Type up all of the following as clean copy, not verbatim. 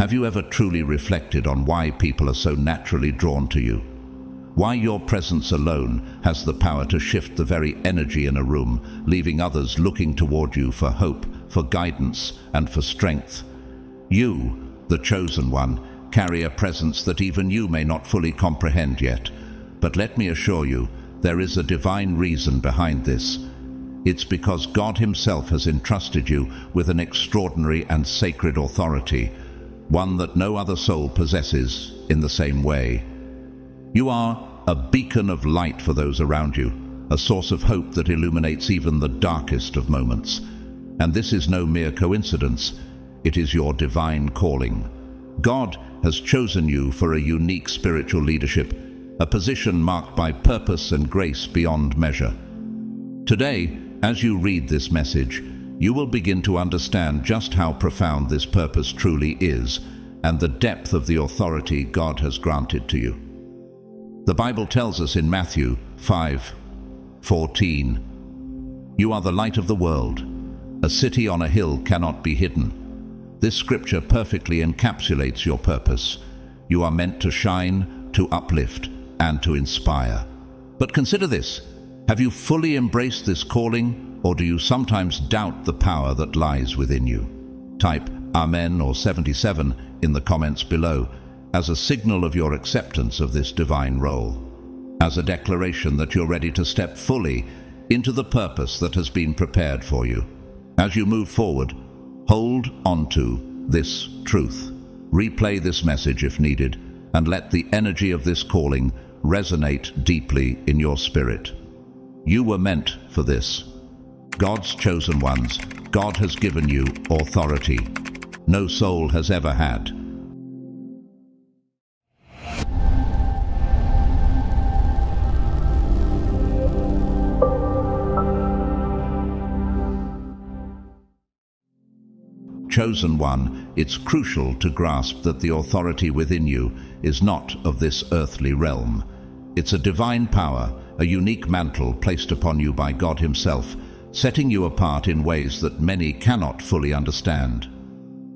Have you ever truly reflected on why people are so naturally drawn to you? Why your presence alone has the power to shift the very energy in a room, leaving others looking toward you for hope, for guidance, and for strength? You, the chosen one, carry a presence that even you may not fully comprehend yet. But let me assure you, there is a divine reason behind this. It's because God Himself has entrusted you with an extraordinary and sacred authority, one that no other soul possesses in the same way. You are a beacon of light for those around you, a source of hope that illuminates even the darkest of moments. And this is no mere coincidence, it is your divine calling. God has chosen you for a unique spiritual leadership, a position marked by purpose and grace beyond measure. Today, as you read this message, you will begin to understand just how profound this purpose truly is and the depth of the authority God has granted to you. The Bible tells us in Matthew 5:14, "You are the light of the world. A city on a hill cannot be hidden." This scripture perfectly encapsulates your purpose. You are meant to shine, to uplift, and to inspire. But consider this. Have you fully embraced this calling, or do you sometimes doubt the power that lies within you? Type Amen or 77 in the comments below as a signal of your acceptance of this divine role, as a declaration that you're ready to step fully into the purpose that has been prepared for you. As you move forward, hold onto this truth. Replay this message if needed, and let the energy of this calling resonate deeply in your spirit. You were meant for this. God's chosen ones, God has given you authority. No soul has ever had. Chosen one, it's crucial to grasp that the authority within you is not of this earthly realm. It's a divine power, a unique mantle placed upon you by God Himself, setting you apart in ways that many cannot fully understand.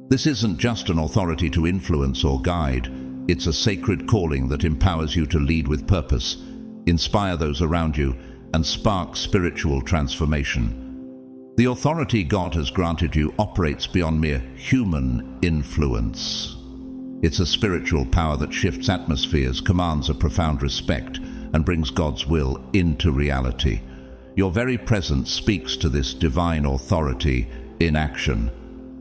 This isn't just an authority to influence or guide, it's a sacred calling that empowers you to lead with purpose, inspire those around you, and spark spiritual transformation. The authority God has granted you operates beyond mere human influence. It's a spiritual power that shifts atmospheres, commands a profound respect, and brings God's will into reality. Your very presence speaks to this divine authority in action.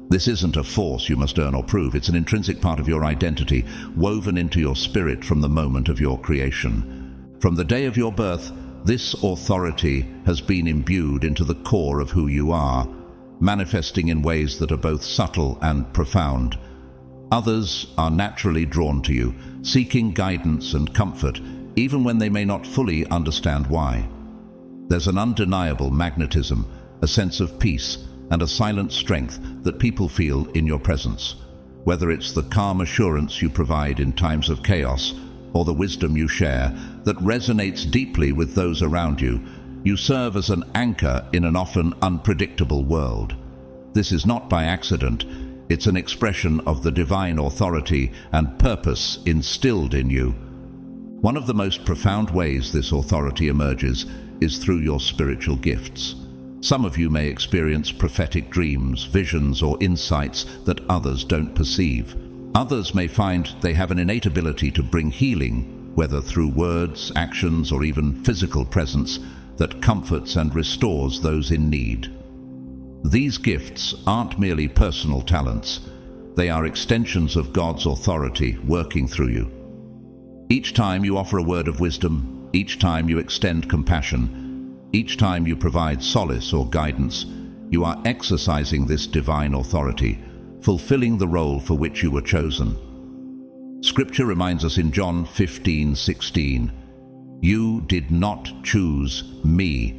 This isn't a force you must earn or prove. It's an intrinsic part of your identity, woven into your spirit from the moment of your creation. From the day of your birth, this authority has been imbued into the core of who you are, manifesting in ways that are both subtle and profound. Others are naturally drawn to you, seeking guidance and comfort, even when they may not fully understand why. There's an undeniable magnetism, a sense of peace, and a silent strength that people feel in your presence. Whether it's the calm assurance you provide in times of chaos, or the wisdom you share that resonates deeply with those around you, you serve as an anchor in an often unpredictable world. This is not by accident. It's an expression of the divine authority and purpose instilled in you. One of the most profound ways this authority emerges is through your spiritual gifts. Some of you may experience prophetic dreams, visions, or insights that others don't perceive. Others may find they have an innate ability to bring healing, whether through words, actions, or even physical presence, that comforts and restores those in need. These gifts aren't merely personal talents. They are extensions of God's authority working through you. Each time you offer a word of wisdom, each time you extend compassion, each time you provide solace or guidance, you are exercising this divine authority, fulfilling the role for which you were chosen. Scripture reminds us in John 15:16, "You did not choose me,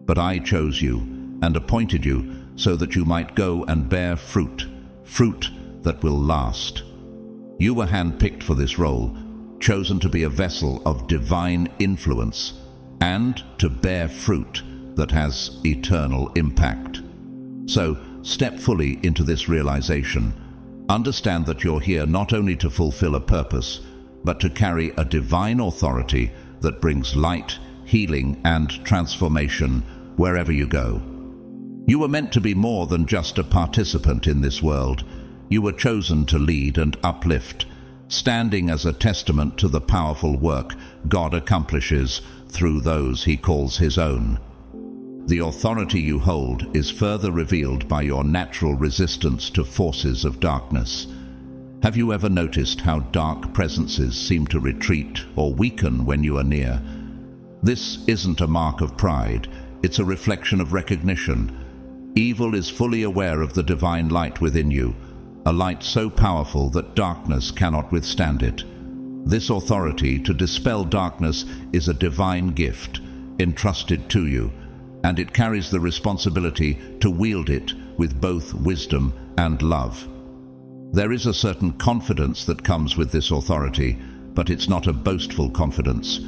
but I chose you and appointed you so that you might go and bear fruit, fruit that will last." You were handpicked for this role, chosen to be a vessel of divine influence and to bear fruit that has eternal impact. So, step fully into this realization. Understand that you're here not only to fulfill a purpose, but to carry a divine authority that brings light, healing, and transformation wherever you go. You were meant to be more than just a participant in this world. You were chosen to lead and uplift, standing as a testament to the powerful work God accomplishes through those He calls His own. The authority you hold is further revealed by your natural resistance to forces of darkness. Have you ever noticed how dark presences seem to retreat or weaken when you are near? This isn't a mark of pride, it's a reflection of recognition. Evil is fully aware of the divine light within you, a light so powerful that darkness cannot withstand it. This authority to dispel darkness is a divine gift entrusted to you, and it carries the responsibility to wield it with both wisdom and love. There is a certain confidence that comes with this authority, but it's not a boastful confidence.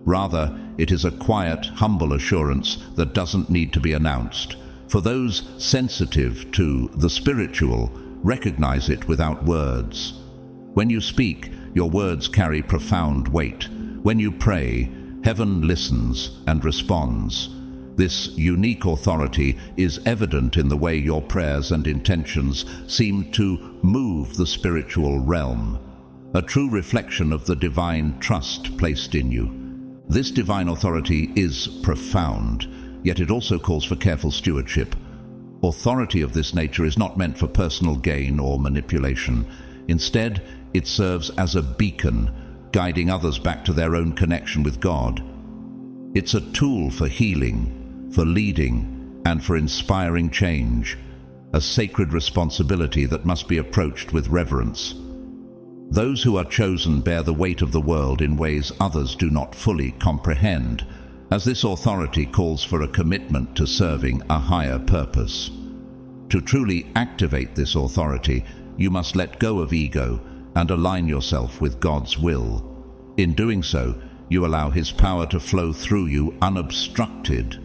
Rather, it is a quiet, humble assurance that doesn't need to be announced. For those sensitive to the spiritual, recognize it without words. When you speak, your words carry profound weight. When you pray, heaven listens and responds. This unique authority is evident in the way your prayers and intentions seem to move the spiritual realm, a true reflection of the divine trust placed in you. This divine authority is profound, yet it also calls for careful stewardship. Authority of this nature is not meant for personal gain or manipulation. Instead, it serves as a beacon, guiding others back to their own connection with God. It's a tool for healing, for leading, and for inspiring change, a sacred responsibility that must be approached with reverence. Those who are chosen bear the weight of the world in ways others do not fully comprehend, as this authority calls for a commitment to serving a higher purpose. To truly activate this authority, you must let go of ego and align yourself with God's will. In doing so, you allow His power to flow through you unobstructed,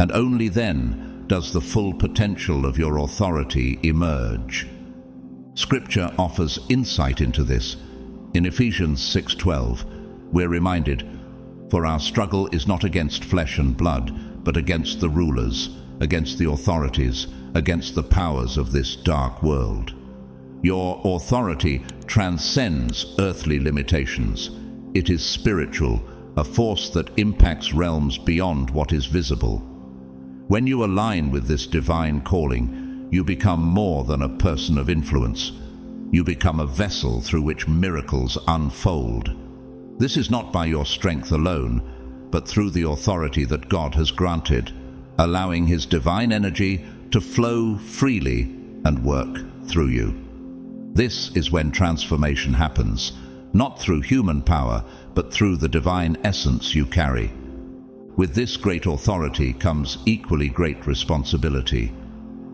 and only then does the full potential of your authority emerge. Scripture offers insight into this. In Ephesians 6:12, we're reminded, "For our struggle is not against flesh and blood, but against the rulers, against the authorities, against the powers of this dark world." Your authority transcends earthly limitations. It is spiritual, a force that impacts realms beyond what is visible. When you align with this divine calling, you become more than a person of influence. You become a vessel through which miracles unfold. This is not by your strength alone, but through the authority that God has granted, allowing His divine energy to flow freely and work through you. This is when transformation happens, not through human power, but through the divine essence you carry. With this great authority comes equally great responsibility.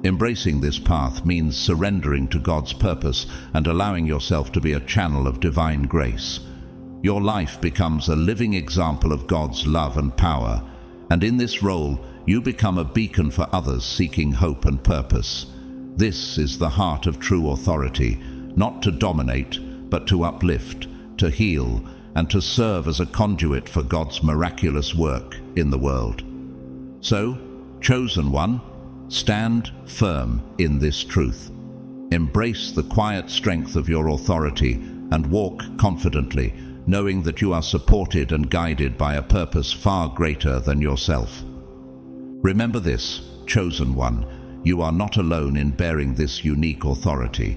Embracing this path means surrendering to God's purpose and allowing yourself to be a channel of divine grace. Your life becomes a living example of God's love and power, and in this role, you become a beacon for others seeking hope and purpose. This is the heart of true authority, not to dominate, but to uplift, to heal, and to serve as a conduit for God's miraculous work in the world. So, chosen one, stand firm in this truth. Embrace the quiet strength of your authority and walk confidently, knowing that you are supported and guided by a purpose far greater than yourself. Remember this, chosen one, you are not alone in bearing this unique authority.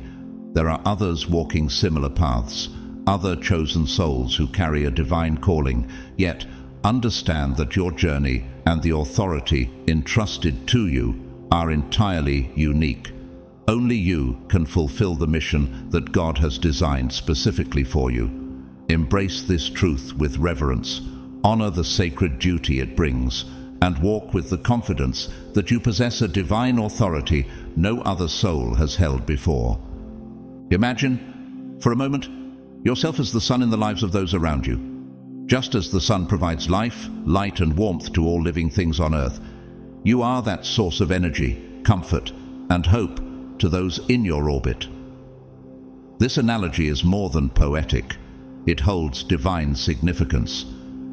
There are others walking similar paths, other chosen souls who carry a divine calling, yet understand that your journey and the authority entrusted to you are entirely unique. Only you can fulfill the mission that God has designed specifically for you. Embrace this truth with reverence, honor the sacred duty it brings, and walk with the confidence that you possess a divine authority no other soul has held before. Imagine, for a moment, yourself as the sun in the lives of those around you. Just as the sun provides life, light, and warmth to all living things on earth, you are that source of energy, comfort, and hope to those in your orbit. This analogy is more than poetic. It holds divine significance.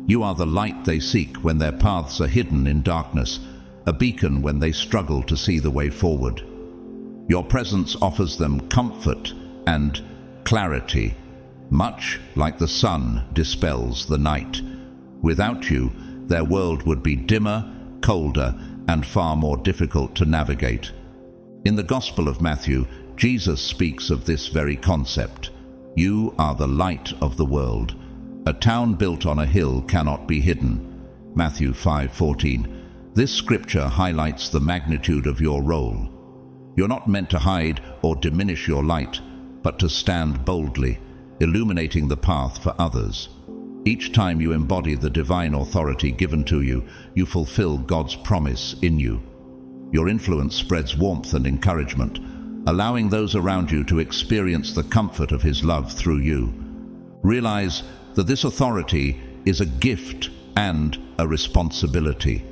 You are the light they seek when their paths are hidden in darkness, a beacon when they struggle to see the way forward. Your presence offers them comfort and clarity, much like the sun dispels the night. Without you, their world would be dimmer, colder, and far more difficult to navigate. In the Gospel of Matthew, Jesus speaks of this very concept. You are the light of the world. A town built on a hill cannot be hidden. Matthew 5:14. This scripture highlights the magnitude of your role. You're not meant to hide or diminish your light, but to stand boldly, illuminating the path for others. Each time you embody the divine authority given to you, you fulfill God's promise in you. Your influence spreads warmth and encouragement, allowing those around you to experience the comfort of His love through you. Realize that this authority is a gift and a responsibility.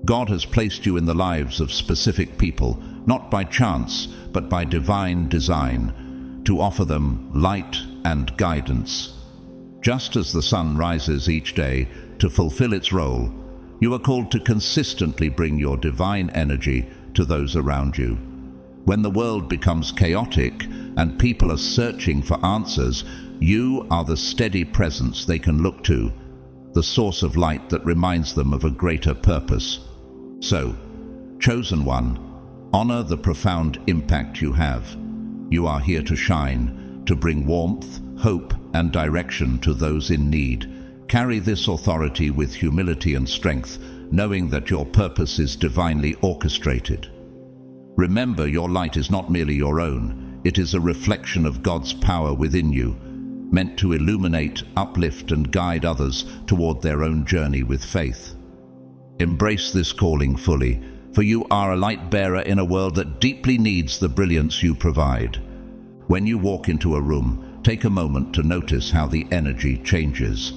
God has placed you in the lives of specific people, not by chance, but by divine design, to offer them light and guidance. Just as the sun rises each day to fulfill its role, you are called to consistently bring your divine energy to those around you. When the world becomes chaotic and people are searching for answers, you are the steady presence they can look to, the source of light that reminds them of a greater purpose. So, chosen one, honor the profound impact you have. You are here to shine, to bring warmth, hope, and direction to those in need. Carry this authority with humility and strength, knowing that your purpose is divinely orchestrated. Remember, your light is not merely your own. It is a reflection of God's power within you, meant to illuminate, uplift, and guide others toward their own journey with faith. Embrace this calling fully, for you are a light bearer in a world that deeply needs the brilliance you provide. When you walk into a room, take a moment to notice how the energy changes.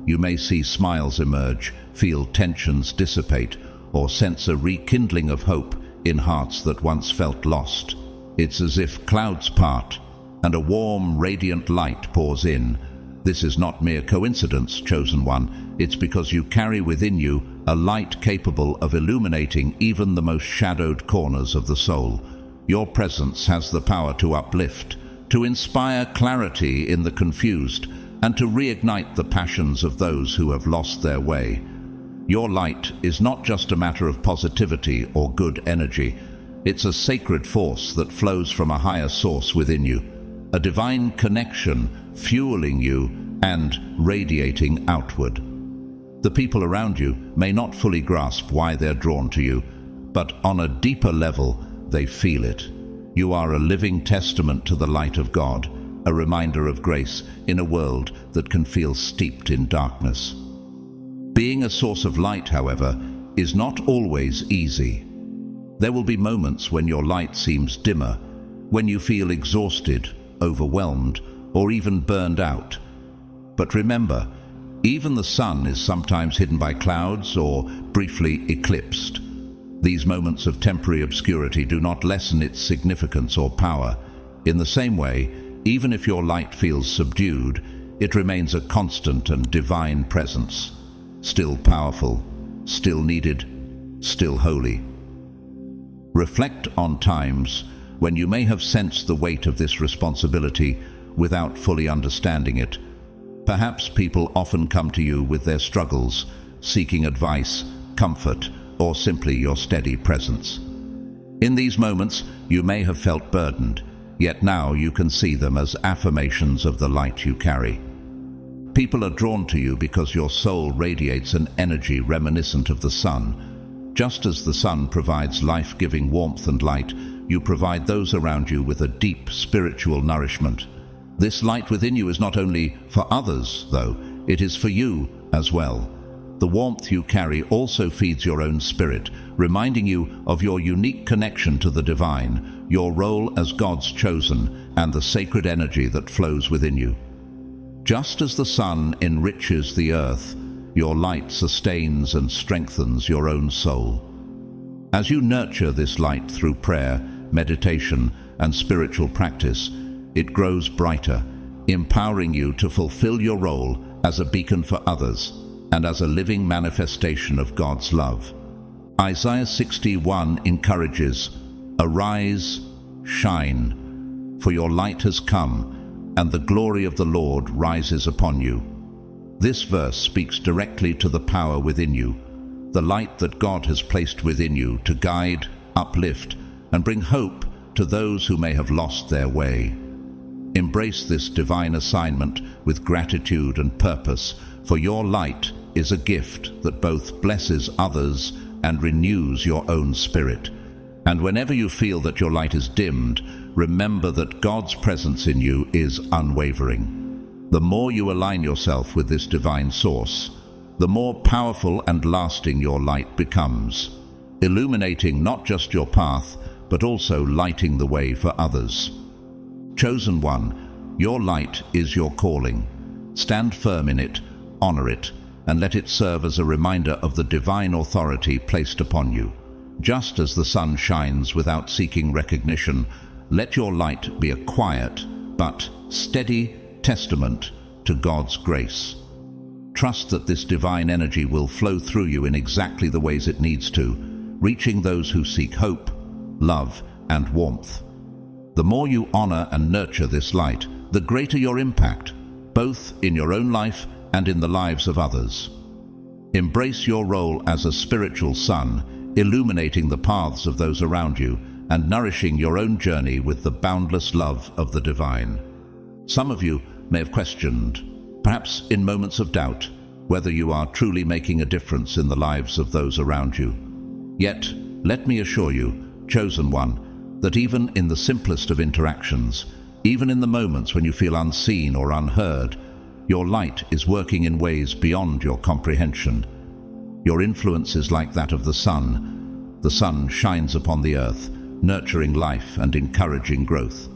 You may see smiles emerge, feel tensions dissipate, or sense a rekindling of hope in hearts that once felt lost. It's as if clouds part and a warm, radiant light pours in. This is not mere coincidence, chosen one. It's because you carry within you a light capable of illuminating even the most shadowed corners of the soul. Your presence has the power to uplift, to inspire clarity in the confused, and to reignite the passions of those who have lost their way. Your light is not just a matter of positivity or good energy. It's a sacred force that flows from a higher source within you, a divine connection fueling you and radiating outward. The people around you may not fully grasp why they're drawn to you, but on a deeper level, they feel it. You are a living testament to the light of God, a reminder of grace in a world that can feel steeped in darkness. Being a source of light, however, is not always easy. There will be moments when your light seems dimmer, when you feel exhausted, overwhelmed, or even burned out. But remember, even the sun is sometimes hidden by clouds or briefly eclipsed. These moments of temporary obscurity do not lessen its significance or power. In the same way, even if your light feels subdued, it remains a constant and divine presence. Still powerful, still needed, still holy. Reflect on times when you may have sensed the weight of this responsibility without fully understanding it. Perhaps people often come to you with their struggles, seeking advice, comfort, or simply your steady presence. In these moments, you may have felt burdened, yet now you can see them as affirmations of the light you carry. People are drawn to you because your soul radiates an energy reminiscent of the sun. Just as the sun provides life-giving warmth and light, you provide those around you with a deep spiritual nourishment. This light within you is not only for others, though, it is for you as well. The warmth you carry also feeds your own spirit, reminding you of your unique connection to the divine, your role as God's chosen, and the sacred energy that flows within you. Just as the sun enriches the earth, your light sustains and strengthens your own soul. As you nurture this light through prayer, meditation, and spiritual practice, it grows brighter, empowering you to fulfill your role as a beacon for others and as a living manifestation of God's love. Isaiah 61 encourages, "Arise, shine, for your light has come, and the glory of the Lord rises upon you." This verse speaks directly to the power within you, the light that God has placed within you to guide, uplift, and bring hope to those who may have lost their way. Embrace this divine assignment with gratitude and purpose, for your light is a gift that both blesses others and renews your own spirit. And whenever you feel that your light is dimmed, remember that God's presence in you is unwavering. The more you align yourself with this divine source, the more powerful and lasting your light becomes, illuminating not just your path, but also lighting the way for others. Chosen one, your light is your calling. Stand firm in it, honor it, and let it serve as a reminder of the divine authority placed upon you. Just as the sun shines without seeking recognition, let your light be a quiet but steady testament to God's grace. Trust that this divine energy will flow through you in exactly the ways it needs to, reaching those who seek hope, love, and warmth. The more you honor and nurture this light, the greater your impact, both in your own life and in the lives of others. Embrace your role as a spiritual sun, illuminating the paths of those around you and nourishing your own journey with the boundless love of the divine. Some of you may have questioned, perhaps in moments of doubt, whether you are truly making a difference in the lives of those around you. Yet, let me assure you, chosen one, that even in the simplest of interactions, even in the moments when you feel unseen or unheard, your light is working in ways beyond your comprehension. Your influence is like that of the sun. The sun shines upon the earth, nurturing life and encouraging growth.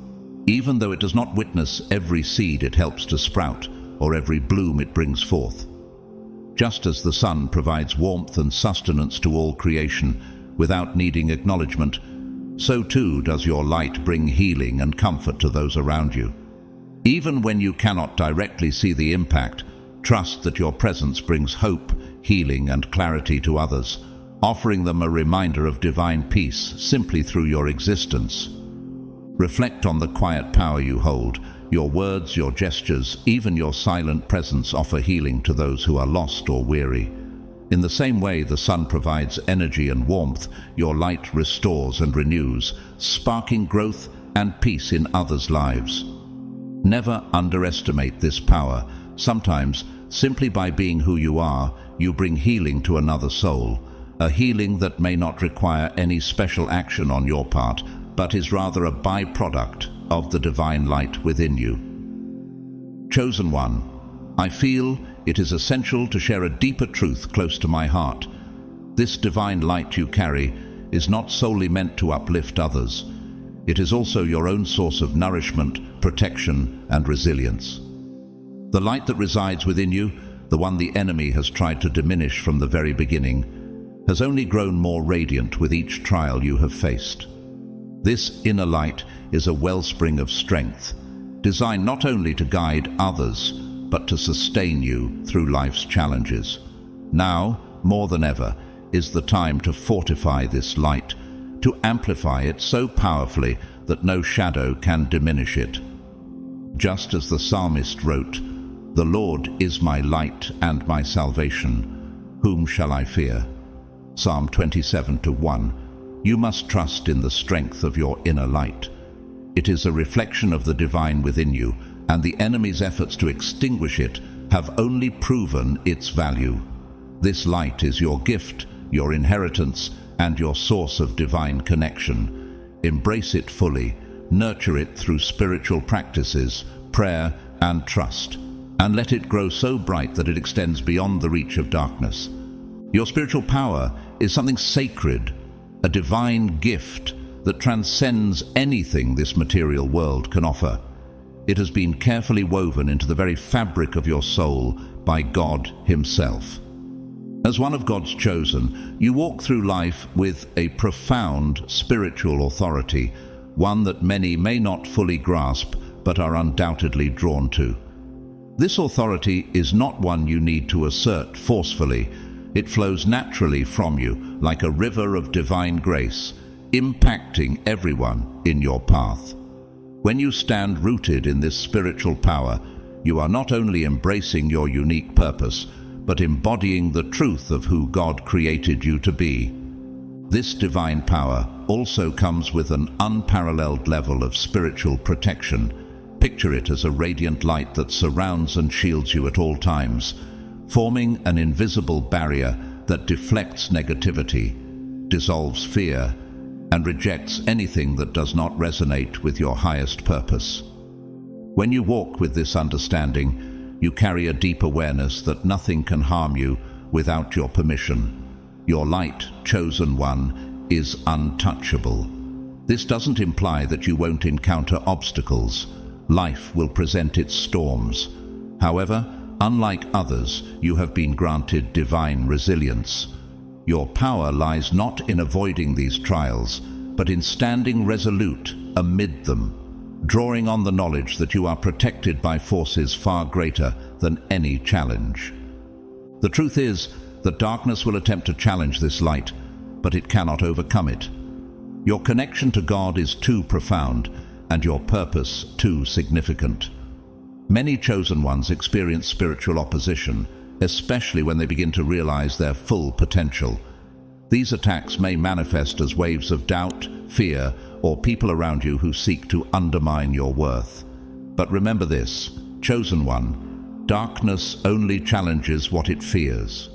Even though it does not witness every seed it helps to sprout or every bloom it brings forth. Just as the sun provides warmth and sustenance to all creation without needing acknowledgement, so too does your light bring healing and comfort to those around you. Even when you cannot directly see the impact, trust that your presence brings hope, healing, and clarity to others, offering them a reminder of divine peace simply through your existence. Reflect on the quiet power you hold. Your words, your gestures, even your silent presence offer healing to those who are lost or weary. In the same way the sun provides energy and warmth, your light restores and renews, sparking growth and peace in others' lives. Never underestimate this power. Sometimes, simply by being who you are, you bring healing to another soul, a healing that may not require any special action on your part, but is rather a byproduct of the divine light within you. Chosen one, I feel it is essential to share a deeper truth close to my heart. This divine light you carry is not solely meant to uplift others. It is also your own source of nourishment, protection, and resilience. The light that resides within you, the one the enemy has tried to diminish from the very beginning, has only grown more radiant with each trial you have faced. This inner light is a wellspring of strength, designed not only to guide others, but to sustain you through life's challenges. Now, more than ever, is the time to fortify this light, to amplify it so powerfully that no shadow can diminish it. Just as the psalmist wrote, "The Lord is my light and my salvation. Whom shall I fear?" Psalm 27:1. You must trust in the strength of your inner light. It is a reflection of the divine within you, and the enemy's efforts to extinguish it have only proven its value. This light is your gift, your inheritance, and your source of divine connection. Embrace it fully, nurture it through spiritual practices, prayer, and trust, and let it grow so bright that it extends beyond the reach of darkness. Your spiritual power is something sacred, a divine gift that transcends anything this material world can offer. It has been carefully woven into the very fabric of your soul by God Himself. As one of God's chosen, you walk through life with a profound spiritual authority, one that many may not fully grasp, but are undoubtedly drawn to. This authority is not one you need to assert forcefully. It flows naturally from you, like a river of divine grace, impacting everyone in your path. When you stand rooted in this spiritual power, you are not only embracing your unique purpose, but embodying the truth of who God created you to be. This divine power also comes with an unparalleled level of spiritual protection. Picture it as a radiant light that surrounds and shields you at all times, forming an invisible barrier that deflects negativity, dissolves fear, and rejects anything that does not resonate with your highest purpose. When you walk with this understanding, you carry a deep awareness that nothing can harm you without your permission. Your light, chosen one, is untouchable. This doesn't imply that you won't encounter obstacles. Life will present its storms. However, unlike others, you have been granted divine resilience. Your power lies not in avoiding these trials, but in standing resolute amid them, drawing on the knowledge that you are protected by forces far greater than any challenge. The truth is that darkness will attempt to challenge this light, but it cannot overcome it. Your connection to God is too profound, and your purpose too significant. Many chosen ones experience spiritual opposition, especially when they begin to realize their full potential. These attacks may manifest as waves of doubt, fear, or people around you who seek to undermine your worth. But remember this, chosen one, darkness only challenges what it fears.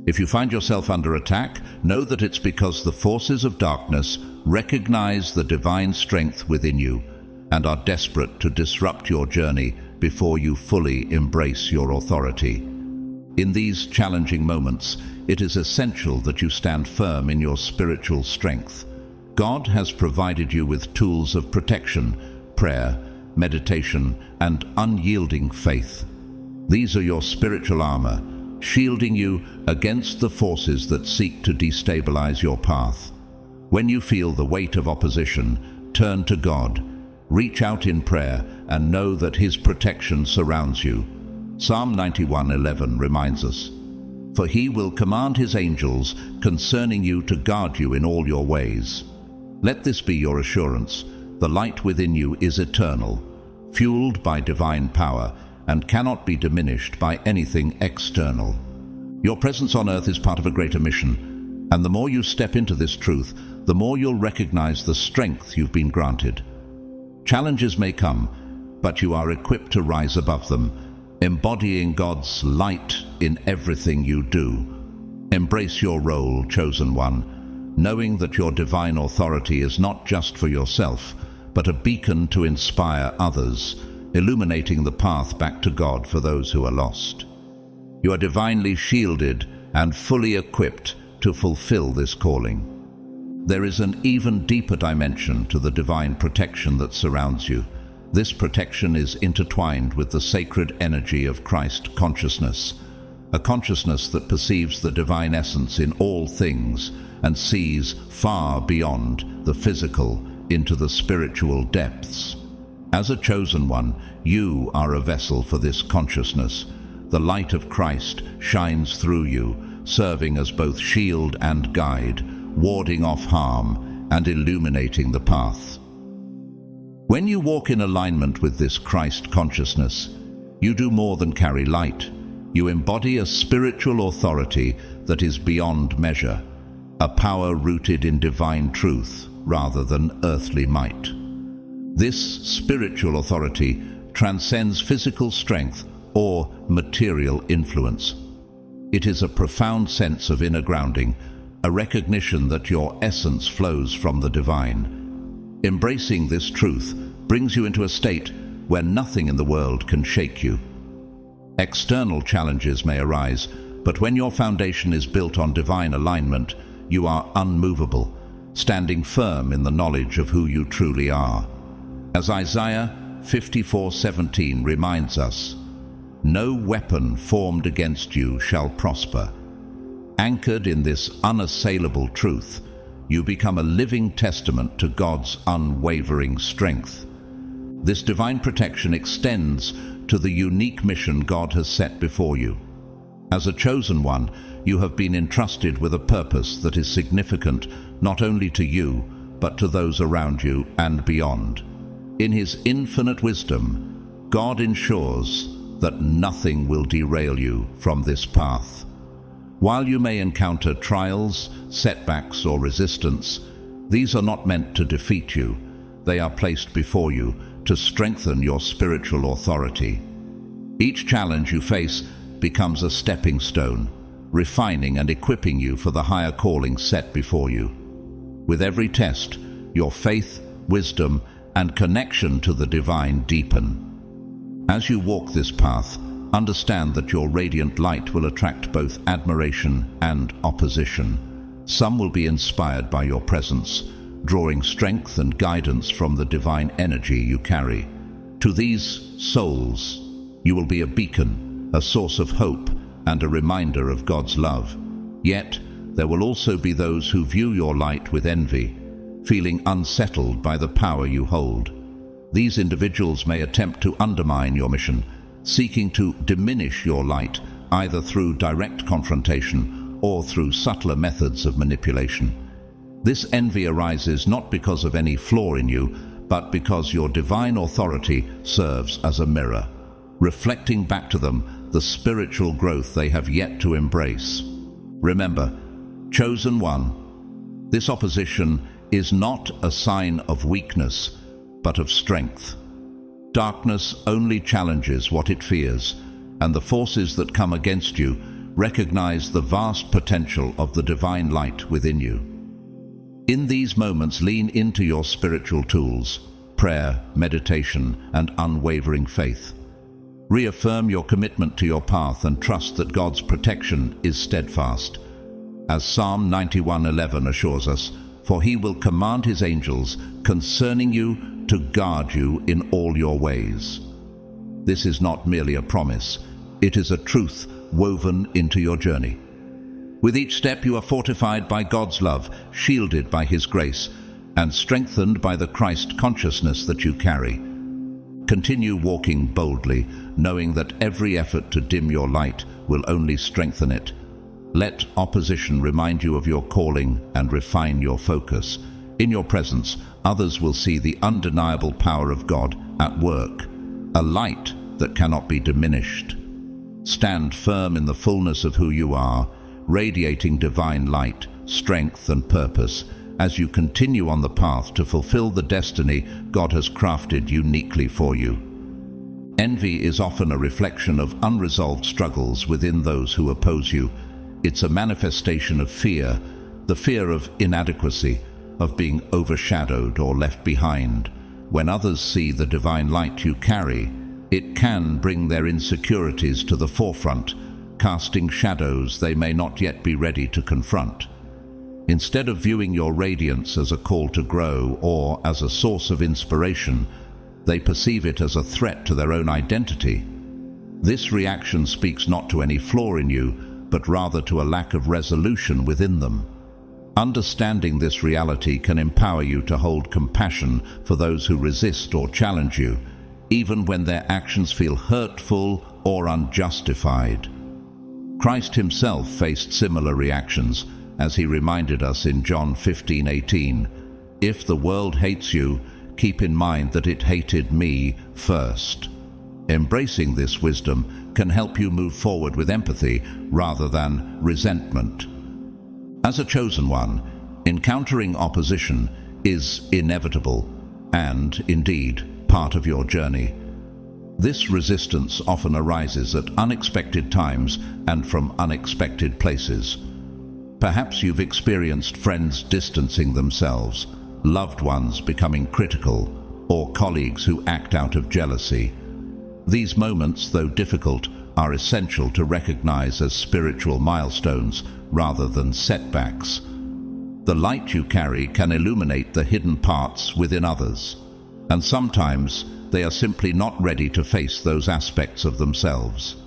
If you find yourself under attack, know that it's because the forces of darkness recognize the divine strength within you and are desperate to disrupt your journey before you fully embrace your authority. In these challenging moments, it is essential that you stand firm in your spiritual strength. God has provided you with tools of protection, prayer, meditation, and unyielding faith. These are your spiritual armor, shielding you against the forces that seek to destabilize your path. When you feel the weight of opposition, turn to God, reach out in prayer, and know that His protection surrounds you. Psalm 91:11 reminds us, "For He will command His angels concerning you to guard you in all your ways." Let this be your assurance. The light within you is eternal, fueled by divine power, and cannot be diminished by anything external. Your presence on earth is part of a greater mission, and the more you step into this truth, the more you'll recognize the strength you've been granted. Challenges may come, but you are equipped to rise above them, embodying God's light in everything you do. Embrace your role, chosen one, knowing that your divine authority is not just for yourself, but a beacon to inspire others, illuminating the path back to God for those who are lost. You are divinely shielded and fully equipped to fulfill this calling. There is an even deeper dimension to the divine protection that surrounds you. This protection is intertwined with the sacred energy of Christ consciousness, a consciousness that perceives the divine essence in all things and sees far beyond the physical into the spiritual depths. As a chosen one, you are a vessel for this consciousness. The light of Christ shines through you, serving as both shield and guide, warding off harm and illuminating the path. When you walk in alignment with this Christ consciousness, you do more than carry light. You embody a spiritual authority that is beyond measure, a power rooted in divine truth rather than earthly might. This spiritual authority transcends physical strength or material influence. It is a profound sense of inner grounding, a recognition that your essence flows from the divine. Embracing this truth brings you into a state where nothing in the world can shake you. External challenges may arise, but when your foundation is built on divine alignment, you are unmovable, standing firm in the knowledge of who you truly are. As Isaiah 54:17 reminds us, "No weapon formed against you shall prosper." Anchored in this unassailable truth, you become a living testament to God's unwavering strength. This divine protection extends to the unique mission God has set before you. As a chosen one, you have been entrusted with a purpose that is significant not only to you, but to those around you and beyond. In His infinite wisdom, God ensures that nothing will derail you from this path. While you may encounter trials, setbacks, or resistance, these are not meant to defeat you. They are placed before you to strengthen your spiritual authority. Each challenge you face becomes a stepping stone, refining and equipping you for the higher calling set before you. With every test, your faith, wisdom, and connection to the divine deepen. As you walk this path, understand that your radiant light will attract both admiration and opposition. Some will be inspired by your presence, drawing strength and guidance from the divine energy you carry. To these souls, you will be a beacon, a source of hope, and a reminder of God's love. Yet, there will also be those who view your light with envy, feeling unsettled by the power you hold. These individuals may attempt to undermine your mission, seeking to diminish your light, either through direct confrontation or through subtler methods of manipulation. This envy arises not because of any flaw in you, but because your divine authority serves as a mirror, reflecting back to them the spiritual growth they have yet to embrace. Remember, chosen one, this opposition is not a sign of weakness, but of strength. Darkness only challenges what it fears, and the forces that come against you recognize the vast potential of the divine light within you. In these moments, lean into your spiritual tools, prayer, meditation, and unwavering faith. Reaffirm your commitment to your path and trust that God's protection is steadfast. As Psalm 91:11 assures us, "For He will command His angels concerning you to guard you in all your ways." This is not merely a promise, it is a truth woven into your journey. With each step you are fortified by God's love, shielded by His grace, and strengthened by the Christ consciousness that you carry. Continue walking boldly, knowing that every effort to dim your light will only strengthen it. Let opposition remind you of your calling and refine your focus. In your presence, others will see the undeniable power of God at work, a light that cannot be diminished. Stand firm in the fullness of who you are, radiating divine light, strength, and purpose as you continue on the path to fulfill the destiny God has crafted uniquely for you. Envy is often a reflection of unresolved struggles within those who oppose you. It's a manifestation of fear, the fear of inadequacy, of being overshadowed or left behind. When others see the divine light you carry, it can bring their insecurities to the forefront, casting shadows they may not yet be ready to confront. Instead of viewing your radiance as a call to grow or as a source of inspiration, they perceive it as a threat to their own identity. This reaction speaks not to any flaw in you, but rather to a lack of resolution within them. Understanding this reality can empower you to hold compassion for those who resist or challenge you, even when their actions feel hurtful or unjustified. Christ Himself faced similar reactions, as He reminded us in John 15:18, "If the world hates you, keep in mind that it hated me first." Embracing this wisdom can help you move forward with empathy rather than resentment. As a chosen one, encountering opposition is inevitable and, indeed, part of your journey. This resistance often arises at unexpected times and from unexpected places. Perhaps you've experienced friends distancing themselves, loved ones becoming critical, or colleagues who act out of jealousy. These moments, though difficult, are essential to recognize as spiritual milestones rather than setbacks. The light you carry can illuminate the hidden parts within others, and sometimes they are simply not ready to face those aspects of themselves.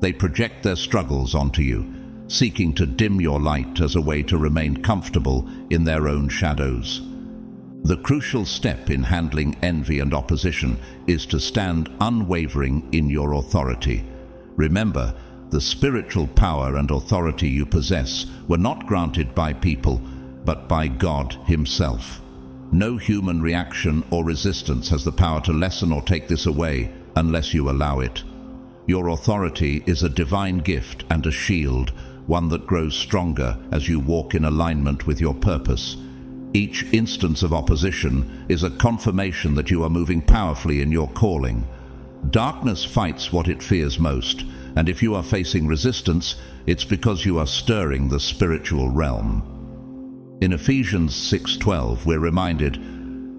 They project their struggles onto you, seeking to dim your light as a way to remain comfortable in their own shadows. The crucial step in handling envy and opposition is to stand unwavering in your authority. Remember, the spiritual power and authority you possess were not granted by people, but by God Himself. No human reaction or resistance has the power to lessen or take this away unless you allow it. Your authority is a divine gift and a shield, one that grows stronger as you walk in alignment with your purpose. Each instance of opposition is a confirmation that you are moving powerfully in your calling. Darkness fights what it fears most, and if you are facing resistance, it's because you are stirring the spiritual realm. In Ephesians 6:12, we're reminded,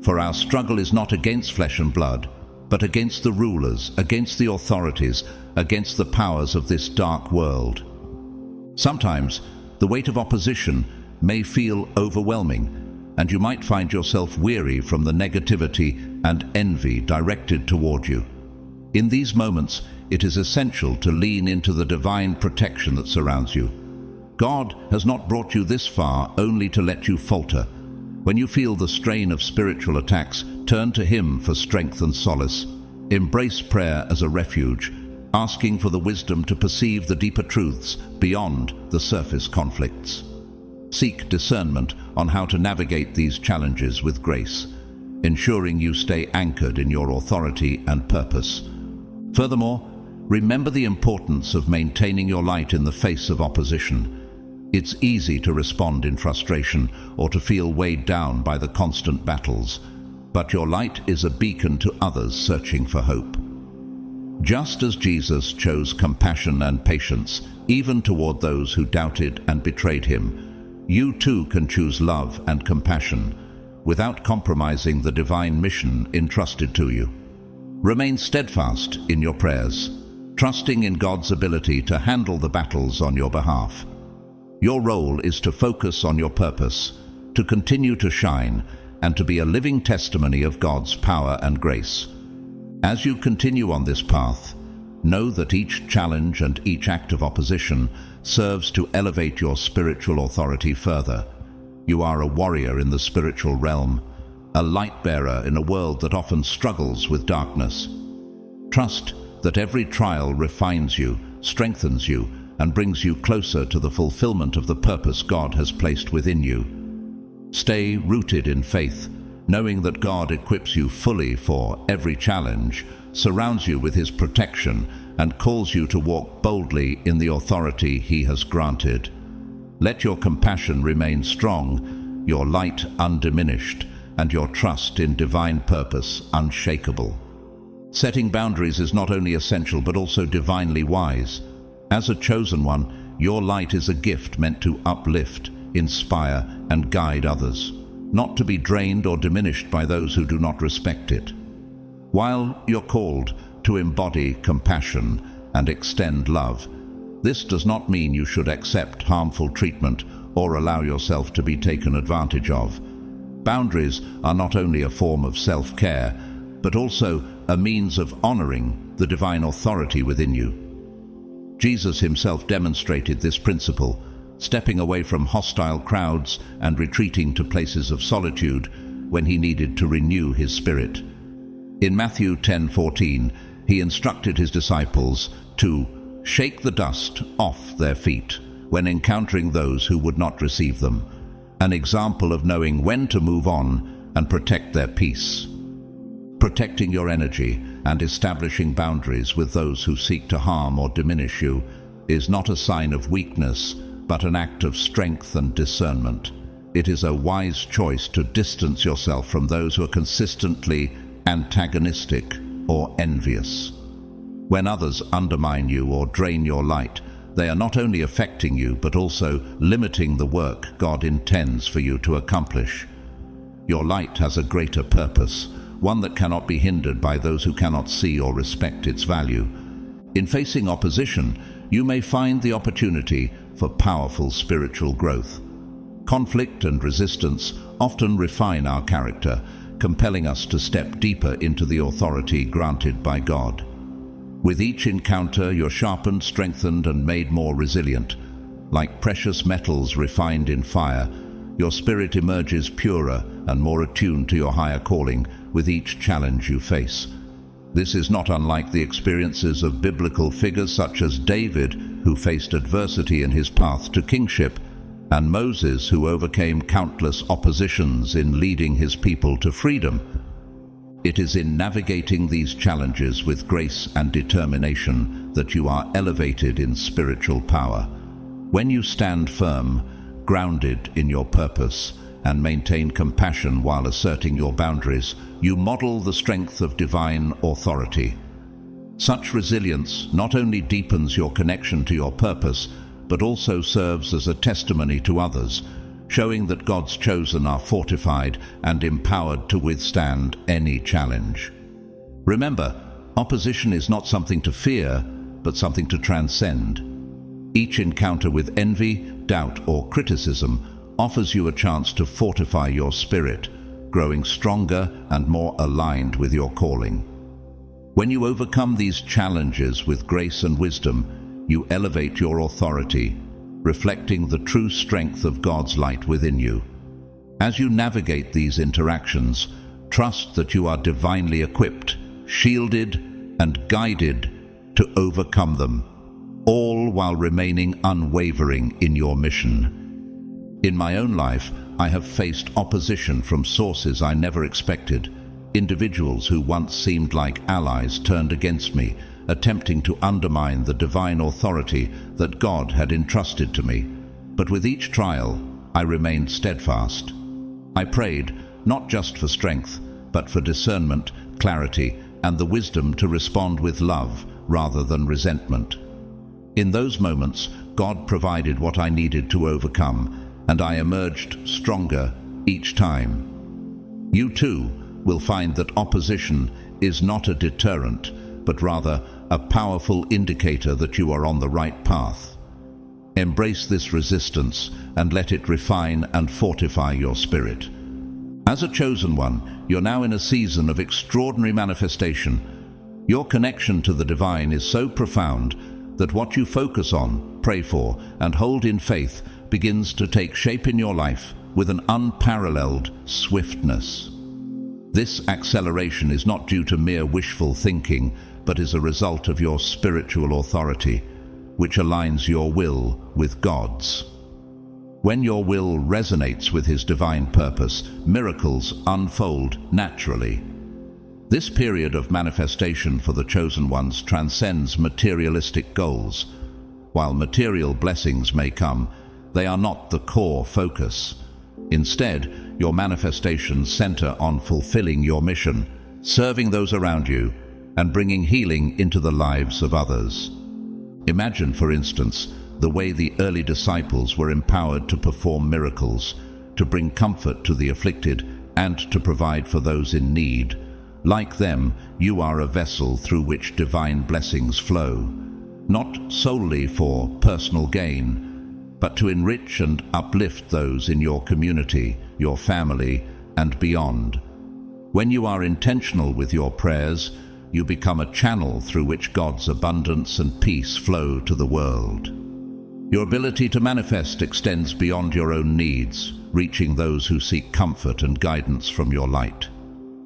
"For our struggle is not against flesh and blood, but against the rulers, against the authorities, against the powers of this dark world." Sometimes, the weight of opposition may feel overwhelming, and you might find yourself weary from the negativity and envy directed toward you. In these moments, it is essential to lean into the divine protection that surrounds you. God has not brought you this far only to let you falter. When you feel the strain of spiritual attacks, turn to Him for strength and solace. Embrace prayer as a refuge, asking for the wisdom to perceive the deeper truths beyond the surface conflicts. Seek discernment on how to navigate these challenges with grace, ensuring you stay anchored in your authority and purpose. Furthermore, remember the importance of maintaining your light in the face of opposition. It's easy to respond in frustration or to feel weighed down by the constant battles, but your light is a beacon to others searching for hope. Just as Jesus chose compassion and patience, even toward those who doubted and betrayed Him, you too can choose love and compassion without compromising the divine mission entrusted to you. Remain steadfast in your prayers, trusting in God's ability to handle the battles on your behalf. Your role is to focus on your purpose, to continue to shine, and to be a living testimony of God's power and grace. As you continue on this path, know that each challenge and each act of opposition serves to elevate your spiritual authority further. You are a warrior in the spiritual realm, a light bearer in a world that often struggles with darkness. Trust that every trial refines you, strengthens you, and brings you closer to the fulfillment of the purpose God has placed within you. Stay rooted in faith, knowing that God equips you fully for every challenge, surrounds you with His protection, and calls you to walk boldly in the authority He has granted. Let your compassion remain strong, your light undiminished, and your trust in divine purpose unshakable. Setting boundaries is not only essential but also divinely wise. As a chosen one, your light is a gift meant to uplift, inspire, and guide others, not to be drained or diminished by those who do not respect it. While you're called to embody compassion and extend love, this does not mean you should accept harmful treatment or allow yourself to be taken advantage of. Boundaries are not only a form of self-care, but also a means of honoring the divine authority within you. Jesus Himself demonstrated this principle, stepping away from hostile crowds and retreating to places of solitude when He needed to renew His spirit. In Matthew 10:14, He instructed His disciples to shake the dust off their feet when encountering those who would not receive them, an example of knowing when to move on and protect their peace. Protecting your energy and establishing boundaries with those who seek to harm or diminish you is not a sign of weakness, but an act of strength and discernment. It is a wise choice to distance yourself from those who are consistently antagonistic or envious. When others undermine you or drain your light, they are not only affecting you, but also limiting the work God intends for you to accomplish. Your light has a greater purpose, one that cannot be hindered by those who cannot see or respect its value. In facing opposition, you may find the opportunity for powerful spiritual growth. Conflict and resistance often refine our character, compelling us to step deeper into the authority granted by God. With each encounter, you're sharpened, strengthened, and made more resilient. Like precious metals refined in fire, Your spirit emerges purer and more attuned to your higher calling with each challenge you face. This is not unlike the experiences of biblical figures such as David, who faced adversity in his path to kingship, and Moses, who overcame countless oppositions in leading his people to freedom. It is in navigating these challenges with grace and determination that you are elevated in spiritual power. When you stand firm, grounded in your purpose, and maintain compassion while asserting your boundaries, you model the strength of divine authority. Such resilience not only deepens your connection to your purpose, but also serves as a testimony to others, showing that God's chosen are fortified and empowered to withstand any challenge. Remember, opposition is not something to fear, but something to transcend. Each encounter with envy, doubt, or criticism offers you a chance to fortify your spirit, growing stronger and more aligned with your calling. When you overcome these challenges with grace and wisdom, you elevate your authority, reflecting the true strength of God's light within you. As you navigate these interactions, trust that you are divinely equipped, shielded, and guided to overcome them, all while remaining unwavering in your mission. In my own life, I have faced opposition from sources I never expected. Individuals who once seemed like allies turned against me, attempting to undermine the divine authority that God had entrusted to me. But with each trial, I remained steadfast. I prayed, not just for strength, but for discernment, clarity, and the wisdom to respond with love rather than resentment. In those moments, God provided what I needed to overcome, and I emerged stronger each time. You too will find that opposition is not a deterrent, but rather a powerful indicator that you are on the right path. Embrace this resistance and let it refine and fortify your spirit. As a chosen one, you're now in a season of extraordinary manifestation. Your connection to the divine is so profound that what you focus on, pray for, and hold in faith begins to take shape in your life with an unparalleled swiftness. This acceleration is not due to mere wishful thinking, but is a result of your spiritual authority, which aligns your will with God's. When your will resonates with His divine purpose, miracles unfold naturally. This period of manifestation for the chosen ones transcends materialistic goals. While material blessings may come, they are not the core focus. Instead, your manifestations center on fulfilling your mission, serving those around you, and bringing healing into the lives of others. Imagine, for instance, the way the early disciples were empowered to perform miracles, to bring comfort to the afflicted, and to provide for those in need. Like them, you are a vessel through which divine blessings flow, not solely for personal gain, but to enrich and uplift those in your community, your family, and beyond. When you are intentional with your prayers, you become a channel through which God's abundance and peace flow to the world. Your ability to manifest extends beyond your own needs, reaching those who seek comfort and guidance from your light.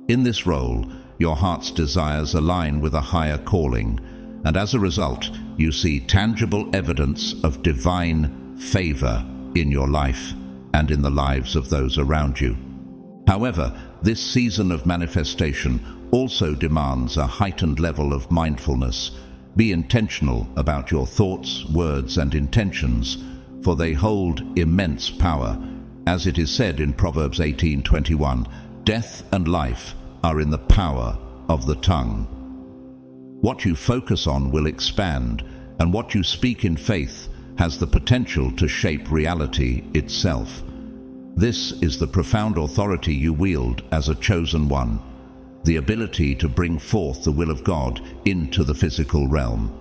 In this role, your heart's desires align with a higher calling, and as a result, you see tangible evidence of divine favor in your life and in the lives of those around you. However, this season of manifestation also demands a heightened level of mindfulness. Be intentional about your thoughts, words, and intentions, for they hold immense power. As it is said in Proverbs 18:21, "Death and life are in the power of the tongue." What you focus on will expand, and what you speak in faith has the potential to shape reality itself. This is the profound authority you wield as a chosen one, the ability to bring forth the will of God into the physical realm.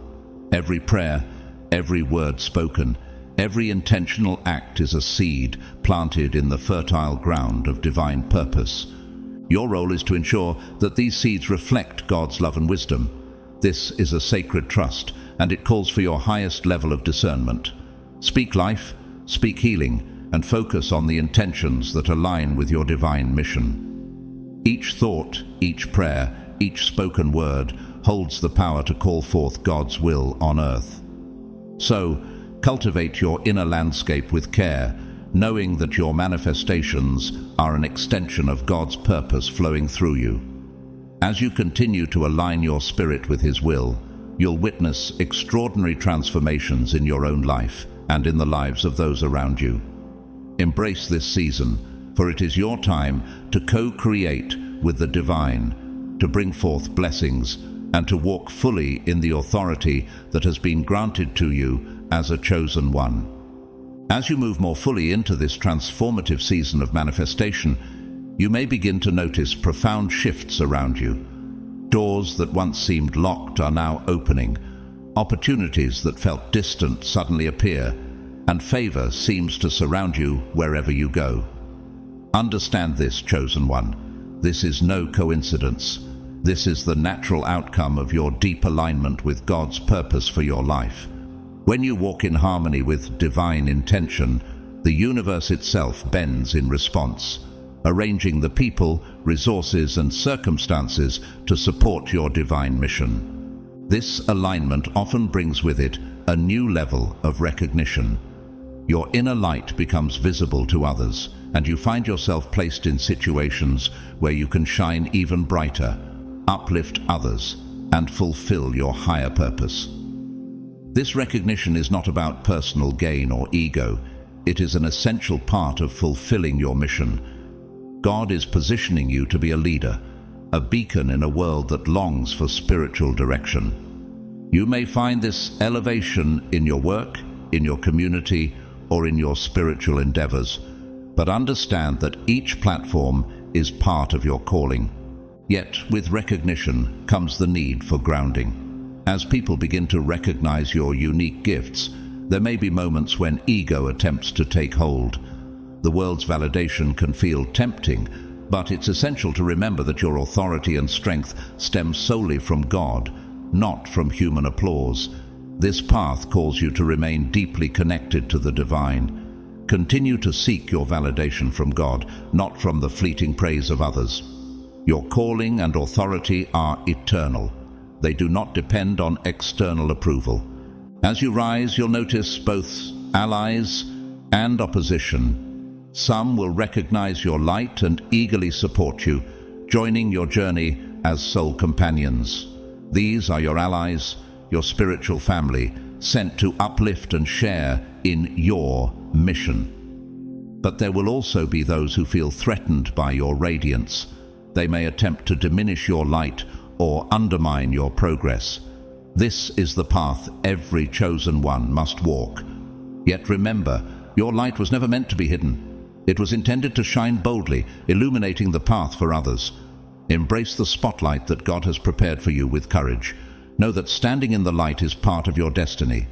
Every prayer, every word spoken, every intentional act is a seed planted in the fertile ground of divine purpose. Your role is to ensure that these seeds reflect God's love and wisdom. This is a sacred trust, and it calls for your highest level of discernment. Speak life, speak healing, and focus on the intentions that align with your divine mission. Each thought, each prayer, each spoken word holds the power to call forth God's will on earth. So, cultivate your inner landscape with care, knowing that your manifestations are an extension of God's purpose flowing through you. As you continue to align your spirit with His will, you'll witness extraordinary transformations in your own life and in the lives of those around you. Embrace this season, for it is your time to co-create with the divine, to bring forth blessings, and to walk fully in the authority that has been granted to you as a chosen one. As you move more fully into this transformative season of manifestation, you may begin to notice profound shifts around you. Doors that once seemed locked are now opening. Opportunities that felt distant suddenly appear, and favor seems to surround you wherever you go. Understand this, chosen one. This is no coincidence. This is the natural outcome of your deep alignment with God's purpose for your life. When you walk in harmony with divine intention, the universe itself bends in response, arranging the people, resources, and circumstances to support your divine mission. This alignment often brings with it a new level of recognition. Your inner light becomes visible to others, and you find yourself placed in situations where you can shine even brighter, uplift others, and fulfill your higher purpose. This recognition is not about personal gain or ego. It is an essential part of fulfilling your mission. God is positioning you to be a leader, a beacon in a world that longs for spiritual direction. You may find this elevation in your work, in your community, or in your spiritual endeavors, but understand that each platform is part of your calling. Yet, with recognition comes the need for grounding. As people begin to recognize your unique gifts, there may be moments when ego attempts to take hold. The world's validation can feel tempting, but it's essential to remember that your authority and strength stem solely from God, not from human applause. This path calls you to remain deeply connected to the divine. Continue to seek your validation from God, not from the fleeting praise of others. Your calling and authority are eternal. They do not depend on external approval. As you rise, you'll notice both allies and opposition. Some will recognize your light and eagerly support you, joining your journey as soul companions. These are your allies, your spiritual family, sent to uplift and share in your mission. But there will also be those who feel threatened by your radiance. They may attempt to diminish your light or undermine your progress. This is the path every chosen one must walk. Yet remember, your light was never meant to be hidden. It was intended to shine boldly, illuminating the path for others. Embrace the spotlight that God has prepared for you with courage. Know that standing in the light is part of your destiny.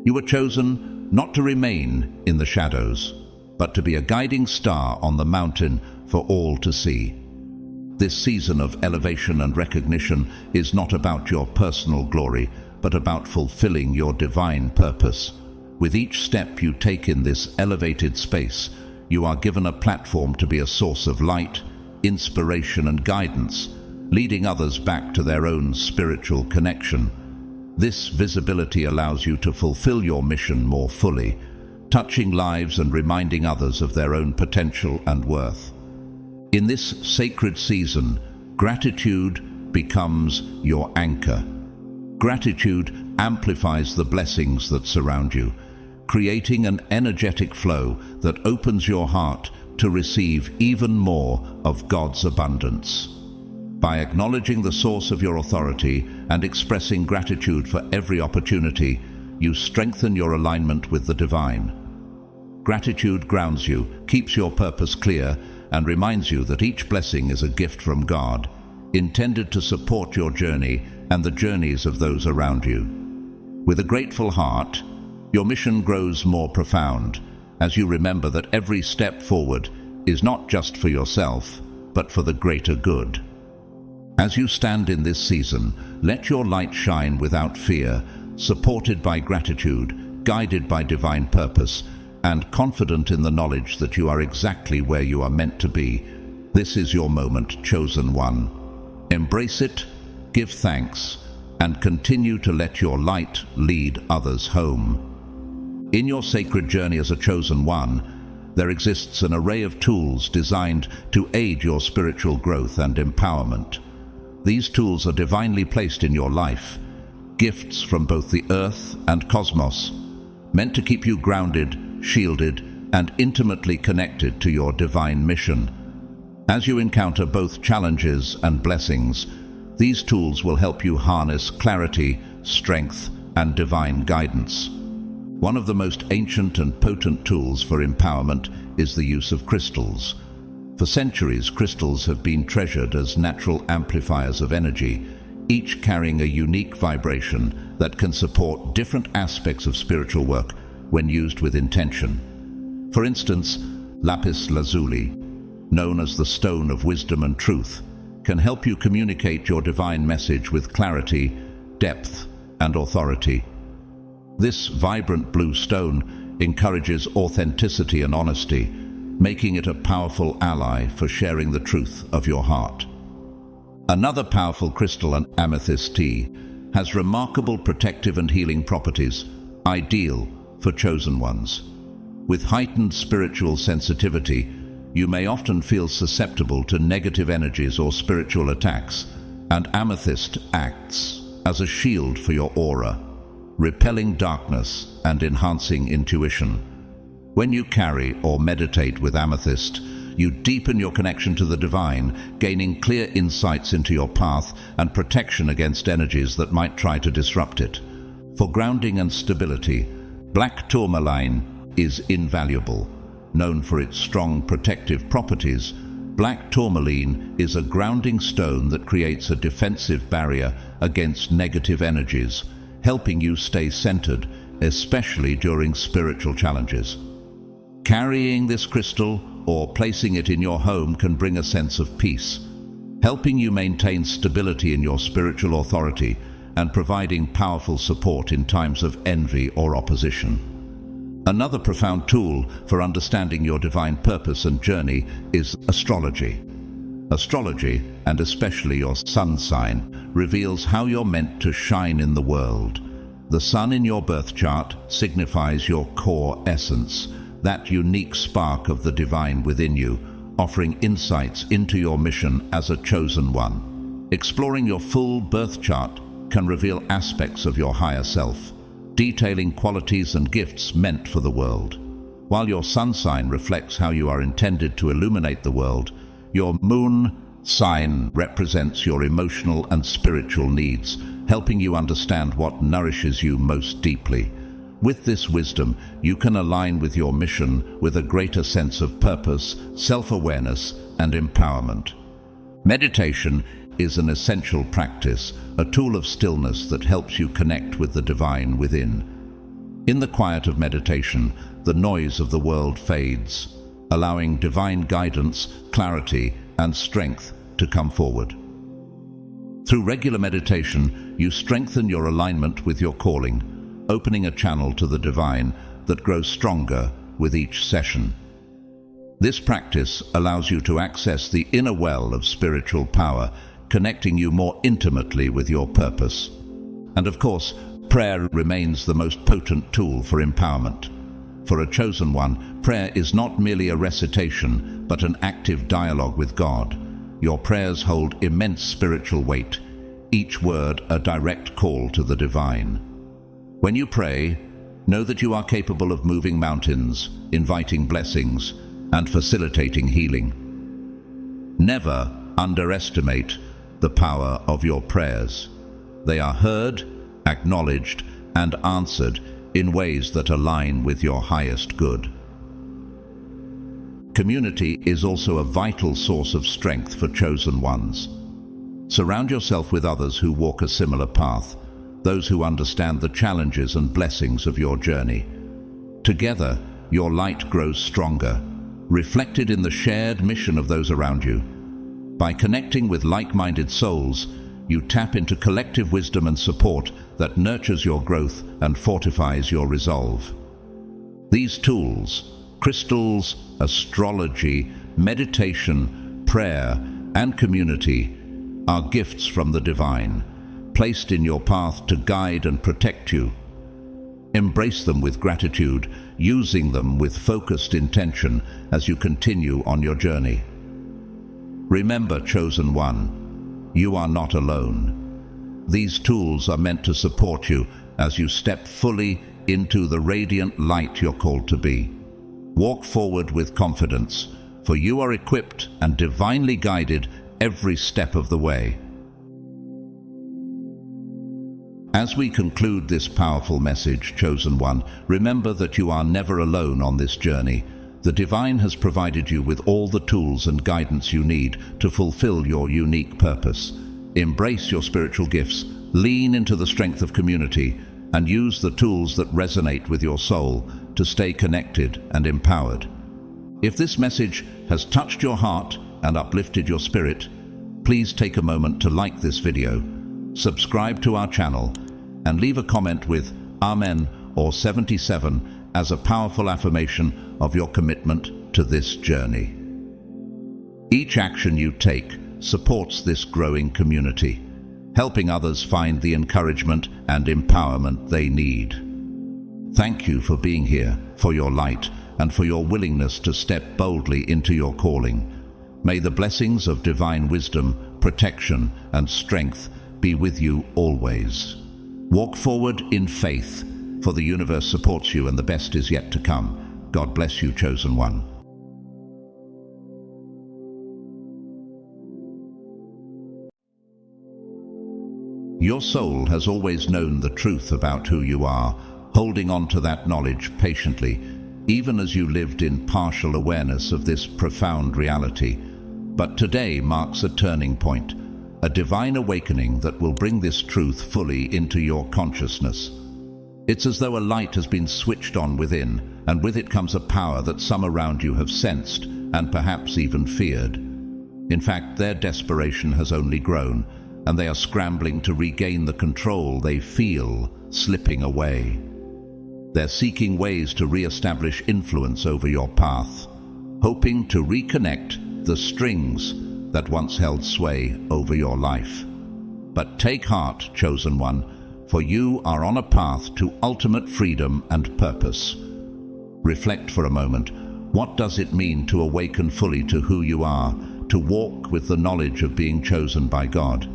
You were chosen not to remain in the shadows, but to be a guiding star on the mountain for all to see. This season of elevation and recognition is not about your personal glory, but about fulfilling your divine purpose. With each step you take in this elevated space, you are given a platform to be a source of light, inspiration, and guidance, leading others back to their own spiritual connection. This visibility allows you to fulfill your mission more fully, touching lives and reminding others of their own potential and worth. In this sacred season, gratitude becomes your anchor. Gratitude amplifies the blessings that surround you, creating an energetic flow that opens your heart to receive even more of God's abundance. By acknowledging the source of your authority and expressing gratitude for every opportunity, you strengthen your alignment with the divine. Gratitude grounds you, keeps your purpose clear, and reminds you that each blessing is a gift from God, intended to support your journey and the journeys of those around you. With a grateful heart, your mission grows more profound as you remember that every step forward is not just for yourself, but for the greater good. As you stand in this season, let your light shine without fear, supported by gratitude, guided by divine purpose, and confident in the knowledge that you are exactly where you are meant to be. This is your moment, chosen one. Embrace it, give thanks, and continue to let your light lead others home. In your sacred journey as a chosen one, there exists an array of tools designed to aid your spiritual growth and empowerment. These tools are divinely placed in your life, gifts from both the earth and cosmos, meant to keep you grounded, shielded, and intimately connected to your divine mission. As you encounter both challenges and blessings, these tools will help you harness clarity, strength, and divine guidance. One of the most ancient and potent tools for empowerment is the use of crystals. For centuries, crystals have been treasured as natural amplifiers of energy, each carrying a unique vibration that can support different aspects of spiritual work when used with intention. For instance, lapis lazuli, known as the stone of wisdom and truth, can help you communicate your divine message with clarity, depth, and authority. This vibrant blue stone encourages authenticity and honesty, making it a powerful ally for sharing the truth of your heart. Another powerful crystal, an amethyst tea, has remarkable protective and healing properties, ideal for chosen ones. With heightened spiritual sensitivity, you may often feel susceptible to negative energies or spiritual attacks, and amethyst acts as a shield for your aura, repelling darkness and enhancing intuition. When you carry or meditate with amethyst, you deepen your connection to the divine, gaining clear insights into your path and protection against energies that might try to disrupt it. For grounding and stability, black tourmaline is invaluable. Known for its strong protective properties, black tourmaline is a grounding stone that creates a defensive barrier against negative energies, helping you stay centered, especially during spiritual challenges. Carrying this crystal or placing it in your home can bring a sense of peace, helping you maintain stability in your spiritual authority and providing powerful support in times of envy or opposition. Another profound tool for understanding your divine purpose and journey is astrology. Astrology, and especially your sun sign, reveals how you're meant to shine in the world. The sun in your birth chart signifies your core essence, that unique spark of the divine within you, offering insights into your mission as a chosen one. Exploring your full birth chart can reveal aspects of your higher self, detailing qualities and gifts meant for the world. While your sun sign reflects how you are intended to illuminate the world, your moon sign represents your emotional and spiritual needs, helping you understand what nourishes you most deeply. With this wisdom, you can align with your mission with a greater sense of purpose, self-awareness, and empowerment. Meditation is an essential practice, a tool of stillness that helps you connect with the divine within. In the quiet of meditation, the noise of the world fades, allowing divine guidance, clarity, and strength to come forward. Through regular meditation, you strengthen your alignment with your calling, opening a channel to the divine that grows stronger with each session. This practice allows you to access the inner well of spiritual power, connecting you more intimately with your purpose. And of course, prayer remains the most potent tool for empowerment. For a chosen one, prayer is not merely a recitation, but an active dialogue with God. Your prayers hold immense spiritual weight, each word a direct call to the divine. When you pray, know that you are capable of moving mountains, inviting blessings, and facilitating healing. Never underestimate the power of your prayers. They are heard, acknowledged, and answered in ways that align with your highest good. Community is also a vital source of strength for chosen ones. Surround yourself with others who walk a similar path, those who understand the challenges and blessings of your journey. Together, your light grows stronger, reflected in the shared mission of those around you. By connecting with like-minded souls, you tap into collective wisdom and support that nurtures your growth and fortifies your resolve. These tools, crystals, astrology, meditation, prayer, and community, are gifts from the divine, placed in your path to guide and protect you. Embrace them with gratitude, using them with focused intention as you continue on your journey. Remember, chosen one, you are not alone. These tools are meant to support you as you step fully into the radiant light you're called to be. Walk forward with confidence, for you are equipped and divinely guided every step of the way. As we conclude this powerful message, chosen one, remember that you are never alone on this journey. The divine has provided you with all the tools and guidance you need to fulfill your unique purpose. Embrace your spiritual gifts, lean into the strength of community, and use the tools that resonate with your soul to stay connected and empowered. If this message has touched your heart and uplifted your spirit, please take a moment to like this video, subscribe to our channel, and leave a comment with Amen or 77 as a powerful affirmation of your commitment to this journey. Each action you take supports this growing community, helping others find the encouragement and empowerment they need. Thank you for being here, for your light, and for your willingness to step boldly into your calling. May the blessings of divine wisdom, protection, and strength be with you always. Walk forward in faith, for the universe supports you and the best is yet to come. God bless you, chosen one. Your soul has always known the truth about who you are, holding on to that knowledge patiently, even as you lived in partial awareness of this profound reality. But today marks a turning point, a divine awakening that will bring this truth fully into your consciousness. It's as though a light has been switched on within, and with it comes a power that some around you have sensed and perhaps even feared. In fact, their desperation has only grown, and they are scrambling to regain the control they feel slipping away. They're seeking ways to re-establish influence over your path, hoping to reconnect the strings that once held sway over your life. But take heart, chosen one, for you are on a path to ultimate freedom and purpose. Reflect for a moment. What does it mean to awaken fully to who you are, to walk with the knowledge of being chosen by God?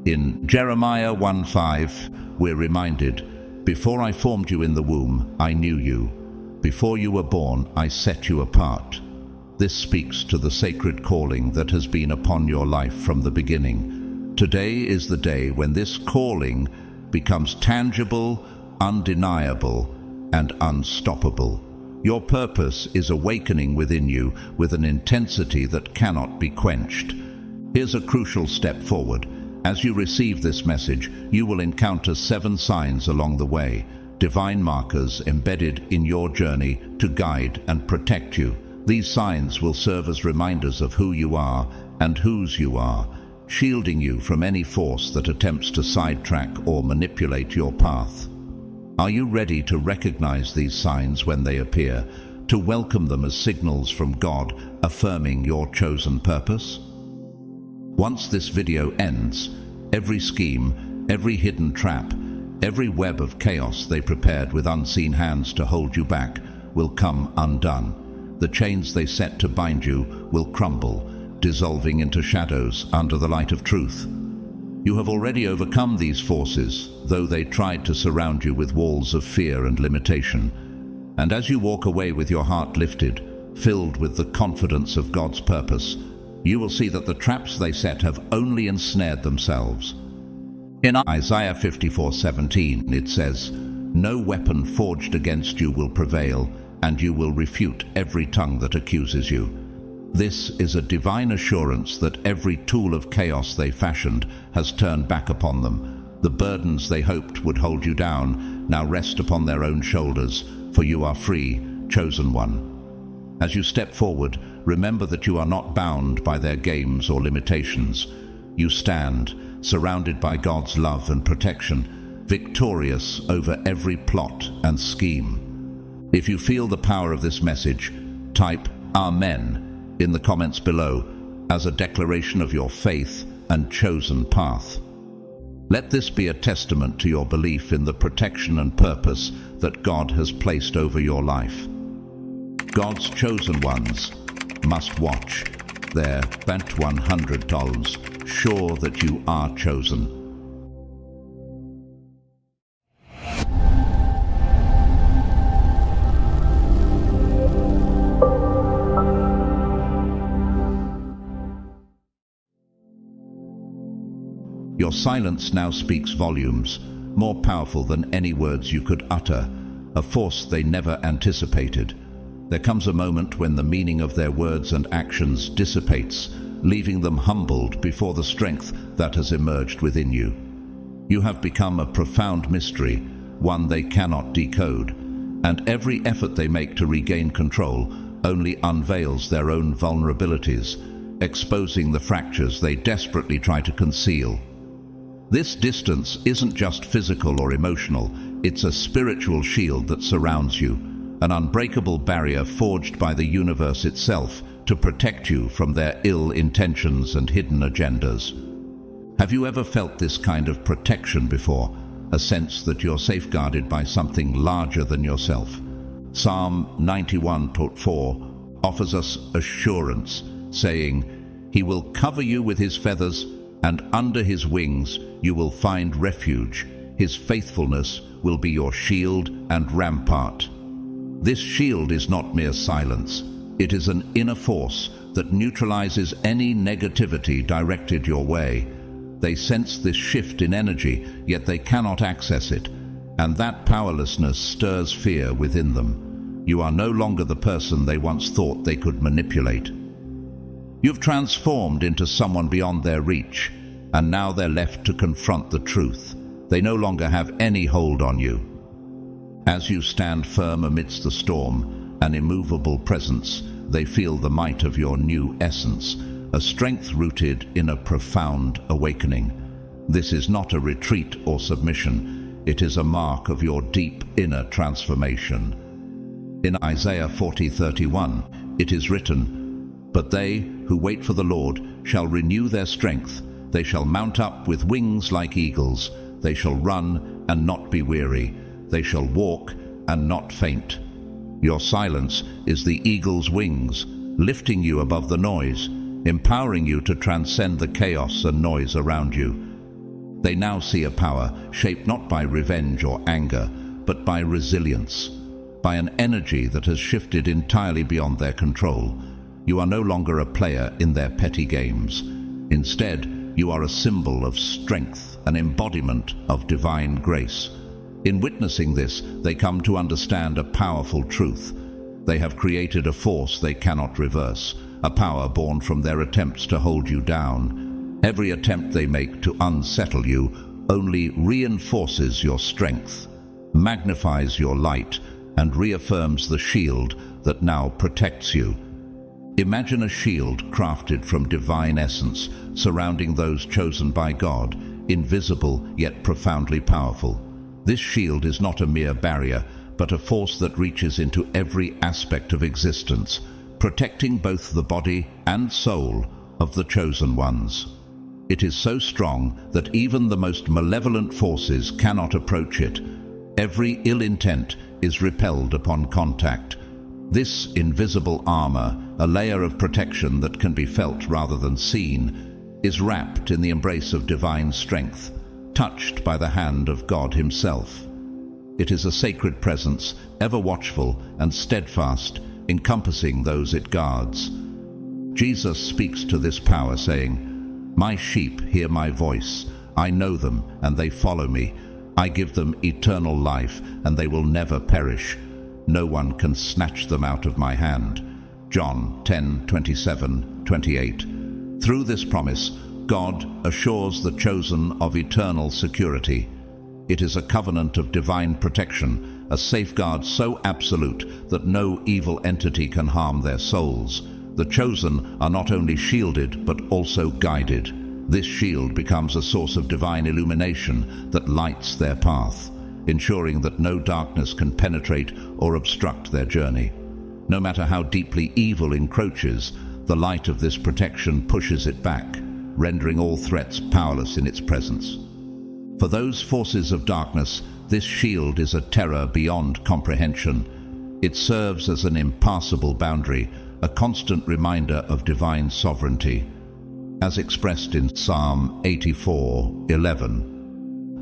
In Jeremiah 1:5, we're reminded, "Before I formed you in the womb, I knew you. Before you were born, I set you apart." This speaks to the sacred calling that has been upon your life from the beginning. Today is the day when this calling becomes tangible, undeniable, and unstoppable. Your purpose is awakening within you with an intensity that cannot be quenched. Here's a crucial step forward. As you receive this message, you will encounter 7 signs along the way, divine markers embedded in your journey to guide and protect you. These signs will serve as reminders of who you are and whose you are, shielding you from any force that attempts to sidetrack or manipulate your path. Are you ready to recognize these signs when they appear, to welcome them as signals from God affirming your chosen purpose? Once this video ends, every scheme, every hidden trap, every web of chaos they prepared with unseen hands to hold you back will come undone. The chains they set to bind you will crumble, dissolving into shadows under the light of truth. You have already overcome these forces, though they tried to surround you with walls of fear and limitation. And as you walk away with your heart lifted, filled with the confidence of God's purpose, you will see that the traps they set have only ensnared themselves. In Isaiah 54:17, it says, "No weapon forged against you will prevail, and you will refute every tongue that accuses you." This is a divine assurance that every tool of chaos they fashioned has turned back upon them. The burdens they hoped would hold you down now rest upon their own shoulders, for you are free, chosen one. As you step forward, remember that you are not bound by their games or limitations. You stand, surrounded by God's love and protection, victorious over every plot and scheme. If you feel the power of this message, type Amen in the comments below as a declaration of your faith and chosen path. Let this be a testament to your belief in the protection and purpose that God has placed over your life. God's chosen ones must watch their bet $100, sure that you are chosen. Your silence now speaks volumes, more powerful than any words you could utter, a force they never anticipated. There comes a moment when the meaning of their words and actions dissipates, leaving them humbled before the strength that has emerged within you. You have become a profound mystery, one they cannot decode, and every effort they make to regain control only unveils their own vulnerabilities, exposing the fractures they desperately try to conceal. This distance isn't just physical or emotional, it's a spiritual shield that surrounds you, an unbreakable barrier forged by the universe itself to protect you from their ill intentions and hidden agendas. Have you ever felt this kind of protection before, a sense that you're safeguarded by something larger than yourself? Psalm 91:4 offers us assurance, saying, "He will cover you with his feathers, and under his wings you will find refuge. His faithfulness will be your shield and rampart." This shield is not mere silence. It is an inner force that neutralizes any negativity directed your way. They sense this shift in energy, yet they cannot access it, and that powerlessness stirs fear within them. You are no longer the person they once thought they could manipulate. You've transformed into someone beyond their reach, and now they're left to confront the truth. They no longer have any hold on you. As you stand firm amidst the storm, an immovable presence, they feel the might of your new essence, a strength rooted in a profound awakening. This is not a retreat or submission. It is a mark of your deep inner transformation. In Isaiah 40:31, it is written, "But they who wait for the Lord shall renew their strength. They shall mount up with wings like eagles. They shall run and not be weary. They shall walk and not faint." Your silence is the eagle's wings, lifting you above the noise, empowering you to transcend the chaos and noise around you. They now see a power shaped not by revenge or anger, but by resilience, by an energy that has shifted entirely beyond their control. You are no longer a player in their petty games. Instead, you are a symbol of strength, an embodiment of divine grace. In witnessing this, they come to understand a powerful truth. They have created a force they cannot reverse, a power born from their attempts to hold you down. Every attempt they make to unsettle you only reinforces your strength, magnifies your light, and reaffirms the shield that now protects you. Imagine a shield crafted from divine essence, surrounding those chosen by God, invisible yet profoundly powerful. This shield is not a mere barrier, but a force that reaches into every aspect of existence, protecting both the body and soul of the chosen ones. It is so strong that even the most malevolent forces cannot approach it. Every ill intent is repelled upon contact. This invisible armor, a layer of protection that can be felt rather than seen, is wrapped in the embrace of divine strength, touched by the hand of God Himself. It is a sacred presence, ever watchful and steadfast, encompassing those it guards. Jesus speaks to this power, saying, "My sheep hear my voice. I know them, and they follow me. I give them eternal life, and they will never perish. No one can snatch them out of my hand." John 10:27-28. Through this promise, God assures the chosen of eternal security. It is a covenant of divine protection, a safeguard so absolute that no evil entity can harm their souls. The chosen are not only shielded, but also guided. This shield becomes a source of divine illumination that lights their path. ensuring that no darkness can penetrate or obstruct their journey. No matter how deeply evil encroaches, the light of this protection pushes it back, rendering all threats powerless in its presence. For those forces of darkness, this shield is a terror beyond comprehension. It serves as an impassable boundary, a constant reminder of divine sovereignty. As expressed in Psalm 84:11,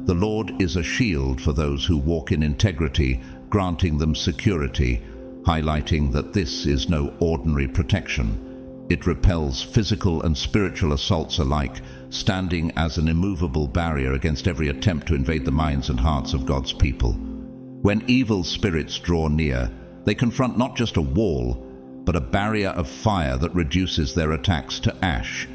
"The Lord is a shield for those who walk in integrity, granting them security," highlighting that this is no ordinary protection. It repels physical and spiritual assaults alike, standing as an immovable barrier against every attempt to invade the minds and hearts of God's people. When evil spirits draw near, they confront not just a wall, but a barrier of fire that reduces their attacks to ash.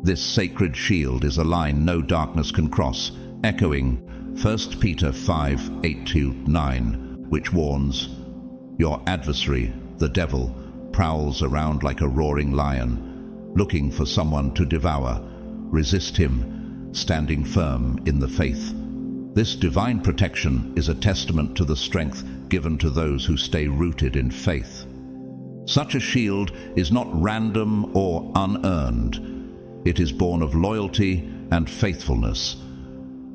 This sacred shield is a line no darkness can cross, echoing 1 Peter 5:8-9, which warns, "Your adversary, the devil, prowls around like a roaring lion, looking for someone to devour. Resist him, standing firm in the faith." This divine protection is a testament to the strength given to those who stay rooted in faith. Such a shield is not random or unearned. It is born of loyalty and faithfulness.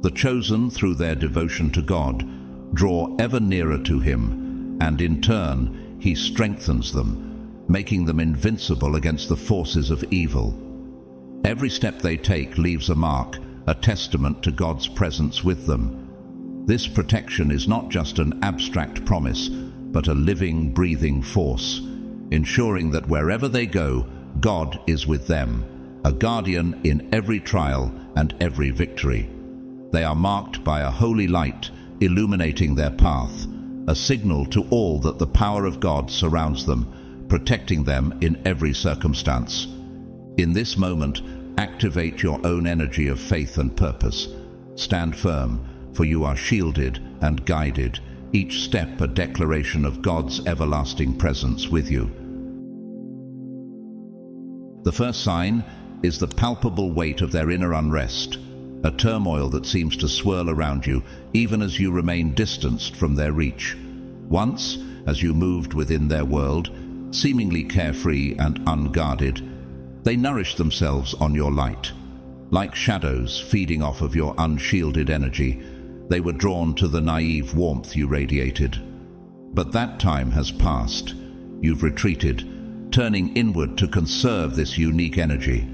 The chosen, through their devotion to God, draw ever nearer to Him, and in turn, He strengthens them, making them invincible against the forces of evil. Every step they take leaves a mark, a testament to God's presence with them. This protection is not just an abstract promise, but a living, breathing force, ensuring that wherever they go, God is with them, a guardian in every trial and every victory. They are marked by a holy light illuminating their path, a signal to all that the power of God surrounds them, protecting them in every circumstance. In this moment, activate your own energy of faith and purpose. Stand firm, for you are shielded and guided, each step a declaration of God's everlasting presence with you. The first sign is the palpable weight of their inner unrest, a turmoil that seems to swirl around you even as you remain distanced from their reach. Once, as you moved within their world, seemingly carefree and unguarded, they nourished themselves on your light. Like shadows feeding off of your unshielded energy, they were drawn to the naive warmth you radiated. But that time has passed. You've retreated, turning inward to conserve this unique energy,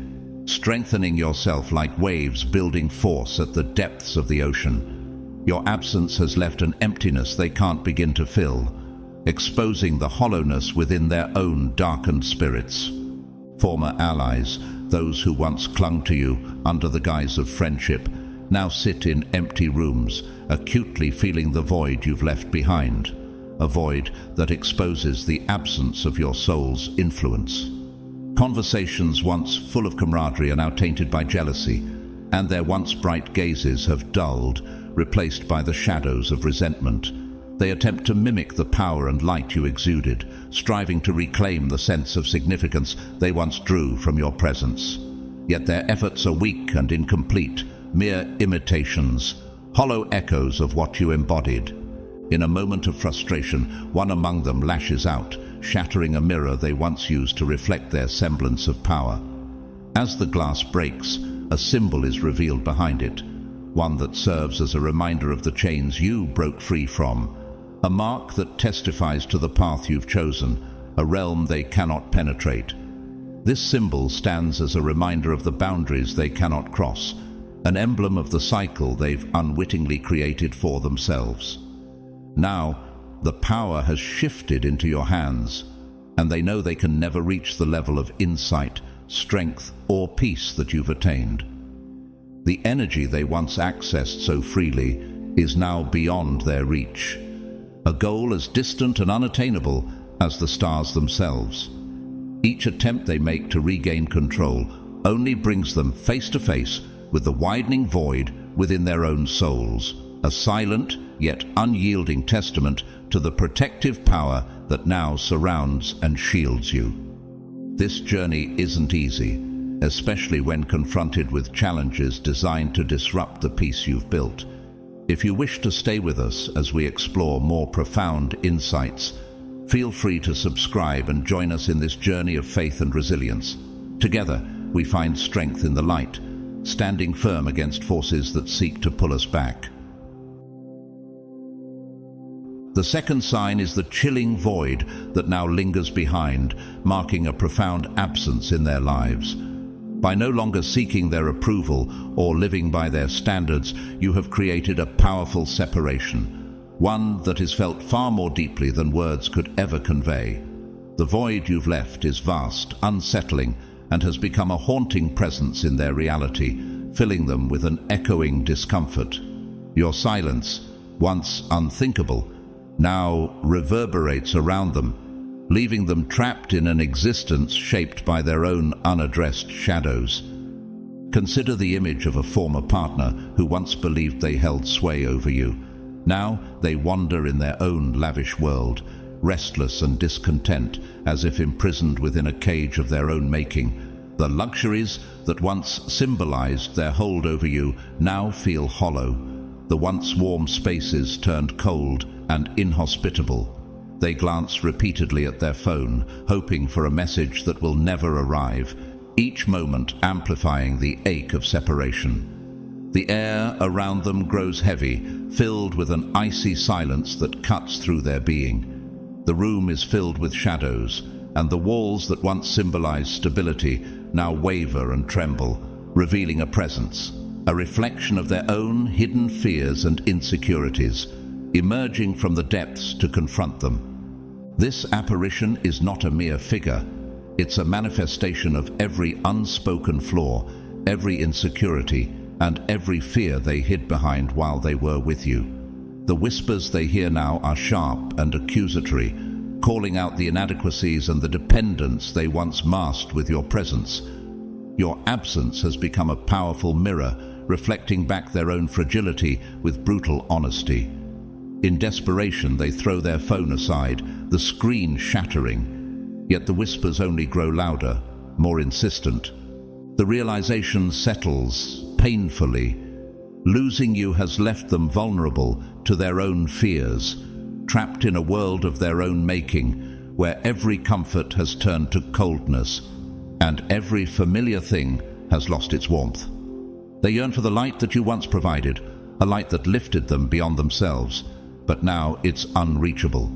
strengthening yourself like waves building force at the depths of the ocean. Your absence has left an emptiness they can't begin to fill, exposing the hollowness within their own darkened spirits. Former allies, those who once clung to you under the guise of friendship, now sit in empty rooms, acutely feeling the void you've left behind, a void that exposes the absence of your soul's influence. Conversations once full of camaraderie are now tainted by jealousy, and their once bright gazes have dulled, replaced by the shadows of resentment. They attempt to mimic the power and light you exuded, striving to reclaim the sense of significance they once drew from your presence. Yet their efforts are weak and incomplete, mere imitations, hollow echoes of what you embodied. In a moment of frustration, one among them lashes out, shattering a mirror they once used to reflect their semblance of power. As the glass breaks, a symbol is revealed behind it, one that serves as a reminder of the chains you broke free from, a mark that testifies to the path you've chosen, a realm they cannot penetrate. This symbol stands as a reminder of the boundaries they cannot cross, an emblem of the cycle they've unwittingly created for themselves. Now, the power has shifted into your hands, and they know they can never reach the level of insight, strength, or peace that you've attained. The energy they once accessed so freely is now beyond their reach, a goal as distant and unattainable as the stars themselves. Each attempt they make to regain control only brings them face to face with the widening void within their own souls, a silent yet unyielding testament to the protective power that now surrounds and shields you. This journey isn't easy, especially when confronted with challenges designed to disrupt the peace you've built. If you wish to stay with us as we explore more profound insights, feel free to subscribe and join us in this journey of faith and resilience. Together, we find strength in the light, standing firm against forces that seek to pull us back. The second sign is the chilling void that now lingers behind, marking a profound absence in their lives. By no longer seeking their approval or living by their standards, you have created a powerful separation, one that is felt far more deeply than words could ever convey. The void you've left is vast, unsettling, and has become a haunting presence in their reality, filling them with an echoing discomfort. Your silence, once unthinkable, now reverberates around them, leaving them trapped in an existence shaped by their own unaddressed shadows. Consider the image of a former partner who once believed they held sway over you. Now they wander in their own lavish world, restless and discontent, as if imprisoned within a cage of their own making. The luxuries that once symbolized their hold over you now feel hollow. The once warm spaces turned cold and inhospitable. They glance repeatedly at their phone, hoping for a message that will never arrive, each moment amplifying the ache of separation. The air around them grows heavy, filled with an icy silence that cuts through their being. The room is filled with shadows, and the walls that once symbolized stability now waver and tremble, revealing a presence, a reflection of their own hidden fears and insecurities, emerging from the depths to confront them. This apparition is not a mere figure. It's a manifestation of every unspoken flaw, every insecurity, and every fear they hid behind while they were with you. The whispers they hear now are sharp and accusatory, calling out the inadequacies and the dependence they once masked with your presence. Your absence has become a powerful mirror, reflecting back their own fragility with brutal honesty. In desperation, they throw their phone aside, the screen shattering. Yet the whispers only grow louder, more insistent. The realization settles painfully. Losing you has left them vulnerable to their own fears, trapped in a world of their own making, where every comfort has turned to coldness, and every familiar thing has lost its warmth. They yearn for the light that you once provided, a light that lifted them beyond themselves. But now it's unreachable.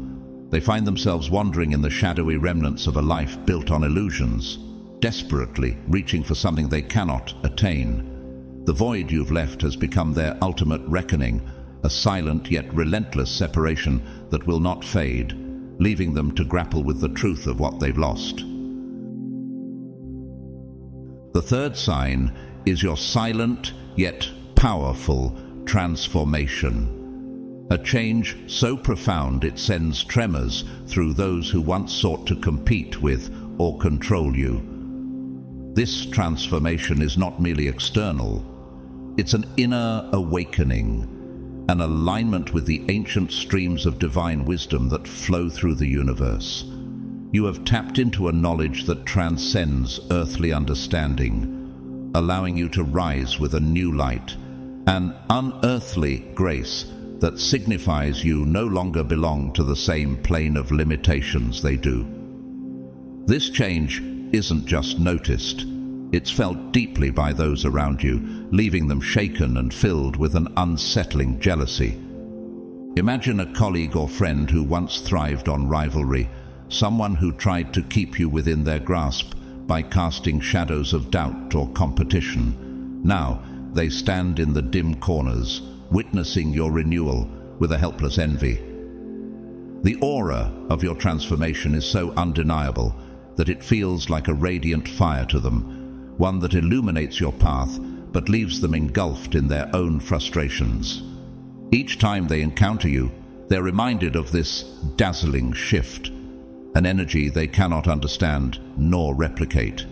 They find themselves wandering in the shadowy remnants of a life built on illusions, desperately reaching for something they cannot attain. The void you've left has become their ultimate reckoning, a silent yet relentless separation that will not fade, leaving them to grapple with the truth of what they've lost. The third sign is your silent yet powerful transformation. A change so profound it sends tremors through those who once sought to compete with or control you. This transformation is not merely external. It's an inner awakening, an alignment with the ancient streams of divine wisdom that flow through the universe. You have tapped into a knowledge that transcends earthly understanding, allowing you to rise with a new light, an unearthly grace that signifies you no longer belong to the same plane of limitations they do. This change isn't just noticed, it's felt deeply by those around you, leaving them shaken and filled with an unsettling jealousy. Imagine a colleague or friend who once thrived on rivalry, someone who tried to keep you within their grasp by casting shadows of doubt or competition. Now they stand in the dim corners, witnessing your renewal with a helpless envy. The aura of your transformation is so undeniable that it feels like a radiant fire to them, one that illuminates your path but leaves them engulfed in their own frustrations. Each time they encounter you, they're reminded of this dazzling shift, an energy they cannot understand nor replicate.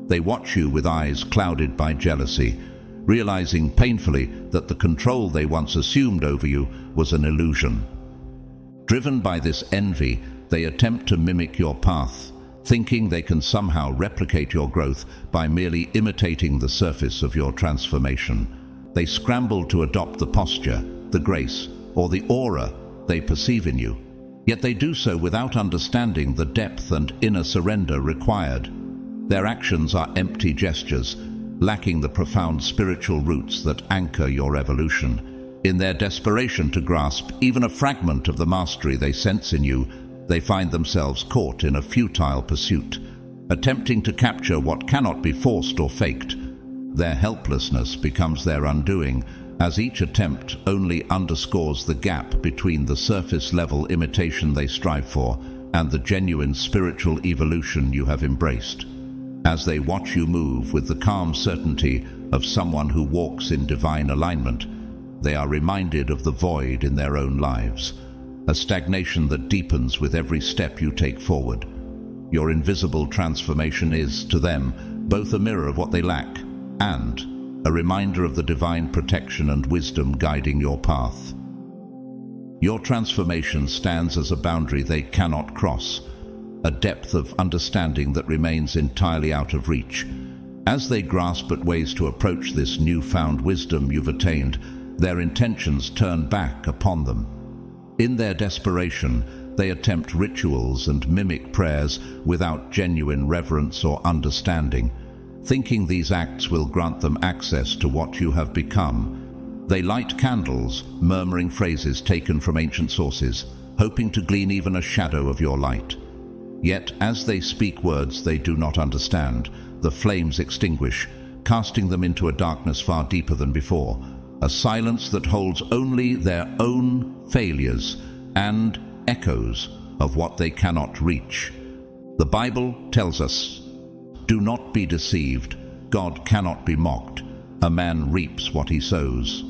They watch you with eyes clouded by jealousy, realizing painfully that the control they once assumed over you was an illusion. Driven by this envy, they attempt to mimic your path, thinking they can somehow replicate your growth by merely imitating the surface of your transformation. They scramble to adopt the posture, the grace, or the aura they perceive in you. Yet they do so without understanding the depth and inner surrender required. Their actions are empty gestures, lacking the profound spiritual roots that anchor your evolution. In their desperation to grasp even a fragment of the mastery they sense in you, they find themselves caught in a futile pursuit, attempting to capture what cannot be forced or faked. Their helplessness becomes their undoing, as each attempt only underscores the gap between the surface-level imitation they strive for and the genuine spiritual evolution you have embraced. As they watch you move with the calm certainty of someone who walks in divine alignment, they are reminded of the void in their own lives, a stagnation that deepens with every step you take forward. Your invisible transformation is, to them, both a mirror of what they lack and a reminder of the divine protection and wisdom guiding your path. Your transformation stands as a boundary they cannot cross, a depth of understanding that remains entirely out of reach. As they grasp at ways to approach this newfound wisdom you've attained, their intentions turn back upon them. In their desperation, they attempt rituals and mimic prayers without genuine reverence or understanding, thinking these acts will grant them access to what you have become. They light candles, murmuring phrases taken from ancient sources, hoping to glean even a shadow of your light. Yet, as they speak words they do not understand, the flames extinguish, casting them into a darkness far deeper than before, a silence that holds only their own failures and echoes of what they cannot reach. The Bible tells us, "Do not be deceived. God cannot be mocked. A man reaps what he sows."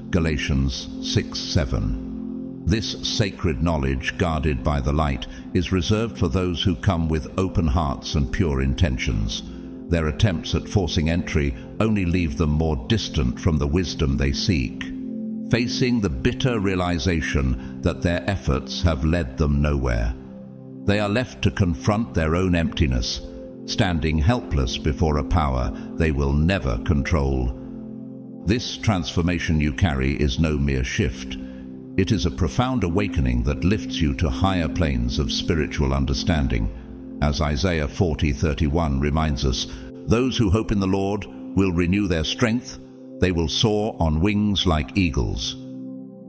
Galatians 6:7. This sacred knowledge, guarded by the light, is reserved for those who come with open hearts and pure intentions. Their attempts at forcing entry only leave them more distant from the wisdom they seek, facing the bitter realization that their efforts have led them nowhere. They are left to confront their own emptiness, standing helpless before a power they will never control. This transformation you carry is no mere shift. It is a profound awakening that lifts you to higher planes of spiritual understanding. As Isaiah 40:31 reminds us, "Those who hope in the Lord will renew their strength. They will soar on wings like eagles."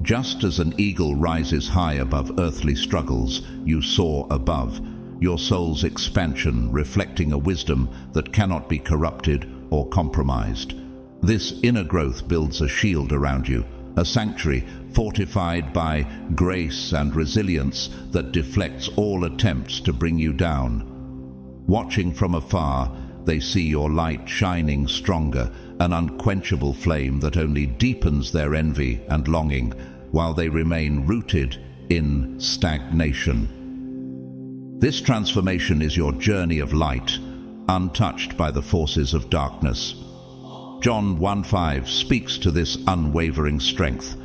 Just as an eagle rises high above earthly struggles, you soar above, your soul's expansion reflecting a wisdom that cannot be corrupted or compromised. This inner growth builds a shield around you, a sanctuary fortified by grace and resilience that deflects all attempts to bring you down. Watching from afar, they see your light shining stronger, an unquenchable flame that only deepens their envy and longing, while they remain rooted in stagnation. This transformation is your journey of light, untouched by the forces of darkness. John 1:5 speaks to this unwavering strength.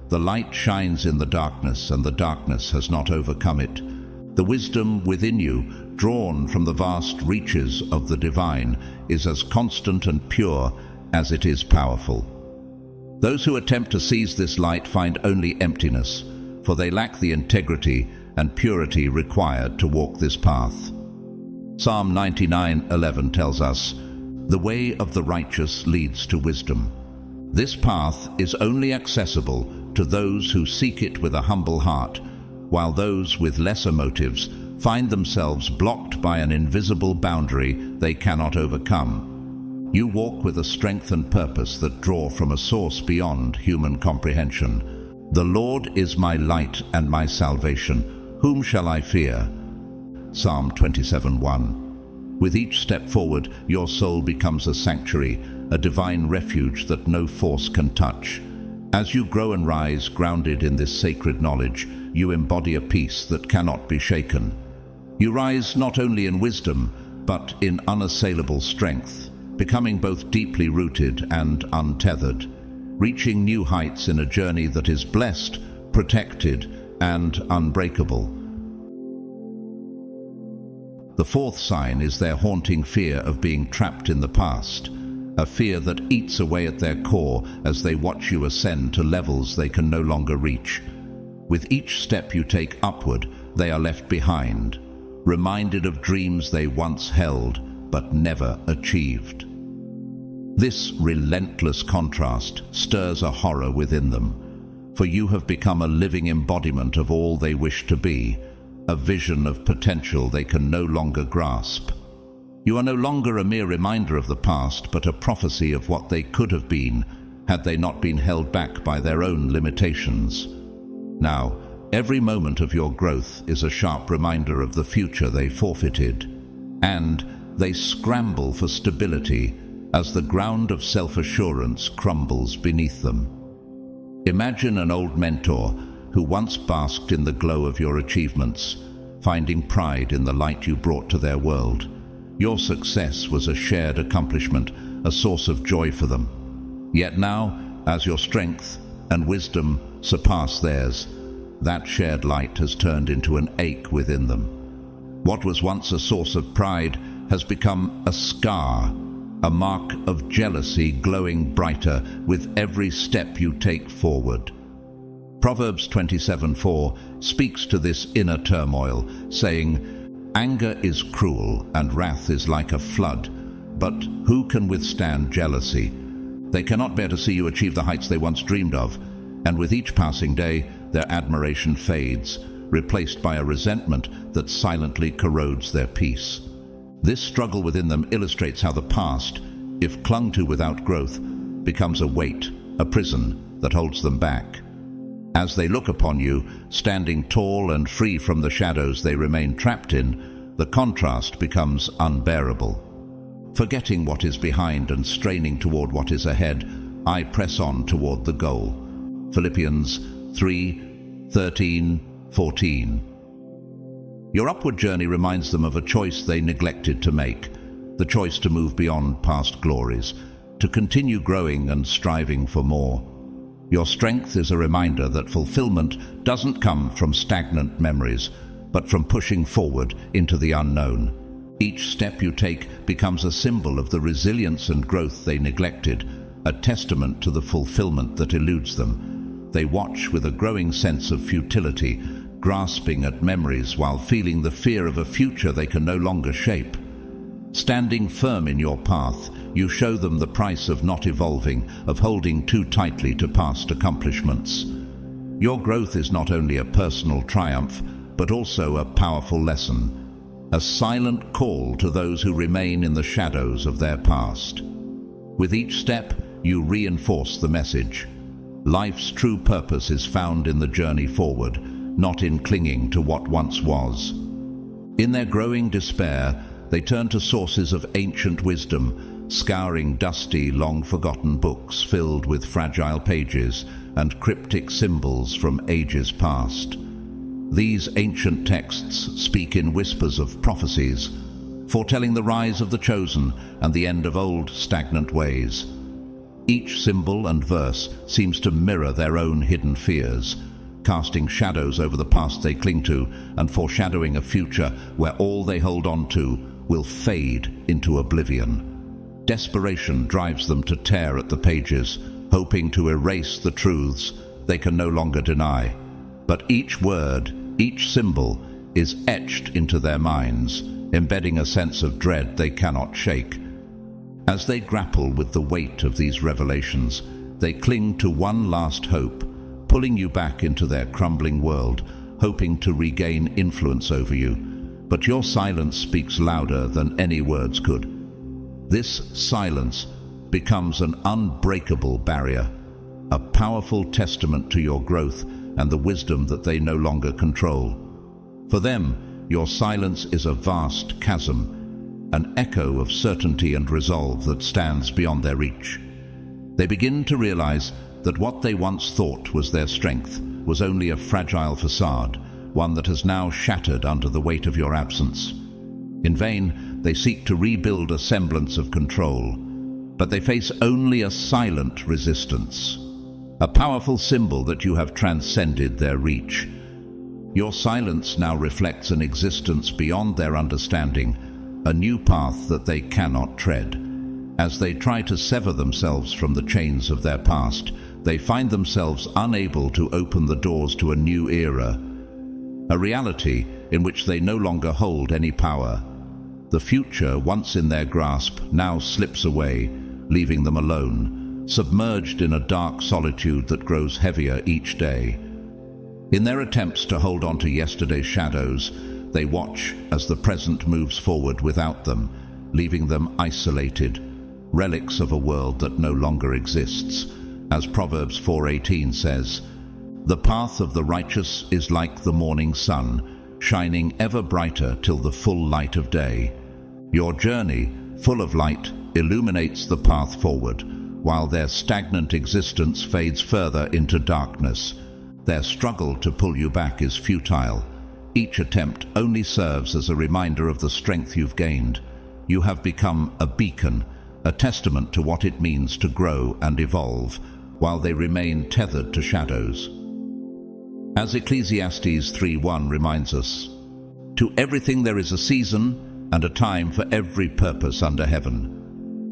The light shines in the darkness, and the darkness has not overcome it. The wisdom within you, drawn from the vast reaches of the divine, is as constant and pure as it is powerful. Those who attempt to seize this light find only emptiness, for they lack the integrity and purity required to walk this path. Psalm 99:11 tells us, "The way of the righteous leads to wisdom." This path is only accessible to those who seek it with a humble heart, while those with lesser motives find themselves blocked by an invisible boundary they cannot overcome. You walk with a strength and purpose that draw from a source beyond human comprehension. "The Lord is my light and my salvation. Whom shall I fear?" Psalm 27:1. With each step forward, your soul becomes a sanctuary, a divine refuge that no force can touch. As you grow and rise, grounded in this sacred knowledge, you embody a peace that cannot be shaken. You rise not only in wisdom, but in unassailable strength, becoming both deeply rooted and untethered, reaching new heights in a journey that is blessed, protected, and unbreakable. The fourth sign is their haunting fear of being trapped in the past. a fear that eats away at their core as they watch you ascend to levels they can no longer reach. With each step you take upward, they are left behind, reminded of dreams they once held but never achieved. This relentless contrast stirs a horror within them, for you have become a living embodiment of all they wish to be, a vision of potential they can no longer grasp. You are no longer a mere reminder of the past, but a prophecy of what they could have been had they not been held back by their own limitations. Now, every moment of your growth is a sharp reminder of the future they forfeited, and they scramble for stability as the ground of self-assurance crumbles beneath them. Imagine an old mentor who once basked in the glow of your achievements, finding pride in the light you brought to their world. Your success was a shared accomplishment, a source of joy for them. Yet now, as your strength and wisdom surpass theirs, that shared light has turned into an ache within them. What was once a source of pride has become a scar, a mark of jealousy glowing brighter with every step you take forward. Proverbs 27:4 speaks to this inner turmoil, saying, "Anger is cruel and wrath is like a flood, but who can withstand jealousy? They cannot bear to see you achieve the heights they once dreamed of, and with each passing day, their admiration fades, replaced by a resentment that silently corrodes their peace." This struggle within them illustrates how the past, if clung to without growth, becomes a weight, a prison that holds them back. As they look upon you, standing tall and free from the shadows they remain trapped in, the contrast becomes unbearable. Forgetting what is behind and straining toward what is ahead, I press on toward the goal. Philippians 3:13-14. Your upward journey reminds them of a choice they neglected to make, the choice to move beyond past glories, to continue growing and striving for more. Your strength is a reminder that fulfillment doesn't come from stagnant memories, but from pushing forward into the unknown. Each step you take becomes a symbol of the resilience and growth they neglected, a testament to the fulfillment that eludes them. They watch with a growing sense of futility, grasping at memories while feeling the fear of a future they can no longer shape. Standing firm in your path, you show them the price of not evolving, of holding too tightly to past accomplishments. Your growth is not only a personal triumph, but also a powerful lesson, a silent call to those who remain in the shadows of their past. With each step, you reinforce the message. Life's true purpose is found in the journey forward, not in clinging to what once was. In their growing despair, they turn to sources of ancient wisdom, scouring dusty, long-forgotten books filled with fragile pages and cryptic symbols from ages past. These ancient texts speak in whispers of prophecies, foretelling the rise of the chosen and the end of old, stagnant ways. Each symbol and verse seems to mirror their own hidden fears, casting shadows over the past they cling to and foreshadowing a future where all they hold on to will fade into oblivion. Desperation drives them to tear at the pages, hoping to erase the truths they can no longer deny. But each word, each symbol, is etched into their minds, embedding a sense of dread they cannot shake. As they grapple with the weight of these revelations, they cling to one last hope, pulling you back into their crumbling world, hoping to regain influence over you. But your silence speaks louder than any words could. This silence becomes an unbreakable barrier, a powerful testament to your growth and the wisdom that they no longer control. For them, your silence is a vast chasm, an echo of certainty and resolve that stands beyond their reach. They begin to realize that what they once thought was their strength was only a fragile facade, one that has now shattered under the weight of your absence. In vain, they seek to rebuild a semblance of control, but they face only a silent resistance, a powerful symbol that you have transcended their reach. Your silence now reflects an existence beyond their understanding, a new path that they cannot tread. As they try to sever themselves from the chains of their past, they find themselves unable to open the doors to a new era, a reality in which they no longer hold any power. The future, once in their grasp, now slips away, leaving them alone, submerged in a dark solitude that grows heavier each day. In their attempts to hold on to yesterday's shadows, they watch as the present moves forward without them, leaving them isolated, relics of a world that no longer exists. As Proverbs 4:18 says, "The path of the righteous is like the morning sun, shining ever brighter till the full light of day." Your journey, full of light, illuminates the path forward, while their stagnant existence fades further into darkness. Their struggle to pull you back is futile. Each attempt only serves as a reminder of the strength you've gained. You have become a beacon, a testament to what it means to grow and evolve, while they remain tethered to shadows. As Ecclesiastes 3:1 reminds us, "To everything there is a season and a time for every purpose under heaven."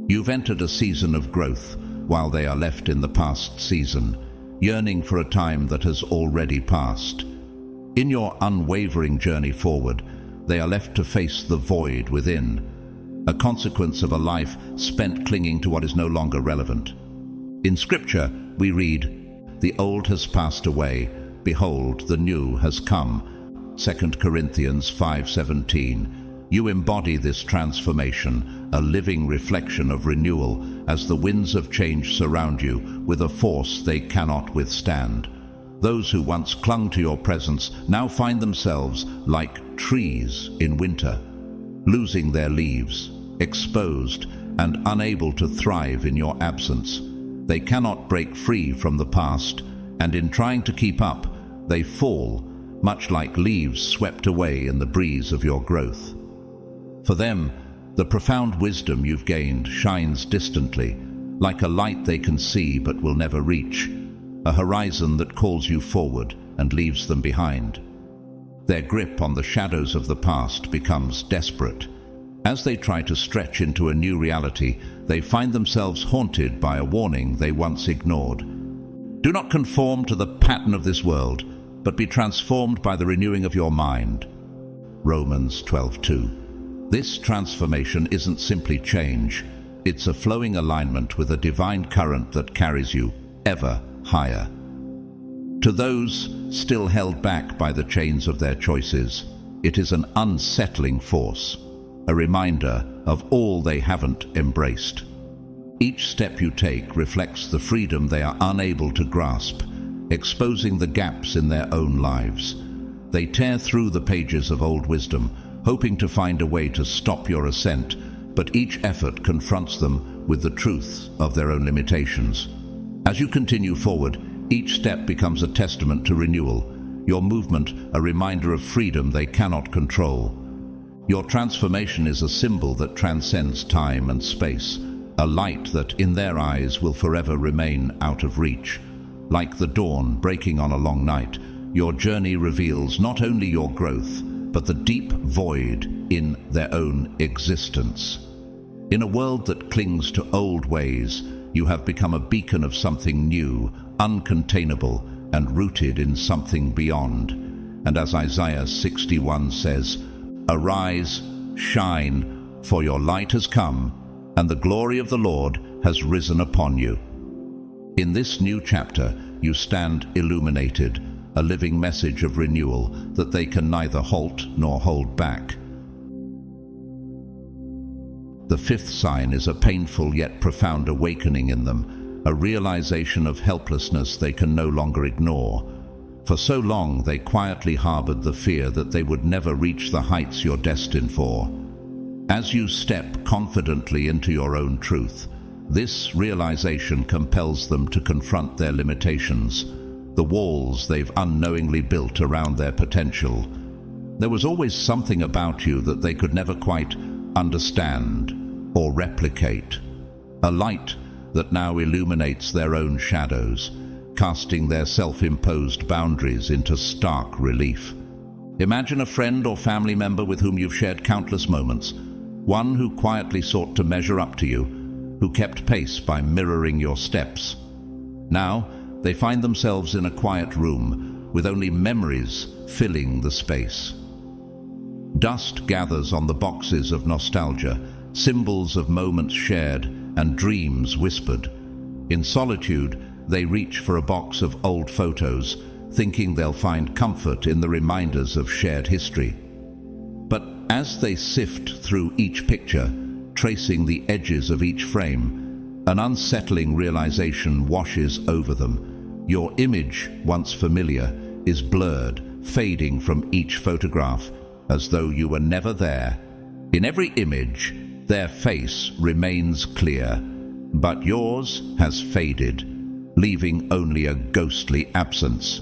You've entered a season of growth, while they are left in the past season, yearning for a time that has already passed. In your unwavering journey forward, they are left to face the void within, a consequence of a life spent clinging to what is no longer relevant. In Scripture, we read, "The old has passed away, behold, the new has come." 2 Corinthians 5:17. You embody this transformation, a living reflection of renewal, as the winds of change surround you with a force they cannot withstand. Those who once clung to your presence now find themselves like trees in winter, losing their leaves, exposed and unable to thrive in your absence. They cannot break free from the past, and in trying to keep up, they fall, much like leaves swept away in the breeze of your growth. For them, the profound wisdom you've gained shines distantly, like a light they can see but will never reach, a horizon that calls you forward and leaves them behind. Their grip on the shadows of the past becomes desperate. As they try to stretch into a new reality, they find themselves haunted by a warning they once ignored. Do not conform to the pattern of this world, but be transformed by the renewing of your mind. Romans 12:2. This transformation isn't simply change, it's a flowing alignment with a divine current that carries you ever higher. To those still held back by the chains of their choices, it is an unsettling force, a reminder of all they haven't embraced. Each step you take reflects the freedom they are unable to grasp, exposing the gaps in their own lives. They tear through the pages of old wisdom, hoping to find a way to stop your ascent, but each effort confronts them with the truth of their own limitations. As you continue forward, each step becomes a testament to renewal, your movement a reminder of freedom they cannot control. Your transformation is a symbol that transcends time and space, a light that, in their eyes, will forever remain out of reach. Like the dawn breaking on a long night, your journey reveals not only your growth, but the deep void in their own existence. In a world that clings to old ways, you have become a beacon of something new, uncontainable, and rooted in something beyond. And as Isaiah 61 says, "Arise, shine, for your light has come, and the glory of the Lord has risen upon you." In this new chapter, you stand illuminated, a living message of renewal that they can neither halt nor hold back. The fifth sign is a painful yet profound awakening in them, a realization of helplessness they can no longer ignore. For so long they quietly harbored the fear that they would never reach the heights you're destined for. As you step confidently into your own truth, this realization compels them to confront their limitations, the walls they've unknowingly built around their potential. There was always something about you that they could never quite understand or replicate, a light that now illuminates their own shadows, casting their self-imposed boundaries into stark relief. Imagine a friend or family member with whom you've shared countless moments, one who quietly sought to measure up to you, who kept pace by mirroring your steps. Now, they find themselves in a quiet room with only memories filling the space. Dust gathers on the boxes of nostalgia, symbols of moments shared and dreams whispered. In solitude, they reach for a box of old photos, thinking they'll find comfort in the reminders of shared history. But as they sift through each picture, tracing the edges of each frame, an unsettling realization washes over them. Your image, once familiar, is blurred, fading from each photograph, as though you were never there. In every image, their face remains clear, but yours has faded, leaving only a ghostly absence.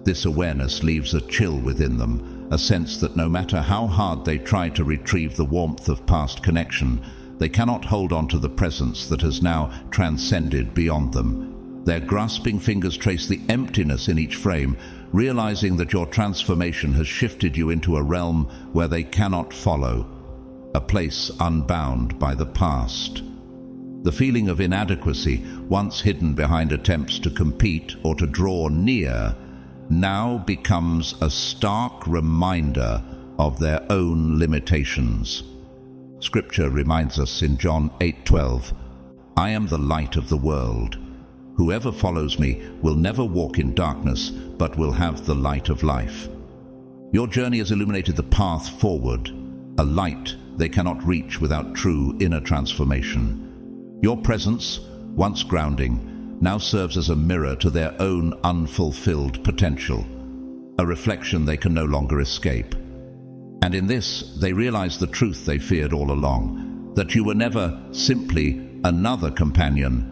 This awareness leaves a chill within them, a sense that no matter how hard they try to retrieve the warmth of past connection, they cannot hold on to the presence that has now transcended beyond them. Their grasping fingers trace the emptiness in each frame, realizing that your transformation has shifted you into a realm where they cannot follow, a place unbound by the past. The feeling of inadequacy, once hidden behind attempts to compete or to draw near, now becomes a stark reminder of their own limitations. Scripture reminds us in John 8:12, "I am the light of the world. Whoever follows me will never walk in darkness, but will have the light of life." Your journey has illuminated the path forward, a light they cannot reach without true inner transformation. Your presence, once grounding, now serves as a mirror to their own unfulfilled potential, a reflection they can no longer escape. And in this, they realize the truth they feared all along, that you were never simply another companion,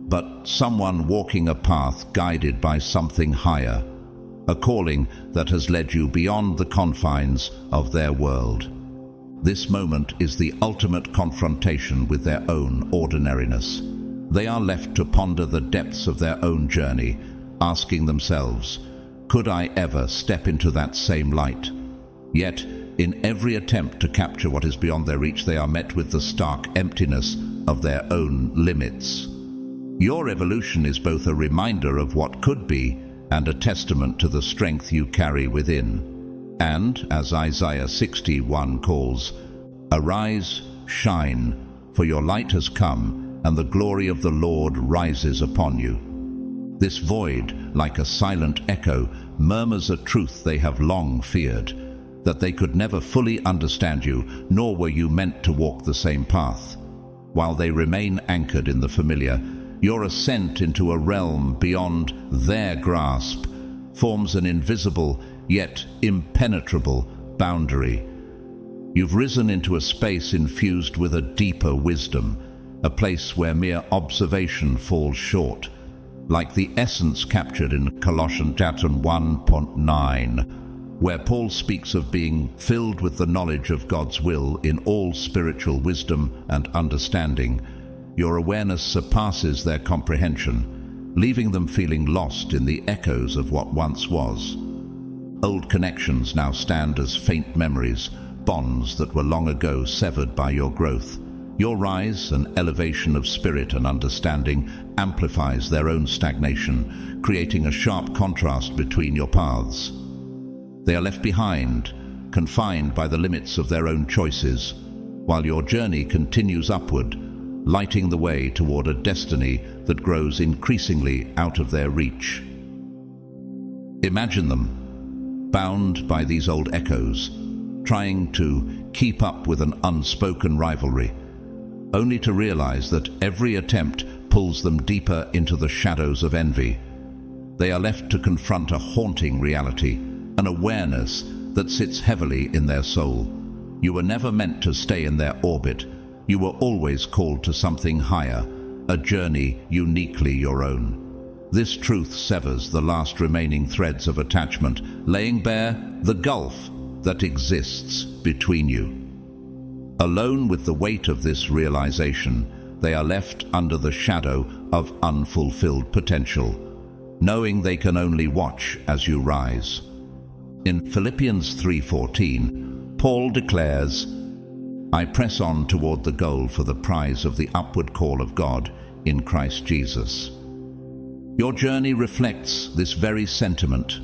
but someone walking a path guided by something higher, a calling that has led you beyond the confines of their world. This moment is the ultimate confrontation with their own ordinariness. They are left to ponder the depths of their own journey, asking themselves, could I ever step into that same light? Yet, in every attempt to capture what is beyond their reach, they are met with the stark emptiness of their own limits. Your evolution is both a reminder of what could be and a testament to the strength you carry within. And, as Isaiah 61 calls, "Arise, shine, for your light has come, and the glory of the Lord rises upon you." This void, like a silent echo, murmurs a truth they have long feared, that they could never fully understand you, nor were you meant to walk the same path. While they remain anchored in the familiar, your ascent into a realm beyond their grasp forms an invisible yet impenetrable boundary. You've risen into a space infused with a deeper wisdom, a place where mere observation falls short, like the essence captured in Colossians chapter 1:9, where Paul speaks of being filled with the knowledge of God's will in all spiritual wisdom and understanding. Your awareness surpasses their comprehension, leaving them feeling lost in the echoes of what once was. Old connections now stand as faint memories, bonds that were long ago severed by your growth. Your rise and elevation of spirit and understanding amplifies their own stagnation, creating a sharp contrast between your paths. They are left behind, confined by the limits of their own choices, while your journey continues upward, lighting the way toward a destiny that grows increasingly out of their reach. Imagine them, bound by these old echoes, trying to keep up with an unspoken rivalry, only to realize that every attempt pulls them deeper into the shadows of envy. They are left to confront a haunting reality, an awareness that sits heavily in their soul. You were never meant to stay in their orbit. You were always called to something higher, a journey uniquely your own. This truth severs the last remaining threads of attachment, laying bare the gulf that exists between you. Alone with the weight of this realization, they are left under the shadow of unfulfilled potential, knowing they can only watch as you rise. In Philippians 3:14, Paul declares, I press on toward the goal for the prize of the upward call of God in Christ Jesus. Your journey reflects this very sentiment,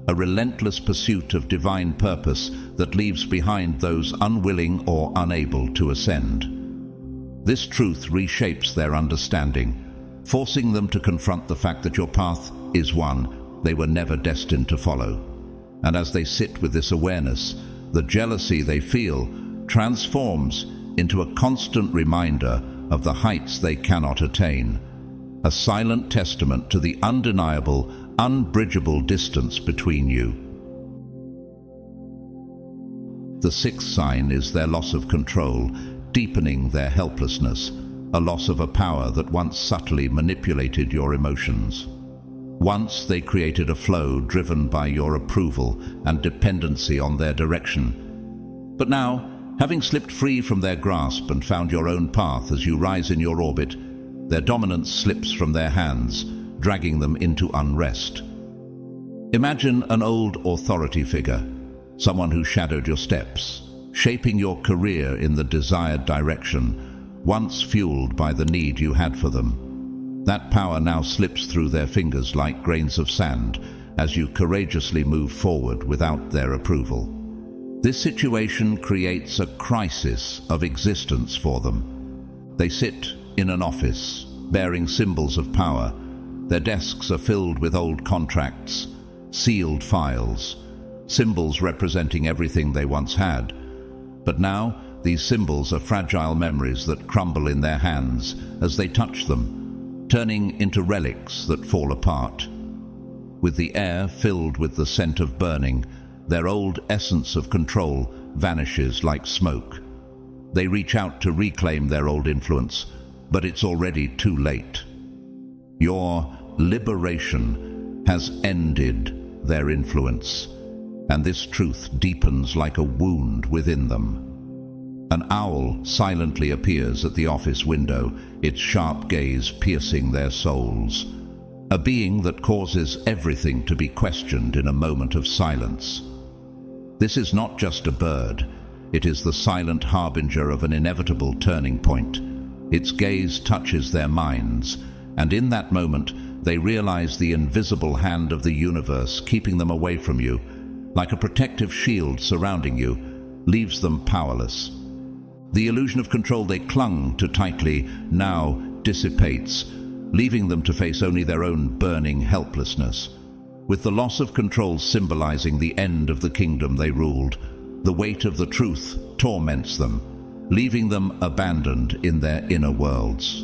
a relentless pursuit of divine purpose that leaves behind those unwilling or unable to ascend. This truth reshapes their understanding, forcing them to confront the fact that your path is one they were never destined to follow. And as they sit with this awareness, the jealousy they feel transforms into a constant reminder of the heights they cannot attain, a silent testament to the undeniable, unbridgeable distance between you. The sixth sign is their loss of control, deepening their helplessness, a loss of a power that once subtly manipulated your emotions. Once they created a flow driven by your approval and dependency on their direction. But now, having slipped free from their grasp and found your own path as you rise in your orbit, their dominance slips from their hands, dragging them into unrest. Imagine an old authority figure, someone who shadowed your steps, shaping your career in the desired direction, once fueled by the need you had for them. That power now slips through their fingers like grains of sand as you courageously move forward without their approval. This situation creates a crisis of existence for them. They sit in an office, bearing symbols of power. Their desks are filled with old contracts, sealed files, symbols representing everything they once had. But now, these symbols are fragile memories that crumble in their hands as they touch them, turning into relics that fall apart. With the air filled with the scent of burning, their old essence of control vanishes like smoke. They reach out to reclaim their old influence, but it's already too late. Your liberation has ended their influence, and this truth deepens like a wound within them. An owl silently appears at the office window, its sharp gaze piercing their souls. A being that causes everything to be questioned in a moment of silence. This is not just a bird, it is the silent harbinger of an inevitable turning point. Its gaze touches their minds, and in that moment they realize the invisible hand of the universe keeping them away from you, like a protective shield surrounding you, leaves them powerless. The illusion of control they clung to tightly now dissipates, leaving them to face only their own burning helplessness. With the loss of control symbolizing the end of the kingdom they ruled, the weight of the truth torments them, leaving them abandoned in their inner worlds.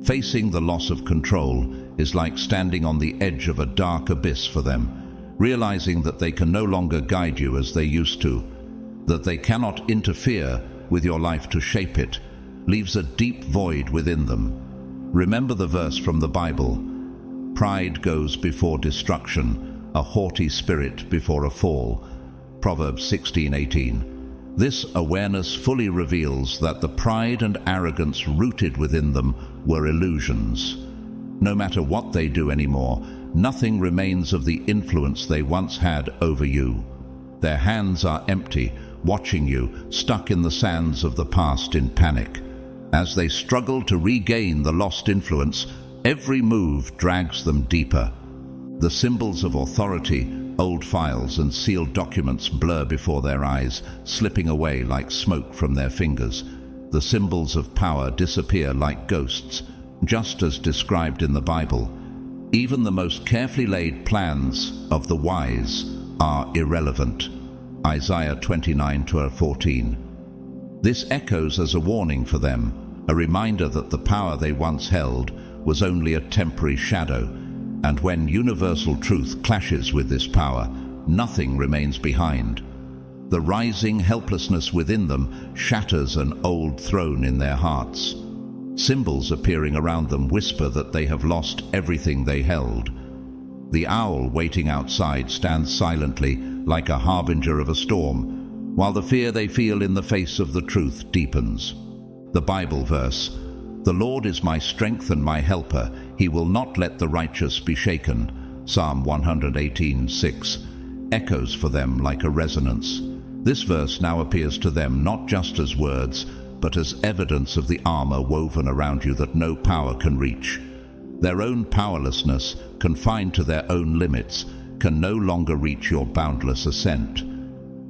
Facing the loss of control is like standing on the edge of a dark abyss for them, realizing that they can no longer guide you as they used to, that they cannot interfere with your life to shape it, leaves a deep void within them. Remember the verse from the Bible, "Pride goes before destruction, a haughty spirit before a fall." Proverbs 16:18. This awareness fully reveals that the pride and arrogance rooted within them were illusions. No matter what they do anymore, nothing remains of the influence they once had over you. Their hands are empty, watching you, stuck in the sands of the past in panic. As they struggle to regain the lost influence, every move drags them deeper. The symbols of authority, old files and sealed documents blur before their eyes, slipping away like smoke from their fingers. The symbols of power disappear like ghosts, just as described in the Bible. Even the most carefully laid plans of the wise are irrelevant. Isaiah 29:14. This echoes as a warning for them, a reminder that the power they once held was only a temporary shadow, and when universal truth clashes with this power, nothing remains behind. The rising helplessness within them shatters an old throne in their hearts. Symbols appearing around them whisper that they have lost everything they held. The owl waiting outside stands silently, like a harbinger of a storm, while the fear they feel in the face of the truth deepens. The Bible verse, "The Lord is my strength and my helper, he will not let the righteous be shaken," Psalm 118:6, echoes for them like a resonance. This verse now appears to them not just as words, but as evidence of the armor woven around you that no power can reach. Their own powerlessness, confined to their own limits, can no longer reach your boundless ascent.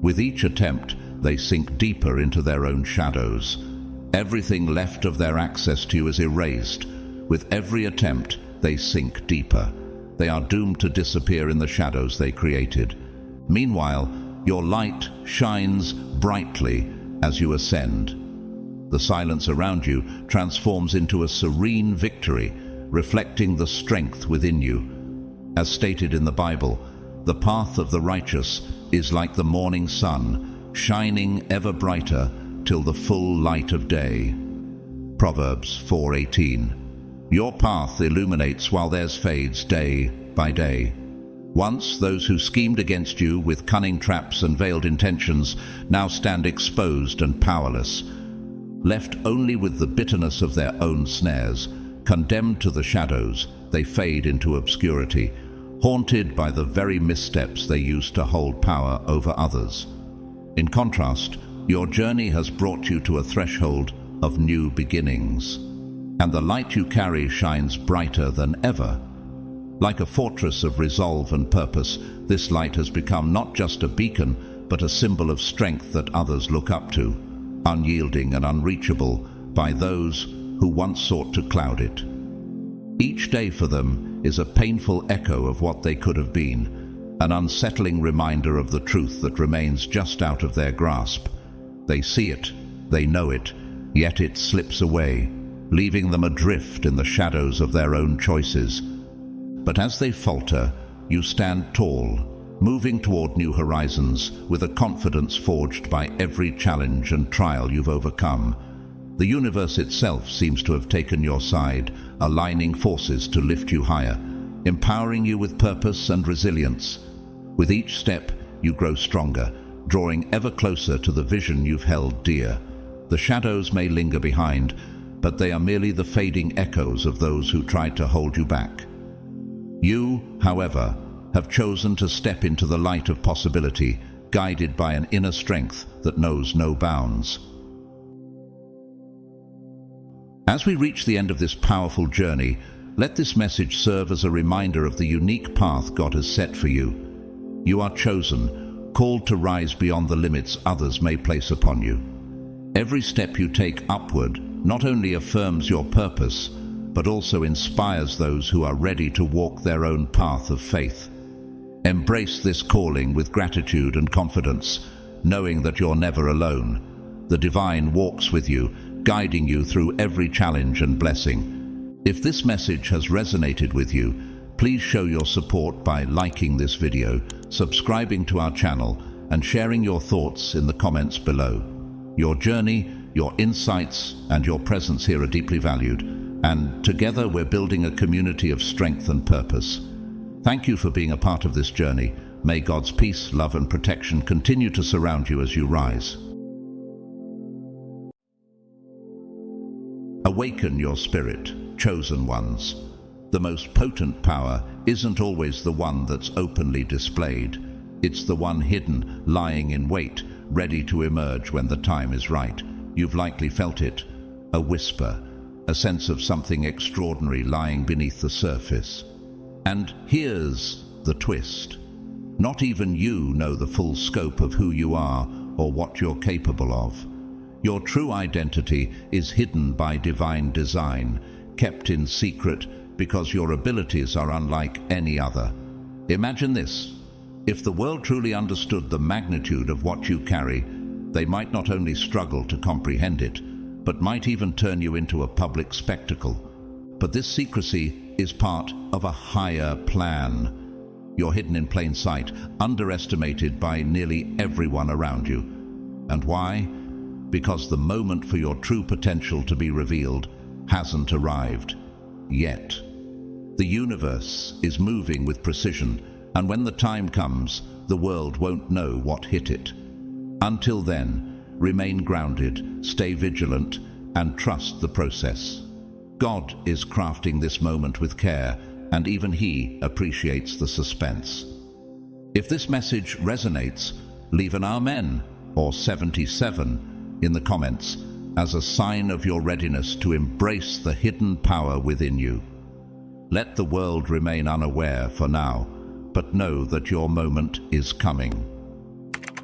With each attempt, they sink deeper into their own shadows. Everything left of their access to you is erased. With every attempt, they sink deeper. They are doomed to disappear in the shadows they created. Meanwhile, your light shines brightly as you ascend. The silence around you transforms into a serene victory, reflecting the strength within you. As stated in the Bible, the path of the righteous is like the morning sun, shining ever brighter till the full light of day. Proverbs 4:18. Your path illuminates while theirs fades day by day. Once those who schemed against you with cunning traps and veiled intentions now stand exposed and powerless. Left only with the bitterness of their own snares, condemned to the shadows, they fade into obscurity, haunted by the very missteps they used to hold power over others. In contrast, your journey has brought you to a threshold of new beginnings, and the light you carry shines brighter than ever. Like a fortress of resolve and purpose, this light has become not just a beacon, but a symbol of strength that others look up to, unyielding and unreachable by those who once sought to cloud it. Each day for them is a painful echo of what they could have been, an unsettling reminder of the truth that remains just out of their grasp. They see it, they know it, yet it slips away, leaving them adrift in the shadows of their own choices. But as they falter, you stand tall, moving toward new horizons with a confidence forged by every challenge and trial you've overcome. The universe itself seems to have taken your side, aligning forces to lift you higher, empowering you with purpose and resilience. With each step, you grow stronger, drawing ever closer to the vision you've held dear. The shadows may linger behind, but they are merely the fading echoes of those who tried to hold you back. You, however, have chosen to step into the light of possibility, guided by an inner strength that knows no bounds. As we reach the end of this powerful journey, let this message serve as a reminder of the unique path God has set for you. You are chosen, called to rise beyond the limits others may place upon you. Every step you take upward not only affirms your purpose, but also inspires those who are ready to walk their own path of faith. Embrace this calling with gratitude and confidence, knowing that you're never alone. The divine walks with you, guiding you through every challenge and blessing. If this message has resonated with you, please show your support by liking this video, subscribing to our channel, and sharing your thoughts in the comments below. Your journey, your insights, and your presence here are deeply valued, and together we're building a community of strength and purpose. Thank you for being a part of this journey. May God's peace, love, and protection continue to surround you as you rise. Awaken your spirit, chosen ones. The most potent power isn't always the one that's openly displayed. It's the one hidden, lying in wait, ready to emerge when the time is right. You've likely felt it. A whisper, a sense of something extraordinary lying beneath the surface. And here's the twist. Not even you know the full scope of who you are or what you're capable of. Your true identity is hidden by divine design, kept in secret because your abilities are unlike any other. Imagine this. If the world truly understood the magnitude of what you carry, they might not only struggle to comprehend it, but might even turn you into a public spectacle. But this secrecy is part of a higher plan. You're hidden in plain sight, underestimated by nearly everyone around you. And why? Because the moment for your true potential to be revealed hasn't arrived yet. The universe is moving with precision, and when the time comes, the world won't know what hit it. Until then, remain grounded, stay vigilant, and trust the process. God is crafting this moment with care, and even He appreciates the suspense. If this message resonates, leave an amen or 77 in the comments as a sign of your readiness to embrace the hidden power within you. Let the world remain unaware for now, but know that your moment is coming.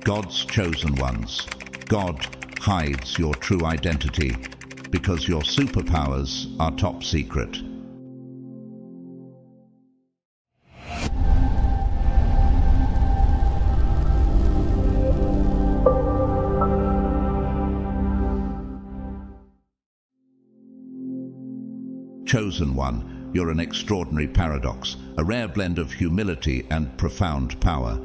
God's chosen ones. God hides your true identity because your superpowers are top secret. Chosen one, you're an extraordinary paradox, a rare blend of humility and profound power.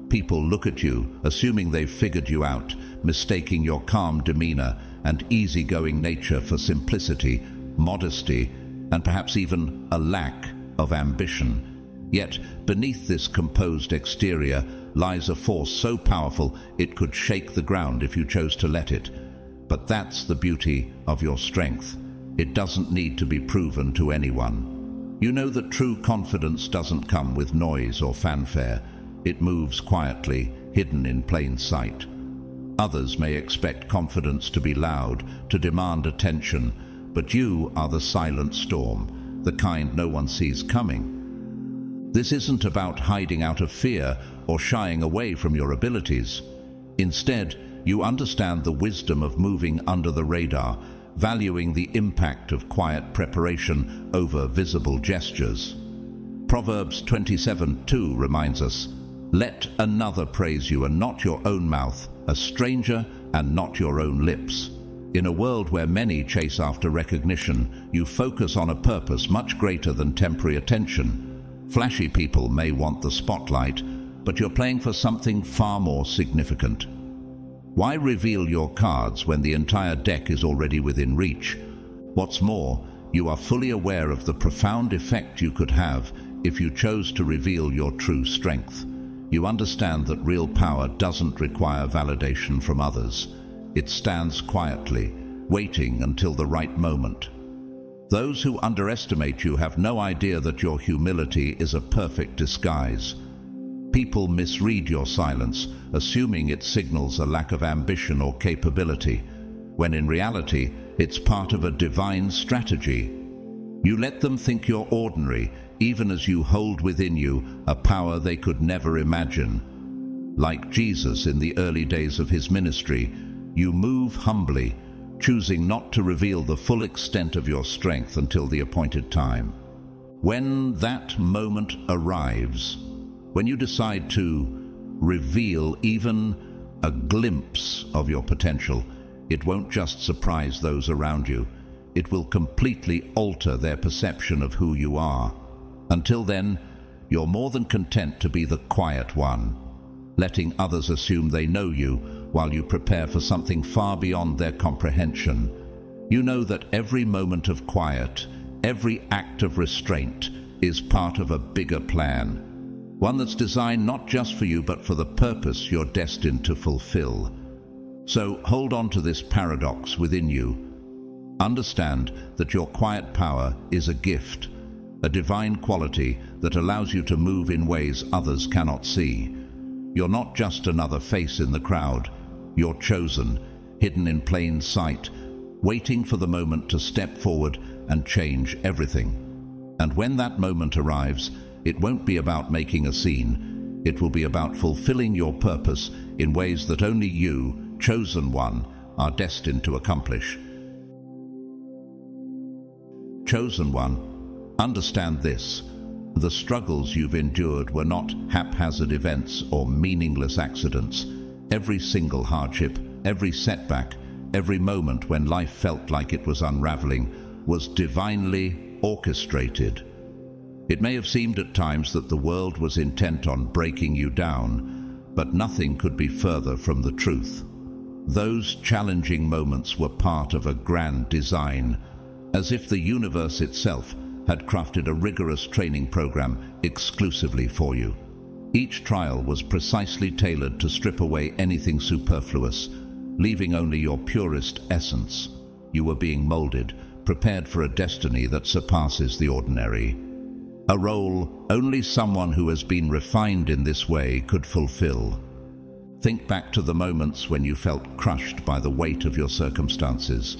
People look at you, assuming they've figured you out, mistaking your calm demeanor and easygoing nature for simplicity, modesty, and perhaps even a lack of ambition. Yet, beneath this composed exterior lies a force so powerful it could shake the ground if you chose to let it. But that's the beauty of your strength. It doesn't need to be proven to anyone. You know that true confidence doesn't come with noise or fanfare. It moves quietly, hidden in plain sight. Others may expect confidence to be loud, to demand attention, but you are the silent storm, the kind no one sees coming. This isn't about hiding out of fear or shying away from your abilities. Instead, you understand the wisdom of moving under the radar, valuing the impact of quiet preparation over visible gestures. Proverbs 27:2 reminds us, "Let another praise you and not your own mouth, a stranger and not your own lips." In a world where many chase after recognition, you focus on a purpose much greater than temporary attention. Flashy people may want the spotlight, but you're playing for something far more significant. Why reveal your cards when the entire deck is already within reach? What's more, you are fully aware of the profound effect you could have if you chose to reveal your true strength. You understand that real power doesn't require validation from others. It stands quietly, waiting until the right moment. Those who underestimate you have no idea that your humility is a perfect disguise. People misread your silence, assuming it signals a lack of ambition or capability, when in reality, it's part of a divine strategy. You let them think you're ordinary, even as you hold within you a power they could never imagine. Like Jesus in the early days of his ministry, you move humbly, choosing not to reveal the full extent of your strength until the appointed time. When that moment arrives, when you decide to reveal even a glimpse of your potential, it won't just surprise those around you. It will completely alter their perception of who you are. Until then, you're more than content to be the quiet one, letting others assume they know you while you prepare for something far beyond their comprehension. You know that every moment of quiet, every act of restraint is part of a bigger plan. One that's designed not just for you, but for the purpose you're destined to fulfill. So hold on to this paradox within you. Understand that your quiet power is a gift, a divine quality that allows you to move in ways others cannot see. You're not just another face in the crowd. You're chosen, hidden in plain sight, waiting for the moment to step forward and change everything. And when that moment arrives, it won't be about making a scene. It will be about fulfilling your purpose in ways that only you, chosen one, are destined to accomplish. Chosen one, understand this. The struggles you've endured were not haphazard events or meaningless accidents. Every single hardship, every setback, every moment when life felt like it was unraveling was divinely orchestrated. It may have seemed at times that the world was intent on breaking you down, but nothing could be further from the truth. Those challenging moments were part of a grand design, as if the universe itself had crafted a rigorous training program exclusively for you. Each trial was precisely tailored to strip away anything superfluous, leaving only your purest essence. You were being molded, prepared for a destiny that surpasses the ordinary. A role only someone who has been refined in this way could fulfill. Think back to the moments when you felt crushed by the weight of your circumstances.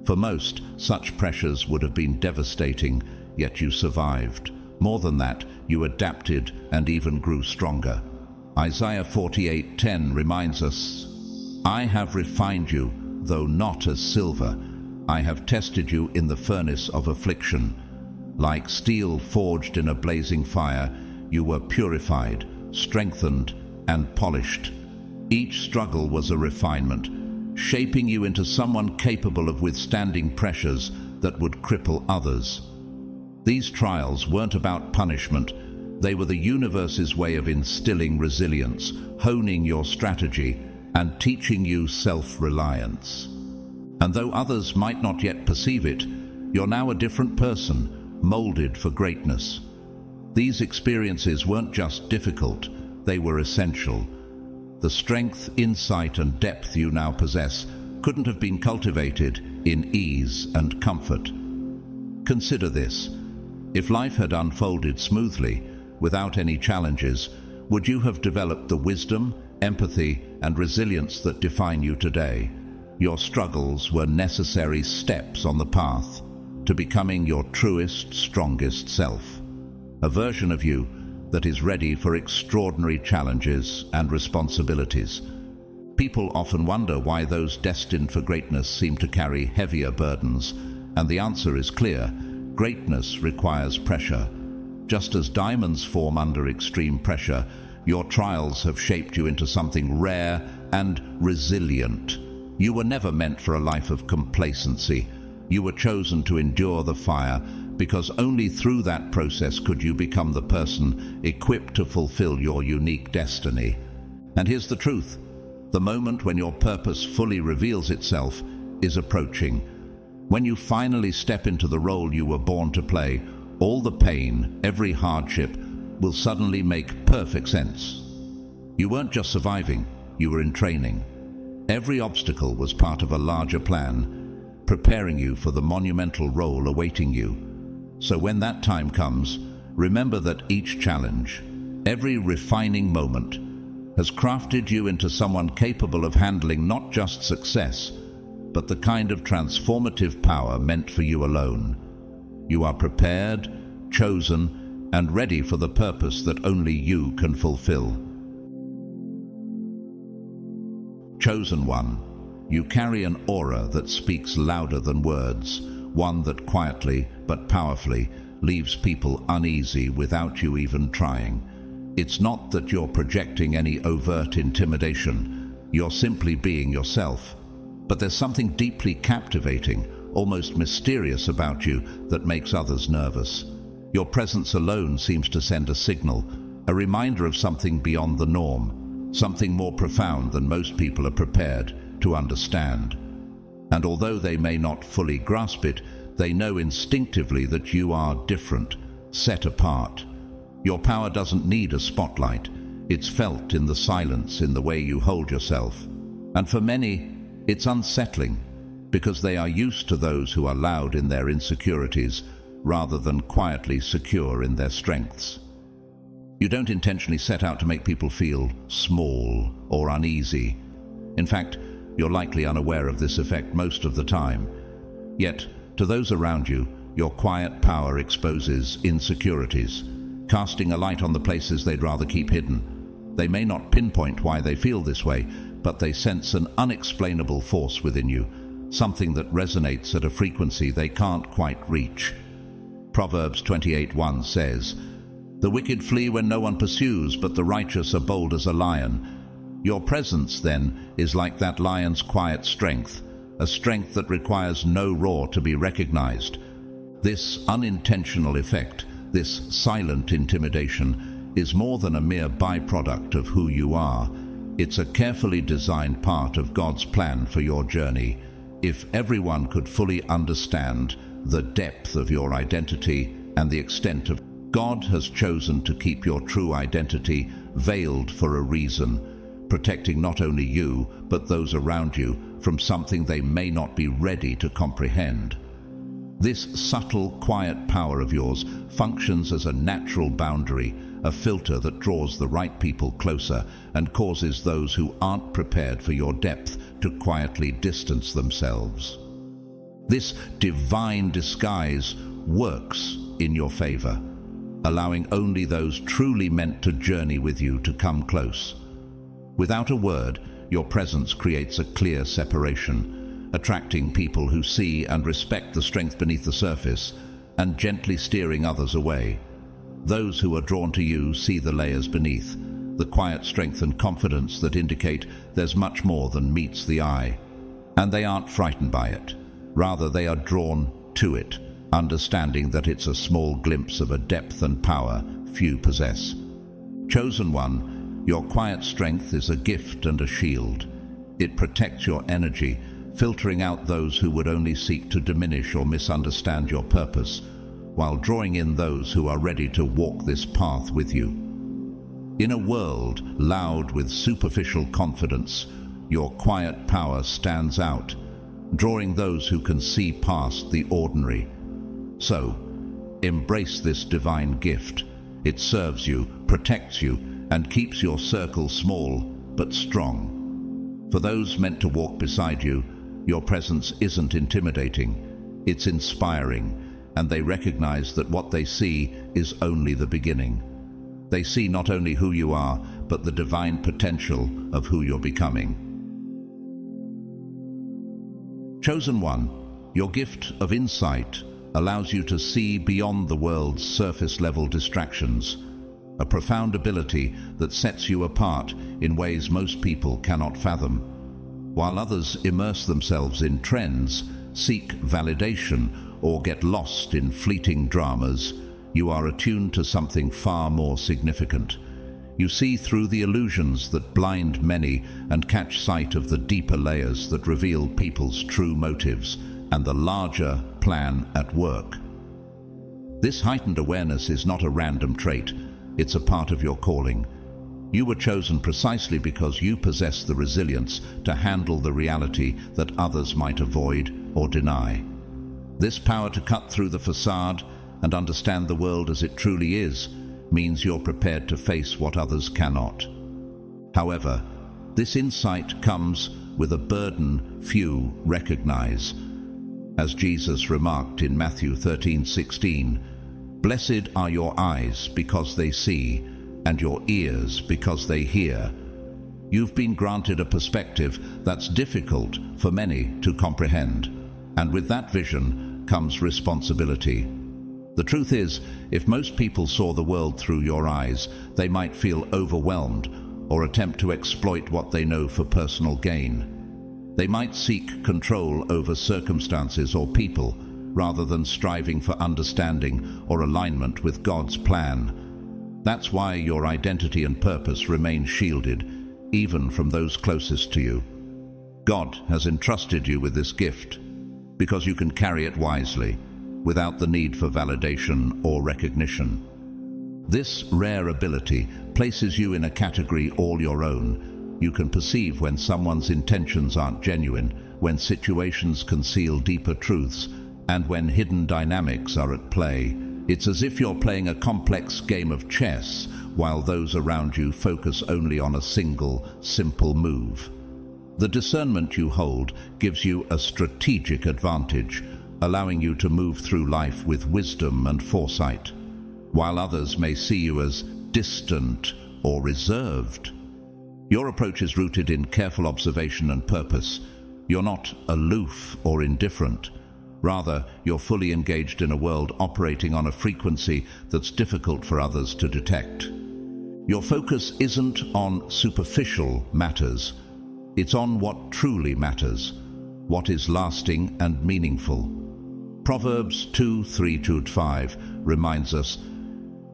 For most, such pressures would have been devastating, yet you survived. More than that, you adapted and even grew stronger. Isaiah 48:10 reminds us, "I have refined you, though not as silver. I have tested you in the furnace of affliction. Like steel forged in a blazing fire, you were purified, strengthened, and polished." Each struggle was a refinement, shaping you into someone capable of withstanding pressures that would cripple others. These trials weren't about punishment. They were the universe's way of instilling resilience, honing your strategy, and teaching you self-reliance. And though others might not yet perceive it, you're now a different person, molded for greatness. These experiences weren't just difficult, they were essential. The strength, insight, and depth you now possess couldn't have been cultivated in ease and comfort. Consider this. If life had unfolded smoothly, without any challenges, would you have developed the wisdom, empathy, and resilience that define you today? Your struggles were necessary steps on the path to becoming your truest, strongest self. A version of you that is ready for extraordinary challenges and responsibilities. People often wonder why those destined for greatness seem to carry heavier burdens, and the answer is clear. Greatness requires pressure. Just as diamonds form under extreme pressure, your trials have shaped you into something rare and resilient. You were never meant for a life of complacency. You were chosen to endure the fire, because only through that process could you become the person equipped to fulfill your unique destiny. And here's the truth. The moment when your purpose fully reveals itself is approaching. When you finally step into the role you were born to play, all the pain, every hardship, will suddenly make perfect sense. You weren't just surviving, you were in training. Every obstacle was part of a larger plan, preparing you for the monumental role awaiting you. So when that time comes, remember that each challenge, every refining moment, has crafted you into someone capable of handling not just success, but the kind of transformative power meant for you alone. You are prepared, chosen, and ready for the purpose that only you can fulfill. Chosen one, you carry an aura that speaks louder than words, one that quietly but powerfully leaves people uneasy without you even trying. It's not that you're projecting any overt intimidation, you're simply being yourself. But there's something deeply captivating, almost mysterious about you that makes others nervous. Your presence alone seems to send a signal, a reminder of something beyond the norm, something more profound than most people are prepared to understand. And although they may not fully grasp it, they know instinctively that you are different, set apart. Your power doesn't need a spotlight. It's felt in the silence, in the way you hold yourself. And for many, it's unsettling, because they are used to those who are loud in their insecurities, rather than quietly secure in their strengths. You don't intentionally set out to make people feel small or uneasy. In fact, you're likely unaware of this effect most of the time. Yet, to those around you, your quiet power exposes insecurities, casting a light on the places they'd rather keep hidden. They may not pinpoint why they feel this way, but they sense an unexplainable force within you, something that resonates at a frequency they can't quite reach. Proverbs 28:1 says, "The wicked flee when no one pursues, but the righteous are bold as a lion." Your presence, then, is like that lion's quiet strength, a strength that requires no roar to be recognized. This unintentional effect, this silent intimidation, is more than a mere byproduct of who you are. It's a carefully designed part of God's plan for your journey. If everyone could fully understand the depth of your identity and the extent of God has chosen to keep your true identity veiled for a reason, protecting not only you, but those around you from something they may not be ready to comprehend. This subtle, quiet power of yours functions as a natural boundary, a filter that draws the right people closer and causes those who aren't prepared for your depth to quietly distance themselves. This divine disguise works in your favor, allowing only those truly meant to journey with you to come close. Without a word, your presence creates a clear separation, attracting people who see and respect the strength beneath the surface and gently steering others away. Those who are drawn to you see the layers beneath, the quiet strength and confidence that indicate there's much more than meets the eye. And they aren't frightened by it. Rather, they are drawn to it, understanding that it's a small glimpse of a depth and power few possess. Chosen one, your quiet strength is a gift and a shield. It protects your energy, filtering out those who would only seek to diminish or misunderstand your purpose, while drawing in those who are ready to walk this path with you. In a world loud with superficial confidence, your quiet power stands out, drawing those who can see past the ordinary. So, embrace this divine gift. It serves you, protects you, and keeps your circle small but strong. For those meant to walk beside you, your presence isn't intimidating, it's inspiring, and they recognize that what they see is only the beginning. They see not only who you are, but the divine potential of who you're becoming. Chosen one, your gift of insight allows you to see beyond the world's surface-level distractions, a profound ability that sets you apart in ways most people cannot fathom. While others immerse themselves in trends, seek validation, or get lost in fleeting dramas, you are attuned to something far more significant. You see through the illusions that blind many and catch sight of the deeper layers that reveal people's true motives and the larger plan at work. This heightened awareness is not a random trait, it's a part of your calling. You were chosen precisely because you possess the resilience to handle the reality that others might avoid or deny. This power to cut through the facade and understand the world as it truly is means you're prepared to face what others cannot. However, this insight comes with a burden few recognize. As Jesus remarked in Matthew 13:16, "Blessed are your eyes because they see, and your ears because they hear." You've been granted a perspective that's difficult for many to comprehend, and with that vision comes responsibility. The truth is, if most people saw the world through your eyes, they might feel overwhelmed or attempt to exploit what they know for personal gain. They might seek control over circumstances or people, rather than striving for understanding or alignment with God's plan. That's why your identity and purpose remain shielded, even from those closest to you. God has entrusted you with this gift, because you can carry it wisely, without the need for validation or recognition. This rare ability places you in a category all your own. You can perceive when someone's intentions aren't genuine, when situations conceal deeper truths, and when hidden dynamics are at play. It's as if you're playing a complex game of chess, while those around you focus only on a single, simple move. The discernment you hold gives you a strategic advantage, allowing you to move through life with wisdom and foresight, while others may see you as distant or reserved. Your approach is rooted in careful observation and purpose. You're not aloof or indifferent. Rather, you're fully engaged in a world operating on a frequency that's difficult for others to detect. Your focus isn't on superficial matters. It's on what truly matters, what is lasting and meaningful. Proverbs 2:3-5 reminds us,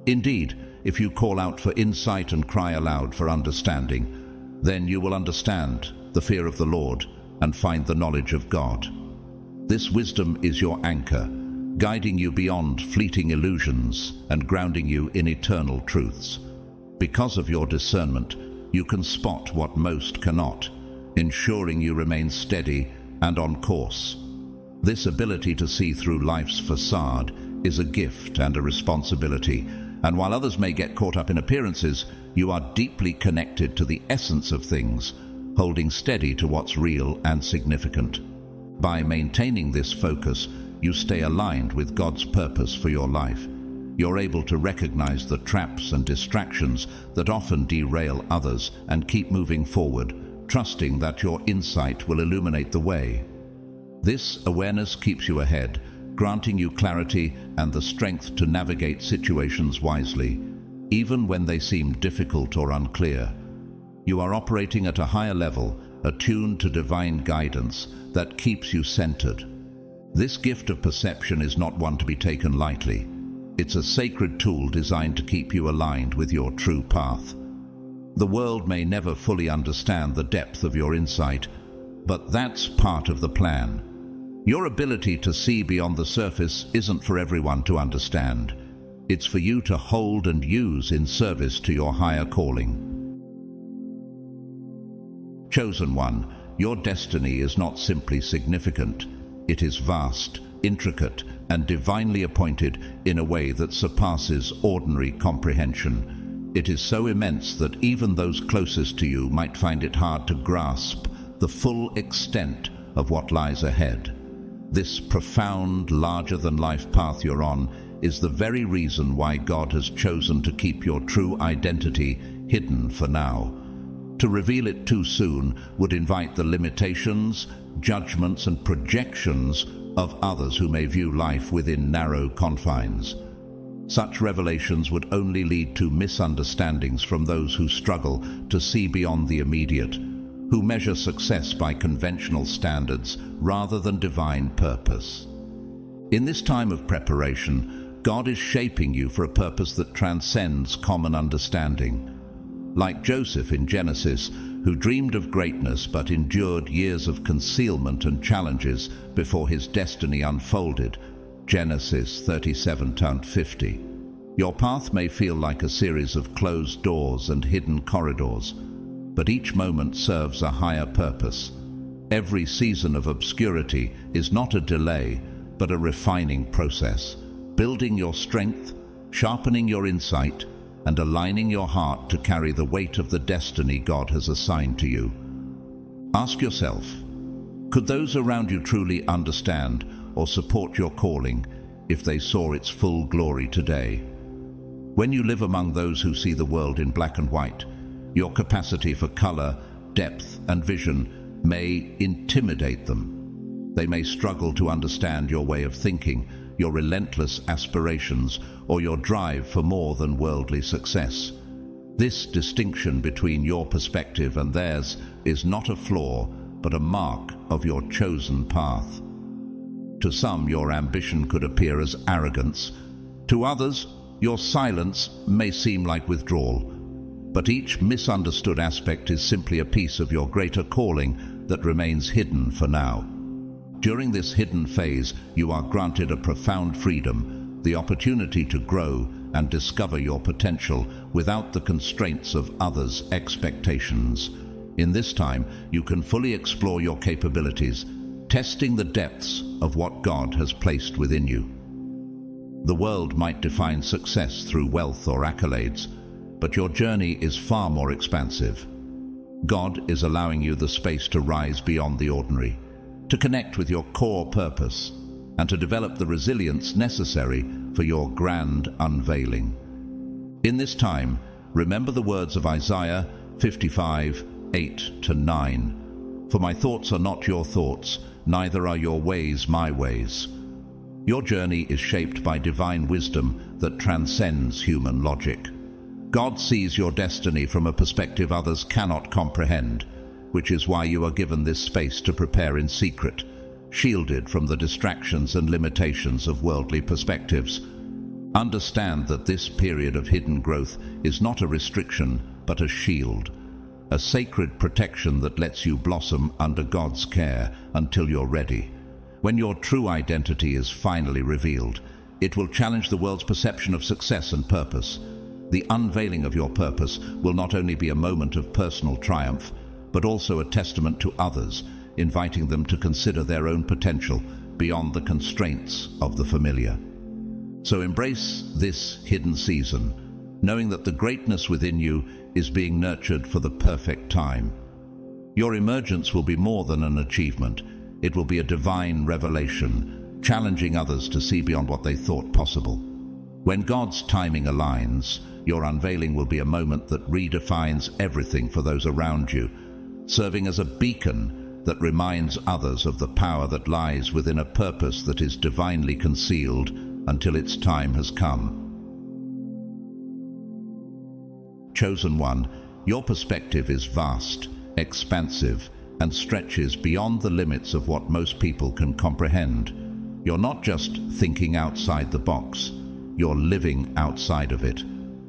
"Indeed, if you call out for insight and cry aloud for understanding, then you will understand the fear of the Lord and find the knowledge of God." This wisdom is your anchor, guiding you beyond fleeting illusions and grounding you in eternal truths. Because of your discernment, you can spot what most cannot, ensuring you remain steady and on course. This ability to see through life's facade is a gift and a responsibility, And while others may get caught up in appearances, you are deeply connected to the essence of things, holding steady to what's real and significant. By maintaining this focus, you stay aligned with God's purpose for your life. You're able to recognize the traps and distractions that often derail others and keep moving forward, trusting that your insight will illuminate the way. This awareness keeps you ahead, granting you clarity and the strength to navigate situations wisely, even when they seem difficult or unclear. You are operating at a higher level, attuned to divine guidance that keeps you centered. This gift of perception is not one to be taken lightly. It's a sacred tool designed to keep you aligned with your true path. The world may never fully understand the depth of your insight, but that's part of the plan. Your ability to see beyond the surface isn't for everyone to understand. It's for you to hold and use in service to your higher calling. Chosen one, your destiny is not simply significant. It is vast, intricate, and divinely appointed in a way that surpasses ordinary comprehension. It is so immense that even those closest to you might find it hard to grasp the full extent of what lies ahead. This profound, larger-than-life path you're on is the very reason why God has chosen to keep your true identity hidden for now. To reveal it too soon would invite the limitations, judgments, and projections of others who may view life within narrow confines. Such revelations would only lead to misunderstandings from those who struggle to see beyond the immediate, who measure success by conventional standards rather than divine purpose. In this time of preparation, God is shaping you for a purpose that transcends common understanding. Like Joseph in Genesis, who dreamed of greatness but endured years of concealment and challenges before his destiny unfolded, Genesis 37:50. Your path may feel like a series of closed doors and hidden corridors, but each moment serves a higher purpose. Every season of obscurity is not a delay, but a refining process, building your strength, sharpening your insight, and aligning your heart to carry the weight of the destiny God has assigned to you. Ask yourself, could those around you truly understand or support your calling if they saw its full glory today? When you live among those who see the world in black and white, your capacity for color, depth, and vision may intimidate them. They may struggle to understand your way of thinking, your relentless aspirations, or your drive for more than worldly success. This distinction between your perspective and theirs is not a flaw, but a mark of your chosen path. To some, your ambition could appear as arrogance. To others, your silence may seem like withdrawal. But each misunderstood aspect is simply a piece of your greater calling that remains hidden for now. During this hidden phase, you are granted a profound freedom, the opportunity to grow and discover your potential without the constraints of others' expectations. In this time, you can fully explore your capabilities, testing the depths of what God has placed within you. The world might define success through wealth or accolades, but your journey is far more expansive. God is allowing you the space to rise beyond the ordinary, to connect with your core purpose, and to develop the resilience necessary for your grand unveiling. In this time, remember the words of Isaiah 55:8-9. For my thoughts are not your thoughts, neither are your ways my ways. Your journey is shaped by divine wisdom that transcends human logic. God sees your destiny from a perspective others cannot comprehend, which is why you are given this space to prepare in secret, shielded from the distractions and limitations of worldly perspectives. Understand that this period of hidden growth is not a restriction, but a shield, a sacred protection that lets you blossom under God's care until you're ready. When your true identity is finally revealed, it will challenge the world's perception of success and purpose. The unveiling of your purpose will not only be a moment of personal triumph, but also a testament to others, inviting them to consider their own potential beyond the constraints of the familiar. So embrace this hidden season, knowing that the greatness within you is being nurtured for the perfect time. Your emergence will be more than an achievement. It will be a divine revelation, challenging others to see beyond what they thought possible. When God's timing aligns, your unveiling will be a moment that redefines everything for those around you, serving as a beacon that reminds others of the power that lies within a purpose that is divinely concealed until its time has come. Chosen one, your perspective is vast, expansive, and stretches beyond the limits of what most people can comprehend. You're not just thinking outside the box, you're living outside of it.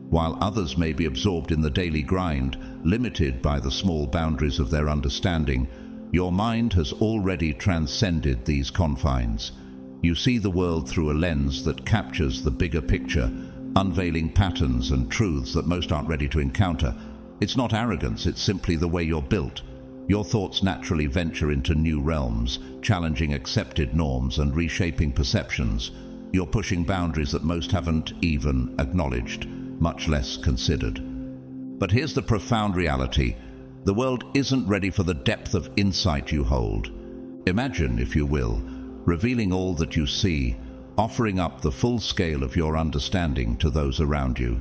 While others may be absorbed in the daily grind, limited by the small boundaries of their understanding, your mind has already transcended these confines. You see the world through a lens that captures the bigger picture, unveiling patterns and truths that most aren't ready to encounter. It's not arrogance, it's simply the way you're built. Your thoughts naturally venture into new realms, challenging accepted norms and reshaping perceptions. You're pushing boundaries that most haven't even acknowledged, much less considered. But here's the profound reality. The world isn't ready for the depth of insight you hold. Imagine, if you will, revealing all that you see, offering up the full scale of your understanding to those around you.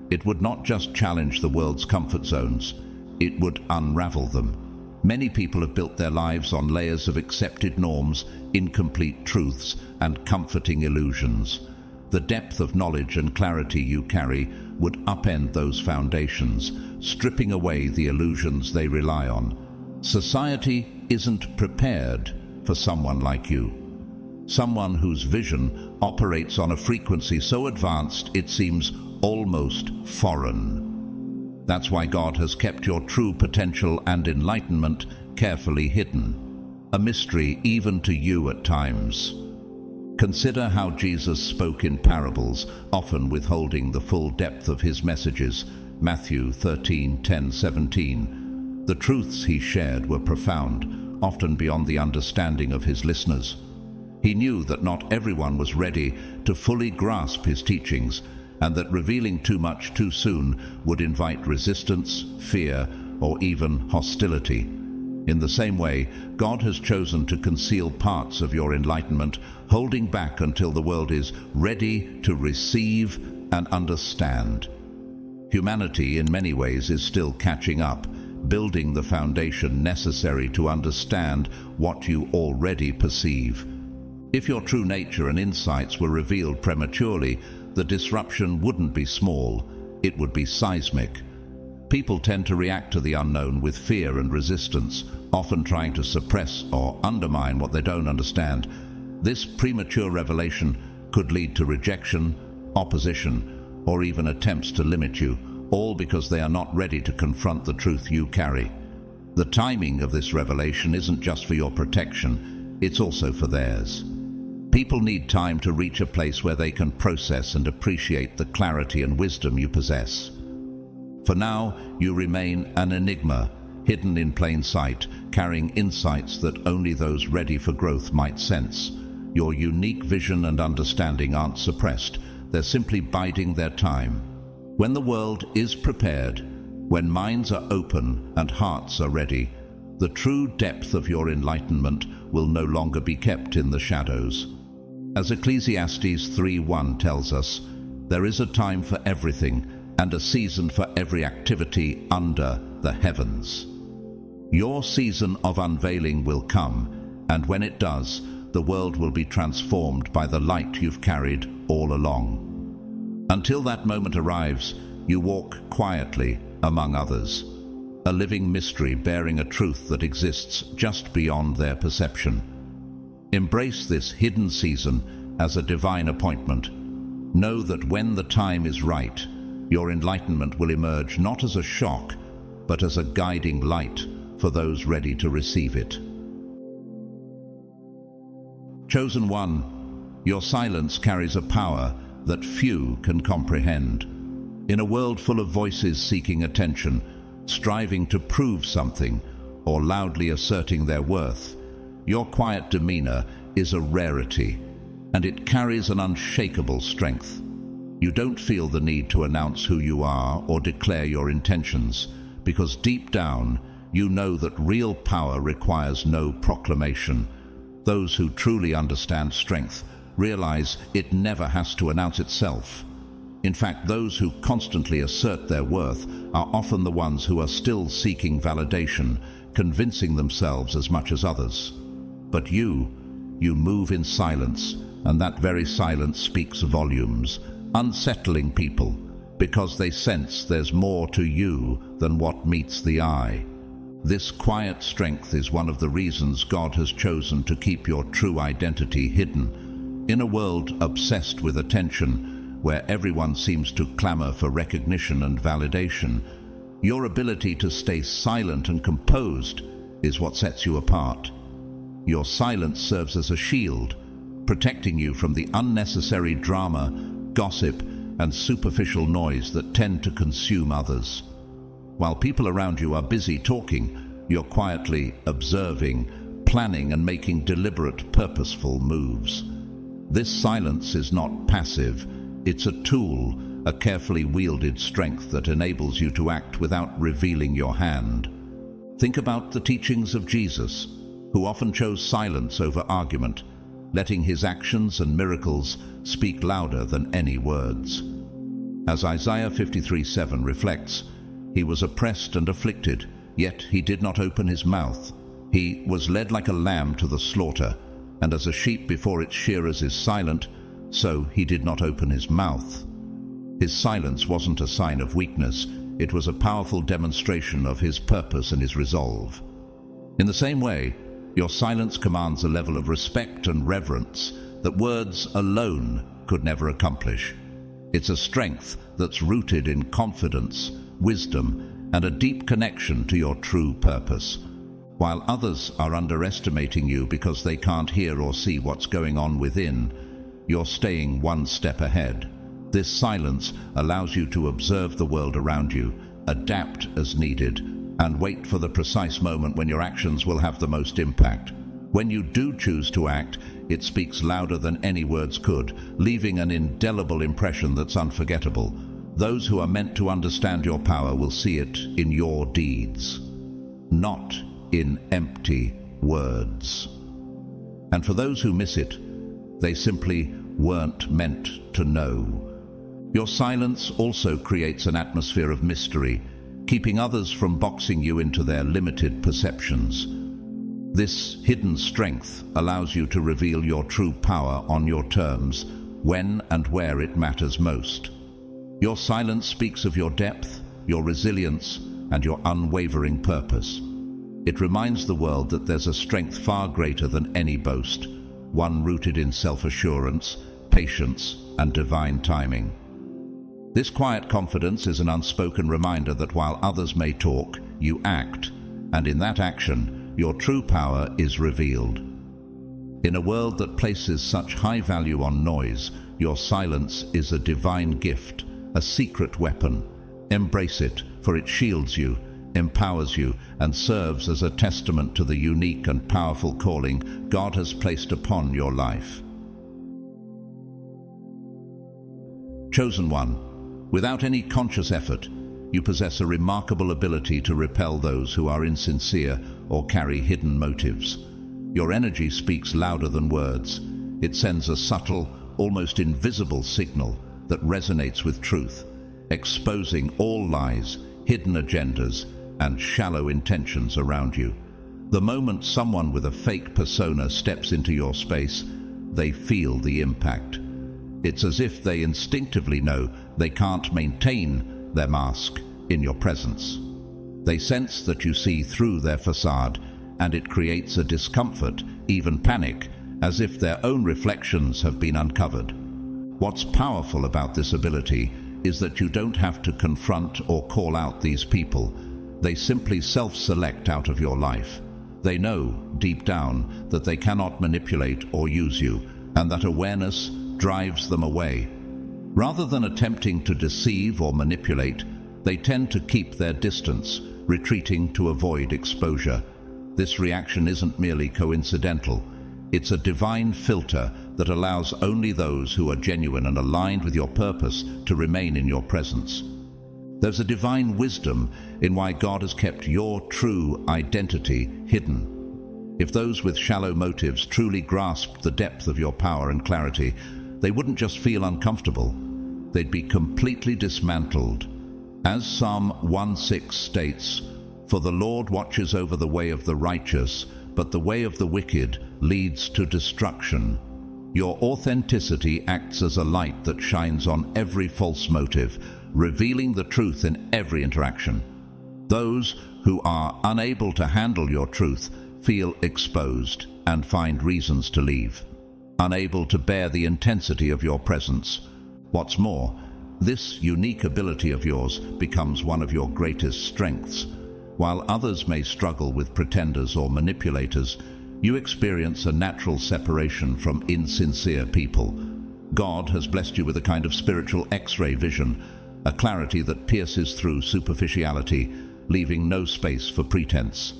It would not just challenge the world's comfort zones, it would unravel them. Many people have built their lives on layers of accepted norms, incomplete truths, and comforting illusions. The depth of knowledge and clarity you carry would upend those foundations, stripping away the illusions they rely on. Society isn't prepared for someone like you. Someone whose vision operates on a frequency so advanced it seems almost foreign. That's why God has kept your true potential and enlightenment carefully hidden, a mystery even to you at times. Consider how Jesus spoke in parables, often withholding the full depth of his messages. Matthew 13:10-17. The truths he shared were profound, often beyond the understanding of his listeners. He knew that not everyone was ready to fully grasp his teachings, and that revealing too much too soon would invite resistance, fear, or even hostility. In the same way, God has chosen to conceal parts of your enlightenment, holding back until the world is ready to receive and understand. Humanity, in many ways, is still catching up, building the foundation necessary to understand what you already perceive. If your true nature and insights were revealed prematurely, the disruption wouldn't be small, it would be seismic. People tend to react to the unknown with fear and resistance, often trying to suppress or undermine what they don't understand. This premature revelation could lead to rejection, opposition, or even attempts to limit you, all because they are not ready to confront the truth you carry. The timing of this revelation isn't just for your protection, it's also for theirs. People need time to reach a place where they can process and appreciate the clarity and wisdom you possess. For now, you remain an enigma, hidden in plain sight, carrying insights that only those ready for growth might sense. Your unique vision and understanding aren't suppressed, they're simply biding their time. When the world is prepared, when minds are open and hearts are ready, the true depth of your enlightenment will no longer be kept in the shadows. As Ecclesiastes 3:1 tells us, there is a time for everything and a season for every activity under the heavens. Your season of unveiling will come, and when it does, the world will be transformed by the light you've carried all along. Until that moment arrives, you walk quietly among others, a living mystery bearing a truth that exists just beyond their perception. Embrace this hidden season as a divine appointment. Know that when the time is right, your enlightenment will emerge not as a shock, but as a guiding light for those ready to receive it. Chosen one, your silence carries a power that few can comprehend. In a world full of voices seeking attention, striving to prove something, or loudly asserting their worth, your quiet demeanor is a rarity. and it carries an unshakable strength. You don't feel the need to announce who you are or declare your intentions, because deep down you know that real power requires no proclamation. Those who truly understand strength realize it never has to announce itself. In fact, those who constantly assert their worth are often the ones who are still seeking validation, convincing themselves as much as others. But you move in silence, and that very silence speaks volumes, unsettling people because they sense there's more to you than what meets the eye. This quiet strength is one of the reasons God has chosen to keep your true identity hidden. In a world obsessed with attention, where everyone seems to clamor for recognition and validation, your ability to stay silent and composed is what sets you apart. Your silence serves as a shield, protecting you from the unnecessary drama, gossip, and superficial noise that tend to consume others. While people around you are busy talking, you're quietly observing, planning, and making deliberate, purposeful moves. This silence is not passive. It's a tool, a carefully wielded strength that enables you to act without revealing your hand. Think about the teachings of Jesus, who often chose silence over argument, letting his actions and miracles speak louder than any words. As Isaiah 53:7 reflects, he was oppressed and afflicted, yet he did not open his mouth. He was led like a lamb to the slaughter, and as a sheep before its shearers is silent, so he did not open his mouth. His silence wasn't a sign of weakness, it was a powerful demonstration of his purpose and his resolve. In the same way, your silence commands a level of respect and reverence that words alone could never accomplish. It's a strength that's rooted in confidence, wisdom, and a deep connection to your true purpose. While others are underestimating you because they can't hear or see what's going on within, you're staying one step ahead. This silence allows you to observe the world around you, adapt as needed, and wait for the precise moment when your actions will have the most impact. When you do choose to act, it speaks louder than any words could, leaving an indelible impression that's unforgettable. Those who are meant to understand your power will see it in your deeds, not in empty words. And for those who miss it, they simply weren't meant to know. Your silence also creates an atmosphere of mystery, keeping others from boxing you into their limited perceptions. This hidden strength allows you to reveal your true power on your terms, when and where it matters most. Your silence speaks of your depth, your resilience, and your unwavering purpose. It reminds the world that there's a strength far greater than any boast, one rooted in self-assurance, patience, and divine timing. This quiet confidence is an unspoken reminder that while others may talk, you act, and in that action, your true power is revealed. In a world that places such high value on noise, your silence is a divine gift, a secret weapon. Embrace it, for it shields you, empowers you, and serves as a testament to the unique and powerful calling God has placed upon your life. Chosen one. Without any conscious effort, you possess a remarkable ability to repel those who are insincere or carry hidden motives. Your energy speaks louder than words. It sends a subtle, almost invisible signal that resonates with truth, exposing all lies, hidden agendas, and shallow intentions around you. The moment someone with a fake persona steps into your space, they feel the impact. It's as if they instinctively know they can't maintain their mask in your presence. They sense that you see through their facade, and it creates a discomfort, even panic, as if their own reflections have been uncovered. What's powerful about this ability is that you don't have to confront or call out these people. They simply self-select out of your life. They know, deep down, that they cannot manipulate or use you, and that awareness drives them away. Rather than attempting to deceive or manipulate, they tend to keep their distance, retreating to avoid exposure. This reaction isn't merely coincidental. It's a divine filter that allows only those who are genuine and aligned with your purpose to remain in your presence. There's a divine wisdom in why God has kept your true identity hidden. If those with shallow motives truly grasped the depth of your power and clarity, they wouldn't just feel uncomfortable, they'd be completely dismantled. As Psalm 1:6 states, "For the Lord watches over the way of the righteous, but the way of the wicked leads to destruction." Your authenticity acts as a light that shines on every false motive, revealing the truth in every interaction. Those who are unable to handle your truth feel exposed and find reasons to leave, unable to bear the intensity of your presence. What's more, this unique ability of yours becomes one of your greatest strengths. While others may struggle with pretenders or manipulators, you experience a natural separation from insincere people. God has blessed you with a kind of spiritual X-ray vision, a clarity that pierces through superficiality, leaving no space for pretense.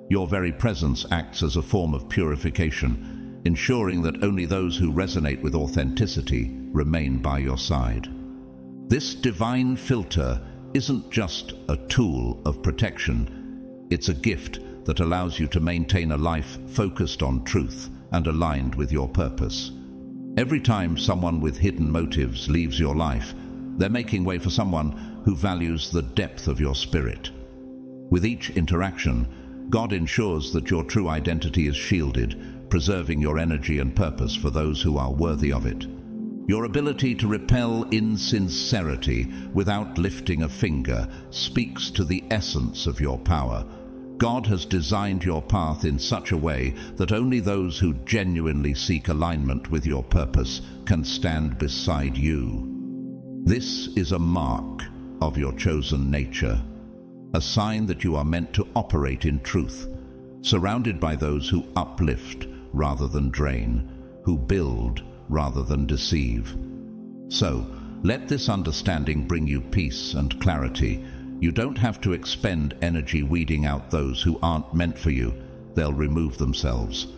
Your very presence acts as a form of purification, ensuring that only those who resonate with authenticity remain by your side. This divine filter isn't just a tool of protection, it's a gift that allows you to maintain a life focused on truth and aligned with your purpose. Every time someone with hidden motives leaves your life, they're making way for someone who values the depth of your spirit. With each interaction, God ensures that your true identity is shielded, preserving your energy and purpose for those who are worthy of it. Your ability to repel insincerity without lifting a finger speaks to the essence of your power. God has designed your path in such a way that only those who genuinely seek alignment with your purpose can stand beside you. This is a mark of your chosen nature, a sign that you are meant to operate in truth, surrounded by those who uplift rather than drain, who build rather than deceive. So, let this understanding bring you peace and clarity. You don't have to expend energy weeding out those who aren't meant for you. They'll remove themselves.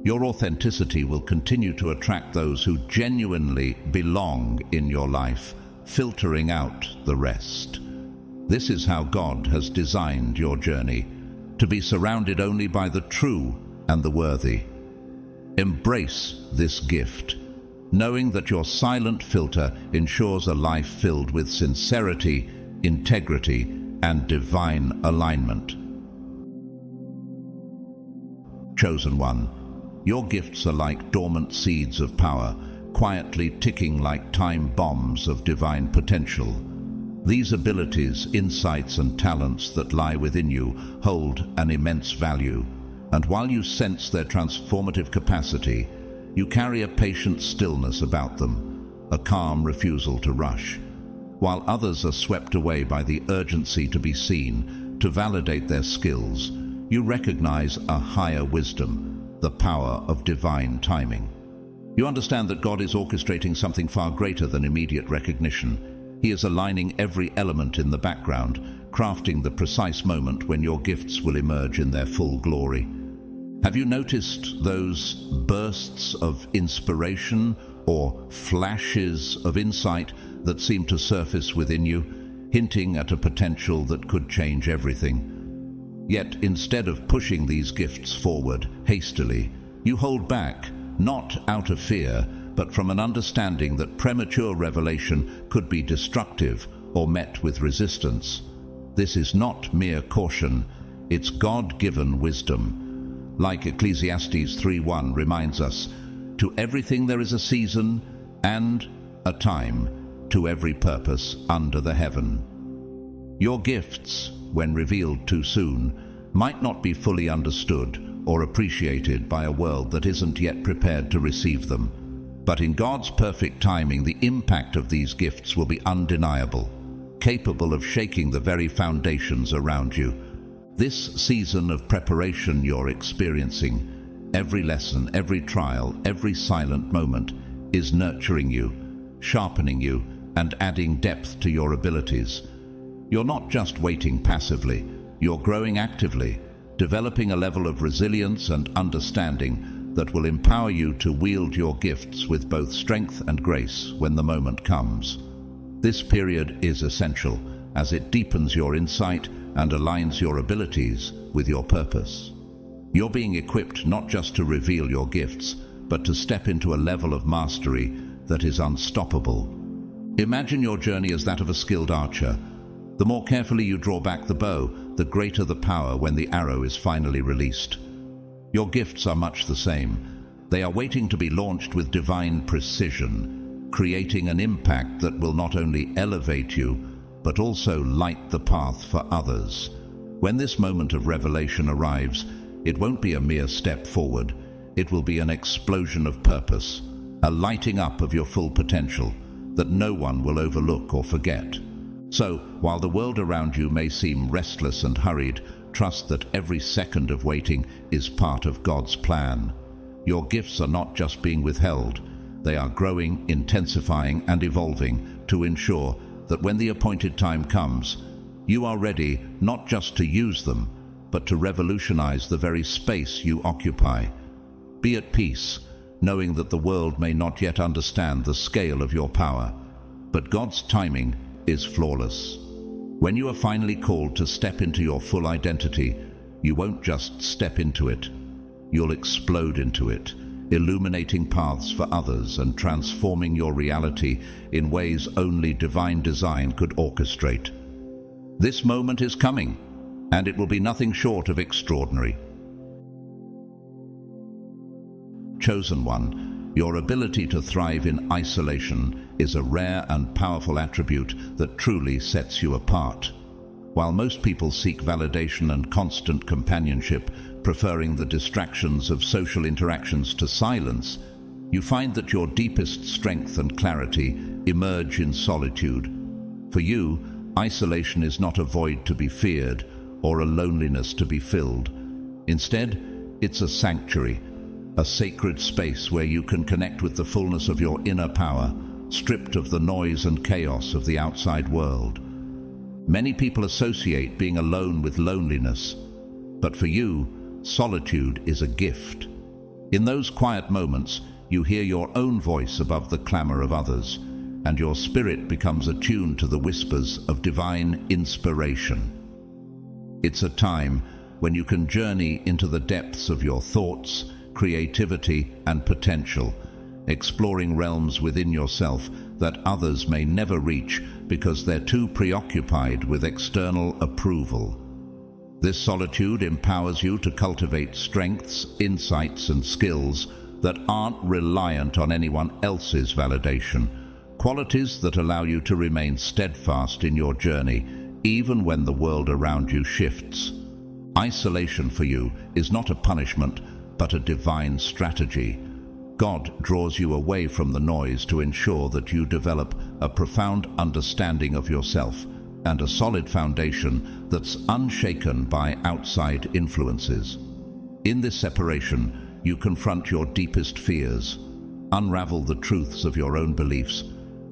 Your authenticity will continue to attract those who genuinely belong in your life, filtering out the rest. This is how God has designed your journey, to be surrounded only by the true and the worthy. Embrace this gift, knowing that your silent filter ensures a life filled with sincerity, integrity, and divine alignment. Chosen one, your gifts are like dormant seeds of power, quietly ticking like time bombs of divine potential. These abilities, insights, and talents that lie within you hold an immense value, and while you sense their transformative capacity, you carry a patient stillness about them, a calm refusal to rush. While others are swept away by the urgency to be seen, to validate their skills, you recognize a higher wisdom, the power of divine timing. You understand that God is orchestrating something far greater than immediate recognition. He is aligning every element in the background, crafting the precise moment when your gifts will emerge in their full glory. Have you noticed those bursts of inspiration or flashes of insight that seem to surface within you, hinting at a potential that could change everything? Yet instead of pushing these gifts forward hastily, you hold back, not out of fear, but from an understanding that premature revelation could be destructive or met with resistance. This is not mere caution, it's God-given wisdom. Like Ecclesiastes 3:1 reminds us, to everything there is a season and a time, to every purpose under the heaven. Your gifts, when revealed too soon, might not be fully understood or appreciated by a world that isn't yet prepared to receive them. But in God's perfect timing, the impact of these gifts will be undeniable, capable of shaking the very foundations around you. This season of preparation you're experiencing, every lesson, every trial, every silent moment, is nurturing you, sharpening you, and adding depth to your abilities. You're not just waiting passively, you're growing actively, developing a level of resilience and understanding that will empower you to wield your gifts with both strength and grace when the moment comes. This period is essential as it deepens your insight and aligns your abilities with your purpose. You're being equipped not just to reveal your gifts, but to step into a level of mastery that is unstoppable. Imagine your journey as that of a skilled archer. The more carefully you draw back the bow, the greater the power when the arrow is finally released. Your gifts are much the same. They are waiting to be launched with divine precision, creating an impact that will not only elevate you, but also light the path for others. When this moment of revelation arrives, it won't be a mere step forward. It will be an explosion of purpose, a lighting up of your full potential that no one will overlook or forget. So, while the world around you may seem restless and hurried, trust that every second of waiting is part of God's plan. Your gifts are not just being withheld. They are growing, intensifying, and evolving to ensure that when the appointed time comes, you are ready not just to use them, but to revolutionize the very space you occupy. Be at peace, knowing that the world may not yet understand the scale of your power, but God's timing is flawless. When you are finally called to step into your full identity, you won't just step into it. You'll explode into it, illuminating paths for others and transforming your reality in ways only divine design could orchestrate. This moment is coming, and it will be nothing short of extraordinary. Chosen one, your ability to thrive in isolation is a rare and powerful attribute that truly sets you apart. While most people seek validation and constant companionship, preferring the distractions of social interactions to silence, you find that your deepest strength and clarity emerge in solitude. For you, isolation is not a void to be feared or a loneliness to be filled. Instead, it's a sanctuary, a sacred space where you can connect with the fullness of your inner power, stripped of the noise and chaos of the outside world. Many people associate being alone with loneliness, but for you, solitude is a gift. In those quiet moments, you hear your own voice above the clamor of others, and your spirit becomes attuned to the whispers of divine inspiration. It's a time when you can journey into the depths of your thoughts, creativity, and potential, exploring realms within yourself that others may never reach because they're too preoccupied with external approval. This solitude empowers you to cultivate strengths, insights, and skills that aren't reliant on anyone else's validation, qualities that allow you to remain steadfast in your journey, even when the world around you shifts. Isolation for you is not a punishment, but a divine strategy. God draws you away from the noise to ensure that you develop a profound understanding of yourself and a solid foundation that's unshaken by outside influences. In this separation, you confront your deepest fears, unravel the truths of your own beliefs,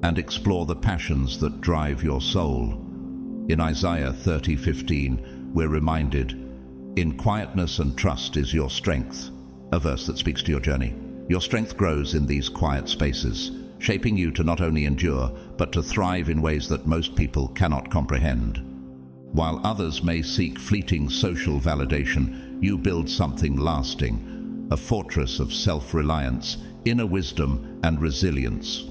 and explore the passions that drive your soul. In Isaiah 30:15, we're reminded, "In quietness and trust is your strength," a verse that speaks to your journey. Your strength grows in these quiet spaces, shaping you to not only endure, but to thrive in ways that most people cannot comprehend. While others may seek fleeting social validation, you build something lasting, a fortress of self-reliance, inner wisdom, and resilience.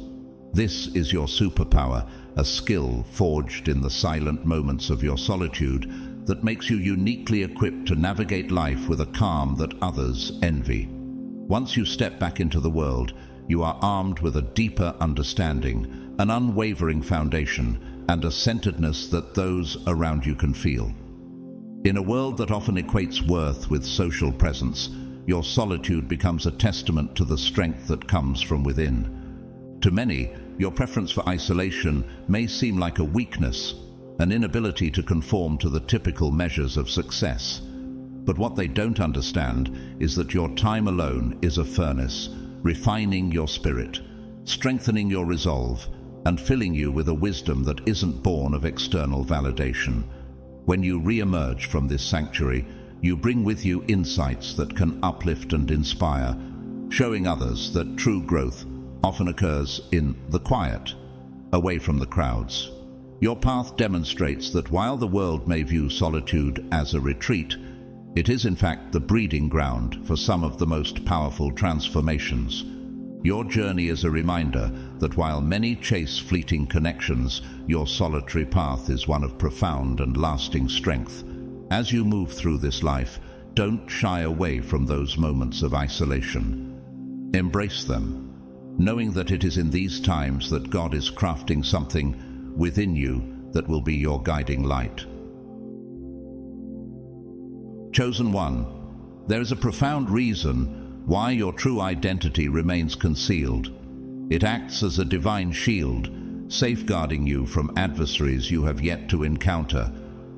This is your superpower, a skill forged in the silent moments of your solitude that makes you uniquely equipped to navigate life with a calm that others envy. Once you step back into the world, you are armed with a deeper understanding, an unwavering foundation, and a centeredness that those around you can feel. In a world that often equates worth with social presence, your solitude becomes a testament to the strength that comes from within. To many, your preference for isolation may seem like a weakness, an inability to conform to the typical measures of success. But what they don't understand is that your time alone is a furnace, refining your spirit, strengthening your resolve, and filling you with a wisdom that isn't born of external validation. When you re-emerge from this sanctuary, you bring with you insights that can uplift and inspire, showing others that true growth often occurs in the quiet, away from the crowds. Your path demonstrates that while the world may view solitude as a retreat, it is in fact the breeding ground for some of the most powerful transformations. Your journey is a reminder that while many chase fleeting connections, your solitary path is one of profound and lasting strength. As you move through this life, don't shy away from those moments of isolation. Embrace them, knowing that it is in these times that God is crafting something within you that will be your guiding light. Chosen one, there is a profound reason why your true identity remains concealed. It acts as a divine shield, safeguarding you from adversaries you have yet to encounter,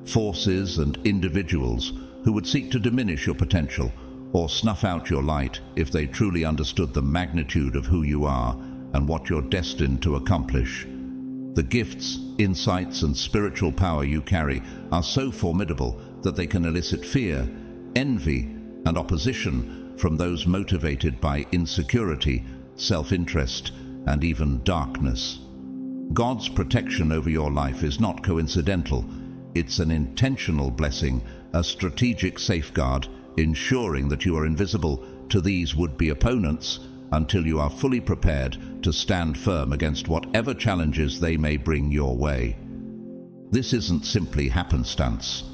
forces and individuals who would seek to diminish your potential or snuff out your light if they truly understood the magnitude of who you are and what you're destined to accomplish. The gifts, insights, and spiritual power you carry are so formidable that they can elicit fear, envy, and opposition from those motivated by insecurity, self-interest, and even darkness. God's protection over your life is not coincidental. It's an intentional blessing, a strategic safeguard, ensuring that you are invisible to these would-be opponents until you are fully prepared to stand firm against whatever challenges they may bring your way. This isn't simply happenstance.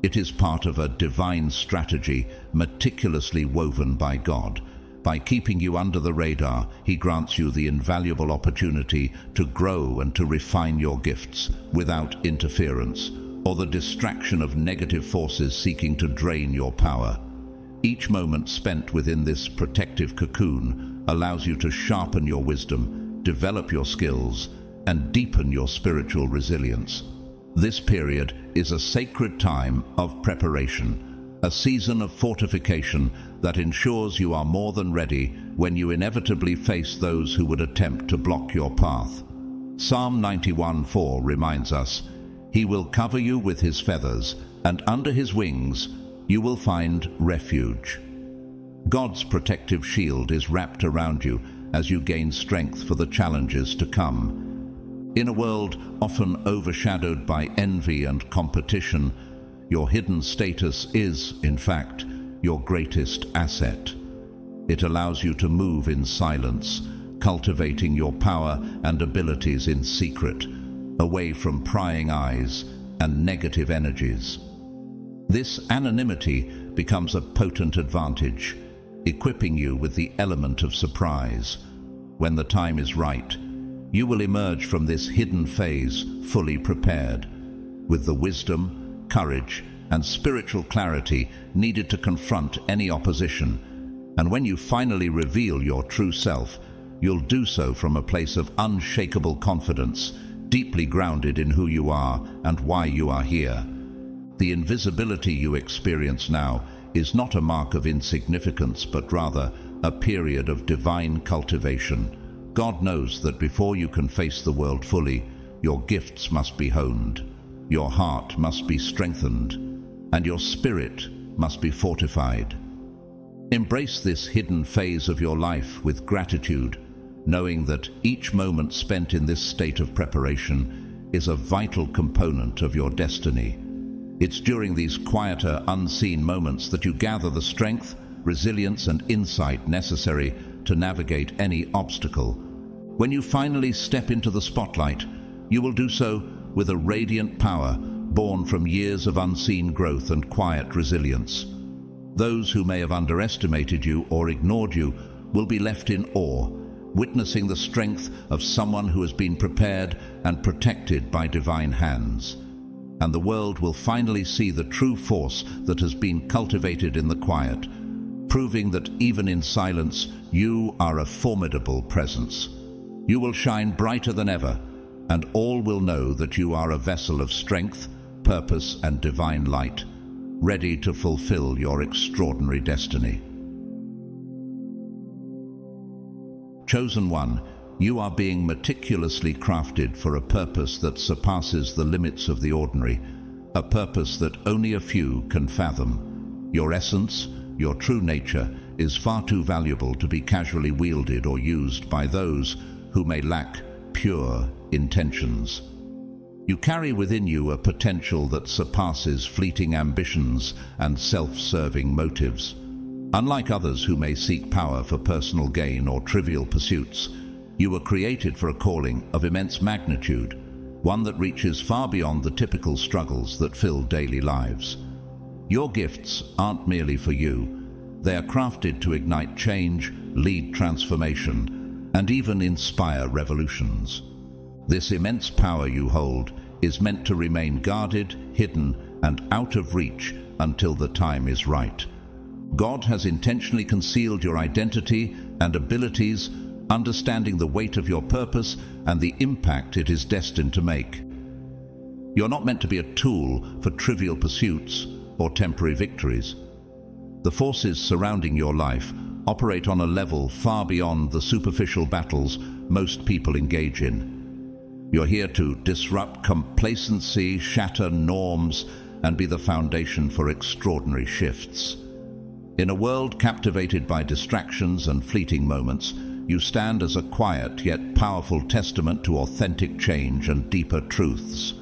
It is part of a divine strategy meticulously woven by God. By keeping you under the radar, He grants you the invaluable opportunity to grow and to refine your gifts without interference or the distraction of negative forces seeking to drain your power. Each moment spent within this protective cocoon allows you to sharpen your wisdom, develop your skills, and deepen your spiritual resilience. This period is a sacred time of preparation, a season of fortification that ensures you are more than ready when you inevitably face those who would attempt to block your path. Psalm 91:4 reminds us, "He will cover you with His feathers, and under His wings you will find refuge." God's protective shield is wrapped around you as you gain strength for the challenges to come. In a world often overshadowed by envy and competition, your hidden status is, in fact, your greatest asset. It allows you to move in silence, cultivating your power and abilities in secret, away from prying eyes and negative energies. This anonymity becomes a potent advantage, equipping you with the element of surprise. When the time is right, you will emerge from this hidden phase fully prepared, with the wisdom, courage, and spiritual clarity needed to confront any opposition. And when you finally reveal your true self, you'll do so from a place of unshakable confidence, deeply grounded in who you are and why you are here. The invisibility you experience now is not a mark of insignificance, but rather a period of divine cultivation. God knows that before you can face the world fully, your gifts must be honed, your heart must be strengthened, and your spirit must be fortified. Embrace this hidden phase of your life with gratitude, knowing that each moment spent in this state of preparation is a vital component of your destiny. It's during these quieter, unseen moments that you gather the strength, resilience, and insight necessary to navigate any obstacle. When you finally step into the spotlight, you will do so with a radiant power born from years of unseen growth and quiet resilience. Those who may have underestimated you or ignored you will be left in awe, witnessing the strength of someone who has been prepared and protected by divine hands. And the world will finally see the true force that has been cultivated in the quiet, proving that even in silence, you are a formidable presence. You will shine brighter than ever, and all will know that you are a vessel of strength, purpose, and divine light, ready to fulfill your extraordinary destiny. Chosen one, you are being meticulously crafted for a purpose that surpasses the limits of the ordinary, a purpose that only a few can fathom. Your essence, your true nature is far too valuable to be casually wielded or used by those who may lack pure intentions. You carry within you a potential that surpasses fleeting ambitions and self-serving motives. Unlike others who may seek power for personal gain or trivial pursuits, you were created for a calling of immense magnitude, one that reaches far beyond the typical struggles that fill daily lives. Your gifts aren't merely for you. They are crafted to ignite change, lead transformation, and even inspire revolutions. This immense power you hold is meant to remain guarded, hidden, and out of reach until the time is right. God has intentionally concealed your identity and abilities, understanding the weight of your purpose and the impact it is destined to make. You're not meant to be a tool for trivial pursuits or temporary victories. The forces surrounding your life operate on a level far beyond the superficial battles most people engage in. You're here to disrupt complacency, shatter norms, and be the foundation for extraordinary shifts. In a world captivated by distractions and fleeting moments, you stand as a quiet yet powerful testament to authentic change and deeper truths.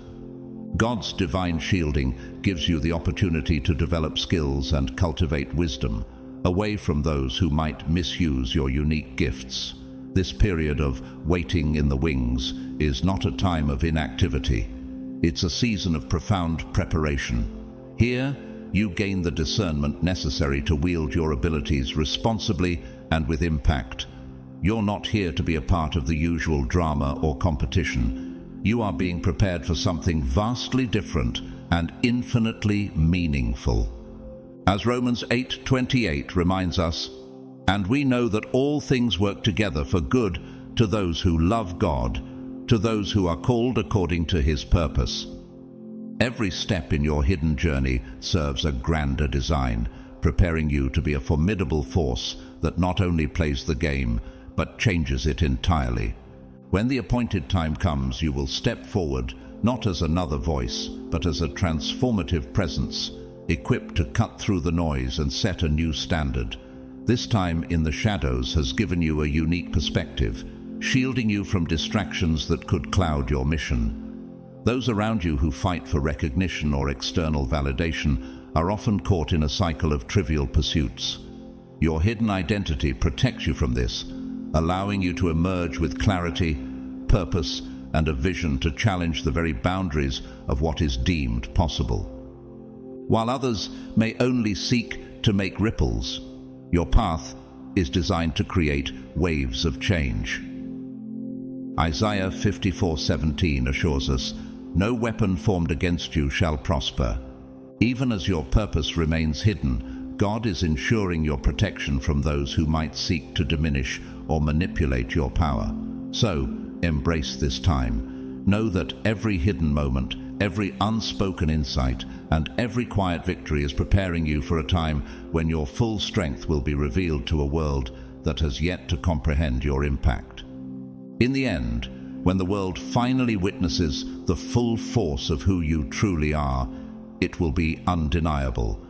God's divine shielding gives you the opportunity to develop skills and cultivate wisdom, away from those who might misuse your unique gifts. This period of waiting in the wings is not a time of inactivity. It's a season of profound preparation. Here, you gain the discernment necessary to wield your abilities responsibly and with impact. You're not here to be a part of the usual drama or competition. You are being prepared for something vastly different and infinitely meaningful. As Romans 8:28 reminds us, "And we know that all things work together for good to those who love God, to those who are called according to His purpose." Every step in your hidden journey serves a grander design, preparing you to be a formidable force that not only plays the game, but changes it entirely. When the appointed time comes, you will step forward, not as another voice, but as a transformative presence, equipped to cut through the noise and set a new standard. This time in the shadows has given you a unique perspective, shielding you from distractions that could cloud your mission. Those around you who fight for recognition or external validation are often caught in a cycle of trivial pursuits. Your hidden identity protects you from this, allowing you to emerge with clarity, purpose, and a vision to challenge the very boundaries of what is deemed possible. While others may only seek to make ripples, your path is designed to create waves of change. Isaiah 54:17 assures us, "No weapon formed against you shall prosper." Even as your purpose remains hidden, God is ensuring your protection from those who might seek to diminish or manipulate your power. So, embrace this time. Know that every hidden moment, every unspoken insight, and every quiet victory is preparing you for a time when your full strength will be revealed to a world that has yet to comprehend your impact. In the end, when the world finally witnesses the full force of who you truly are, it will be undeniable.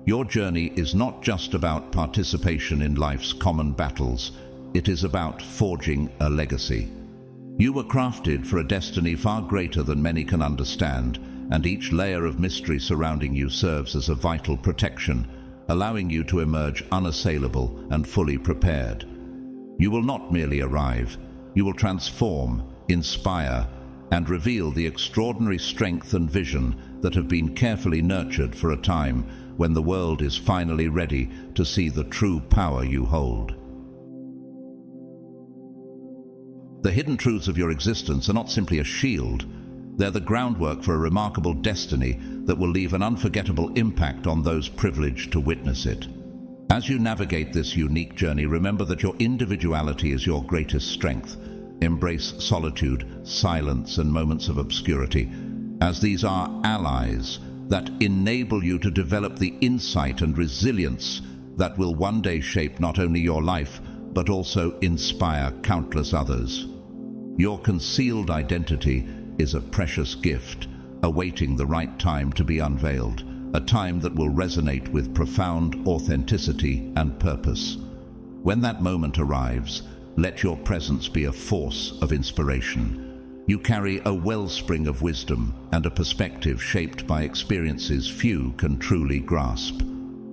Your journey is not just about participation in life's common battles, it is about forging a legacy. You were crafted for a destiny far greater than many can understand, and each layer of mystery surrounding you serves as a vital protection, allowing you to emerge unassailable and fully prepared. You will not merely arrive, you will transform, inspire, and reveal the extraordinary strength and vision that have been carefully nurtured for a time when the world is finally ready to see the true power you hold. The hidden truths of your existence are not simply a shield. They're the groundwork for a remarkable destiny that will leave an unforgettable impact on those privileged to witness it. As you navigate this unique journey, remember that your individuality is your greatest strength. Embrace solitude, silence, and moments of obscurity, as these are allies that enable you to develop the insight and resilience that will one day shape not only your life, but also inspire countless others. Your concealed identity is a precious gift, awaiting the right time to be unveiled. a time that will resonate with profound authenticity and purpose. When that moment arrives, let your presence be a force of inspiration. You carry a wellspring of wisdom and a perspective shaped by experiences few can truly grasp.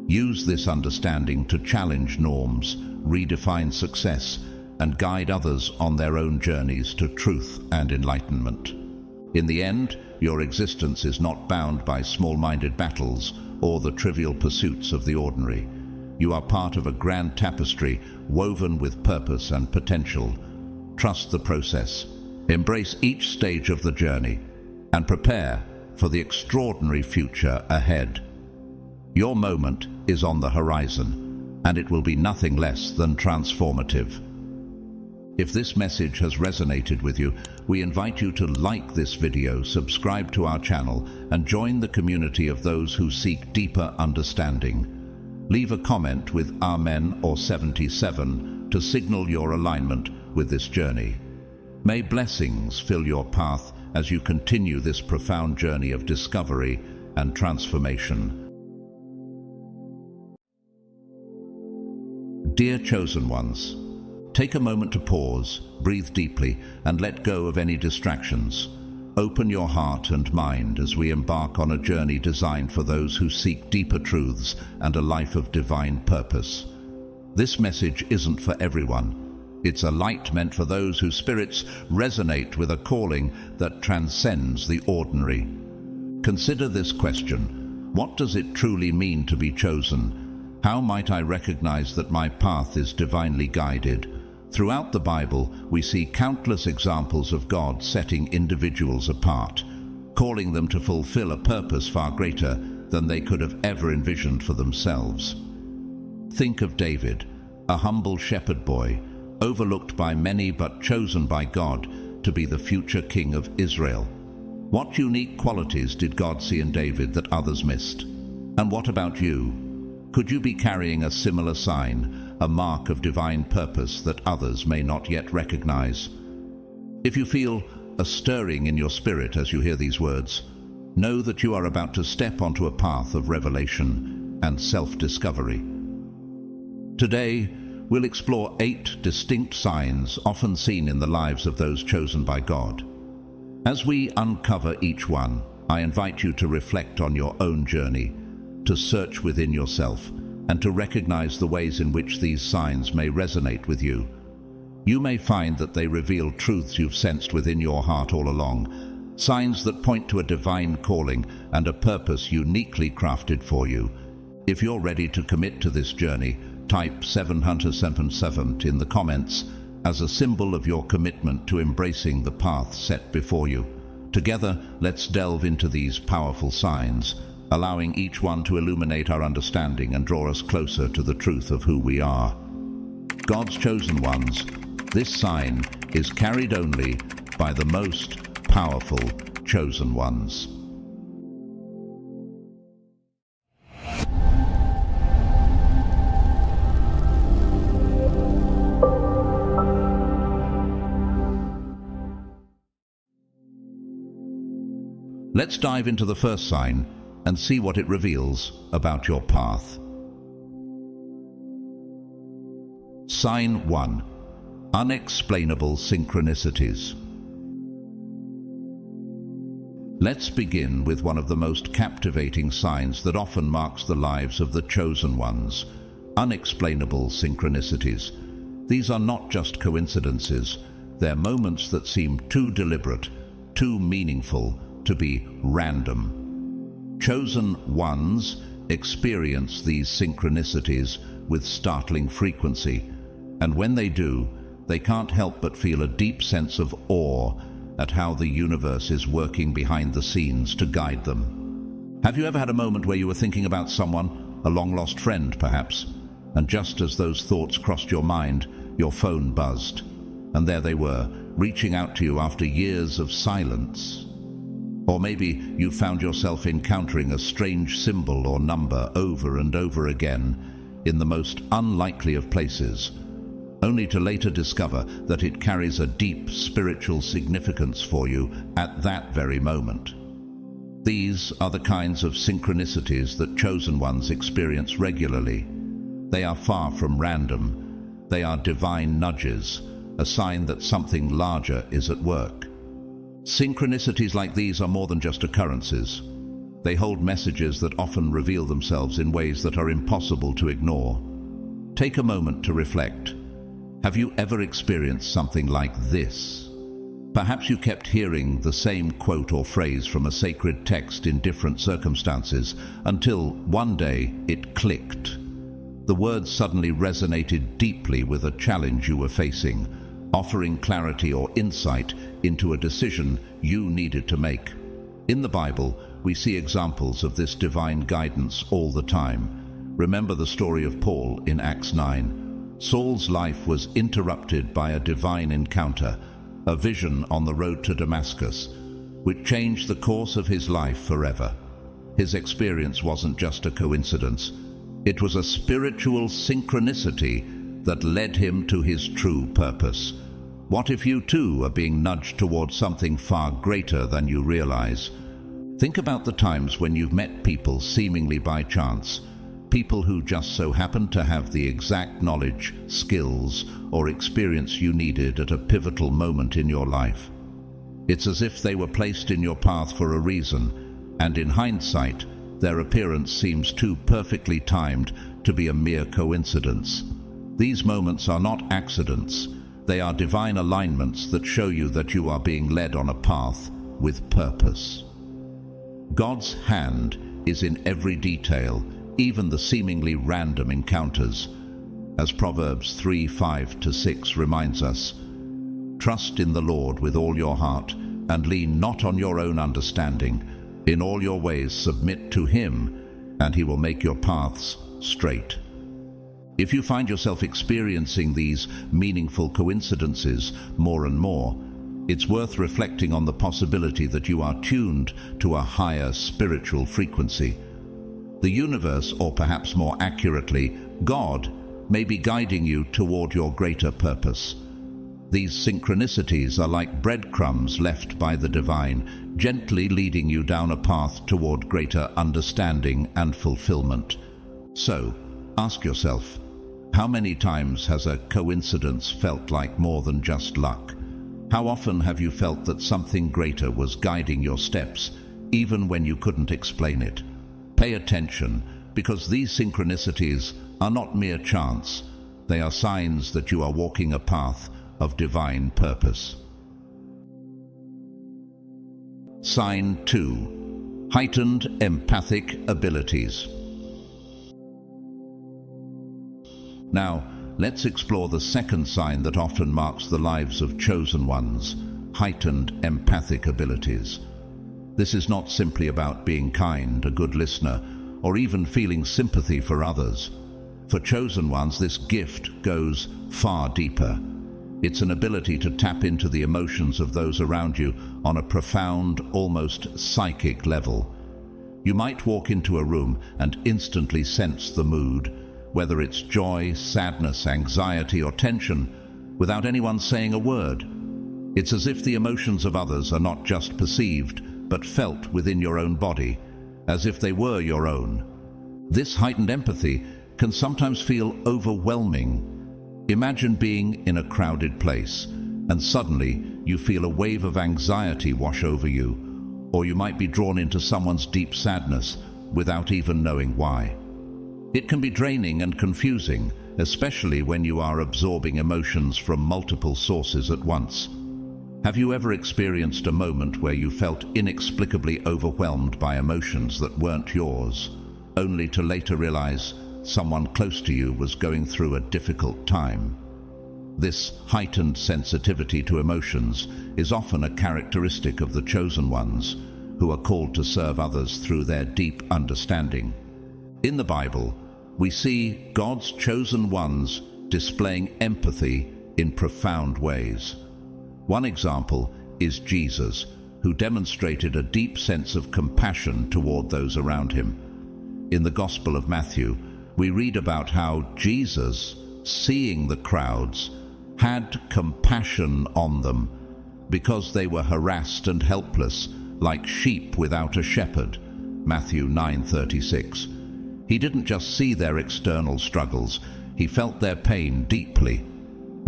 Use this understanding to challenge norms, redefine success, and guide others on their own journeys to truth and enlightenment. In the end, your existence is not bound by small-minded battles or the trivial pursuits of the ordinary. You are part of a grand tapestry woven with purpose and potential. Trust the process, embrace each stage of the journey, and prepare for the extraordinary future ahead. Your moment is on the horizon, and it will be nothing less than transformative. If this message has resonated with you, we invite you to like this video, subscribe to our channel, and join the community of those who seek deeper understanding. Leave a comment with Amen or 77 to signal your alignment with this journey. May blessings fill your path as you continue this profound journey of discovery and transformation. Dear chosen ones, take a moment to pause, breathe deeply, and let go of any distractions. Open your heart and mind as we embark on a journey designed for those who seek deeper truths and a life of divine purpose. This message isn't for everyone. It's a light meant for those whose spirits resonate with a calling that transcends the ordinary. Consider this question: what does it truly mean to be chosen? How might I recognize that my path is divinely guided? Throughout the Bible, we see countless examples of God setting individuals apart, calling them to fulfill a purpose far greater than they could have ever envisioned for themselves. Think of David, a humble shepherd boy, overlooked by many but chosen by God to be the future king of Israel. What unique qualities did God see in David that others missed? And what about you? Could you be carrying a similar sign, a mark of divine purpose that others may not yet recognize? If you feel a stirring in your spirit as you hear these words, know that you are about to step onto a path of revelation and self-discovery. Today, we'll explore 8 distinct signs often seen in the lives of those chosen by God. As we uncover each one, I invite you to reflect on your own journey, to search within yourself, and to recognize the ways in which these signs may resonate with you. You may find that they reveal truths you've sensed within your heart all along, signs that point to a divine calling and a purpose uniquely crafted for you. If you're ready to commit to this journey, type 777 in the comments as a symbol of your commitment to embracing the path set before you. Together, let's delve into these powerful signs, allowing each one to illuminate our understanding and draw us closer to the truth of who we are. God's chosen ones, this sign is carried only by the most powerful chosen ones. Let's dive into the first sign and see what it reveals about your path. Sign 1. Unexplainable synchronicities. Let's begin with one of the most captivating signs that often marks the lives of the chosen ones: unexplainable synchronicities. These are not just coincidences, they're moments that seem too deliberate, too meaningful to be random. Chosen ones experience these synchronicities with startling frequency, and when they do, they can't help but feel a deep sense of awe at how the universe is working behind the scenes to guide them. Have you ever had a moment where you were thinking about someone, a long-lost friend perhaps, and just as those thoughts crossed your mind, your phone buzzed, and there they were, reaching out to you after years of silence? Or maybe you found yourself encountering a strange symbol or number over and over again in the most unlikely of places, only to later discover that it carries a deep spiritual significance for you at that very moment. These are the kinds of synchronicities that chosen ones experience regularly. They are far from random. They are divine nudges, a sign that something larger is at work. Synchronicities like these are more than just occurrences. They hold messages that often reveal themselves in ways that are impossible to ignore. Take a moment to reflect. Have you ever experienced something like this? Perhaps you kept hearing the same quote or phrase from a sacred text in different circumstances until one day it clicked. The words suddenly resonated deeply with a challenge you were facing, offering clarity or insight into a decision you needed to make. In the Bible, we see examples of this divine guidance all the time. Remember the story of Paul in Acts 9. Saul's life was interrupted by a divine encounter, a vision on the road to Damascus, which changed the course of his life forever. His experience wasn't just a coincidence. It was a spiritual synchronicity that led him to his true purpose. What if you too are being nudged towards something far greater than you realize? Think about the times when you've met people seemingly by chance, people who just so happened to have the exact knowledge, skills, or experience you needed at a pivotal moment in your life. It's as if they were placed in your path for a reason, and in hindsight, their appearance seems too perfectly timed to be a mere coincidence. These moments are not accidents. They are divine alignments that show you that you are being led on a path with purpose. God's hand is in every detail, even the seemingly random encounters. As Proverbs 3:5-6 reminds us, "Trust in the Lord with all your heart, and lean not on your own understanding. In all your ways submit to Him, and He will make your paths straight." If you find yourself experiencing these meaningful coincidences more and more, it's worth reflecting on the possibility that you are tuned to a higher spiritual frequency. The universe, or perhaps more accurately, God, may be guiding you toward your greater purpose. These synchronicities are like breadcrumbs left by the divine, gently leading you down a path toward greater understanding and fulfillment. So, ask yourself, how many times has a coincidence felt like more than just luck? How often have you felt that something greater was guiding your steps, even when you couldn't explain it? Pay attention, because these synchronicities are not mere chance. They are signs that you are walking a path of divine purpose. Sign 2. Heightened empathic abilities. Now, let's explore the second sign that often marks the lives of chosen ones: heightened empathic abilities. This is not simply about being kind, a good listener, or even feeling sympathy for others. For chosen ones, this gift goes far deeper. It's an ability to tap into the emotions of those around you on a profound, almost psychic level. You might walk into a room and instantly sense the mood, whether it's joy, sadness, anxiety, or tension, without anyone saying a word. It's as if the emotions of others are not just perceived, but felt within your own body, as if they were your own. This heightened empathy can sometimes feel overwhelming. Imagine being in a crowded place, and suddenly you feel a wave of anxiety wash over you, or you might be drawn into someone's deep sadness without even knowing why. It can be draining and confusing, especially when you are absorbing emotions from multiple sources at once. Have you ever experienced a moment where you felt inexplicably overwhelmed by emotions that weren't yours, only to later realize someone close to you was going through a difficult time? This heightened sensitivity to emotions is often a characteristic of the chosen ones, who are called to serve others through their deep understanding. In the Bible, we see God's chosen ones displaying empathy in profound ways. One example is Jesus, who demonstrated a deep sense of compassion toward those around him. In the Gospel of Matthew, we read about how Jesus, seeing the crowds, had compassion on them because they were harassed and helpless, like sheep without a shepherd, Matthew 9:36. He didn't just see their external struggles, he felt their pain deeply.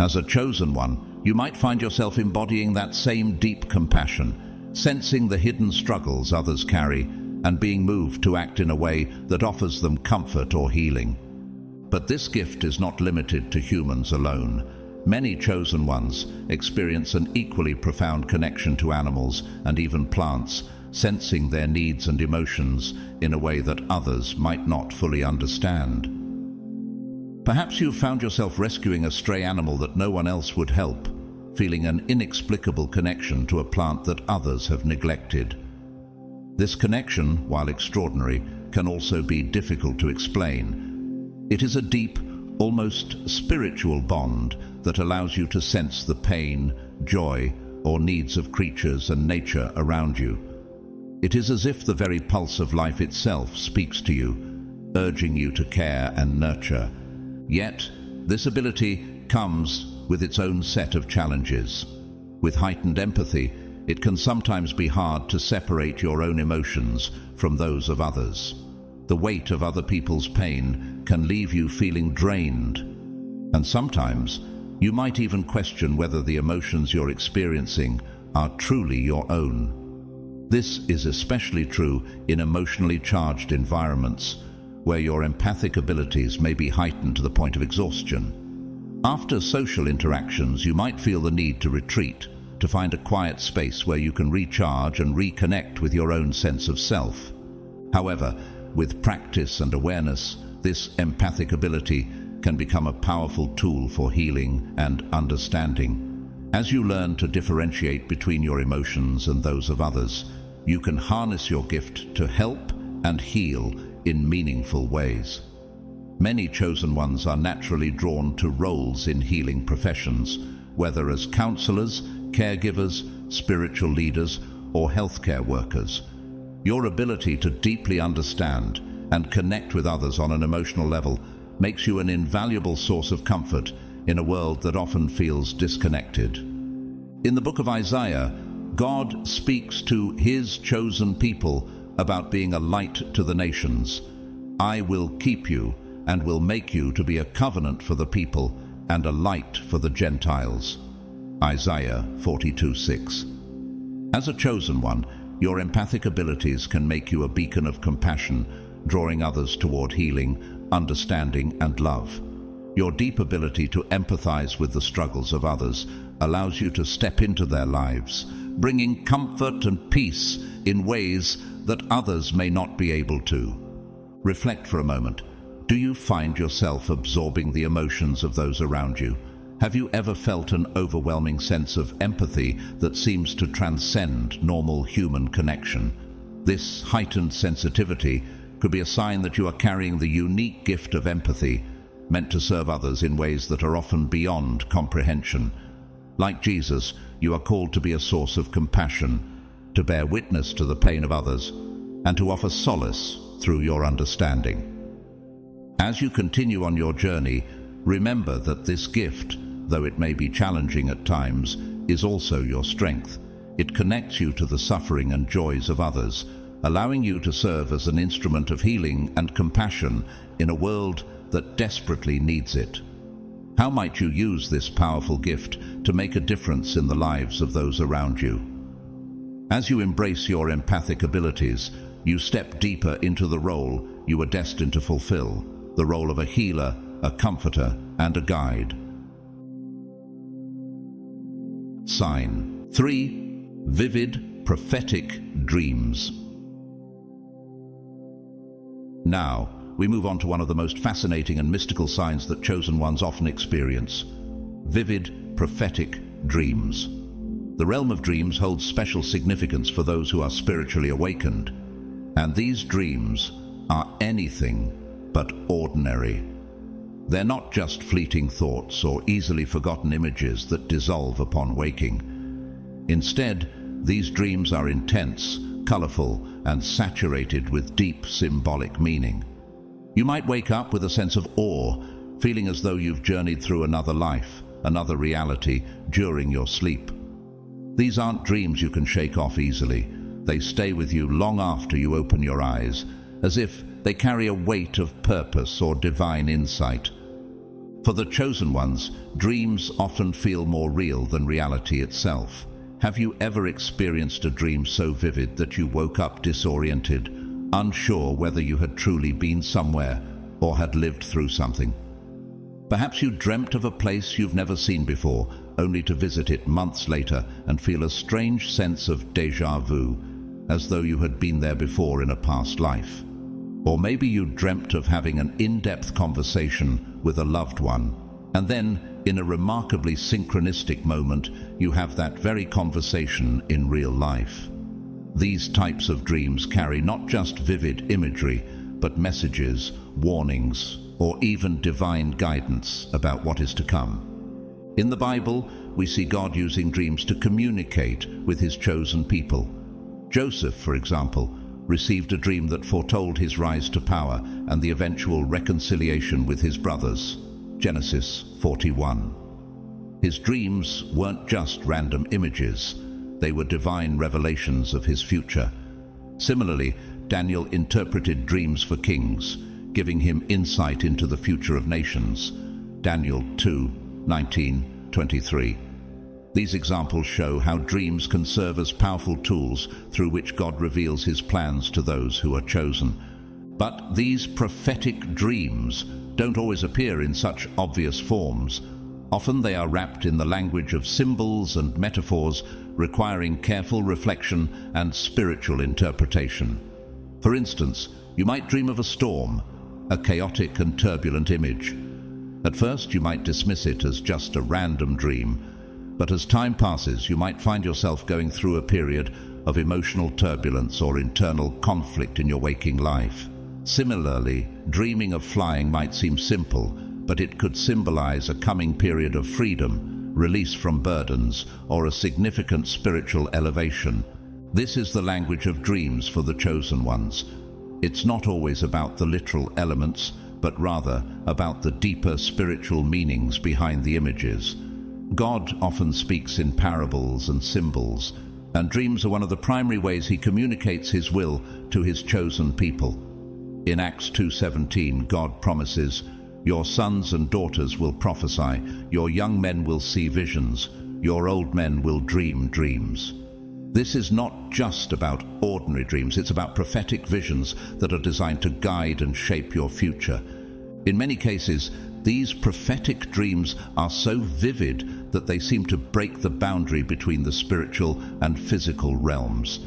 As a chosen one, you might find yourself embodying that same deep compassion, sensing the hidden struggles others carry, and being moved to act in a way that offers them comfort or healing. But this gift is not limited to humans alone. Many chosen ones experience an equally profound connection to animals and even plants, sensing their needs and emotions in a way that others might not fully understand. Perhaps you've found yourself rescuing a stray animal that no one else would help, feeling an inexplicable connection to a plant that others have neglected. This connection, while extraordinary, can also be difficult to explain. It is a deep, almost spiritual bond that allows you to sense the pain, joy, or needs of creatures and nature around you. It is as if the very pulse of life itself speaks to you, urging you to care and nurture. Yet, this ability comes with its own set of challenges. With heightened empathy, it can sometimes be hard to separate your own emotions from those of others. The weight of other people's pain can leave you feeling drained, and sometimes you might even question whether the emotions you're experiencing are truly your own. This is especially true in emotionally charged environments, where your empathic abilities may be heightened to the point of exhaustion. After social interactions, you might feel the need to retreat, to find a quiet space where you can recharge and reconnect with your own sense of self. However, with practice and awareness, this empathic ability can become a powerful tool for healing and understanding. As you learn to differentiate between your emotions and those of others, you can harness your gift to help and heal in meaningful ways. Many chosen ones are naturally drawn to roles in healing professions, whether as counselors, caregivers, spiritual leaders, or healthcare workers. Your ability to deeply understand and connect with others on an emotional level makes you an invaluable source of comfort in a world that often feels disconnected. In the book of Isaiah, God speaks to his chosen people about being a light to the nations. I will keep you and will make you to be a covenant for the people and a light for the Gentiles. Isaiah 42:6. As a chosen one, your empathic abilities can make you a beacon of compassion, drawing others toward healing, understanding, and love. Your deep ability to empathize with the struggles of others allows you to step into their lives, bringing comfort and peace in ways that others may not be able to. Reflect for a moment. Do you find yourself absorbing the emotions of those around you? Have you ever felt an overwhelming sense of empathy that seems to transcend normal human connection? This heightened sensitivity could be a sign that you are carrying the unique gift of empathy, meant to serve others in ways that are often beyond comprehension. Like Jesus, you are called to be a source of compassion, to bear witness to the pain of others, and to offer solace through your understanding. As you continue on your journey, remember that this gift, though it may be challenging at times, is also your strength. It connects you to the suffering and joys of others, allowing you to serve as an instrument of healing and compassion in a world that desperately needs it. How might you use this powerful gift to make a difference in the lives of those around you? As you embrace your empathic abilities, you step deeper into the role you were destined to fulfill, the role of a healer, a comforter, and a guide. Sign 3. Vivid prophetic dreams. Now, we move on to one of the most fascinating and mystical signs that chosen ones often experience: vivid prophetic dreams. The realm of dreams holds special significance for those who are spiritually awakened, and these dreams are anything but ordinary. They're not just fleeting thoughts or easily forgotten images that dissolve upon waking. Instead, these dreams are intense, colorful, and saturated with deep symbolic meaning. You might wake up with a sense of awe, feeling as though you've journeyed through another life, another reality during your sleep. These aren't dreams you can shake off easily. They stay with you long after you open your eyes, as if they carry a weight of purpose or divine insight. For the chosen ones, dreams often feel more real than reality itself. Have you ever experienced a dream so vivid that you woke up disoriented, unsure whether you had truly been somewhere or had lived through something? Perhaps you dreamt of a place you've never seen before, only to visit it months later and feel a strange sense of déjà vu, as though you had been there before in a past life. Or maybe you dreamt of having an in-depth conversation with a loved one, and then, in a remarkably synchronistic moment, you have that very conversation in real life. These types of dreams carry not just vivid imagery, but messages, warnings, or even divine guidance about what is to come. In the Bible, we see God using dreams to communicate with his chosen people. Joseph, for example, received a dream that foretold his rise to power and the eventual reconciliation with his brothers. Genesis 41. His dreams weren't just random images, they were divine revelations of his future. Similarly, Daniel interpreted dreams for kings, giving him insight into the future of nations. Daniel 2:19-23. These examples show how dreams can serve as powerful tools through which God reveals his plans to those who are chosen. But these prophetic dreams don't always appear in such obvious forms. Often they are wrapped in the language of symbols and metaphors, requiring careful reflection and spiritual interpretation. For instance, you might dream of a storm, a chaotic and turbulent image. At first, you might dismiss it as just a random dream, but as time passes, you might find yourself going through a period of emotional turbulence or internal conflict in your waking life. Similarly, dreaming of flying might seem simple, but it could symbolize a coming period of freedom, release from burdens, or a significant spiritual elevation. This is the language of dreams for the chosen ones. It's not always about the literal elements, but rather about the deeper spiritual meanings behind the images. God often speaks in parables and symbols, and dreams are one of the primary ways he communicates his will to his chosen people. In Acts 2:17, God promises, "Your sons and daughters will prophesy, your young men will see visions, your old men will dream dreams." This is not just about ordinary dreams, it's about prophetic visions that are designed to guide and shape your future. In many cases, these prophetic dreams are so vivid that they seem to break the boundary between the spiritual and physical realms.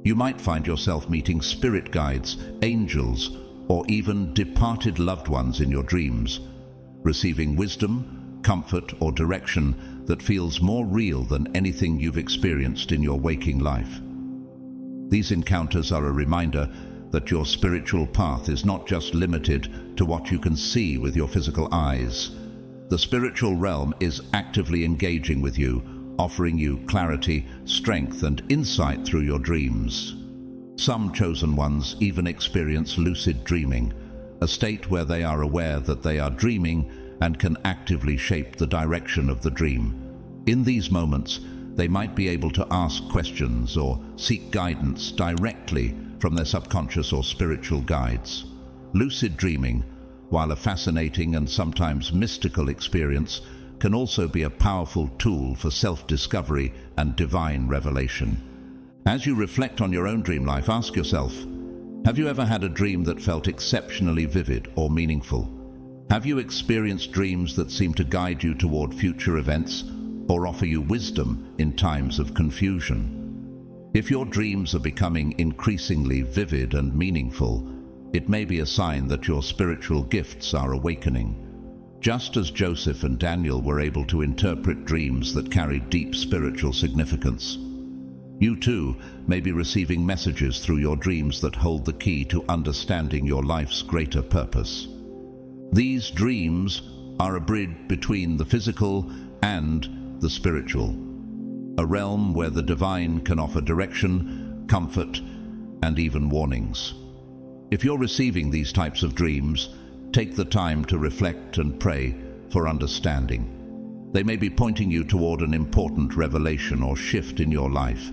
You might find yourself meeting spirit guides, angels, or even departed loved ones in your dreams, receiving wisdom, comfort, or direction that feels more real than anything you've experienced in your waking life. These encounters are a reminder that your spiritual path is not just limited to what you can see with your physical eyes. The spiritual realm is actively engaging with you, offering you clarity, strength, and insight through your dreams. Some chosen ones even experience lucid dreaming, a state where they are aware that they are dreaming and can actively shape the direction of the dream. In these moments, they might be able to ask questions or seek guidance directly from their subconscious or spiritual guides. Lucid dreaming, while a fascinating and sometimes mystical experience, can also be a powerful tool for self-discovery and divine revelation. As you reflect on your own dream life, ask yourself, have you ever had a dream that felt exceptionally vivid or meaningful? Have you experienced dreams that seem to guide you toward future events or offer you wisdom in times of confusion? If your dreams are becoming increasingly vivid and meaningful, it may be a sign that your spiritual gifts are awakening. Just as Joseph and Daniel were able to interpret dreams that carried deep spiritual significance, you too may be receiving messages through your dreams that hold the key to understanding your life's greater purpose. These dreams are a bridge between the physical and the spiritual, a realm where the divine can offer direction, comfort, and even warnings. If you're receiving these types of dreams, take the time to reflect and pray for understanding. They may be pointing you toward an important revelation or shift in your life.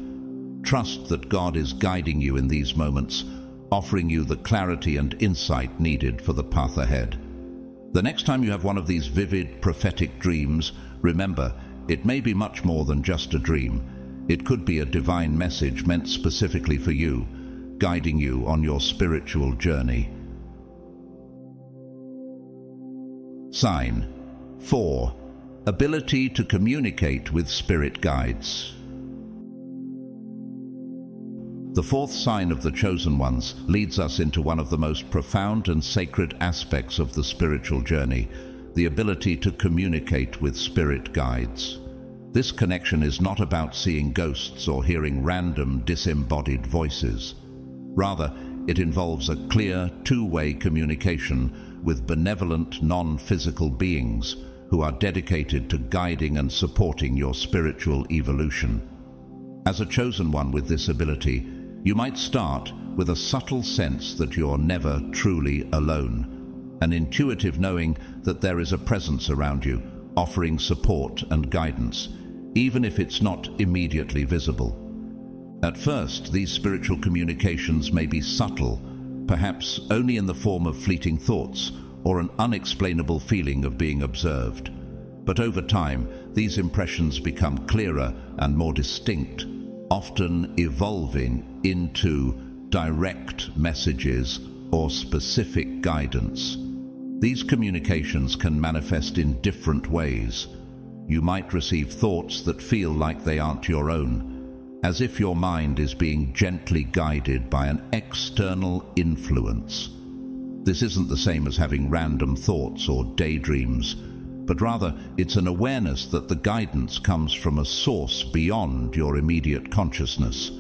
Trust that God is guiding you in these moments, offering you the clarity and insight needed for the path ahead. The next time you have one of these vivid, prophetic dreams, remember, it may be much more than just a dream. It could be a divine message meant specifically for you, guiding you on your spiritual journey. Sign 4. Ability to communicate with spirit guides. The fourth sign of the chosen ones leads us into one of the most profound and sacred aspects of the spiritual journey, the ability to communicate with spirit guides. This connection is not about seeing ghosts or hearing random disembodied voices. Rather, it involves a clear, two-way communication with benevolent, non-physical beings who are dedicated to guiding and supporting your spiritual evolution. As a chosen one with this ability, you might start with a subtle sense that you're never truly alone, an intuitive knowing that there is a presence around you, offering support and guidance, even if it's not immediately visible. At first, these spiritual communications may be subtle, perhaps only in the form of fleeting thoughts or an unexplainable feeling of being observed. But over time, these impressions become clearer and more distinct, often evolving into direct messages or specific guidance. These communications can manifest in different ways. You might receive thoughts that feel like they aren't your own, as if your mind is being gently guided by an external influence. This isn't the same as having random thoughts or daydreams, but rather it's an awareness that the guidance comes from a source beyond your immediate consciousness.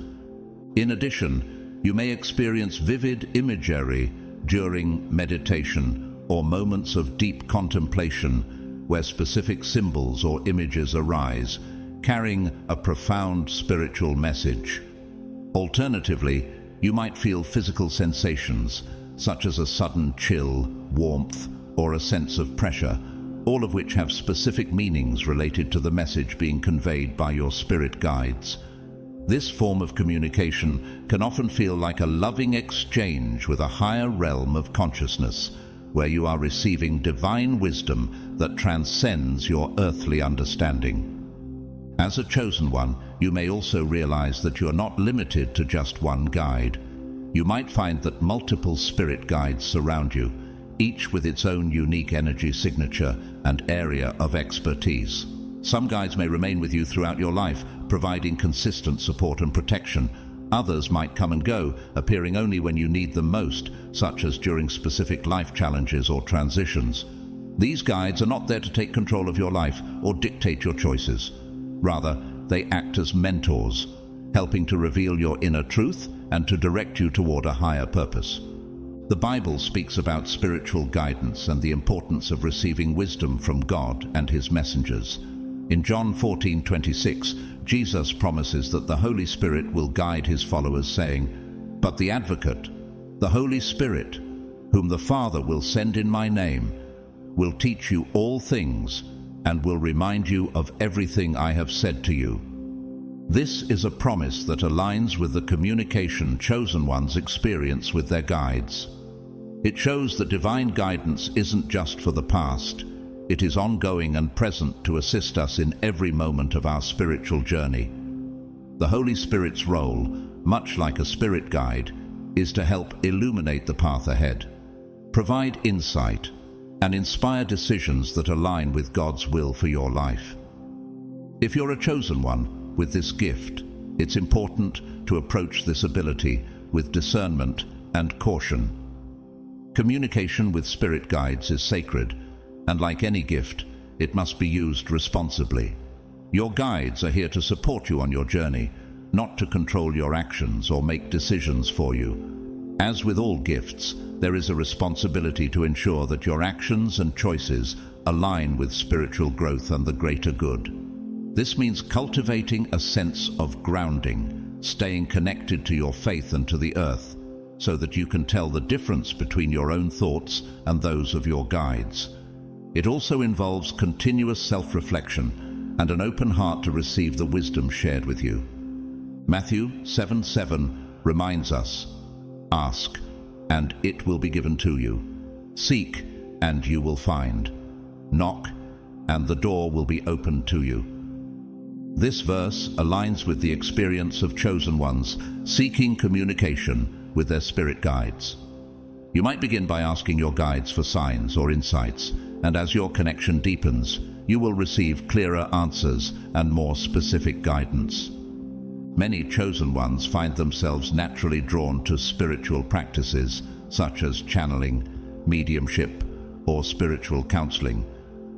In addition, you may experience vivid imagery during meditation or moments of deep contemplation where specific symbols or images arise, carrying a profound spiritual message. Alternatively, you might feel physical sensations, such as a sudden chill, warmth, or a sense of pressure, all of which have specific meanings related to the message being conveyed by your spirit guides. This form of communication can often feel like a loving exchange with a higher realm of consciousness, where you are receiving divine wisdom that transcends your earthly understanding. As a chosen one, you may also realize that you are not limited to just one guide. You might find that multiple spirit guides surround you, each with its own unique energy signature and area of expertise. Some guides may remain with you throughout your life, providing consistent support and protection. Others might come and go, appearing only when you need them most, such as during specific life challenges or transitions. These guides are not there to take control of your life or dictate your choices. Rather, they act as mentors, helping to reveal your inner truth and to direct you toward a higher purpose. The Bible speaks about spiritual guidance and the importance of receiving wisdom from God and His messengers. In John 14:26, Jesus promises that the Holy Spirit will guide His followers, saying, "But the Advocate, the Holy Spirit, whom the Father will send in my name, will teach you all things and will remind you of everything I have said to you." This is a promise that aligns with the communication chosen ones experience with their guides. It shows that divine guidance isn't just for the past. It is ongoing and present to assist us in every moment of our spiritual journey. The Holy Spirit's role, much like a spirit guide, is to help illuminate the path ahead, provide insight, and inspire decisions that align with God's will for your life. If you're a chosen one with this gift, it's important to approach this ability with discernment and caution. Communication with spirit guides is sacred, and like any gift, it must be used responsibly. Your guides are here to support you on your journey, not to control your actions or make decisions for you. As with all gifts, there is a responsibility to ensure that your actions and choices align with spiritual growth and the greater good. This means cultivating a sense of grounding, staying connected to your faith and to the earth, so that you can tell the difference between your own thoughts and those of your guides. It also involves continuous self-reflection and an open heart to receive the wisdom shared with you. Matthew 7:7 reminds us, "Ask, and it will be given to you. Seek, and you will find. Knock, and the door will be opened to you." This verse aligns with the experience of chosen ones seeking communication with their spirit guides. You might begin by asking your guides for signs or insights, and as your connection deepens, you will receive clearer answers and more specific guidance. Many chosen ones find themselves naturally drawn to spiritual practices such as channeling, mediumship, or spiritual counseling,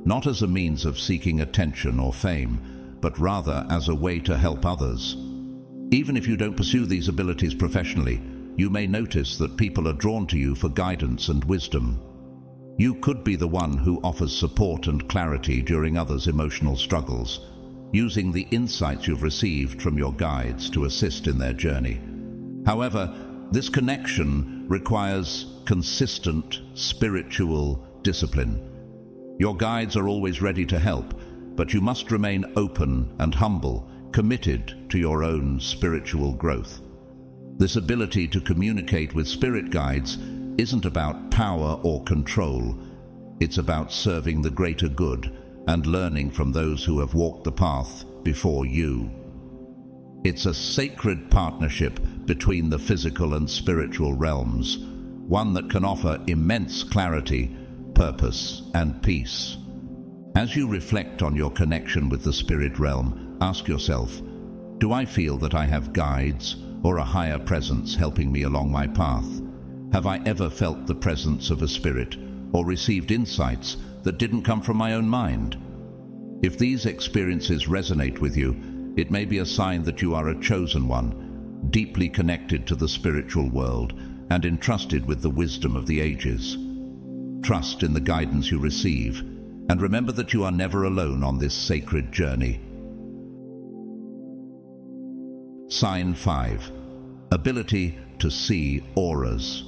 not as a means of seeking attention or fame, but rather as a way to help others. Even if you don't pursue these abilities professionally, you may notice that people are drawn to you for guidance and wisdom. You could be the one who offers support and clarity during others' emotional struggles, using the insights you've received from your guides to assist in their journey. However, this connection requires consistent spiritual discipline. Your guides are always ready to help, but you must remain open and humble, committed to your own spiritual growth. This ability to communicate with spirit guides isn't about power or control. It's about serving the greater good and learning from those who have walked the path before you. It's a sacred partnership between the physical and spiritual realms, one that can offer immense clarity, purpose, and peace. As you reflect on your connection with the spirit realm, ask yourself, do I feel that I have guides or a higher presence helping me along my path? Have I ever felt the presence of a spirit or received insights that didn't come from my own mind? If these experiences resonate with you, it may be a sign that you are a chosen one, deeply connected to the spiritual world and entrusted with the wisdom of the ages. Trust in the guidance you receive, and remember that you are never alone on this sacred journey. Sign 5. Ability to see auras.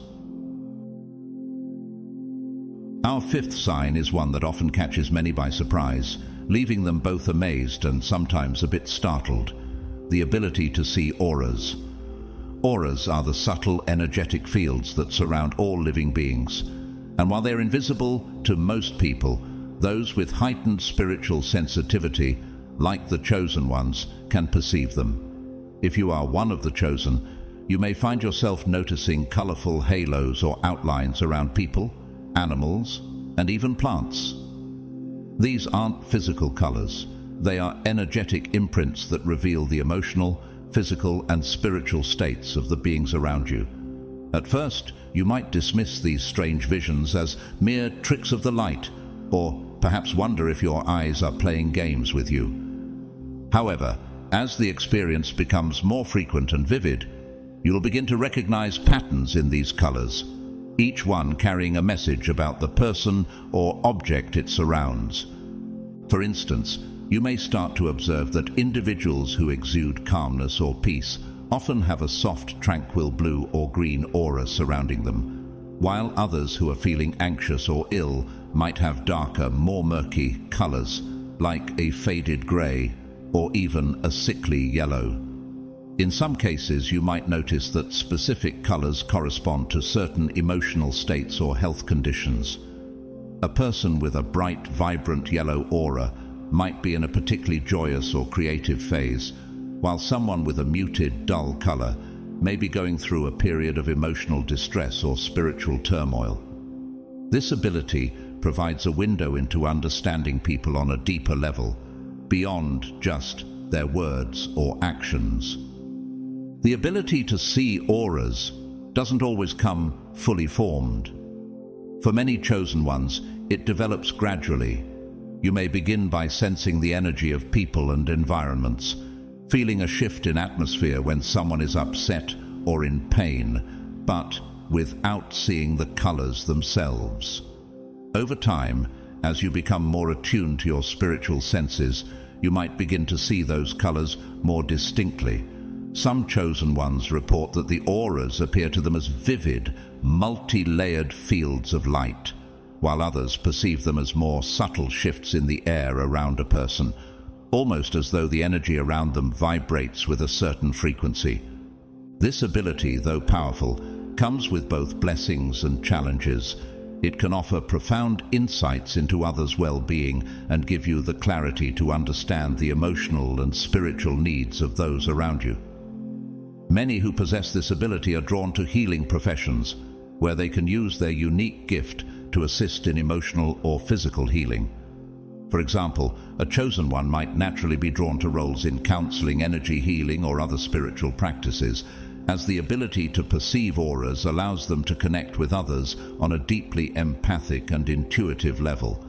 Our fifth sign is one that often catches many by surprise, leaving them both amazed and sometimes a bit startled: the ability to see auras. Auras are the subtle energetic fields that surround all living beings, and while they're invisible to most people, those with heightened spiritual sensitivity, like the chosen ones, can perceive them. If you are one of the chosen, you may find yourself noticing colorful halos or outlines around people, animals, and even plants. These aren't physical colors. They are energetic imprints that reveal the emotional, physical, and spiritual states of the beings around you. At first, you might dismiss these strange visions as mere tricks of the light, or perhaps wonder if your eyes are playing games with you. However, as the experience becomes more frequent and vivid, you'll begin to recognize patterns in these colors, each one carrying a message about the person or object it surrounds. For instance, you may start to observe that individuals who exude calmness or peace often have a soft, tranquil blue or green aura surrounding them, while others who are feeling anxious or ill might have darker, more murky colors, like a faded gray or even a sickly yellow. In some cases, you might notice that specific colors correspond to certain emotional states or health conditions. A person with a bright, vibrant yellow aura might be in a particularly joyous or creative phase, while someone with a muted, dull color may be going through a period of emotional distress or spiritual turmoil. This ability provides a window into understanding people on a deeper level, beyond just their words or actions. The ability to see auras doesn't always come fully formed. For many chosen ones, it develops gradually. You may begin by sensing the energy of people and environments, feeling a shift in atmosphere when someone is upset or in pain, but without seeing the colors themselves. Over time, as you become more attuned to your spiritual senses, you might begin to see those colors more distinctly. Some chosen ones report that the auras appear to them as vivid, multi-layered fields of light, while others perceive them as more subtle shifts in the air around a person, almost as though the energy around them vibrates with a certain frequency. This ability, though powerful, comes with both blessings and challenges. It can offer profound insights into others' well-being and give you the clarity to understand the emotional and spiritual needs of those around you. Many who possess this ability are drawn to healing professions, where they can use their unique gift to assist in emotional or physical healing. For example, a chosen one might naturally be drawn to roles in counseling, energy healing, or other spiritual practices, as the ability to perceive auras allows them to connect with others on a deeply empathic and intuitive level.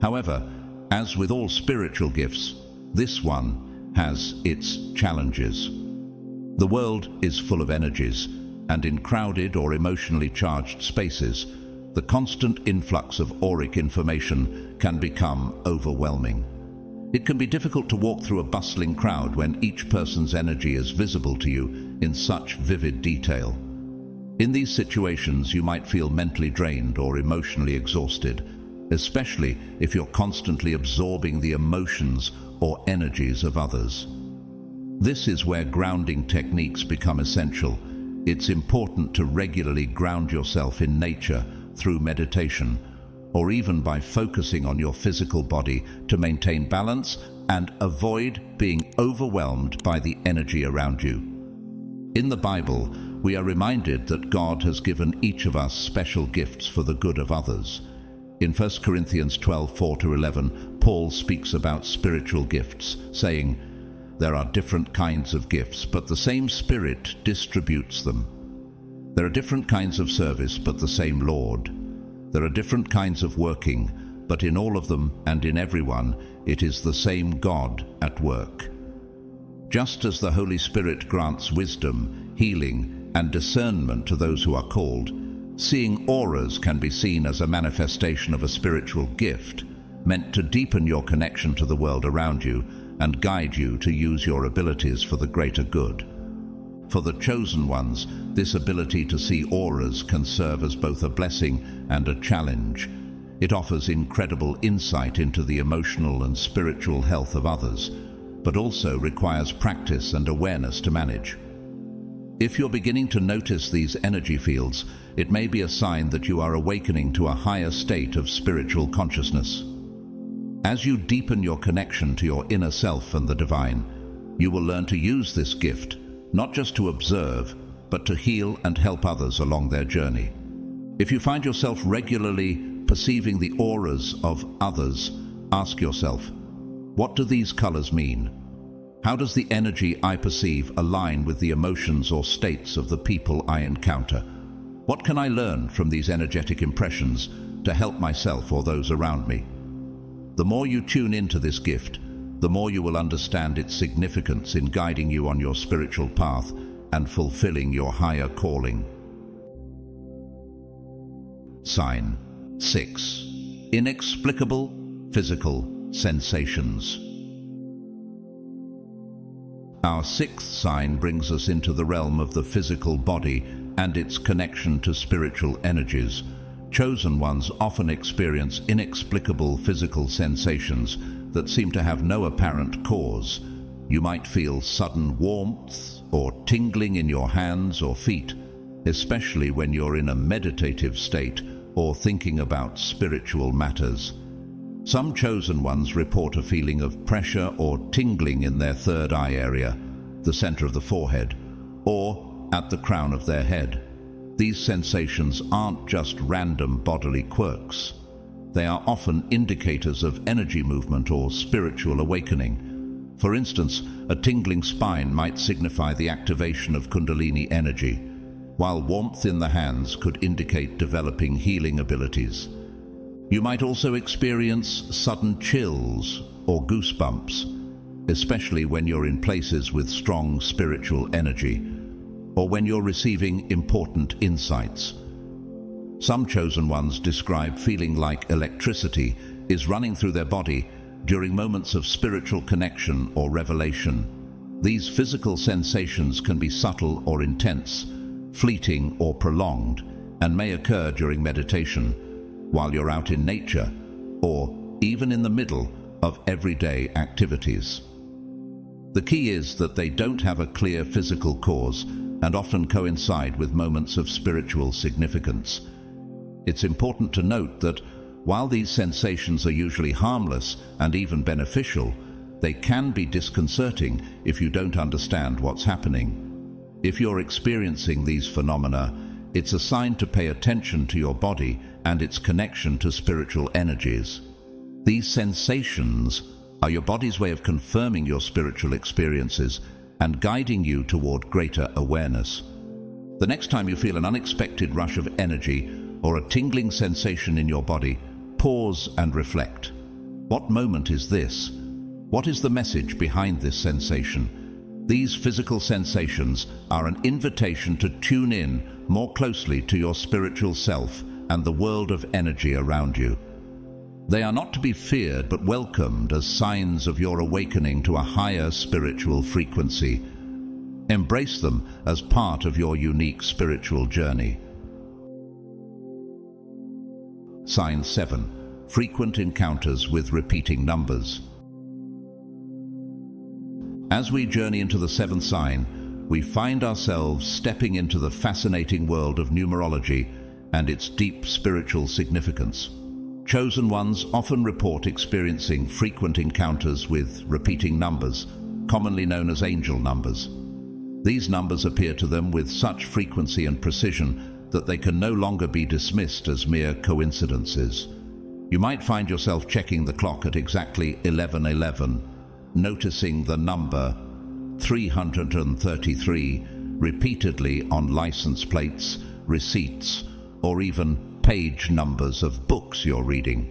However, as with all spiritual gifts, this one has its challenges. The world is full of energies, and in crowded or emotionally charged spaces, the constant influx of auric information can become overwhelming. It can be difficult to walk through a bustling crowd when each person's energy is visible to you in such vivid detail. In these situations, you might feel mentally drained or emotionally exhausted, especially if you're constantly absorbing the emotions or energies of others. This is where grounding techniques become essential. It's important to regularly ground yourself in nature through meditation, or even by focusing on your physical body to maintain balance and avoid being overwhelmed by the energy around you. In the Bible, we are reminded that God has given each of us special gifts for the good of others. In 1 Corinthians 12:4-11, Paul speaks about spiritual gifts, saying, "There are different kinds of gifts, but the same Spirit distributes them. There are different kinds of service, but the same Lord. There are different kinds of working, but in all of them and in everyone, it is the same God at work." Just as the Holy Spirit grants wisdom, healing, and discernment to those who are called, seeing auras can be seen as a manifestation of a spiritual gift, meant to deepen your connection to the world around you and guide you to use your abilities for the greater good. For the chosen ones, this ability to see auras can serve as both a blessing and a challenge. It offers incredible insight into the emotional and spiritual health of others, but also requires practice and awareness to manage. If you're beginning to notice these energy fields, it may be a sign that you are awakening to a higher state of spiritual consciousness. As you deepen your connection to your inner self and the divine, you will learn to use this gift not just to observe, but to heal and help others along their journey. If you find yourself regularly perceiving the auras of others, ask yourself, what do these colors mean? How does the energy I perceive align with the emotions or states of the people I encounter? What can I learn from these energetic impressions to help myself or those around me? The more you tune into this gift, the more you will understand its significance in guiding you on your spiritual path and fulfilling your higher calling. Sign 6. Inexplicable physical sensations. Our sixth sign brings us into the realm of the physical body and its connection to spiritual energies. Chosen ones often experience inexplicable physical sensations that seem to have no apparent cause. You might feel sudden warmth or tingling in your hands or feet, especially when you're in a meditative state or thinking about spiritual matters. Some chosen ones report a feeling of pressure or tingling in their third eye area, the center of the forehead, or at the crown of their head. These sensations aren't just random bodily quirks. They are often indicators of energy movement or spiritual awakening. For instance, a tingling spine might signify the activation of Kundalini energy, while warmth in the hands could indicate developing healing abilities. You might also experience sudden chills or goosebumps, especially when you're in places with strong spiritual energy, or when you're receiving important insights. Some chosen ones describe feeling like electricity is running through their body during moments of spiritual connection or revelation. These physical sensations can be subtle or intense, fleeting or prolonged, and may occur during meditation, while you're out in nature, or even in the middle of everyday activities. The key is that they don't have a clear physical cause and often coincide with moments of spiritual significance. It's important to note that while these sensations are usually harmless and even beneficial, they can be disconcerting if you don't understand what's happening. If you're experiencing these phenomena, it's a sign to pay attention to your body and its connection to spiritual energies. These sensations are your body's way of confirming your spiritual experiences and guiding you toward greater awareness. The next time you feel an unexpected rush of energy or a tingling sensation in your body, pause and reflect. What moment is this? What is the message behind this sensation? These physical sensations are an invitation to tune in more closely to your spiritual self and the world of energy around you. They are not to be feared but welcomed as signs of your awakening to a higher spiritual frequency. Embrace them as part of your unique spiritual journey. Sign 7. Frequent encounters with repeating numbers. As we journey into the seventh sign, we find ourselves stepping into the fascinating world of numerology and its deep spiritual significance. Chosen ones often report experiencing frequent encounters with repeating numbers, commonly known as angel numbers. These numbers appear to them with such frequency and precision that they can no longer be dismissed as mere coincidences. You might find yourself checking the clock at exactly 11:11, noticing the number 333 repeatedly on license plates, receipts, or even page numbers of books you're reading.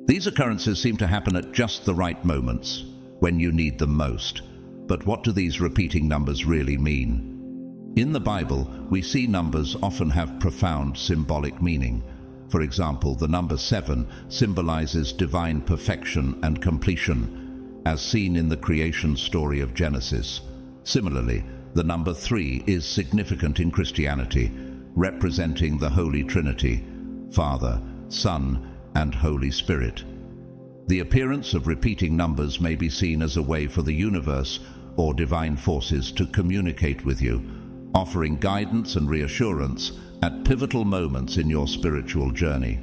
These occurrences seem to happen at just the right moments, when you need them most. But what do these repeating numbers really mean? In the Bible, we see numbers often have profound symbolic meaning. For example, the number 7 symbolizes divine perfection and completion, as seen in the creation story of Genesis. Similarly, the number 3 is significant in Christianity, representing the Holy Trinity, Father, Son, and Holy Spirit. The appearance of repeating numbers may be seen as a way for the universe or divine forces to communicate with you, offering guidance and reassurance at pivotal moments in your spiritual journey.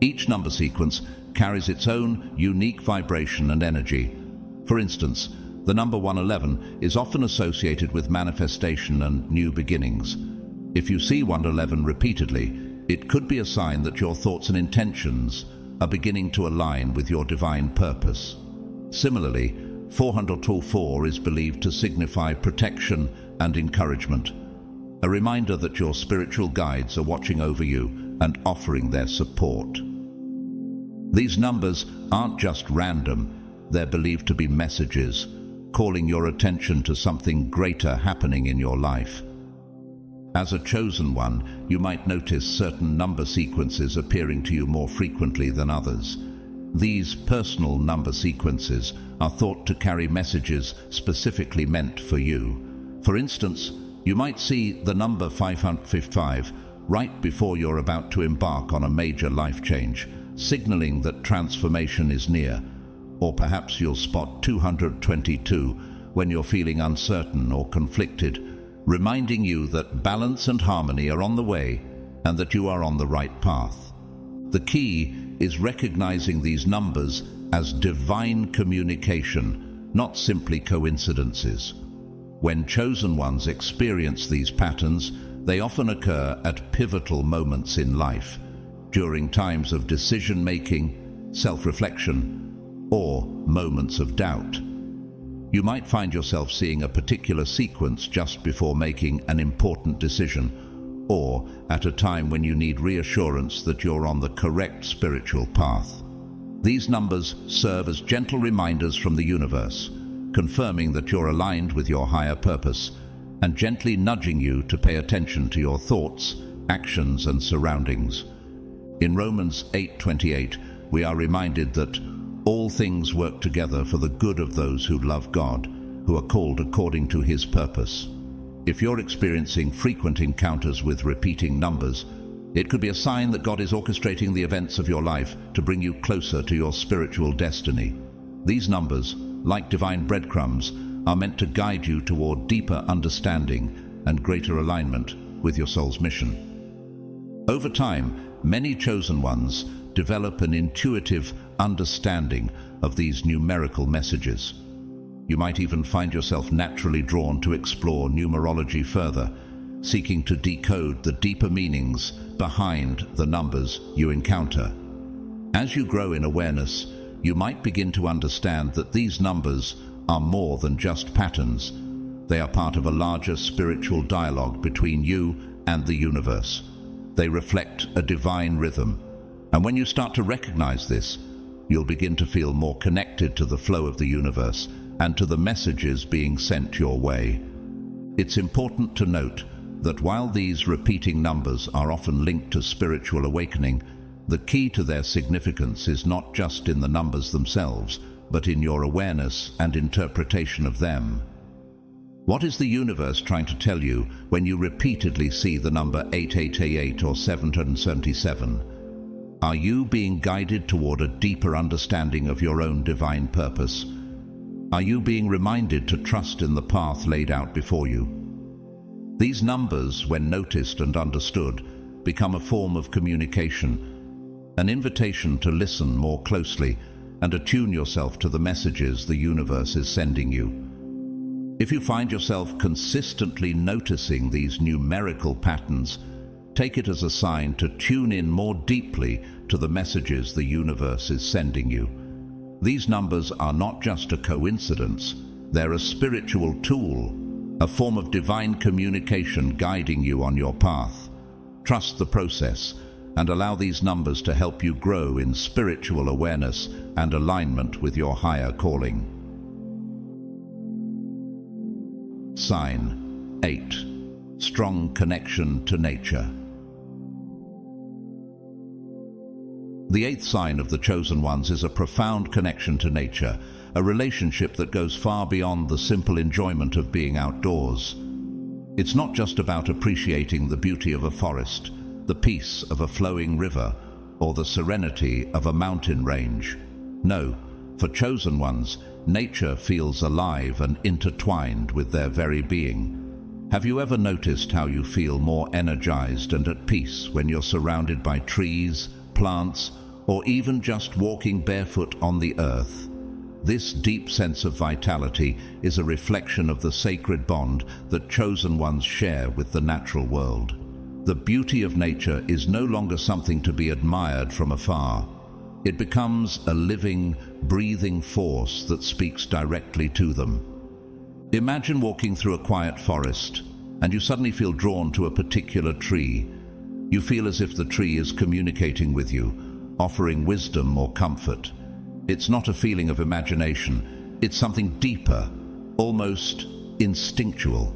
Each number sequence carries its own unique vibration and energy. For instance, the number 111 is often associated with manifestation and new beginnings. If you see 111 repeatedly, it could be a sign that your thoughts and intentions are beginning to align with your divine purpose. Similarly, 424 is believed to signify protection and encouragement, a reminder that your spiritual guides are watching over you and offering their support. These numbers aren't just random, they're believed to be messages, calling your attention to something greater happening in your life. As a chosen one, you might notice certain number sequences appearing to you more frequently than others. These personal number sequences are thought to carry messages specifically meant for you. For instance, you might see the number 555 right before you're about to embark on a major life change, signaling that transformation is near. Or perhaps you'll spot 222 when you're feeling uncertain or conflicted, reminding you that balance and harmony are on the way and that you are on the right path. The key is recognizing these numbers as divine communication, not simply coincidences. When chosen ones experience these patterns, they often occur at pivotal moments in life, during times of decision-making, self-reflection, or moments of doubt. You might find yourself seeing a particular sequence just before making an important decision, or at a time when you need reassurance that you're on the correct spiritual path. These numbers serve as gentle reminders from the universe, confirming that you're aligned with your higher purpose and gently nudging you to pay attention to your thoughts, actions, and surroundings. In Romans 8:28, we are reminded that all things work together for the good of those who love God, who are called according to His purpose. If you're experiencing frequent encounters with repeating numbers, it could be a sign that God is orchestrating the events of your life to bring you closer to your spiritual destiny. These numbers, like divine breadcrumbs, are meant to guide you toward deeper understanding and greater alignment with your soul's mission. Over time, many chosen ones develop an intuitive understanding of these numerical messages. You might even find yourself naturally drawn to explore numerology further, seeking to decode the deeper meanings behind the numbers you encounter. As you grow in awareness, you might begin to understand that these numbers are more than just patterns. They are part of a larger spiritual dialogue between you and the universe. They reflect a divine rhythm, and when you start to recognize this, you'll begin to feel more connected to the flow of the universe and to the messages being sent your way. It's important to note that while these repeating numbers are often linked to spiritual awakening, the key to their significance is not just in the numbers themselves, but in your awareness and interpretation of them. What is the universe trying to tell you when you repeatedly see the number 8888 or 777? Are you being guided toward a deeper understanding of your own divine purpose? Are you being reminded to trust in the path laid out before you? These numbers, when noticed and understood, become a form of communication, an invitation to listen more closely and attune yourself to the messages the universe is sending you. If you find yourself consistently noticing these numerical patterns, take it as a sign to tune in more deeply to the messages the universe is sending you. These numbers are not just a coincidence, they're a spiritual tool, a form of divine communication guiding you on your path. Trust the process and allow these numbers to help you grow in spiritual awareness and alignment with your higher calling. Sign 8. Strong connection to nature. The 8th sign of the chosen ones is a profound connection to nature, a relationship that goes far beyond the simple enjoyment of being outdoors. It's not just about appreciating the beauty of a forest, the peace of a flowing river, or the serenity of a mountain range. No, for chosen ones, nature feels alive and intertwined with their very being. Have you ever noticed how you feel more energized and at peace when you're surrounded by trees, plants, or even just walking barefoot on the earth? This deep sense of vitality is a reflection of the sacred bond that chosen ones share with the natural world. The beauty of nature is no longer something to be admired from afar. It becomes a living, breathing force that speaks directly to them. Imagine walking through a quiet forest, and you suddenly feel drawn to a particular tree. You feel as if the tree is communicating with you, offering wisdom or comfort. It's not a feeling of imagination, it's something deeper, almost instinctual.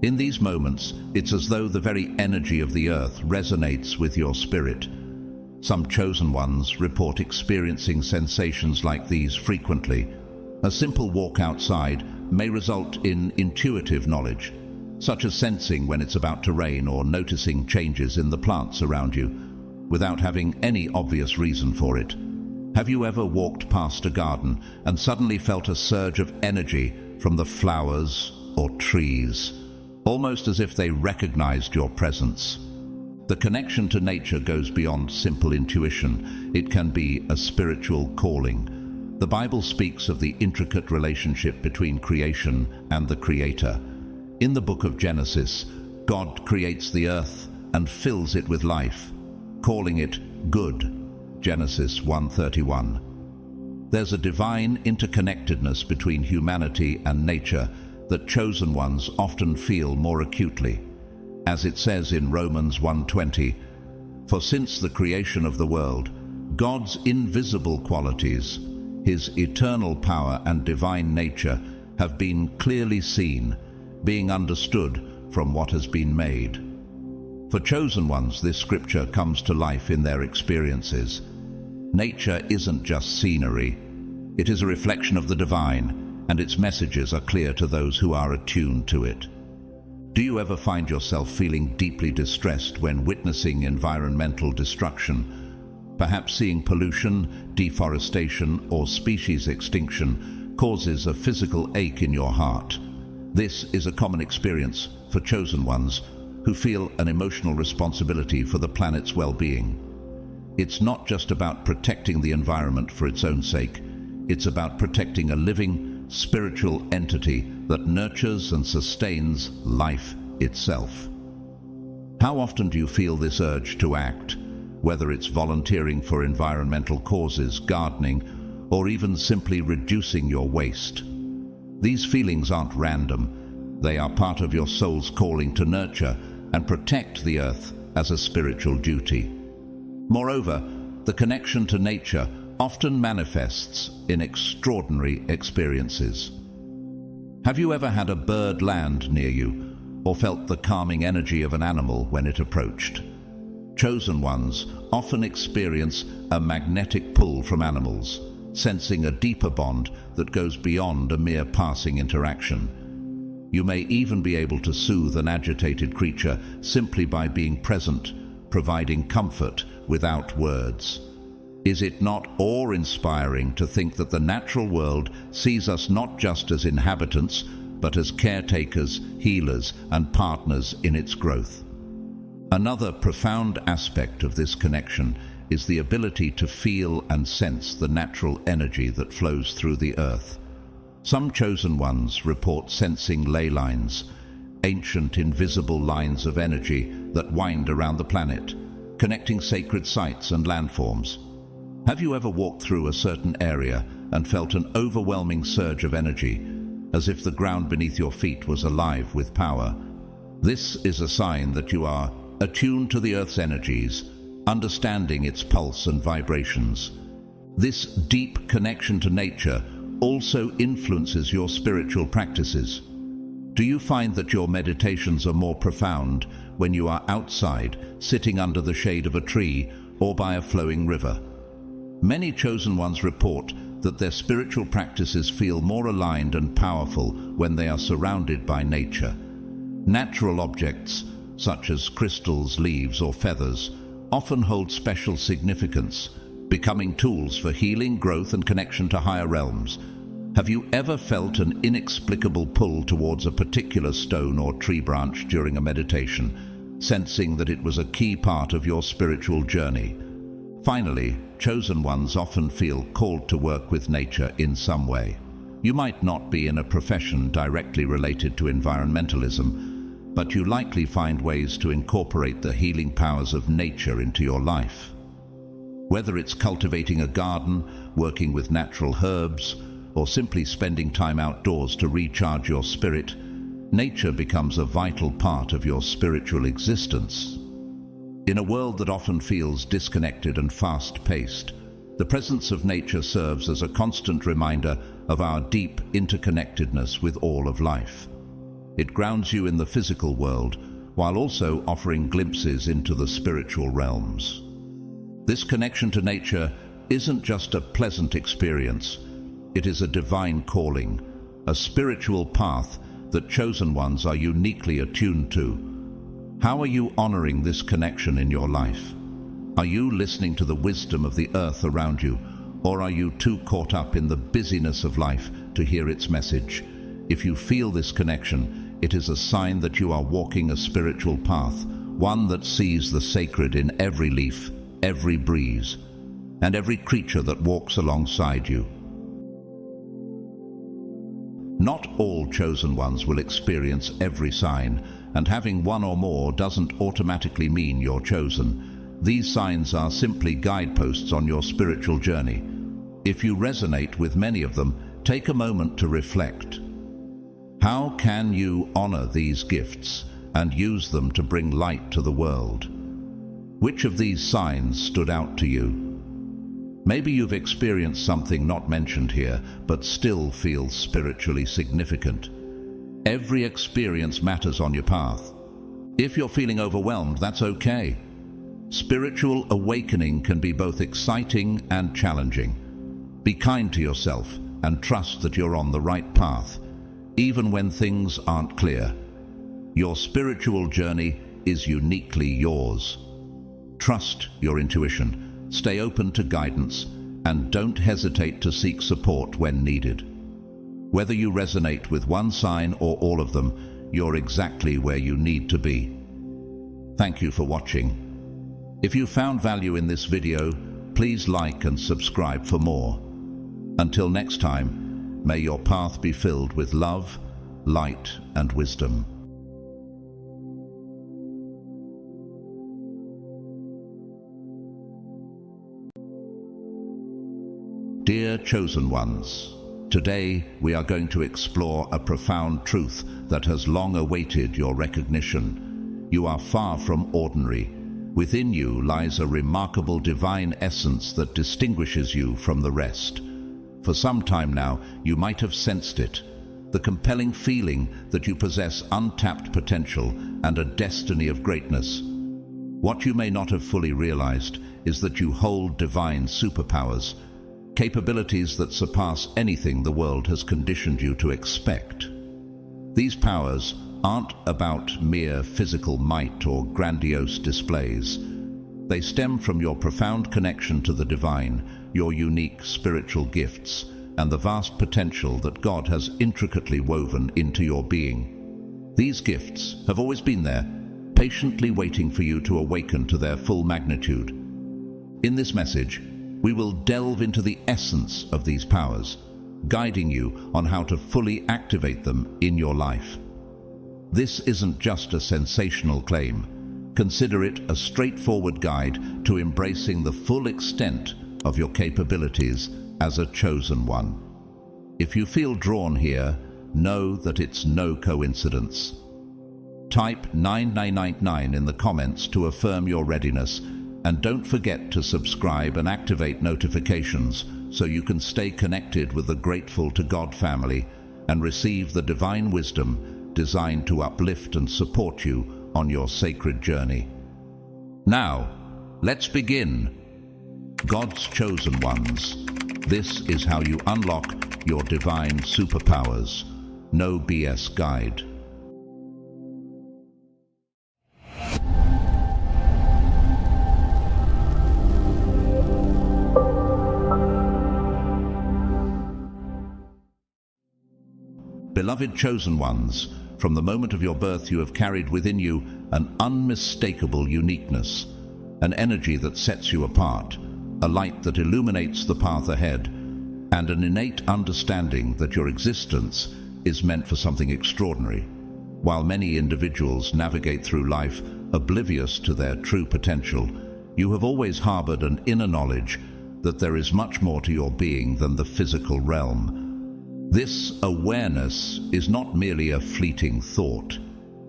In these moments, it's as though the very energy of the earth resonates with your spirit. Some chosen ones report experiencing sensations like these frequently. A simple walk outside may result in intuitive knowledge, such as sensing when it's about to rain or noticing changes in the plants around you, without having any obvious reason for it. Have you ever walked past a garden and suddenly felt a surge of energy from the flowers or trees, almost as if they recognized your presence? The connection to nature goes beyond simple intuition. It can be a spiritual calling. The Bible speaks of the intricate relationship between creation and the Creator. In the book of Genesis, God creates the earth and fills it with life, calling it good. Genesis 1:31. There's a divine interconnectedness between humanity and nature that chosen ones often feel more acutely. As it says in Romans 1:20, "For since the creation of the world, God's invisible qualities, His eternal power and divine nature have been clearly seen, being understood from what has been made." For chosen ones, this scripture comes to life in their experiences. Nature isn't just scenery. It is a reflection of the divine, and its messages are clear to those who are attuned to it. Do you ever find yourself feeling deeply distressed when witnessing environmental destruction? Perhaps seeing pollution, deforestation, or species extinction causes a physical ache in your heart. This is a common experience for chosen ones who feel an emotional responsibility for the planet's well-being. It's not just about protecting the environment for its own sake. It's about protecting a living, spiritual entity that nurtures and sustains life itself. How often do you feel this urge to act, whether it's volunteering for environmental causes, gardening, or even simply reducing your waste? These feelings aren't random. They are part of your soul's calling to nurture and protect the earth as a spiritual duty. Moreover, the connection to nature often manifests in extraordinary experiences. Have you ever had a bird land near you, or felt the calming energy of an animal when it approached? Chosen ones often experience a magnetic pull from animals, sensing a deeper bond that goes beyond a mere passing interaction. You may even be able to soothe an agitated creature simply by being present, providing comfort without words. Is it not awe-inspiring to think that the natural world sees us not just as inhabitants, but as caretakers, healers, and partners in its growth? Another profound aspect of this connection is the ability to feel and sense the natural energy that flows through the earth. Some chosen ones report sensing ley lines, ancient invisible lines of energy that wind around the planet, connecting sacred sites and landforms. Have you ever walked through a certain area and felt an overwhelming surge of energy, as if the ground beneath your feet was alive with power? This is a sign that you are attuned to the earth's energies, understanding its pulse and vibrations. This deep connection to nature also influences your spiritual practices. Do you find that your meditations are more profound when you are outside, sitting under the shade of a tree or by a flowing river? Many chosen ones report that their spiritual practices feel more aligned and powerful when they are surrounded by nature. Natural objects, such as crystals, leaves, or feathers, often hold special significance, becoming tools for healing, growth, and connection to higher realms. Have you ever felt an inexplicable pull towards a particular stone or tree branch during a meditation, sensing that it was a key part of your spiritual journey? Finally, chosen ones often feel called to work with nature in some way. You might not be in a profession directly related to environmentalism, but you likely find ways to incorporate the healing powers of nature into your life. Whether it's cultivating a garden, working with natural herbs, or simply spending time outdoors to recharge your spirit, nature becomes a vital part of your spiritual existence. In a world that often feels disconnected and fast-paced, the presence of nature serves as a constant reminder of our deep interconnectedness with all of life. It grounds you in the physical world, while also offering glimpses into the spiritual realms. This connection to nature isn't just a pleasant experience. It is a divine calling, a spiritual path that chosen ones are uniquely attuned to. How are you honoring this connection in your life? Are you listening to the wisdom of the earth around you, or are you too caught up in the busyness of life to hear its message? If you feel this connection, it is a sign that you are walking a spiritual path, one that sees the sacred in every leaf, every breeze, and every creature that walks alongside you. Not all chosen ones will experience every sign, and having one or more doesn't automatically mean you're chosen. These signs are simply guideposts on your spiritual journey. If you resonate with many of them, take a moment to reflect. How can you honor these gifts and use them to bring light to the world? Which of these signs stood out to you? Maybe you've experienced something not mentioned here, but still feels spiritually significant. Every experience matters on your path. If you're feeling overwhelmed, that's okay. Spiritual awakening can be both exciting and challenging. Be kind to yourself and trust that you're on the right path, even when things aren't clear. Your spiritual journey is uniquely yours. Trust your intuition Stay open to guidance and don't hesitate to seek support when needed. Whether you resonate with one sign or all of them, you're exactly where you need to be. Thank you for watching. If you found value in this video, please like and subscribe for more. Until next time, may your path be filled with love, light, and wisdom. Dear chosen ones, today we are going to explore a profound truth that has long awaited your recognition. You are far from ordinary. Within you lies a remarkable divine essence that distinguishes you from the rest. For some time now, you might have sensed it, the compelling feeling that you possess untapped potential and a destiny of greatness. What you may not have fully realized is that you hold divine superpowers, capabilities that surpass anything the world has conditioned you to expect. These powers aren't about mere physical might or grandiose displays. They stem from your profound connection to the divine, your unique spiritual gifts, and the vast potential that God has intricately woven into your being. These gifts have always been there, patiently waiting for you to awaken to their full magnitude. In this message, we will delve into the essence of these powers, guiding you on how to fully activate them in your life. This isn't just a sensational claim. Consider it a straightforward guide to embracing the full extent of your capabilities as a chosen one. If you feel drawn here, know that it's no coincidence. Type 9999 in the comments to affirm your readiness, and don't forget to subscribe and activate notifications so you can stay connected with the Grateful to God family and receive the divine wisdom designed to uplift and support you on your sacred journey. Now, let's begin. God's chosen ones. This is how you unlock your divine superpowers. No BS guide. Beloved chosen ones, from the moment of your birth you have carried within you an unmistakable uniqueness, an energy that sets you apart, a light that illuminates the path ahead, and an innate understanding that your existence is meant for something extraordinary. While many individuals navigate through life oblivious to their true potential, you have always harbored an inner knowledge that there is much more to your being than the physical realm. This awareness is not merely a fleeting thought.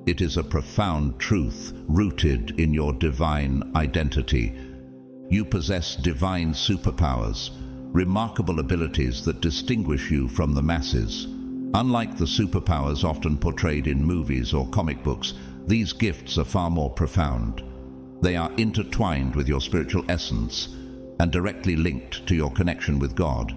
It is a profound truth rooted in your divine identity. You possess divine superpowers, remarkable abilities that distinguish you from the masses. Unlike the superpowers often portrayed in movies or comic books, these gifts are far more profound. They are intertwined with your spiritual essence and directly linked to your connection with God.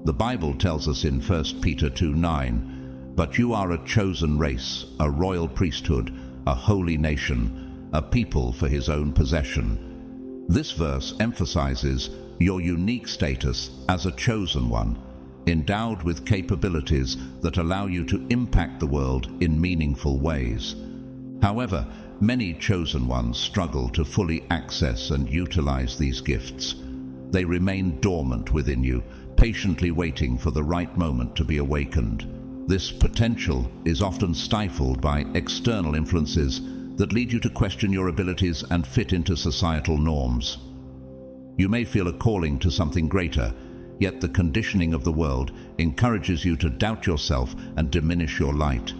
The Bible tells us in 1 Peter 2:9, "But you are a chosen race, a royal priesthood, a holy nation, a people for his own possession." This verse emphasizes your unique status as a chosen one, endowed with capabilities that allow you to impact the world in meaningful ways. However, many chosen ones struggle to fully access and utilize these gifts. They remain dormant within you, patiently waiting for the right moment to be awakened. This potential is often stifled by external influences that lead you to question your abilities and fit into societal norms. You may feel a calling to something greater, yet the conditioning of the world encourages you to doubt yourself and diminish your light.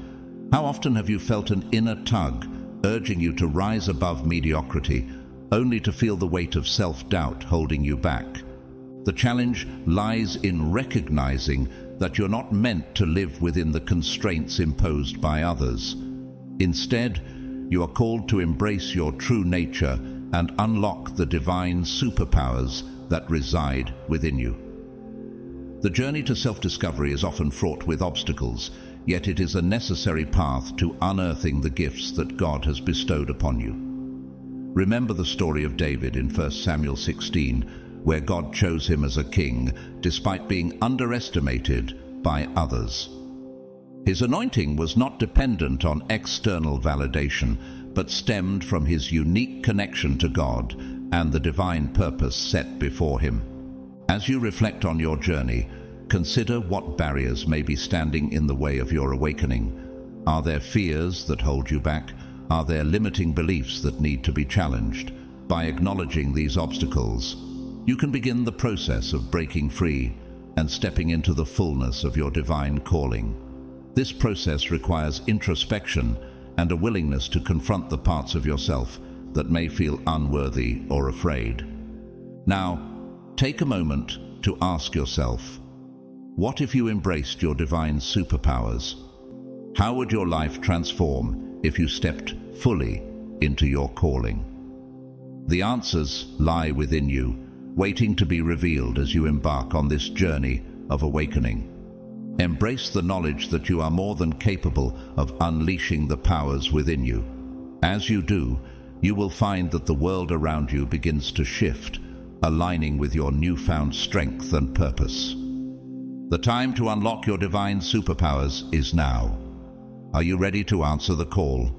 How often have you felt an inner tug urging you to rise above mediocrity, only to feel the weight of self-doubt holding you back? The challenge lies in recognizing that you're not meant to live within the constraints imposed by others. Instead, you are called to embrace your true nature and unlock the divine superpowers that reside within you. The journey to self-discovery is often fraught with obstacles, yet it is a necessary path to unearthing the gifts that God has bestowed upon you. Remember the story of David in 1 Samuel 16, where God chose him as a king despite being underestimated by others. His anointing was not dependent on external validation, but stemmed from his unique connection to God and the divine purpose set before him. As you reflect on your journey, consider what barriers may be standing in the way of your awakening. Are there fears that hold you back? Are there limiting beliefs that need to be challenged? By acknowledging these obstacles, you can begin the process of breaking free and stepping into the fullness of your divine calling. This process requires introspection and a willingness to confront the parts of yourself that may feel unworthy or afraid. Now, take a moment to ask yourself, what if you embraced your divine superpowers? How would your life transform if you stepped fully into your calling? The answers lie within you, waiting to be revealed as you embark on this journey of awakening. Embrace the knowledge that you are more than capable of unleashing the powers within you. As you do, you will find that the world around you begins to shift, aligning with your newfound strength and purpose. The time to unlock your divine superpowers is now. Are you ready to answer the call?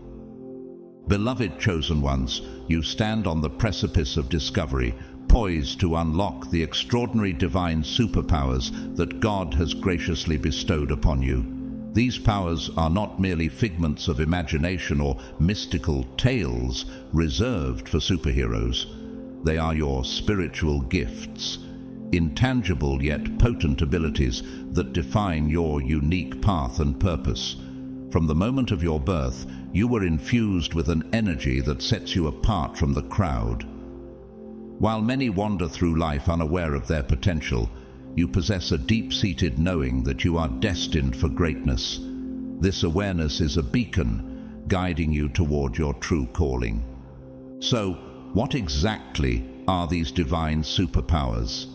Beloved chosen ones, you stand on the precipice of discovery, poised to unlock the extraordinary divine superpowers that God has graciously bestowed upon you. These powers are not merely figments of imagination or mystical tales reserved for superheroes. They are your spiritual gifts, intangible yet potent abilities that define your unique path and purpose. From the moment of your birth, you were infused with an energy that sets you apart from the crowd. While many wander through life unaware of their potential, you possess a deep-seated knowing that you are destined for greatness. This awareness is a beacon, guiding you toward your true calling. So, what exactly are these divine superpowers?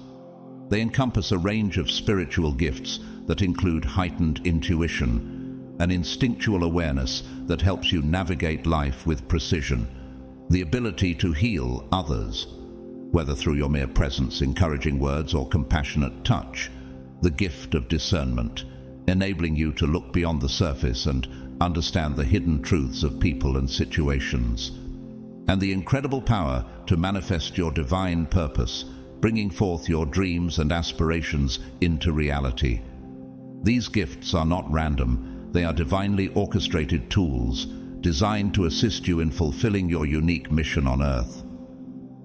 They encompass a range of spiritual gifts that include heightened intuition, an instinctual awareness that helps you navigate life with precision, the ability to heal others, whether through your mere presence, encouraging words, or compassionate touch, the gift of discernment, enabling you to look beyond the surface and understand the hidden truths of people and situations, and the incredible power to manifest your divine purpose, bringing forth your dreams and aspirations into reality. These gifts are not random. They are divinely orchestrated tools designed to assist you in fulfilling your unique mission on earth.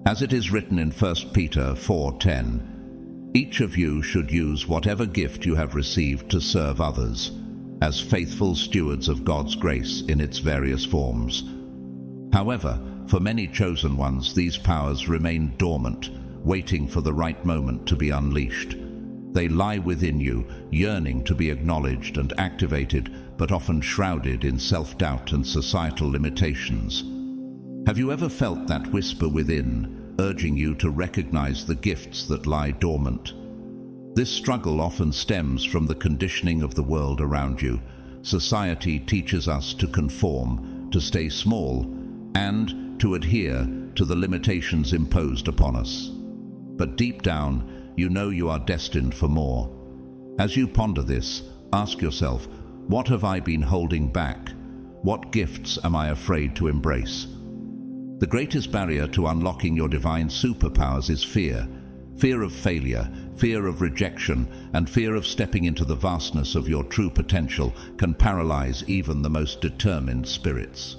As it is written in 1 Peter 4:10, each of you should use whatever gift you have received to serve others, as faithful stewards of God's grace in its various forms. However, for many chosen ones, these powers remain dormant, waiting for the right moment to be unleashed. They lie within you, yearning to be acknowledged and activated, but often shrouded in self-doubt and societal limitations. Have you ever felt that whisper within, urging you to recognize the gifts that lie dormant? This struggle often stems from the conditioning of the world around you. Society teaches us to conform, to stay small, and to adhere to the limitations imposed upon us. But deep down, you know you are destined for more. As you ponder this, ask yourself, what have I been holding back? What gifts am I afraid to embrace? The greatest barrier to unlocking your divine superpowers is fear. Fear of failure, fear of rejection, and fear of stepping into the vastness of your true potential can paralyze even the most determined spirits.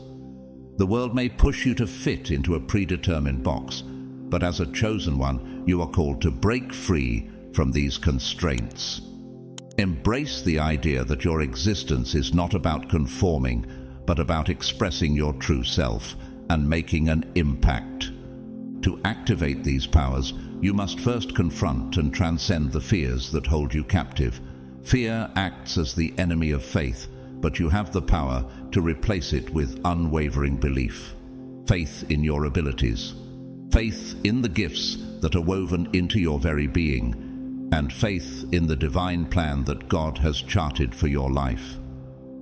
The world may push you to fit into a predetermined box, but as a chosen one, you are called to break free from these constraints. Embrace the idea that your existence is not about conforming, but about expressing your true self and making an impact. To activate these powers, you must first confront and transcend the fears that hold you captive. Fear acts as the enemy of faith, but you have the power to replace it with unwavering belief. Faith in your abilities, faith in the gifts that are woven into your very being, and faith in the divine plan that God has charted for your life.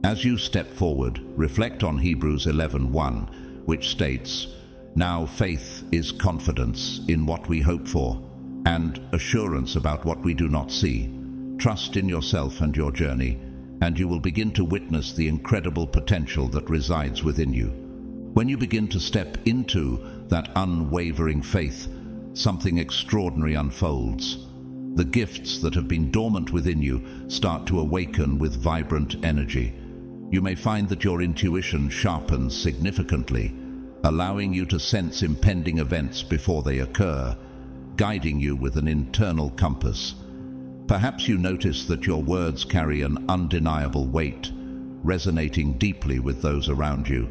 As you step forward, reflect on Hebrews 11:1, which states, Now faith is confidence in what we hope for, and assurance about what we do not see. Trust in yourself and your journey, and you will begin to witness the incredible potential that resides within you. When you begin to step into that unwavering faith, something extraordinary unfolds. The gifts that have been dormant within you start to awaken with vibrant energy. You may find that your intuition sharpens significantly, allowing you to sense impending events before they occur, guiding you with an internal compass. Perhaps you notice that your words carry an undeniable weight, resonating deeply with those around you,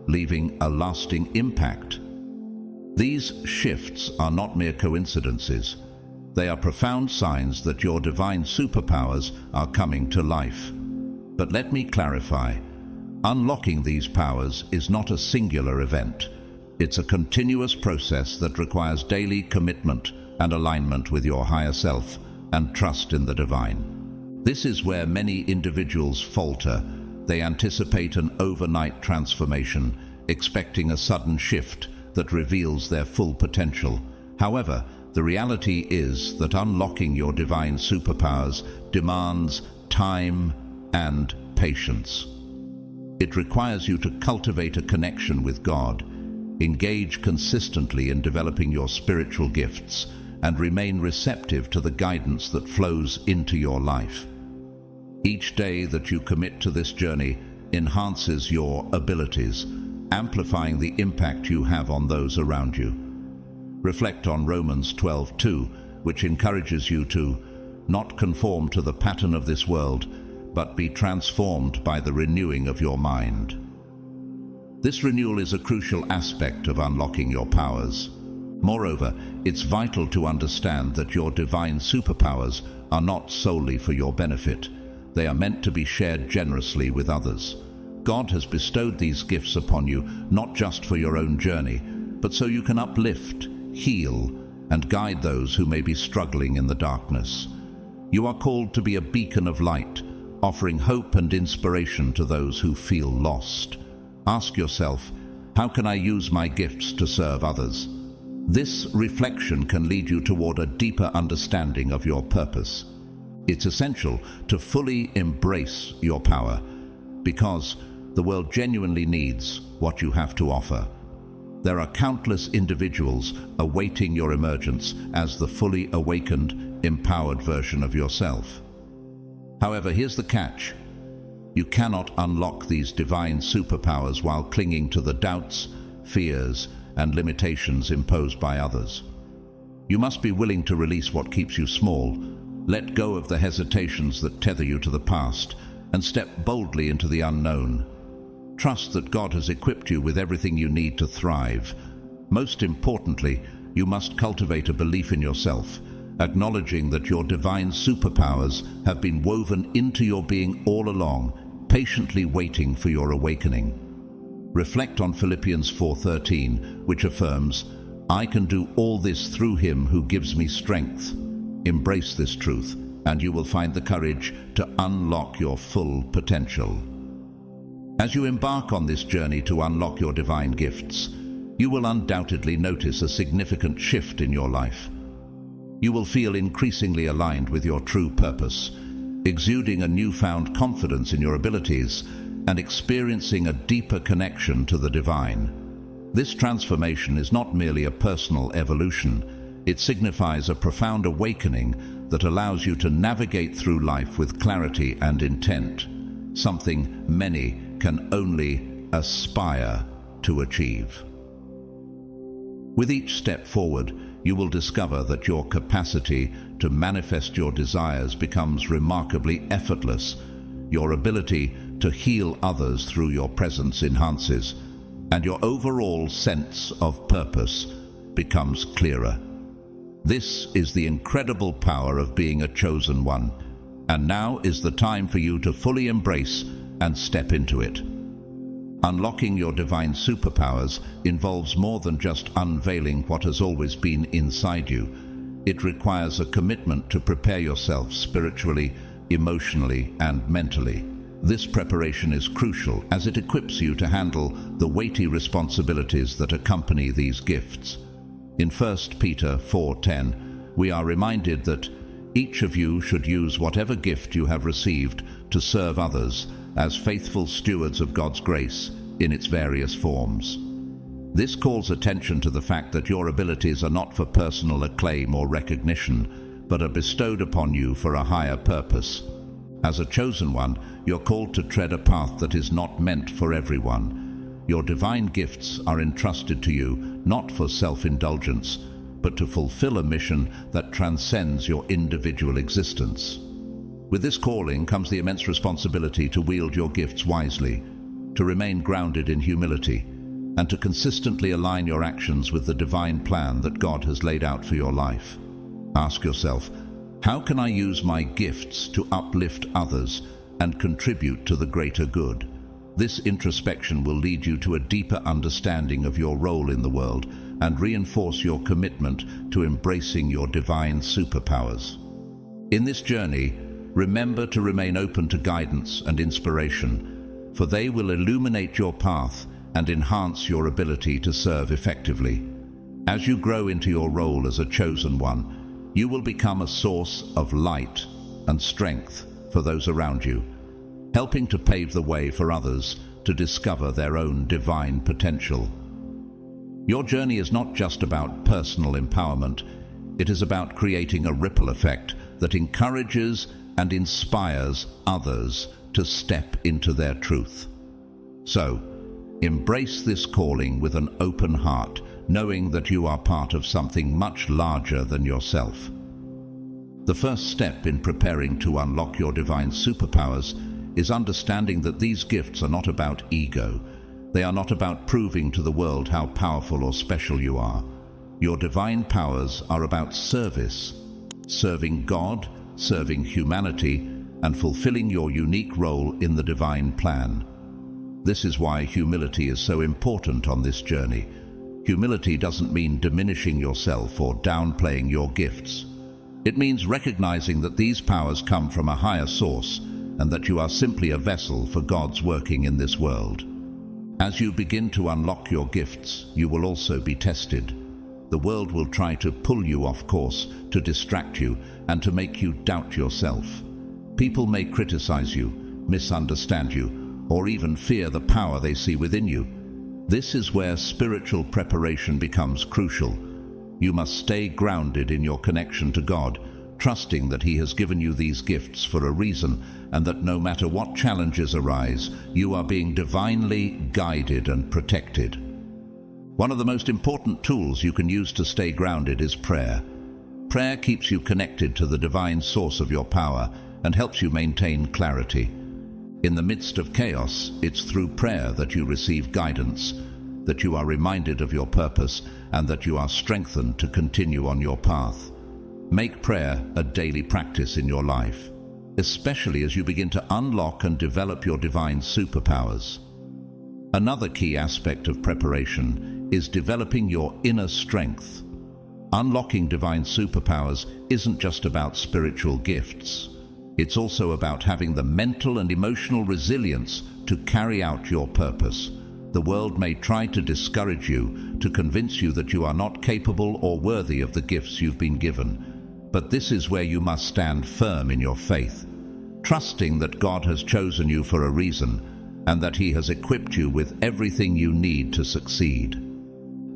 leaving a lasting impact. These shifts are not mere coincidences. They are profound signs that your divine superpowers are coming to life. But let me clarify. Unlocking these powers is not a singular event. It's a continuous process that requires daily commitment and alignment with your higher self and trust in the divine. This is where many individuals falter. They anticipate an overnight transformation, expecting a sudden shift that reveals their full potential. However, the reality is that unlocking your divine superpowers demands time and patience. It requires you to cultivate a connection with God, engage consistently in developing your spiritual gifts, and remain receptive to the guidance that flows into your life. Each day that you commit to this journey enhances your abilities, amplifying the impact you have on those around you. Reflect on Romans 12:2, which encourages you to not conform to the pattern of this world, but be transformed by the renewing of your mind. This renewal is a crucial aspect of unlocking your powers. Moreover, it's vital to understand that your divine superpowers are not solely for your benefit. They are meant to be shared generously with others. God has bestowed these gifts upon you not just for your own journey, but so you can uplift, heal, and guide those who may be struggling in the darkness. You are called to be a beacon of light, offering hope and inspiration to those who feel lost. Ask yourself, how can I use my gifts to serve others? This reflection can lead you toward a deeper understanding of your purpose. It's essential to fully embrace your power, because the world genuinely needs what you have to offer. There are countless individuals awaiting your emergence as the fully awakened, empowered version of yourself. However, here's the catch. You cannot unlock these divine superpowers while clinging to the doubts, fears, and limitations imposed by others. You must be willing to release what keeps you small, let go of the hesitations that tether you to the past, and step boldly into the unknown. Trust that God has equipped you with everything you need to thrive. Most importantly, you must cultivate a belief in yourself, acknowledging that your divine superpowers have been woven into your being all along, patiently waiting for your awakening. Reflect on Philippians 4:13, which affirms, "I can do all this through him who gives me strength." Embrace this truth, and you will find the courage to unlock your full potential. As you embark on this journey to unlock your divine gifts, you will undoubtedly notice a significant shift in your life. You will feel increasingly aligned with your true purpose, exuding a newfound confidence in your abilities and experiencing a deeper connection to the divine. This transformation is not merely a personal evolution. It signifies a profound awakening that allows you to navigate through life with clarity and intent, something many can only aspire to achieve. With each step forward, you will discover that your capacity to manifest your desires becomes remarkably effortless. Your ability to heal others through your presence enhances, and your overall sense of purpose becomes clearer. This is the incredible power of being a chosen one, and now is the time for you to fully embrace and step into it. Unlocking your divine superpowers involves more than just unveiling what has always been inside you. It requires a commitment to prepare yourself spiritually, emotionally, and mentally. This preparation is crucial as it equips you to handle the weighty responsibilities that accompany these gifts. In 1 Peter 4:10, we are reminded that each of you should use whatever gift you have received to serve others as faithful stewards of God's grace in its various forms. This calls attention to the fact that your abilities are not for personal acclaim or recognition, but are bestowed upon you for a higher purpose. As a chosen one, you're called to tread a path that is not meant for everyone. Your divine gifts are entrusted to you not for self-indulgence, but to fulfill a mission that transcends your individual existence. With this calling comes the immense responsibility to wield your gifts wisely, to remain grounded in humility, and to consistently align your actions with the divine plan that God has laid out for your life. Ask yourself, how can I use my gifts to uplift others and contribute to the greater good? This introspection will lead you to a deeper understanding of your role in the world and reinforce your commitment to embracing your divine superpowers. In this journey, remember to remain open to guidance and inspiration, for they will illuminate your path and enhance your ability to serve effectively. As you grow into your role as a chosen one, you will become a source of light and strength for those around you, helping to pave the way for others to discover their own divine potential. Your journey is not just about personal empowerment, it is about creating a ripple effect that encourages and inspires others to step into their truth. So, embrace this calling with an open heart, knowing that you are part of something much larger than yourself. The first step in preparing to unlock your divine superpowers is understanding that these gifts are not about ego. They are not about proving to the world how powerful or special you are. Your divine powers are about service, serving God, serving humanity, and fulfilling your unique role in the divine plan. This is why humility is so important on this journey. Humility doesn't mean diminishing yourself or downplaying your gifts. It means recognizing that these powers come from a higher source and that you are simply a vessel for God's working in this world. As you begin to unlock your gifts, you will also be tested. The world will try to pull you off course, to distract you, and to make you doubt yourself. People may criticize you, misunderstand you, or even fear the power they see within you. This is where spiritual preparation becomes crucial. You must stay grounded in your connection to God, trusting that He has given you these gifts for a reason, and that no matter what challenges arise, you are being divinely guided and protected. One of the most important tools you can use to stay grounded is prayer. Prayer keeps you connected to the divine source of your power and helps you maintain clarity. In the midst of chaos, it's through prayer that you receive guidance, that you are reminded of your purpose, and that you are strengthened to continue on your path. Make prayer a daily practice in your life, especially as you begin to unlock and develop your divine superpowers. Another key aspect of preparation is developing your inner strength. Unlocking divine superpowers isn't just about spiritual gifts. It's also about having the mental and emotional resilience to carry out your purpose. The world may try to discourage you, to convince you that you are not capable or worthy of the gifts you've been given. But this is where you must stand firm in your faith, trusting that God has chosen you for a reason and that He has equipped you with everything you need to succeed.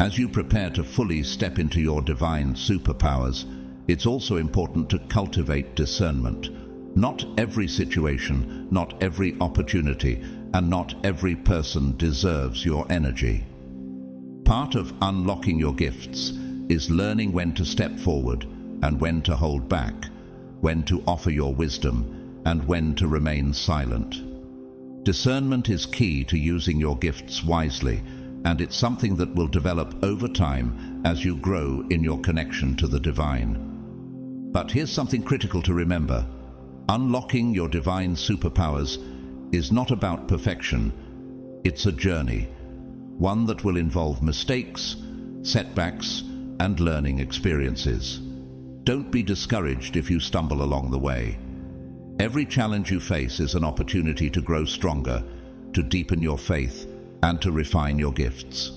As you prepare to fully step into your divine superpowers, it's also important to cultivate discernment. Not every situation, not every opportunity, and not every person deserves your energy. Part of unlocking your gifts is learning when to step forward and when to hold back, when to offer your wisdom and when to remain silent. Discernment is key to using your gifts wisely, and it's something that will develop over time as you grow in your connection to the divine. But here's something critical to remember. Unlocking your divine superpowers is not about perfection. It's a journey, one that will involve mistakes, setbacks, and learning experiences. Don't be discouraged if you stumble along the way. Every challenge you face is an opportunity to grow stronger, to deepen your faith, and to refine your gifts.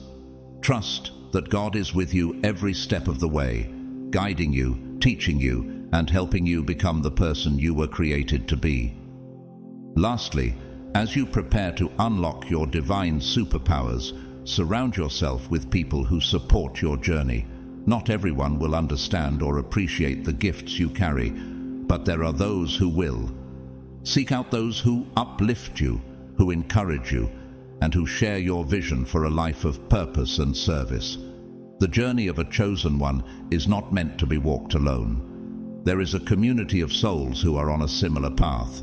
Trust that God is with you every step of the way, guiding you, teaching you, and helping you become the person you were created to be. Lastly, as you prepare to unlock your divine superpowers, surround yourself with people who support your journey. Not everyone will understand or appreciate the gifts you carry, but there are those who will. Seek out those who uplift you, who encourage you, and who share your vision for a life of purpose and service. The journey of a chosen one is not meant to be walked alone. There is a community of souls who are on a similar path,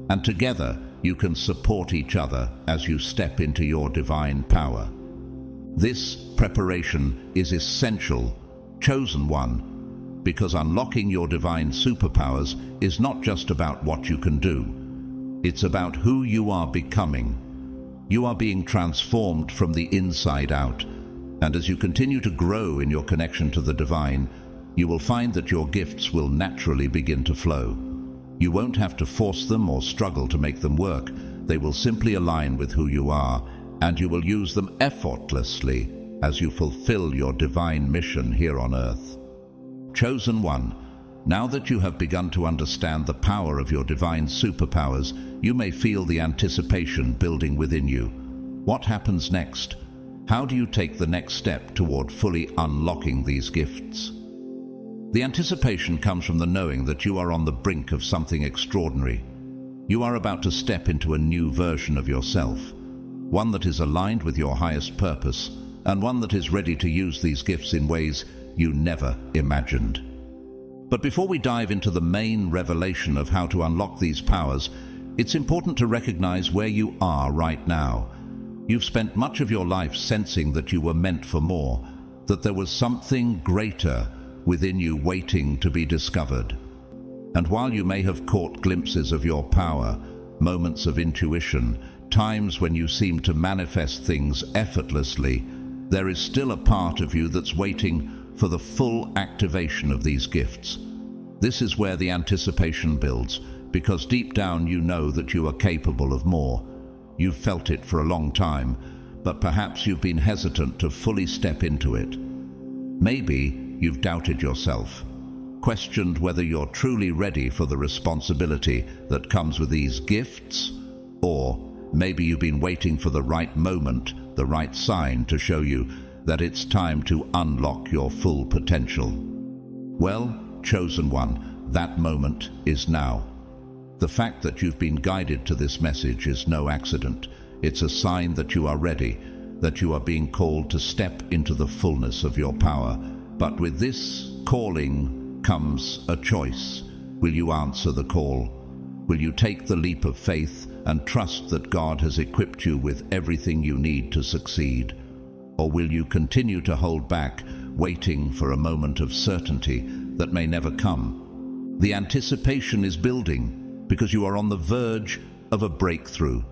and together you can support each other as you step into your divine power. This preparation is essential, chosen one, because unlocking your divine superpowers is not just about what you can do. It's about who you are becoming. You are being transformed from the inside out, and as you continue to grow in your connection to the divine, you will find that your gifts will naturally begin to flow. You won't have to force them or struggle to make them work. They will simply align with who you are, and you will use them effortlessly as you fulfill your divine mission here on earth. Chosen one, now that you have begun to understand the power of your divine superpowers, you may feel the anticipation building within you. What happens next? How do you take the next step toward fully unlocking these gifts? The anticipation comes from the knowing that you are on the brink of something extraordinary. You are about to step into a new version of yourself, one that is aligned with your highest purpose, and one that is ready to use these gifts in ways you never imagined. But before we dive into the main revelation of how to unlock these powers, it's important to recognize where you are right now. You've spent much of your life sensing that you were meant for more, that there was something greater within you waiting to be discovered. And while you may have caught glimpses of your power, moments of intuition, times when you seem to manifest things effortlessly, there is still a part of you that's waiting for the full activation of these gifts. This is where the anticipation builds, because deep down you know that you are capable of more. You've felt it for a long time, but perhaps you've been hesitant to fully step into it. Maybe you've doubted yourself, questioned whether you're truly ready for the responsibility that comes with these gifts, or maybe you've been waiting for the right moment, the right sign to show you that it's time to unlock your full potential. Well, chosen one, that moment is now. The fact that you've been guided to this message is no accident. It's a sign that you are ready, that you are being called to step into the fullness of your power. But with this calling comes a choice. Will you answer the call? Will you take the leap of faith and trust that God has equipped you with everything you need to succeed? Or will you continue to hold back, waiting for a moment of certainty that may never come? The anticipation is building because you are on the verge of a breakthrough.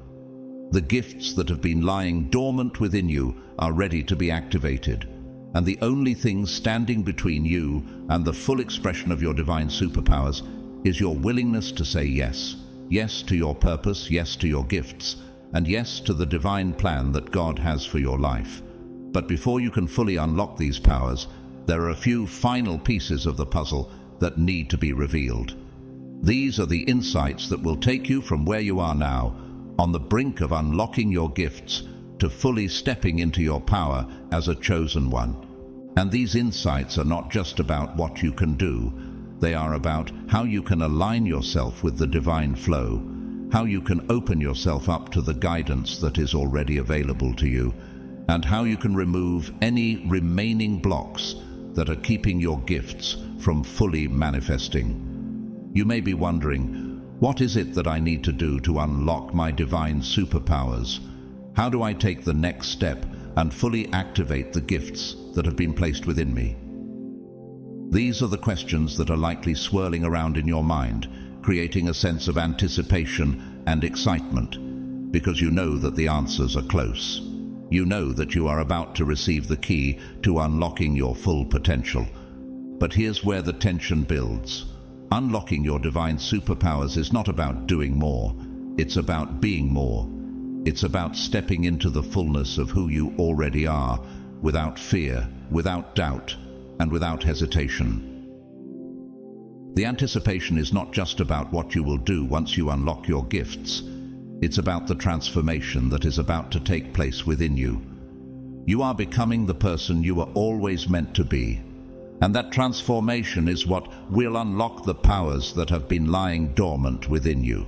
The gifts that have been lying dormant within you are ready to be activated, and the only thing standing between you and the full expression of your divine superpowers is your willingness to say yes. Yes to your purpose, yes to your gifts, and yes to the divine plan that God has for your life. But before you can fully unlock these powers, there are a few final pieces of the puzzle that need to be revealed. These are the insights that will take you from where you are now, on the brink of unlocking your gifts, to fully stepping into your power as a chosen one. And these insights are not just about what you can do. They are about how you can align yourself with the divine flow, how you can open yourself up to the guidance that is already available to you, and how you can remove any remaining blocks that are keeping your gifts from fully manifesting. You may be wondering, what is it that I need to do to unlock my divine superpowers? How do I take the next step and fully activate the gifts that have been placed within me? These are the questions that are likely swirling around in your mind, creating a sense of anticipation and excitement, because you know that the answers are close. You know that you are about to receive the key to unlocking your full potential. But here's where the tension builds. Unlocking your divine superpowers is not about doing more. It's about being more. It's about stepping into the fullness of who you already are, without fear, without doubt, and without hesitation. The anticipation is not just about what you will do once you unlock your gifts. It's about the transformation that is about to take place within you. You are becoming the person you were always meant to be. And that transformation is what will unlock the powers that have been lying dormant within you.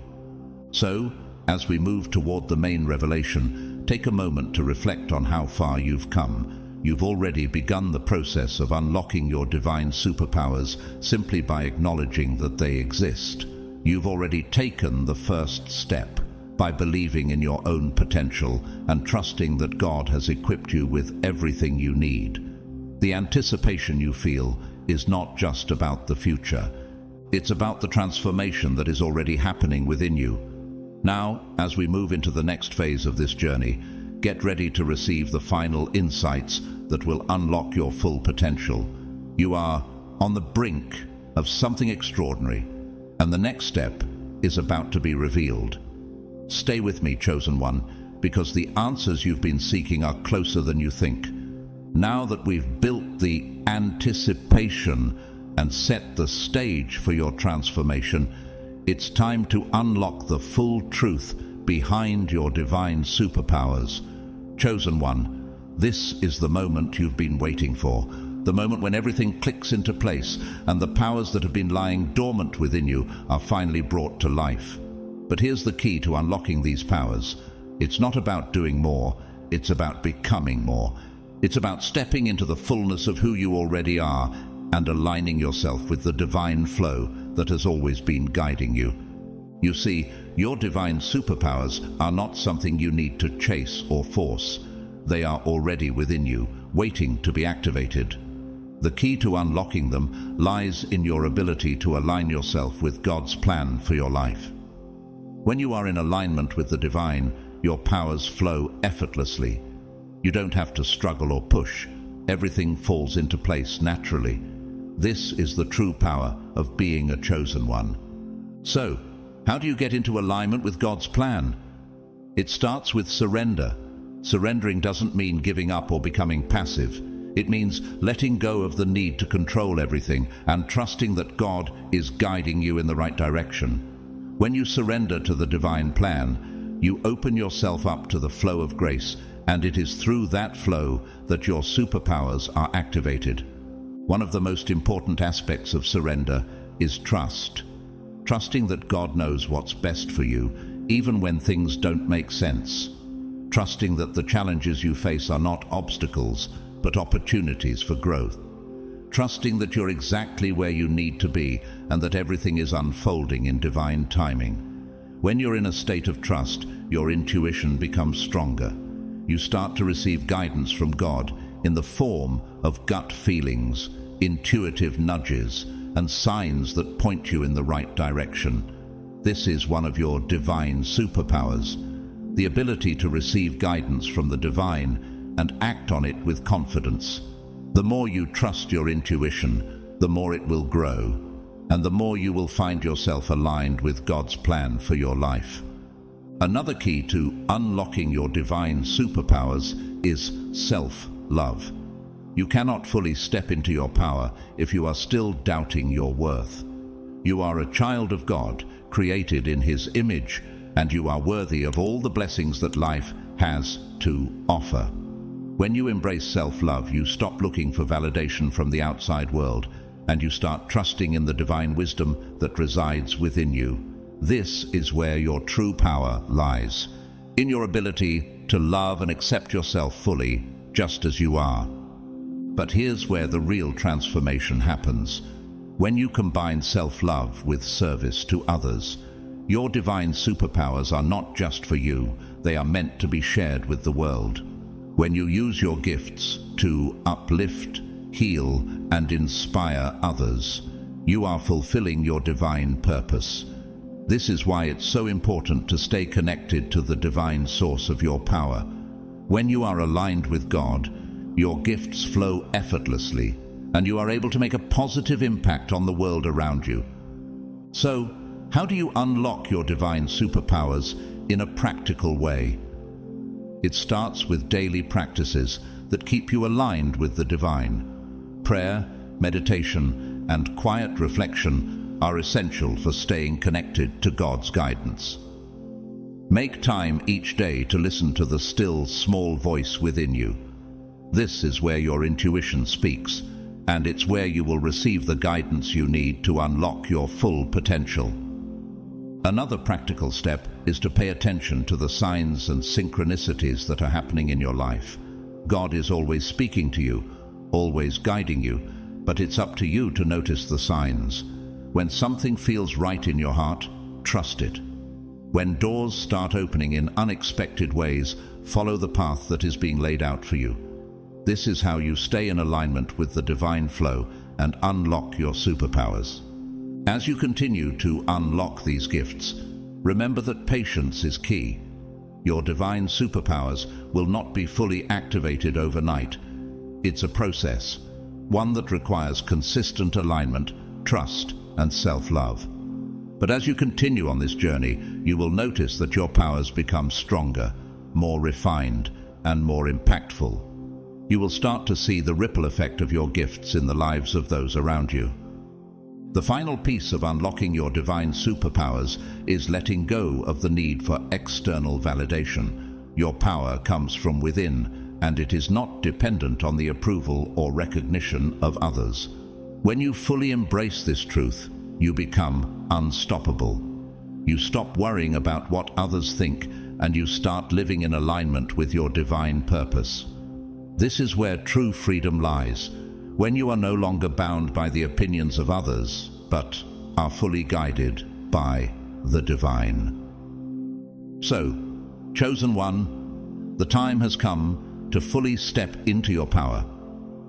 So, as we move toward the main revelation, take a moment to reflect on how far you've come. You've already begun the process of unlocking your divine superpowers simply by acknowledging that they exist. You've already taken the first step by believing in your own potential and trusting that God has equipped you with everything you need. The anticipation you feel is not just about the future. It's about the transformation that is already happening within you. Now, as we move into the next phase of this journey, get ready to receive the final insights that will unlock your full potential. You are on the brink of something extraordinary, and the next step is about to be revealed. Stay with me, chosen one, because the answers you've been seeking are closer than you think. Now that we've built the anticipation and set the stage for your transformation, it's time to unlock the full truth behind your divine superpowers. Chosen one, this is the moment you've been waiting for, the moment when everything clicks into place and the powers that have been lying dormant within you are finally brought to life. But here's the key to unlocking these powers. It's not about doing more, it's about becoming more. It's about stepping into the fullness of who you already are and aligning yourself with the divine flow that has always been guiding you. You see, your divine superpowers are not something you need to chase or force. They are already within you, waiting to be activated. The key to unlocking them lies in your ability to align yourself with God's plan for your life. When you are in alignment with the divine, your powers flow effortlessly. You don't have to struggle or push. Everything falls into place naturally. This is the true power of being a chosen one. So, how do you get into alignment with God's plan? It starts with surrender. Surrendering doesn't mean giving up or becoming passive. It means letting go of the need to control everything and trusting that God is guiding you in the right direction. When you surrender to the divine plan, you open yourself up to the flow of grace, and it is through that flow that your superpowers are activated. One of the most important aspects of surrender is trust. Trusting that God knows what's best for you, even when things don't make sense. Trusting that the challenges you face are not obstacles, but opportunities for growth. Trusting that you're exactly where you need to be and that everything is unfolding in divine timing. When you're in a state of trust, your intuition becomes stronger. You start to receive guidance from God in the form of gut feelings, intuitive nudges, and signs that point you in the right direction. This is one of your divine superpowers, the ability to receive guidance from the divine and act on it with confidence. The more you trust your intuition, the more it will grow, and the more you will find yourself aligned with God's plan for your life. Another key to unlocking your divine superpowers is self-love. You cannot fully step into your power if you are still doubting your worth. You are a child of God, created in His image, and you are worthy of all the blessings that life has to offer. When you embrace self-love, you stop looking for validation from the outside world, and you start trusting in the divine wisdom that resides within you. This is where your true power lies, in your ability to love and accept yourself fully, just as you are. But here's where the real transformation happens. When you combine self-love with service to others, your divine superpowers are not just for you, they are meant to be shared with the world. When you use your gifts to uplift, heal, and inspire others, you are fulfilling your divine purpose. This is why it's so important to stay connected to the divine source of your power. When you are aligned with God, your gifts flow effortlessly, and you are able to make a positive impact on the world around you. So, how do you unlock your divine superpowers in a practical way? It starts with daily practices that keep you aligned with the divine. Prayer, meditation, and quiet reflection are essential for staying connected to God's guidance. Make time each day to listen to the still, small voice within you. This is where your intuition speaks, and it's where you will receive the guidance you need to unlock your full potential. Another practical step is to pay attention to the signs and synchronicities that are happening in your life. God is always speaking to you, always guiding you, but it's up to you to notice the signs. When something feels right in your heart, trust it. When doors start opening in unexpected ways, follow the path that is being laid out for you. This is how you stay in alignment with the divine flow and unlock your superpowers. As you continue to unlock these gifts, remember that patience is key. Your divine superpowers will not be fully activated overnight. It's a process, one that requires consistent alignment, trust, and self-love. But as you continue on this journey, you will notice that your powers become stronger, more refined, and more impactful. You will start to see the ripple effect of your gifts in the lives of those around you. The final piece of unlocking your divine superpowers is letting go of the need for external validation. Your power comes from within, and it is not dependent on the approval or recognition of others. When you fully embrace this truth, you become unstoppable. You stop worrying about what others think, and you start living in alignment with your divine purpose. This is where true freedom lies, when you are no longer bound by the opinions of others, but are fully guided by the divine. So, chosen one, the time has come to fully step into your power.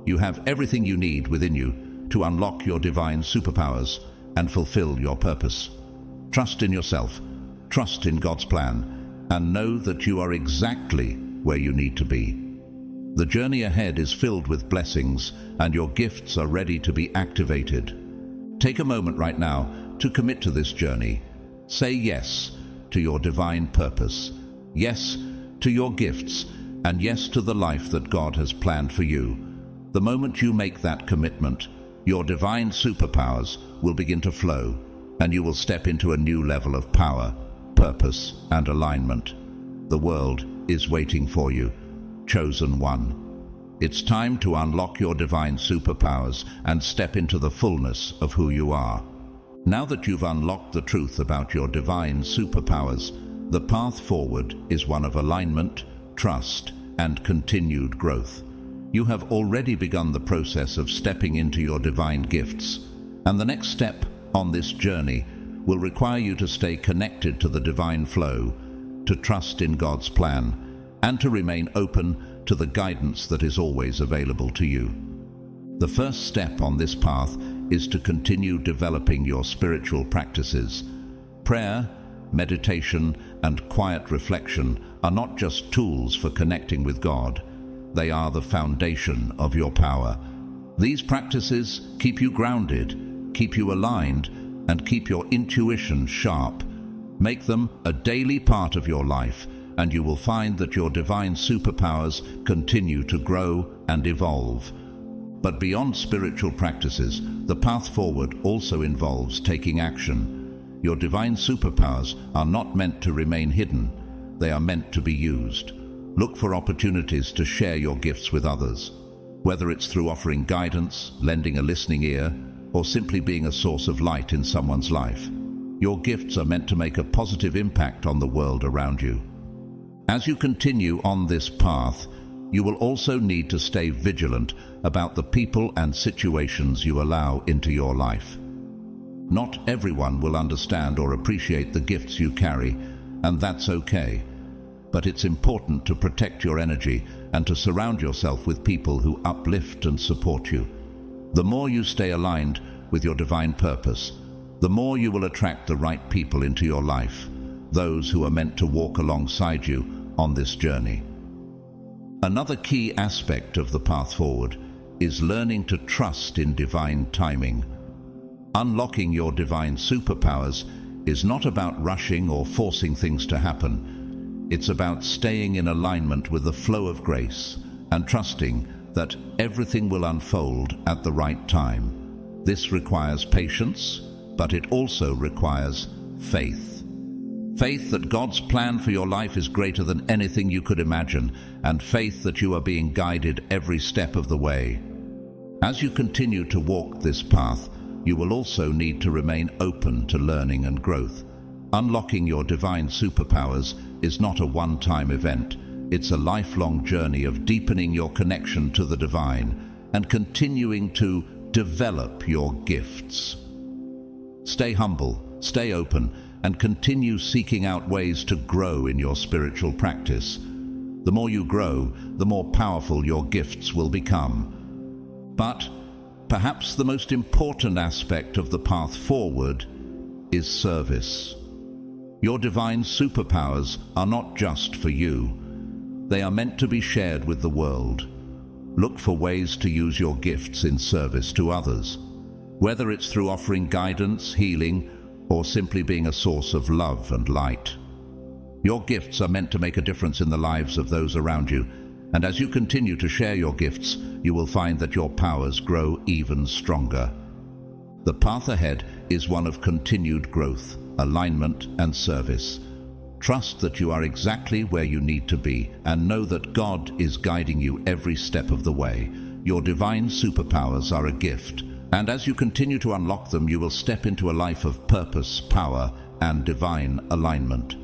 You have everything you need within you to unlock your divine superpowers and fulfill your purpose. Trust in yourself, trust in God's plan, and know that you are exactly where you need to be. The journey ahead is filled with blessings, and your gifts are ready to be activated. Take a moment right now to commit to this journey. Say yes to your divine purpose, yes to your gifts, and yes to the life that God has planned for you. The moment you make that commitment, your divine superpowers will begin to flow, and you will step into a new level of power, purpose, and alignment. The world is waiting for you, chosen one. It's time to unlock your divine superpowers and step into the fullness of who you are. Now that you've unlocked the truth about your divine superpowers, the path forward is one of alignment, trust, and continued growth. You have already begun the process of stepping into your divine gifts, and the next step on this journey will require you to stay connected to the divine flow, to trust in God's plan, and to remain open to the guidance that is always available to you. The first step on this path is to continue developing your spiritual practices. Prayer, meditation, and quiet reflection are not just tools for connecting with God. They are the foundation of your power. These practices keep you grounded, keep you aligned, and keep your intuition sharp. Make them a daily part of your life, and you will find that your divine superpowers continue to grow and evolve. But beyond spiritual practices, the path forward also involves taking action. Your divine superpowers are not meant to remain hidden. They are meant to be used. Look for opportunities to share your gifts with others, whether it's through offering guidance, lending a listening ear, or simply being a source of light in someone's life. Your gifts are meant to make a positive impact on the world around you. As you continue on this path, you will also need to stay vigilant about the people and situations you allow into your life. Not everyone will understand or appreciate the gifts you carry, and that's okay. But it's important to protect your energy and to surround yourself with people who uplift and support you. The more you stay aligned with your divine purpose, the more you will attract the right people into your life, those who are meant to walk alongside you on this journey. Another key aspect of the path forward is learning to trust in divine timing. Unlocking your divine superpowers is not about rushing or forcing things to happen. It's about staying in alignment with the flow of grace and trusting that everything will unfold at the right time. This requires patience, but it also requires faith. Faith that God's plan for your life is greater than anything you could imagine, and faith that you are being guided every step of the way. As you continue to walk this path, you will also need to remain open to learning and growth. Unlocking your divine superpowers is not a one-time event. It's a lifelong journey of deepening your connection to the divine and continuing to develop your gifts. Stay humble, stay open, and continue seeking out ways to grow in your spiritual practice. The more you grow, the more powerful your gifts will become. But perhaps the most important aspect of the path forward is service. Your divine superpowers are not just for you. They are meant to be shared with the world. Look for ways to use your gifts in service to others, whether it's through offering guidance, healing, or simply being a source of love and light. Your gifts are meant to make a difference in the lives of those around you, and as you continue to share your gifts, you will find that your powers grow even stronger. The path ahead is one of continued growth, alignment, and service. Trust that you are exactly where you need to be, and know that God is guiding you every step of the way. Your divine superpowers are a gift, and as you continue to unlock them, you will step into a life of purpose, power, and divine alignment.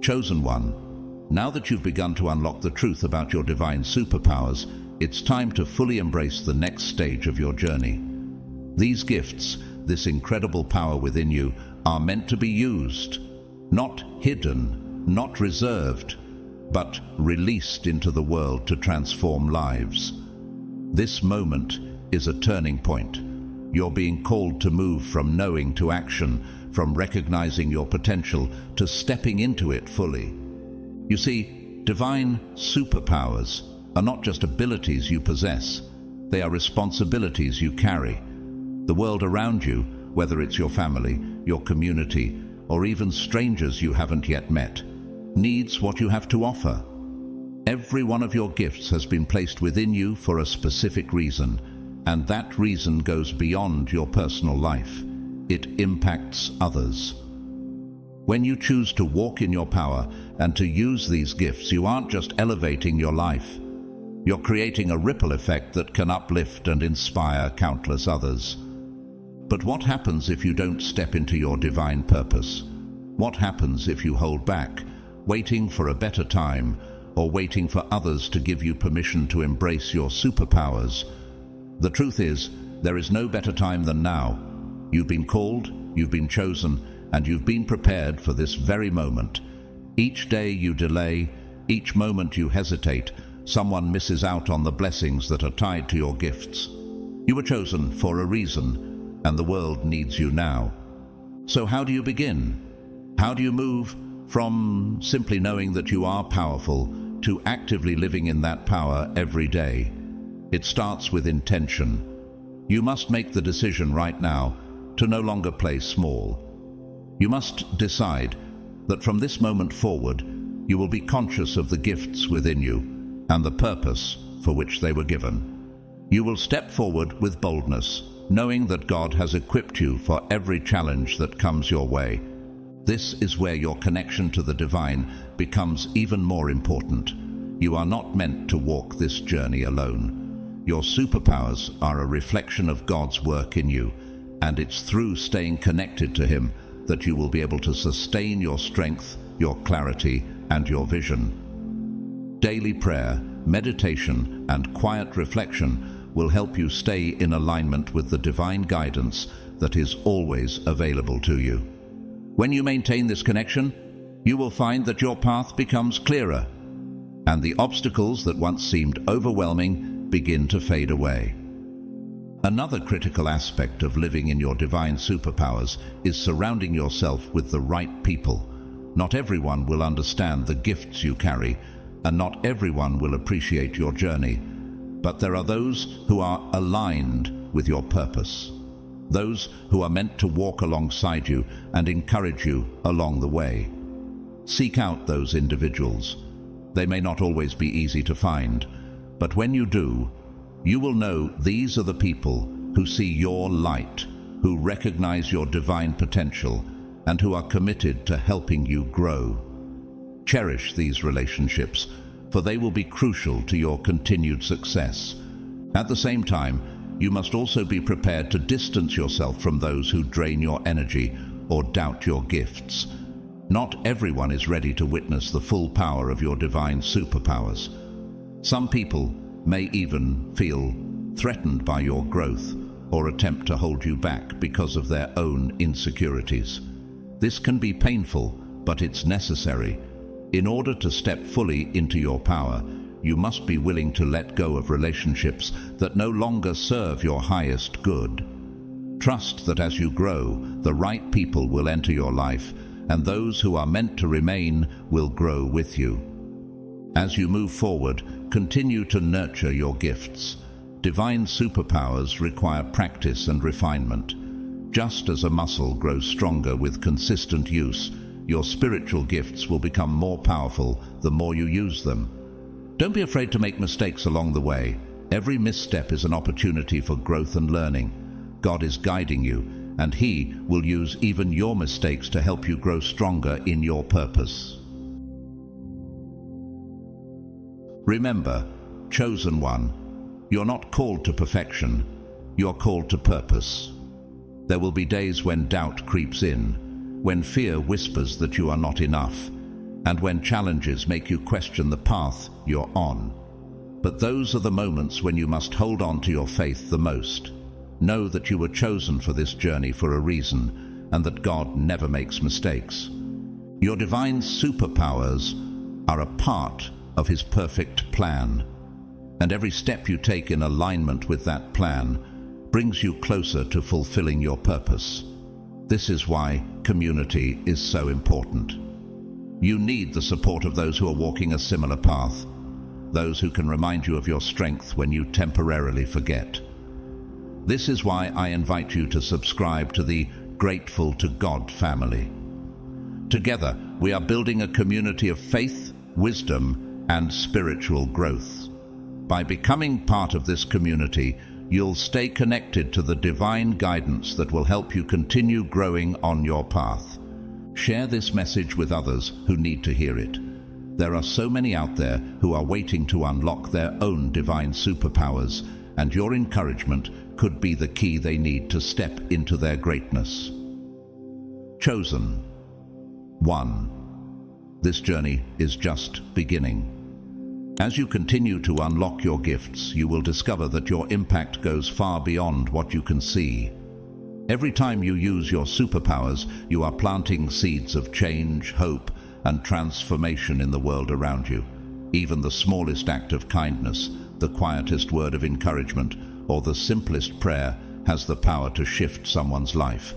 Chosen one, now that you've begun to unlock the truth about your divine superpowers, it's time to fully embrace the next stage of your journey. These gifts, this incredible power within you, are meant to be used, not hidden, not reserved, but released into the world to transform lives. This moment is a turning point. You're being called to move from knowing to action, from recognizing your potential to stepping into it fully. You see, divine superpowers are not just abilities you possess. They are responsibilities you carry. The world around you, whether it's your family, your community, or even strangers you haven't yet met, needs what you have to offer. Every one of your gifts has been placed within you for a specific reason, and that reason goes beyond your personal life. It impacts others. When you choose to walk in your power and to use these gifts, you aren't just elevating your life. You're creating a ripple effect that can uplift and inspire countless others. But what happens if you don't step into your divine purpose? What happens if you hold back, waiting for a better time, or waiting for others to give you permission to embrace your superpowers? The truth is, there is no better time than now. You've been called, you've been chosen, and you've been prepared for this very moment. Each day you delay, each moment you hesitate, someone misses out on the blessings that are tied to your gifts. You were chosen for a reason, and the world needs you now. So how do you begin? How do you move from simply knowing that you are powerful to actively living in that power every day? It starts with intention. You must make the decision right now to no longer play small. You must decide that from this moment forward, you will be conscious of the gifts within you and the purpose for which they were given. You will step forward with boldness, knowing that God has equipped you for every challenge that comes your way. This is where your connection to the divine becomes even more important. You are not meant to walk this journey alone. Your superpowers are a reflection of God's work in you, and it's through staying connected to Him that you will be able to sustain your strength, your clarity, and your vision. Daily prayer, meditation, and quiet reflection will help you stay in alignment with the divine guidance that is always available to you. When you maintain this connection, you will find that your path becomes clearer, and the obstacles that once seemed overwhelming begin to fade away. Another critical aspect of living in your divine superpowers is surrounding yourself with the right people. Not everyone will understand the gifts you carry, and not everyone will appreciate your journey, but there are those who are aligned with your purpose. those who are meant to walk alongside you and encourage you along the way. Seek out those individuals. They may not always be easy to find, but when you do, you will know these are the people who see your light, who recognize your divine potential, and who are committed to helping you grow. Cherish these relationships, for they will be crucial to your continued success. At the same time, you must also be prepared to distance yourself from those who drain your energy or doubt your gifts. Not everyone is ready to witness the full power of your divine superpowers. Some people may even feel threatened by your growth or attempt to hold you back because of their own insecurities. This can be painful, but it's necessary. In order to step fully into your power, you must be willing to let go of relationships that no longer serve your highest good. Trust that as you grow, the right people will enter your life, and those who are meant to remain will grow with you. As you move forward, continue to nurture your gifts. Divine superpowers require practice and refinement. Just as a muscle grows stronger with consistent use, your spiritual gifts will become more powerful the more you use them. Don't be afraid to make mistakes along the way. Every misstep is an opportunity for growth and learning. God is guiding you, and He will use even your mistakes to help you grow stronger in your purpose. Remember, chosen one, you're not called to perfection, you're called to purpose. There will be days when doubt creeps in, when fear whispers that you are not enough, and when challenges make you question the path you're on. But those are the moments when you must hold on to your faith the most. Know that you were chosen for this journey for a reason, and that God never makes mistakes. Your divine superpowers are a part of His perfect plan, and every step you take in alignment with that plan brings you closer to fulfilling your purpose. This is why community is so important. You need the support of those who are walking a similar path, those who can remind you of your strength when you temporarily forget. This is why I invite you to subscribe to the Grateful to God family. Together, we are building a community of faith, wisdom, and spiritual growth. By becoming part of this community, you'll stay connected to the divine guidance that will help you continue growing on your path. Share this message with others who need to hear it. There are so many out there who are waiting to unlock their own divine superpowers, and your encouragement could be the key they need to step into their greatness. Chosen one. This journey is just beginning. As you continue to unlock your gifts, you will discover that your impact goes far beyond what you can see. Every time you use your superpowers, you are planting seeds of change, hope, and transformation in the world around you. Even the smallest act of kindness, the quietest word of encouragement, or the simplest prayer has the power to shift someone's life.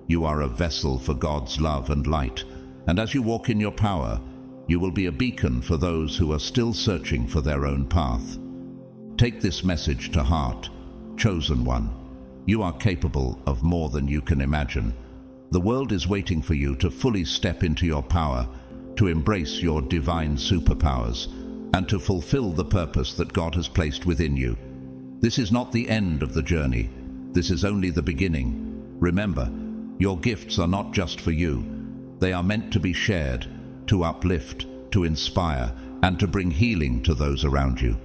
You are a vessel for God's love and light, and as you walk in your power, you will be a beacon for those who are still searching for their own path. Take this message to heart, chosen one. You are capable of more than you can imagine. The world is waiting for you to fully step into your power, to embrace your divine superpowers, and to fulfill the purpose that God has placed within you. This is not the end of the journey. This is only the beginning. Remember, your gifts are not just for you. They are meant to be shared, to uplift, to inspire, and to bring healing to those around you.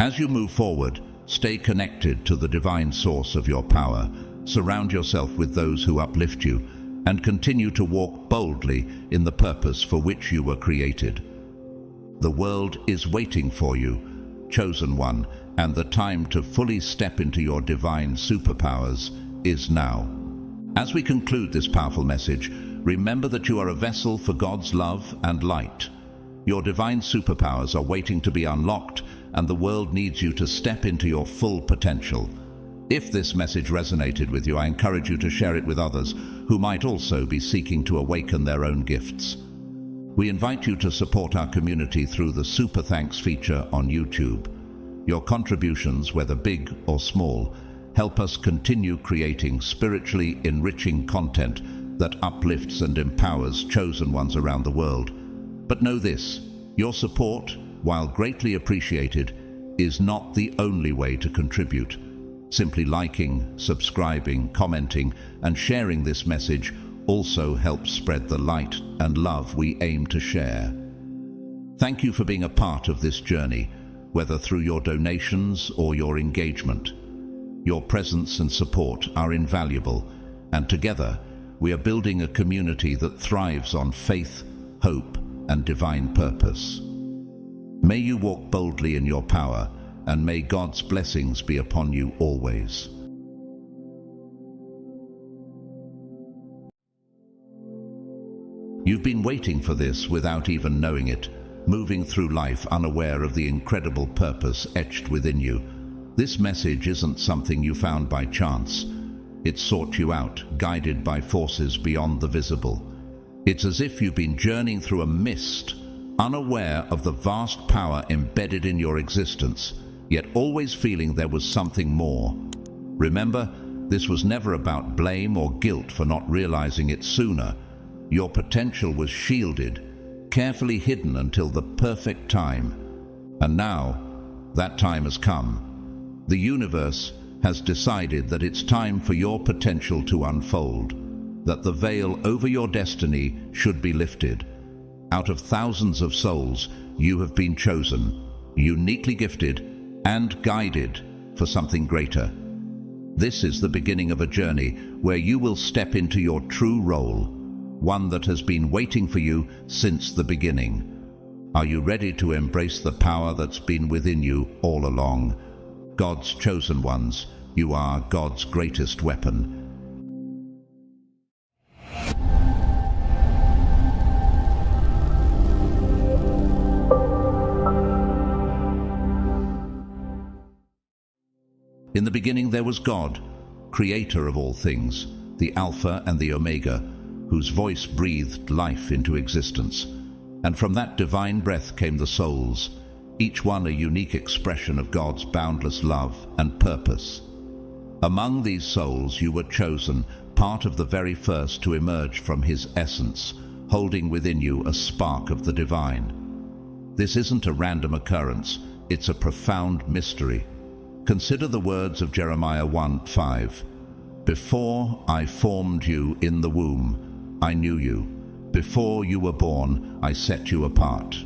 As you move forward, stay connected to the divine source of your power. Surround yourself with those who uplift you, and continue to walk boldly in the purpose for which you were created. The world is waiting for you, chosen one, and the time to fully step into your divine superpowers is now. As we conclude this powerful message, remember that you are a vessel for God's love and light. Your divine superpowers are waiting to be unlocked, and the world needs you to step into your full potential. If this message resonated with you, I encourage you to share it with others who might also be seeking to awaken their own gifts. We invite you to support our community through the Super Thanks feature on YouTube. Your contributions, whether big or small, help us continue creating spiritually enriching content that uplifts and empowers chosen ones around the world. But know this, your support, while greatly appreciated, is not the only way to contribute. Simply liking, subscribing, commenting, and sharing this message also helps spread the light and love we aim to share. Thank you for being a part of this journey, whether through your donations or your engagement. Your presence and support are invaluable, and together we are building a community that thrives on faith, hope, and divine purpose. May you walk boldly in your power, and may God's blessings be upon you always. You've been waiting for this without even knowing it, moving through life unaware of the incredible purpose etched within you. This message isn't something you found by chance. It sought you out, guided by forces beyond the visible. It's as if you've been journeying through a mist, unaware of the vast power embedded in your existence, yet always feeling there was something more. Remember, this was never about blame or guilt for not realizing it sooner. Your potential was shielded, carefully hidden until the perfect time. And now, that time has come. The universe has decided that it's time for your potential to unfold, that the veil over your destiny should be lifted. Out of thousands of souls, you have been chosen, uniquely gifted, and guided for something greater. This is the beginning of a journey where you will step into your true role, one that has been waiting for you since the beginning. Are you ready to embrace the power that's been within you all along? God's chosen ones, you are God's greatest weapon. In the beginning there was God, creator of all things, the Alpha and the Omega, whose voice breathed life into existence. And from that divine breath came the souls, each one a unique expression of God's boundless love and purpose. Among these souls you were chosen, part of the very first to emerge from His essence, holding within you a spark of the divine. This isn't a random occurrence, it's a profound mystery. Consider the words of Jeremiah 1:5. Before I formed you in the womb, I knew you. Before you were born, I set you apart.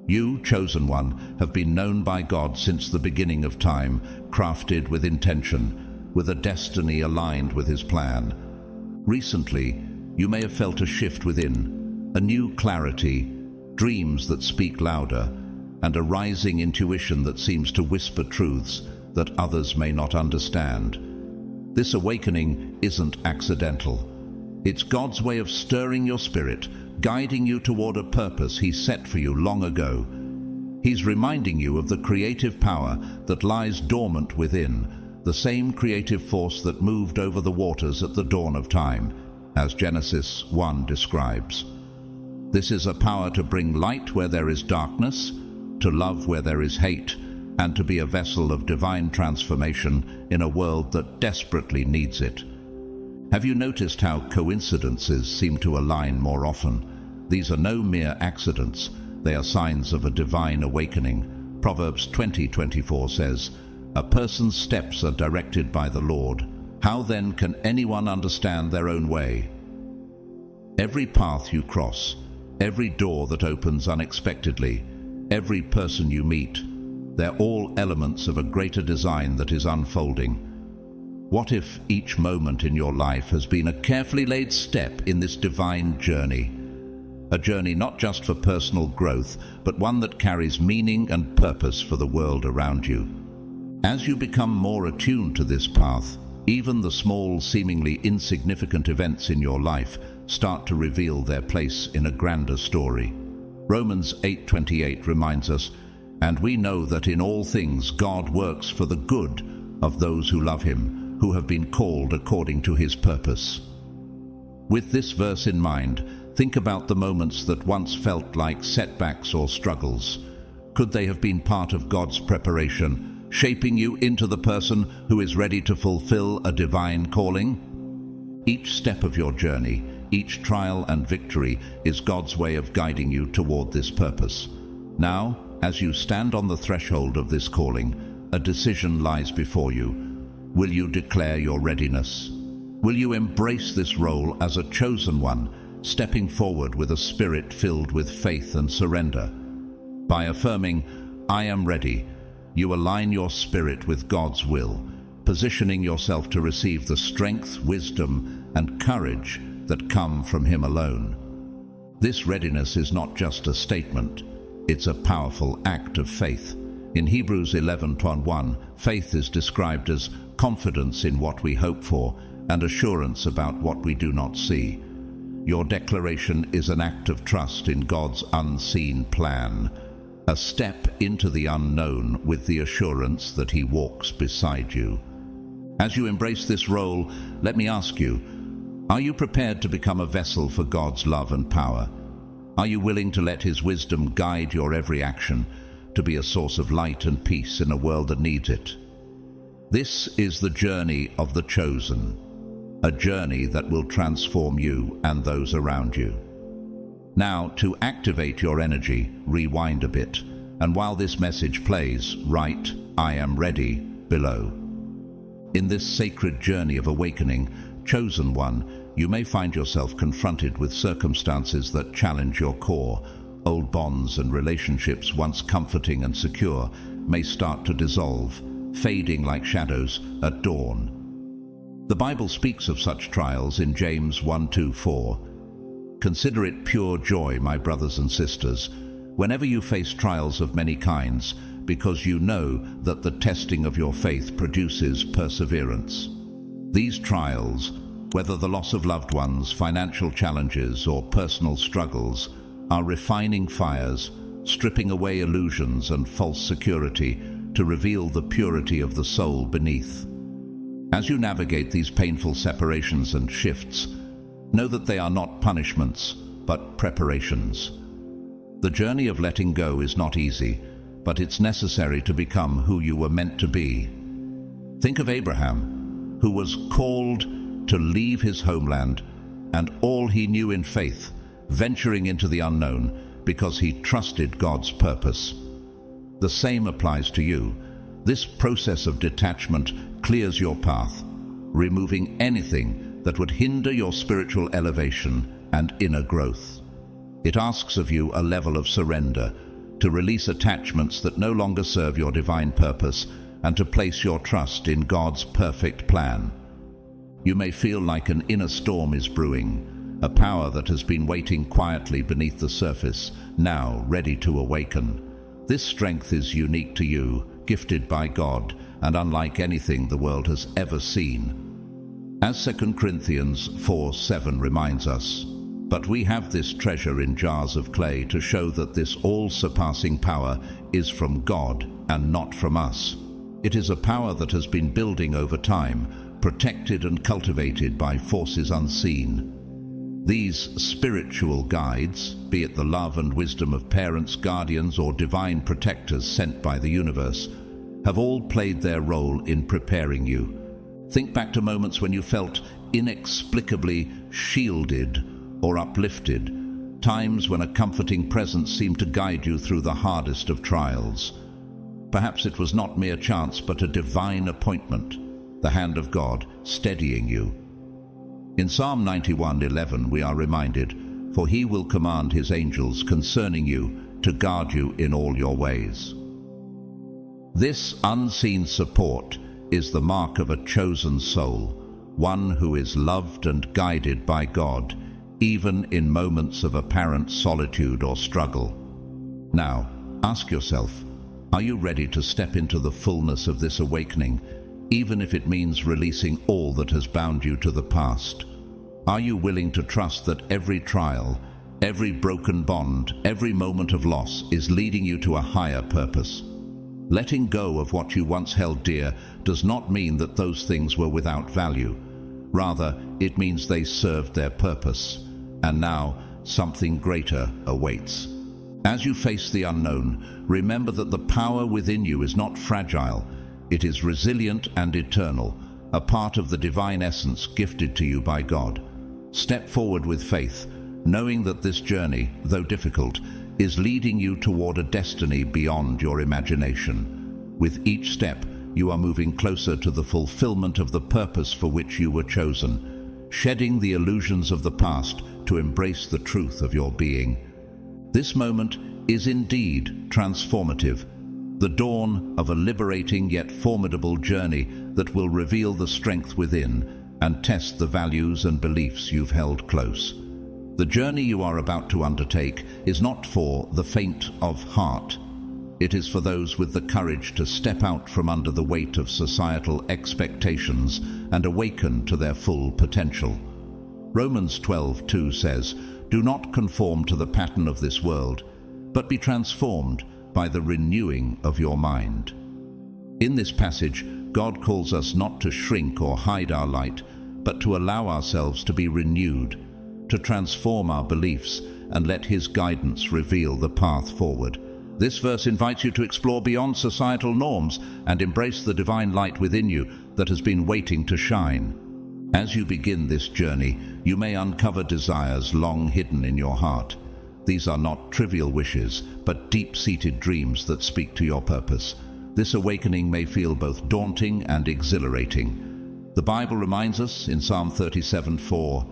You, chosen one, have been known by God since the beginning of time, crafted with intention, with a destiny aligned with His plan. Recently, you may have felt a shift within, a new clarity, dreams that speak louder, and a rising intuition that seems to whisper truths that others may not understand. This awakening isn't accidental. It's God's way of stirring your spirit, guiding you toward a purpose He set for you long ago. He's reminding you of the creative power that lies dormant within, the same creative force that moved over the waters at the dawn of time, as Genesis 1 describes. This is a power to bring light where there is darkness, to love where there is hate, and to be a vessel of divine transformation in a world that desperately needs it. Have you noticed how coincidences seem to align more often? These are no mere accidents, they are signs of a divine awakening. Proverbs 20:24 says, "A person's steps are directed by the Lord. How then can anyone understand their own way?" Every path you cross, every door that opens unexpectedly, every person you meet, they're all elements of a greater design that is unfolding. What if each moment in your life has been a carefully laid step in this divine journey? A journey not just for personal growth, but one that carries meaning and purpose for the world around you. As you become more attuned to this path, even the small, seemingly insignificant events in your life start to reveal their place in a grander story. Romans 8:28 reminds us, "And we know that in all things God works for the good of those who love Him, who have been called according to His purpose." With this verse in mind, think about the moments that once felt like setbacks or struggles. Could they have been part of God's preparation, shaping you into the person who is ready to fulfill a divine calling? Each step of your journey, each trial and victory is God's way of guiding you toward this purpose. Now, as you stand on the threshold of this calling, a decision lies before you. Will you declare your readiness? Will you embrace this role as a chosen one, stepping forward with a spirit filled with faith and surrender? By affirming, "I am ready," you align your spirit with God's will, positioning yourself to receive the strength, wisdom, and courage that come from Him alone. This readiness is not just a statement, it's a powerful act of faith. In Hebrews 11:1, faith is described as confidence in what we hope for and assurance about what we do not see. Your declaration is an act of trust in God's unseen plan, a step into the unknown with the assurance that He walks beside you. As you embrace this role, let me ask you, are you prepared to become a vessel for God's love and power? Are you willing to let His wisdom guide your every action, to be a source of light and peace in a world that needs it? This is the journey of the chosen, a journey that will transform you and those around you. Now, to activate your energy, rewind a bit, and while this message plays, write, "I am ready," below. In this sacred journey of awakening, chosen one, you may find yourself confronted with circumstances that challenge your core. Old bonds and relationships, once comforting and secure, may start to dissolve, fading like shadows at dawn. The Bible speaks of such trials in James 1:2-4. "Consider it pure joy, my brothers and sisters, whenever you face trials of many kinds, because you know that the testing of your faith produces perseverance." These trials, whether the loss of loved ones, financial challenges, or personal struggles, are refining fires, stripping away illusions and false security to reveal the purity of the soul beneath. As you navigate these painful separations and shifts, know that they are not punishments, but preparations. The journey of letting go is not easy, but it's necessary to become who you were meant to be. Think of Abraham, who was called to leave his homeland and all he knew in faith, venturing into the unknown because he trusted God's purpose. The same applies to you. This process of detachment clears your path, removing anything that would hinder your spiritual elevation and inner growth. It asks of you a level of surrender, to release attachments that no longer serve your divine purpose and to place your trust in God's perfect plan. You may feel like an inner storm is brewing, a power that has been waiting quietly beneath the surface, now ready to awaken. This strength is unique to you, gifted by God, and unlike anything the world has ever seen. As 2 Corinthians 4:7 reminds us, "But we have this treasure in jars of clay to show that this all-surpassing power is from God and not from us." It is a power that has been building over time, protected and cultivated by forces unseen. These spiritual guides, be it the love and wisdom of parents, guardians, or divine protectors sent by the universe, have all played their role in preparing you. Think back to moments when you felt inexplicably shielded or uplifted, times when a comforting presence seemed to guide you through the hardest of trials. Perhaps it was not mere chance, but a divine appointment, the hand of God steadying you. In Psalm 91:11 we are reminded, "For he will command his angels concerning you to guard you in all your ways." This unseen support is the mark of a chosen soul, one who is loved and guided by God, even in moments of apparent solitude or struggle. Now, ask yourself, are you ready to step into the fullness of this awakening, even if it means releasing all that has bound you to the past? Are you willing to trust that every trial, every broken bond, every moment of loss is leading you to a higher purpose? Letting go of what you once held dear does not mean that those things were without value. Rather, it means they served their purpose, and now something greater awaits. As you face the unknown, remember that the power within you is not fragile. It is resilient and eternal, a part of the divine essence gifted to you by God. Step forward with faith, knowing that this journey, though difficult, is leading you toward a destiny beyond your imagination. With each step, you are moving closer to the fulfillment of the purpose for which you were chosen, shedding the illusions of the past to embrace the truth of your being. This moment is indeed transformative, the dawn of a liberating yet formidable journey that will reveal the strength within and test the values and beliefs you've held close. The journey you are about to undertake is not for the faint of heart. It is for those with the courage to step out from under the weight of societal expectations and awaken to their full potential. Romans 12:2 says, "Do not conform to the pattern of this world, but be transformed by the renewing of your mind." In this passage, God calls us not to shrink or hide our light, but to allow ourselves to be renewed, to transform our beliefs and let His guidance reveal the path forward. This verse invites you to explore beyond societal norms and embrace the divine light within you that has been waiting to shine. As you begin this journey, you may uncover desires long hidden in your heart. These are not trivial wishes, but deep-seated dreams that speak to your purpose. This awakening may feel both daunting and exhilarating. The Bible reminds us in Psalm 37:4,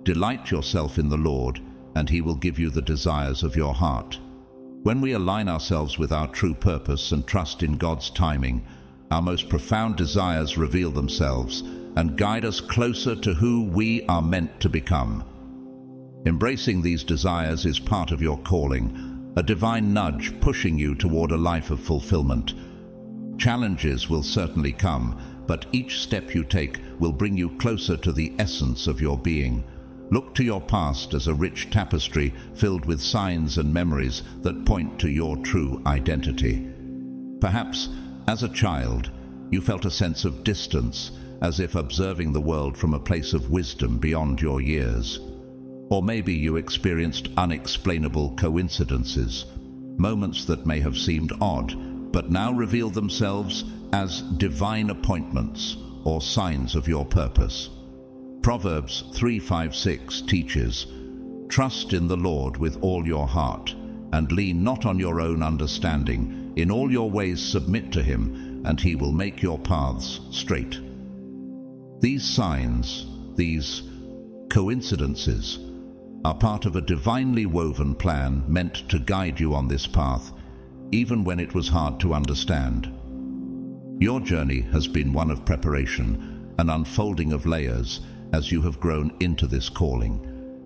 "Delight yourself in the Lord, and He will give you the desires of your heart." When we align ourselves with our true purpose and trust in God's timing, our most profound desires reveal themselves and guide us closer to who we are meant to become. Embracing these desires is part of your calling, a divine nudge pushing you toward a life of fulfillment. Challenges will certainly come, but each step you take will bring you closer to the essence of your being. Look to your past as a rich tapestry filled with signs and memories that point to your true identity. Perhaps, as a child, you felt a sense of distance, as if observing the world from a place of wisdom beyond your years. Or maybe you experienced unexplainable coincidences, moments that may have seemed odd, but now reveal themselves as divine appointments or signs of your purpose. Proverbs 3:5-6 teaches, "Trust in the Lord with all your heart, and lean not on your own understanding. In all your ways submit to Him, and He will make your paths straight." These signs, these coincidences, are part of a divinely woven plan meant to guide you on this path, even when it was hard to understand. Your journey has been one of preparation, an unfolding of layers, as you have grown into this calling.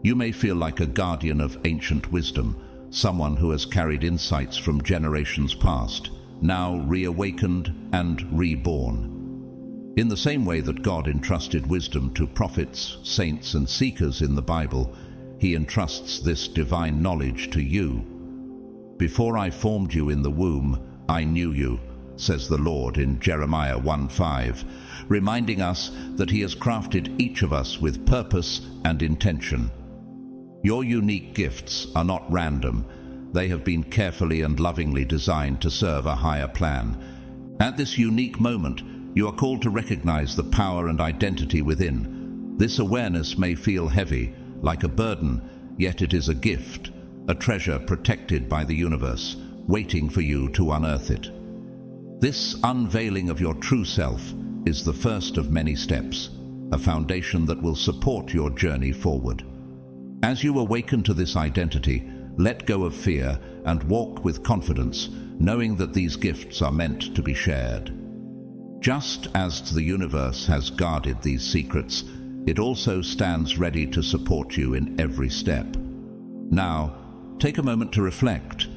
You may feel like a guardian of ancient wisdom, someone who has carried insights from generations past, now reawakened and reborn. In the same way that God entrusted wisdom to prophets, saints, and seekers in the Bible, He entrusts this divine knowledge to you. "Before I formed you in the womb, I knew you," says the Lord in Jeremiah 1:5, reminding us that He has crafted each of us with purpose and intention. Your unique gifts are not random. They have been carefully and lovingly designed to serve a higher plan. At this unique moment, you are called to recognize the power and identity within. This awareness may feel heavy, like a burden, yet it is a gift, a treasure protected by the universe, waiting for you to unearth it. This unveiling of your true self is the first of many steps, a foundation that will support your journey forward. As you awaken to this identity, let go of fear and walk with confidence, knowing that these gifts are meant to be shared. Just as the universe has guarded these secrets, it also stands ready to support you in every step. Now, take a moment to reflect.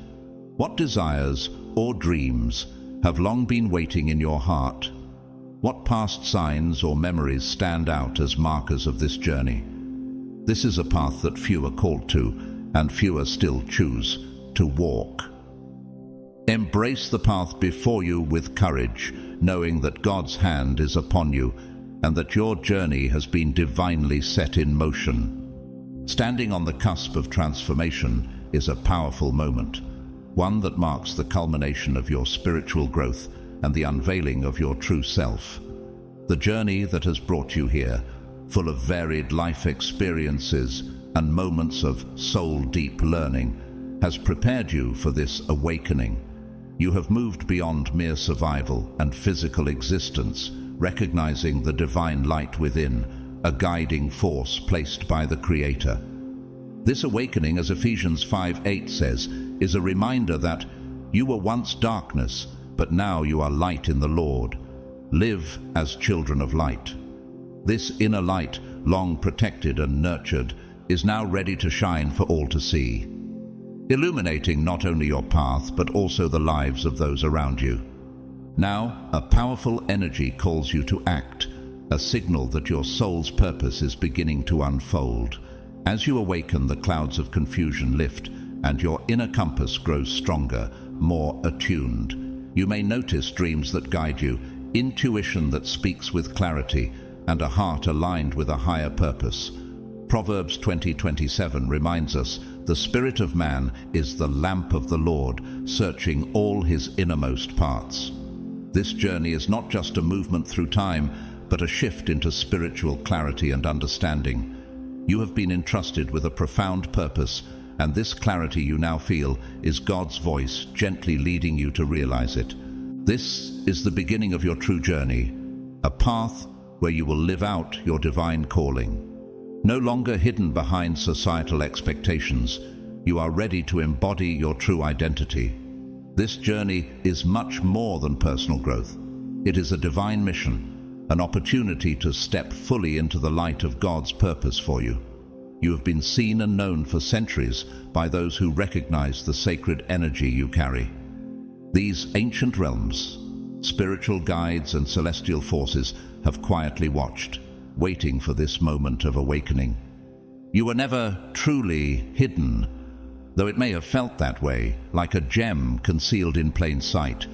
What desires or dreams have long been waiting in your heart? What past signs or memories stand out as markers of this journey? This is a path that few are called to, and fewer still choose to walk. Embrace the path before you with courage, knowing that God's hand is upon you and that your journey has been divinely set in motion. Standing on the cusp of transformation is a powerful moment, one that marks the culmination of your spiritual growth and the unveiling of your true self. The journey that has brought you here, full of varied life experiences and moments of soul-deep learning, has prepared you for this awakening. You have moved beyond mere survival and physical existence, recognizing the divine light within, a guiding force placed by the Creator. This awakening, as Ephesians 5:8 says, is a reminder that you were once darkness, but now you are light in the Lord. Live as children of light. This inner light, long protected and nurtured, is now ready to shine for all to see, illuminating not only your path but also the lives of those around you. Now, a powerful energy calls you to act, a signal that your soul's purpose is beginning to unfold. As you awaken, the clouds of confusion lift, and your inner compass grows stronger, more attuned. You may notice dreams that guide you, intuition that speaks with clarity, and a heart aligned with a higher purpose. Proverbs 20:27 reminds us, "The spirit of man is the lamp of the Lord, searching all his innermost parts." This journey is not just a movement through time, but a shift into spiritual clarity and understanding. You have been entrusted with a profound purpose, and this clarity you now feel is God's voice gently leading you to realize it. This is the beginning of your true journey, a path where you will live out your divine calling. No longer hidden behind societal expectations, you are ready to embody your true identity. This journey is much more than personal growth. It is a divine mission, an opportunity to step fully into the light of God's purpose for you. You have been seen and known for centuries by those who recognize the sacred energy you carry. These ancient realms, spiritual guides and celestial forces have quietly watched, waiting for this moment of awakening. You were never truly hidden, though it may have felt that way, like a gem concealed in plain sight,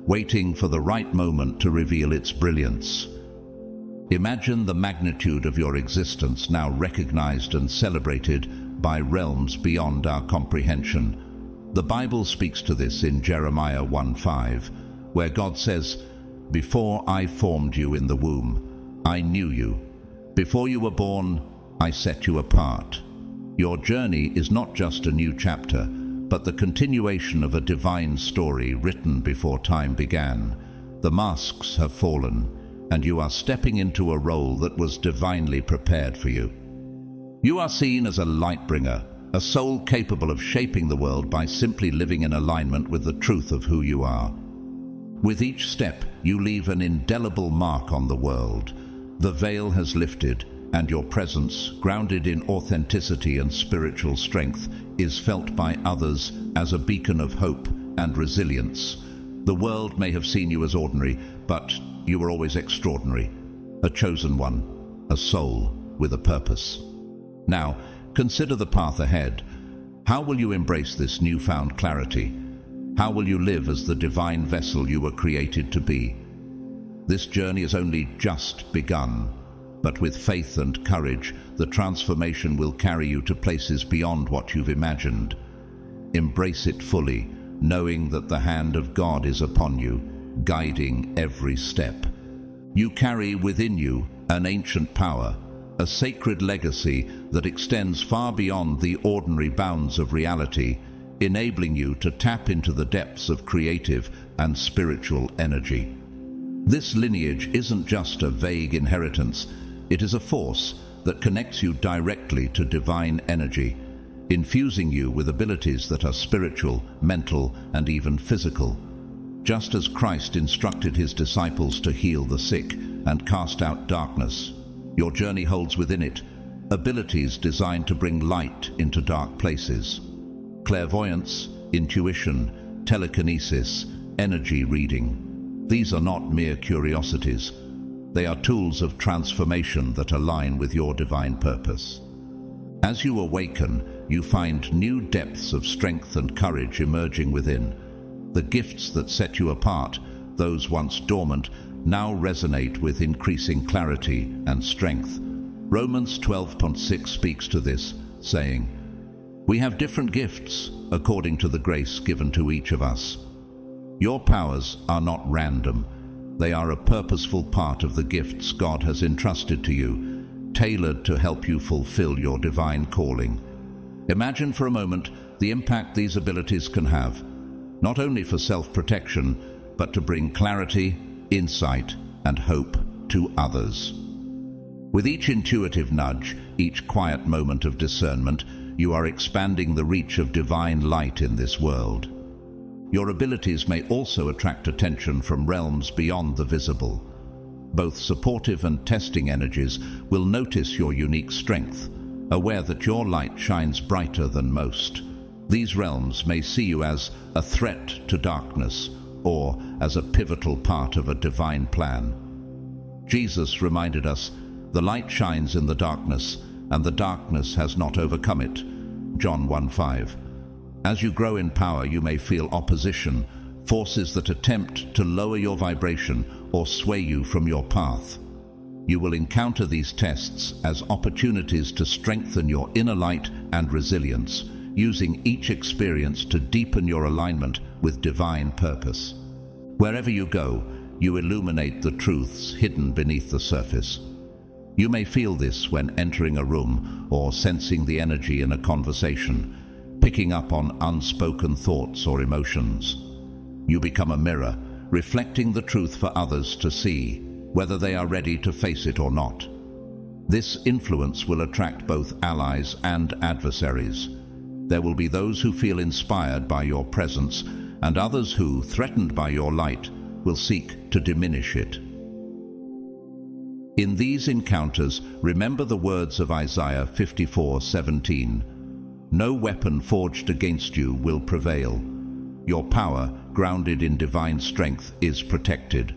waiting for the right moment to reveal its brilliance. Imagine the magnitude of your existence now recognized and celebrated by realms beyond our comprehension. The Bible speaks to this in Jeremiah 1:5, where God says, "Before I formed you in the womb, I knew you. Before you were born, I set you apart." Your journey is not just a new chapter, but the continuation of a divine story written before time began. The masks have fallen, and you are stepping into a role that was divinely prepared for you. You are seen as a light bringer, a soul capable of shaping the world by simply living in alignment with the truth of who you are. With each step, you leave an indelible mark on the world. The veil has lifted, and your presence, grounded in authenticity and spiritual strength, is felt by others as a beacon of hope and resilience. The world may have seen you as ordinary, but you were always extraordinary, a chosen one, a soul with a purpose. Now, consider the path ahead. How will you embrace this newfound clarity? How will you live as the divine vessel you were created to be? This journey has only just begun, but with faith and courage, the transformation will carry you to places beyond what you've imagined. Embrace it fully, knowing that the hand of God is upon you, guiding every step. You carry within you an ancient power, a sacred legacy that extends far beyond the ordinary bounds of reality, enabling you to tap into the depths of creative and spiritual energy. This lineage isn't just a vague inheritance, it is a force that connects you directly to divine energy, infusing you with abilities that are spiritual, mental, and even physical. Just as Christ instructed his disciples to heal the sick and cast out darkness, your journey holds within it abilities designed to bring light into dark places. Clairvoyance, intuition, telekinesis, energy reading. These are not mere curiosities. They are tools of transformation that align with your divine purpose. As you awaken, you find new depths of strength and courage emerging within. The gifts that set you apart, those once dormant, now resonate with increasing clarity and strength. Romans 12:6 speaks to this, saying, "We have different gifts according to the grace given to each of us. Your powers are not random. They are a purposeful part of the gifts God has entrusted to you, tailored to help you fulfill your divine calling. Imagine for a moment the impact these abilities can have, not only for self-protection, but to bring clarity, insight, and hope to others. With each intuitive nudge, each quiet moment of discernment, you are expanding the reach of divine light in this world. Your abilities may also attract attention from realms beyond the visible. Both supportive and testing energies will notice your unique strength, aware that your light shines brighter than most. These realms may see you as a threat to darkness or as a pivotal part of a divine plan. Jesus reminded us, "The light shines in the darkness, and the darkness has not overcome it." John 1:5. As you grow in power, you may feel opposition, forces that attempt to lower your vibration or sway you from your path. You will encounter these tests as opportunities to strengthen your inner light and resilience, using each experience to deepen your alignment with divine purpose. Wherever you go, you illuminate the truths hidden beneath the surface. You may feel this when entering a room or sensing the energy in a conversation, picking up on unspoken thoughts or emotions. You become a mirror, reflecting the truth for others to see, whether they are ready to face it or not. This influence will attract both allies and adversaries. There will be those who feel inspired by your presence, and others who, threatened by your light, will seek to diminish it. In these encounters, remember the words of Isaiah 54:17. "No weapon forged against you will prevail. Your power, grounded in divine strength, is protected."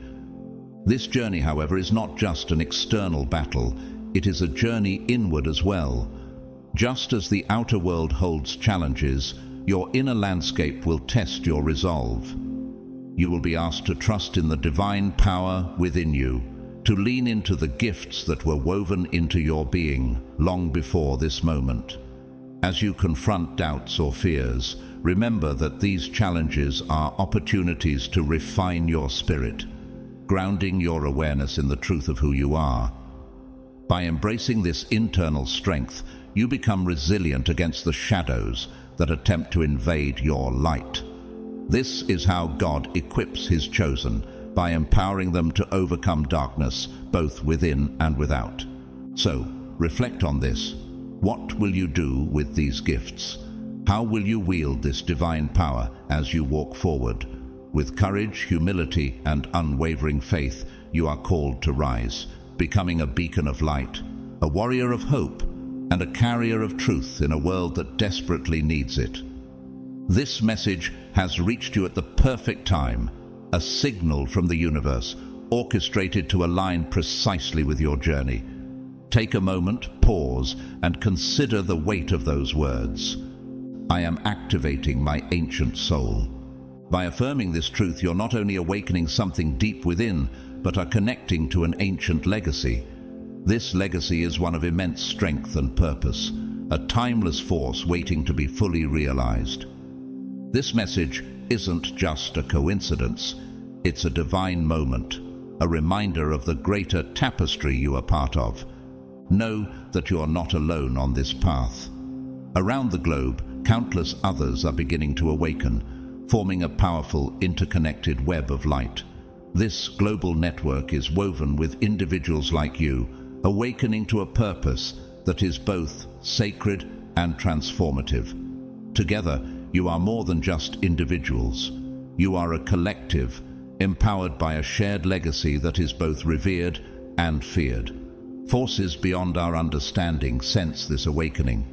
This journey, however, is not just an external battle. It is a journey inward as well. Just as the outer world holds challenges, your inner landscape will test your resolve. You will be asked to trust in the divine power within you, to lean into the gifts that were woven into your being long before this moment. As you confront doubts or fears, remember that these challenges are opportunities to refine your spirit, grounding your awareness in the truth of who you are. By embracing this internal strength, you become resilient against the shadows that attempt to invade your light. This is how God equips His chosen, by empowering them to overcome darkness, both within and without. So, reflect on this. What will you do with these gifts? How will you wield this divine power as you walk forward? With courage, humility, and unwavering faith, you are called to rise, becoming a beacon of light, a warrior of hope, and a carrier of truth in a world that desperately needs it. This message has reached you at the perfect time, a signal from the universe, orchestrated to align precisely with your journey. Take a moment, pause, and consider the weight of those words. I am activating my ancient soul. By affirming this truth, you're not only awakening something deep within, but are connecting to an ancient legacy. This legacy is one of immense strength and purpose, a timeless force waiting to be fully realized. This message isn't just a coincidence. It's a divine moment, a reminder of the greater tapestry you are part of. Know that you are not alone on this path. Around the globe, countless others are beginning to awaken, forming a powerful, interconnected web of light. This global network is woven with individuals like you, awakening to a purpose that is both sacred and transformative. Together, you are more than just individuals. You are a collective, empowered by a shared legacy that is both revered and feared. Forces beyond our understanding sense this awakening,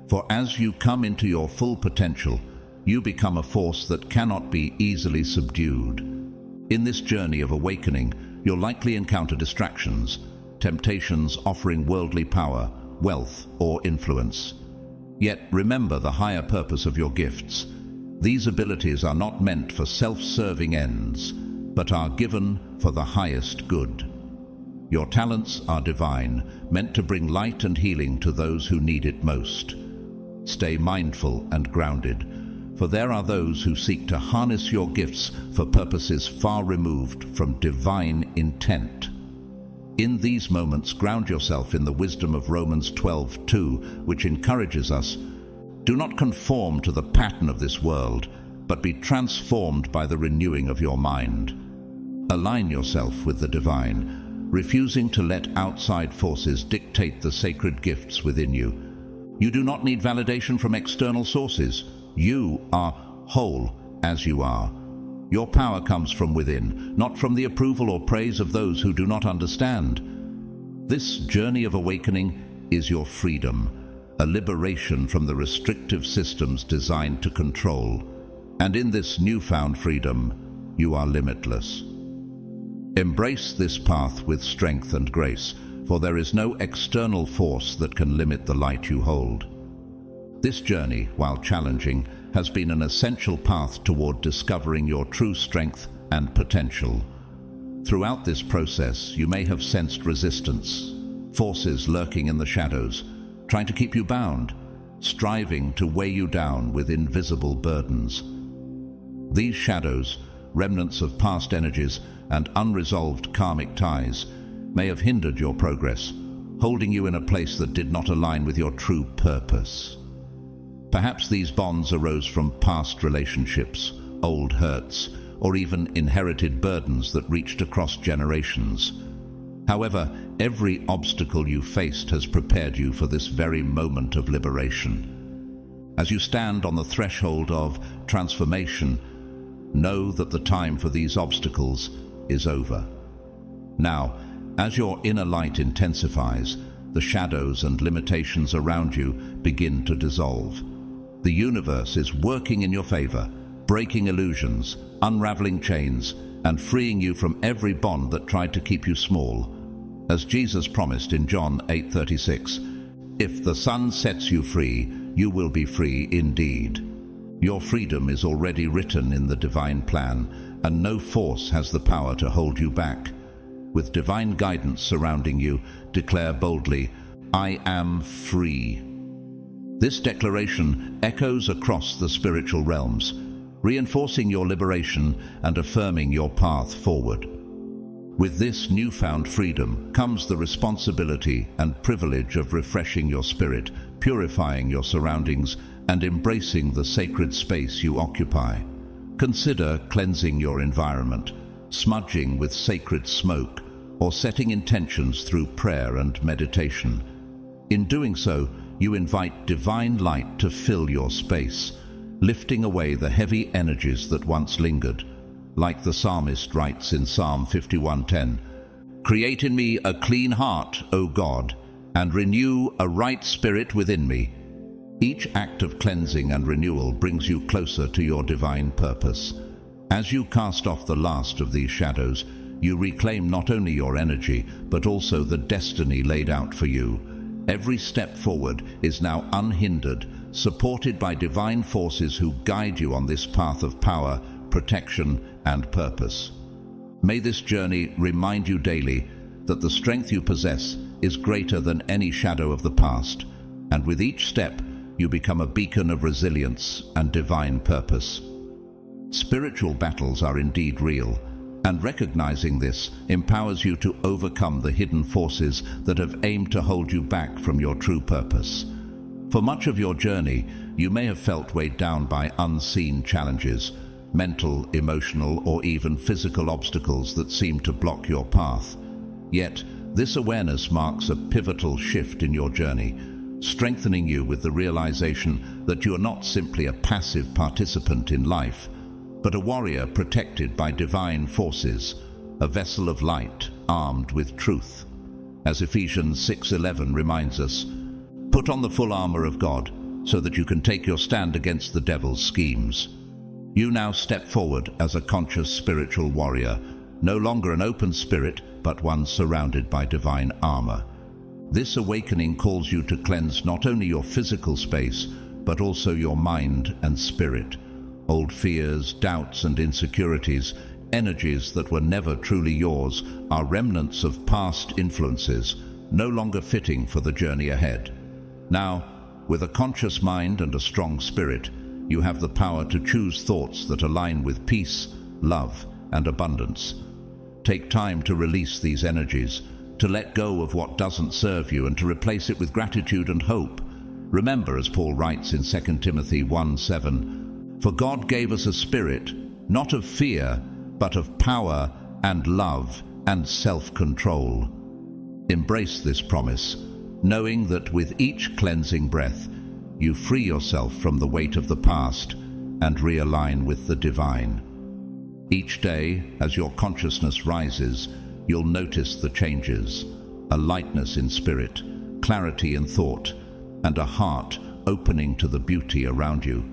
for as you come into your full potential, you become a force that cannot be easily subdued. In this journey of awakening, you'll likely encounter distractions, temptations offering worldly power, wealth, or influence. Yet remember the higher purpose of your gifts. These abilities are not meant for self-serving ends, but are given for the highest good. Your talents are divine, meant to bring light and healing to those who need it most. Stay mindful and grounded, for there are those who seek to harness your gifts for purposes far removed from divine intent. In these moments, ground yourself in the wisdom of Romans 12:2, which encourages us, "Do not conform to the pattern of this world, but be transformed by the renewing of your mind." Align yourself with the divine, refusing to let outside forces dictate the sacred gifts within you. You do not need validation from external sources. You are whole as you are. Your power comes from within, not from the approval or praise of those who do not understand. This journey of awakening is your freedom, a liberation from the restrictive systems designed to control. And in this newfound freedom, you are limitless. Embrace this path with strength and grace, for there is no external force that can limit the light you hold. This journey, while challenging, has been an essential path toward discovering your true strength and potential. Throughout this process, you may have sensed resistance, forces lurking in the shadows, trying to keep you bound, striving to weigh you down with invisible burdens. These shadows, remnants of past energies and unresolved karmic ties, may have hindered your progress, holding you in a place that did not align with your true purpose. Perhaps these bonds arose from past relationships, old hurts, or even inherited burdens that reached across generations. However, every obstacle you faced has prepared you for this very moment of liberation. As you stand on the threshold of transformation, know that the time for these obstacles is over. Now, as your inner light intensifies, the shadows and limitations around you begin to dissolve. The universe is working in your favor, breaking illusions, unraveling chains, and freeing you from every bond that tried to keep you small. As Jesus promised in John 8:36, "If the Son sets you free, you will be free indeed." Your freedom is already written in the divine plan, and no force has the power to hold you back. With divine guidance surrounding you, declare boldly, "I am free." This declaration echoes across the spiritual realms, reinforcing your liberation and affirming your path forward. With this newfound freedom comes the responsibility and privilege of refreshing your spirit, purifying your surroundings, and embracing the sacred space you occupy. Consider cleansing your environment, smudging with sacred smoke, or setting intentions through prayer and meditation. In doing so, you invite divine light to fill your space, lifting away the heavy energies that once lingered. Like the psalmist writes in Psalm 51:10, "Create in me a clean heart, O God, and renew a right spirit within me." Each act of cleansing and renewal brings you closer to your divine purpose. As you cast off the last of these shadows, you reclaim not only your energy, but also the destiny laid out for you. Every step forward is now unhindered, supported by divine forces who guide you on this path of power, protection, and purpose. May this journey remind you daily that the strength you possess is greater than any shadow of the past, and with each step, you become a beacon of resilience and divine purpose. Spiritual battles are indeed real, and recognizing this empowers you to overcome the hidden forces that have aimed to hold you back from your true purpose. For much of your journey, you may have felt weighed down by unseen challenges, mental, emotional, or even physical obstacles that seem to block your path. Yet, this awareness marks a pivotal shift in your journey, strengthening you with the realization that you are not simply a passive participant in life, but a warrior protected by divine forces, a vessel of light armed with truth. As Ephesians 6:11 reminds us, "Put on the full armor of God so that you can take your stand against the devil's schemes." You now step forward as a conscious spiritual warrior, no longer an open spirit, but one surrounded by divine armor. This awakening calls you to cleanse not only your physical space, but also your mind and spirit. Old fears, doubts, and insecurities, energies that were never truly yours, are remnants of past influences, no longer fitting for the journey ahead. Now, with a conscious mind and a strong spirit, You have the power to choose thoughts that align with peace, love, and abundance. Take time to release these energies, to let go of what doesn't serve you and to replace it with gratitude and hope. Remember, as Paul writes in 2 Timothy 1:7, "For God gave us a spirit, not of fear, but of power and love and self-control." Embrace this promise, knowing that with each cleansing breath, you free yourself from the weight of the past and realign with the divine. Each day, as your consciousness rises, you'll notice the changes: a lightness in spirit, clarity in thought, and a heart opening to the beauty around you.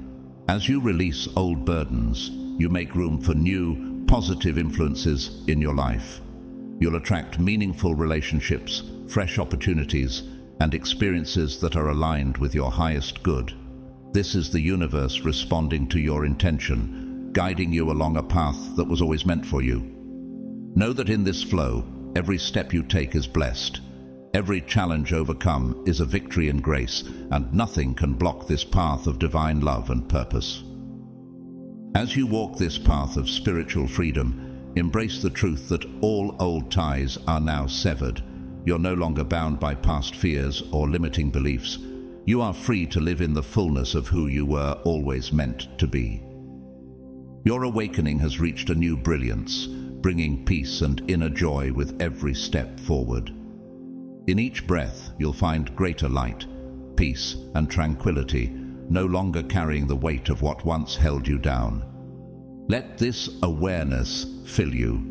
As you release old burdens, you make room for new, positive influences in your life. You'll attract meaningful relationships, fresh opportunities, and experiences that are aligned with your highest good. This is the universe responding to your intention, guiding you along a path that was always meant for you. Know that in this flow, every step you take is blessed. Every challenge overcome is a victory in grace, and nothing can block this path of divine love and purpose. As you walk this path of spiritual freedom, embrace the truth that all old ties are now severed. You're no longer bound by past fears or limiting beliefs. You are free to live in the fullness of who you were always meant to be. Your awakening has reached a new brilliance, bringing peace and inner joy with every step forward. In each breath, you'll find greater light, peace, and tranquility, no longer carrying the weight of what once held you down. Let this awareness fill you,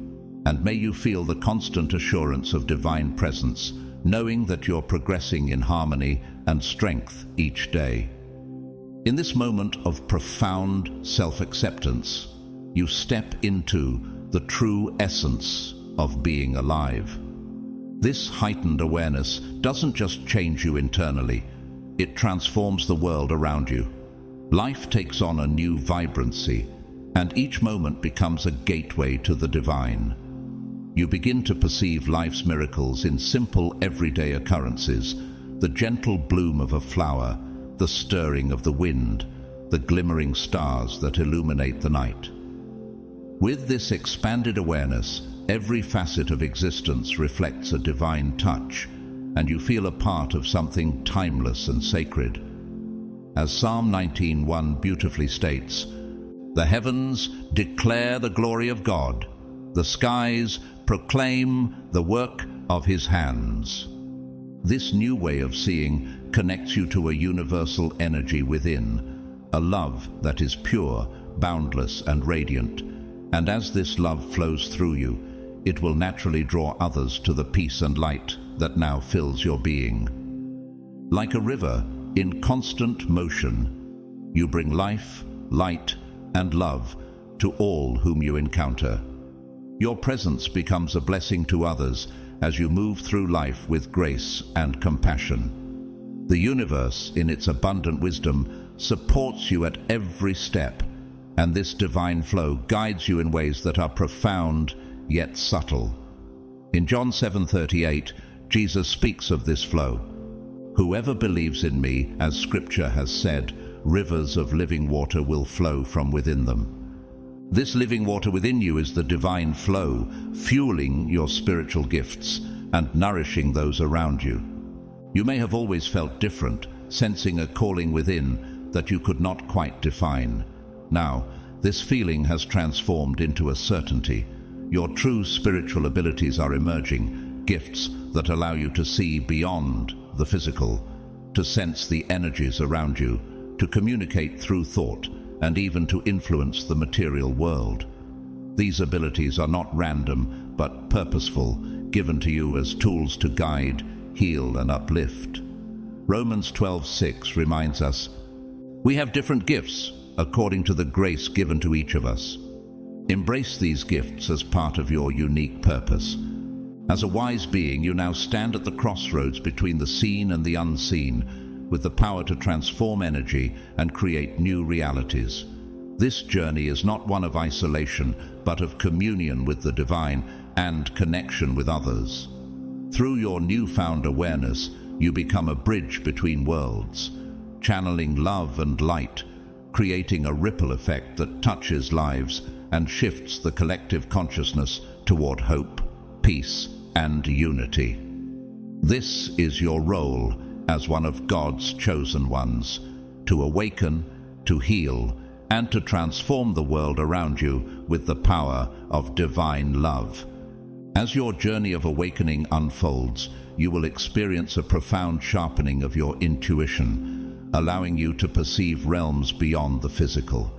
and may you feel the constant assurance of divine presence, knowing that you're progressing in harmony and strength each day. In this moment of profound self-acceptance, you step into the true essence of being alive. This heightened awareness doesn't just change you internally, it transforms the world around you. Life takes on a new vibrancy, and each moment becomes a gateway to the divine. You begin to perceive life's miracles in simple, everyday occurrences: the gentle bloom of a flower, the stirring of the wind, the glimmering stars that illuminate the night. With this expanded awareness, every facet of existence reflects a divine touch, and you feel a part of something timeless and sacred. As Psalm 19:1 beautifully states, "The heavens declare the glory of God, the skies proclaim the work of his hands." This new way of seeing connects you to a universal energy within, a love that is pure, boundless, and radiant. And as this love flows through you, it will naturally draw others to the peace and light that now fills your being. Like a river in constant motion, you bring life, light, and love to all whom you encounter. Your presence becomes a blessing to others as you move through life with grace and compassion. The universe, in its abundant wisdom, supports you at every step, and this divine flow guides you in ways that are profound yet subtle. In John 7:38, Jesus speaks of this flow. "Whoever believes in me, as Scripture has said, rivers of living water will flow from within them." This living water within you is the divine flow, fueling your spiritual gifts and nourishing those around you. You may have always felt different, sensing a calling within that you could not quite define. Now, this feeling has transformed into a certainty. Your true spiritual abilities are emerging, gifts that allow you to see beyond the physical, to sense the energies around you, to communicate through thought, and even to influence the material world. These abilities are not random, but purposeful, given to you as tools to guide, heal, and uplift. Romans 12:6 reminds us, "We have different gifts according to the grace given to each of us." Embrace these gifts as part of your unique purpose. As a wise being, you now stand at the crossroads between the seen and the unseen, with the power to transform energy and create new realities. This journey is not one of isolation, but of communion with the divine and connection with others. Through your newfound awareness, you become a bridge between worlds, channeling love and light, creating a ripple effect that touches lives and shifts the collective consciousness toward hope, peace, and unity. This is your role as one of God's chosen ones, to awaken, to heal, and to transform the world around you with the power of divine love. As your journey of awakening unfolds, you will experience a profound sharpening of your intuition, allowing you to perceive realms beyond the physical.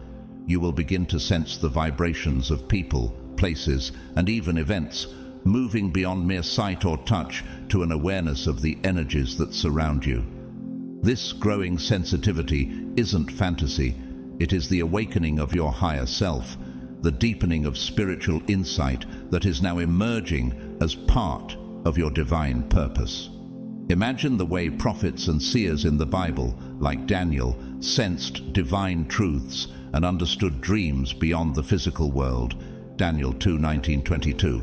You will begin to sense the vibrations of people, places, and even events, moving beyond mere sight or touch to an awareness of the energies that surround you. This growing sensitivity isn't fantasy, it is the awakening of your higher self, the deepening of spiritual insight that is now emerging as part of your divine purpose. Imagine the way prophets and seers in the Bible, like Daniel, sensed divine truths and understood dreams beyond the physical world. Daniel 2:19-22.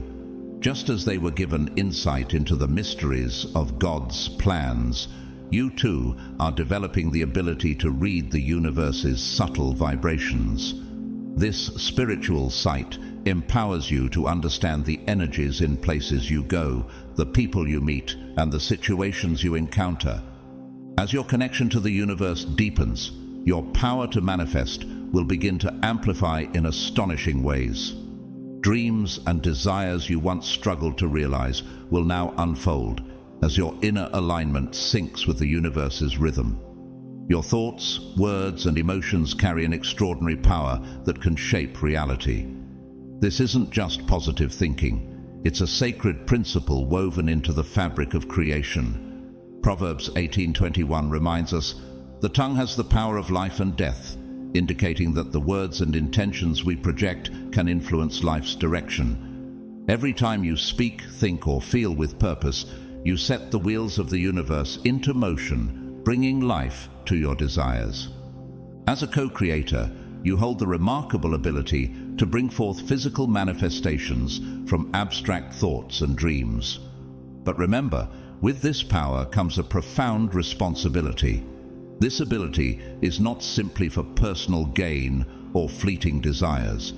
Just as they were given insight into the mysteries of God's plans, you too are developing the ability to read the universe's subtle vibrations. This spiritual sight empowers you to understand the energies in places you go, the people you meet, and the situations you encounter. As your connection to the universe deepens, your power to manifest will begin to amplify in astonishing ways. Dreams and desires you once struggled to realize will now unfold as your inner alignment syncs with the universe's rhythm. Your thoughts, words, and emotions carry an extraordinary power that can shape reality. This isn't just positive thinking. It's a sacred principle woven into the fabric of creation. Proverbs 18:21 reminds us, "The tongue has the power of life and death," indicating that the words and intentions we project can influence life's direction. Every time you speak, think, or feel with purpose, you set the wheels of the universe into motion, bringing life to your desires. As a co-creator, you hold the remarkable ability to bring forth physical manifestations from abstract thoughts and dreams. But remember, with this power comes a profound responsibility. This ability is not simply for personal gain or fleeting desires.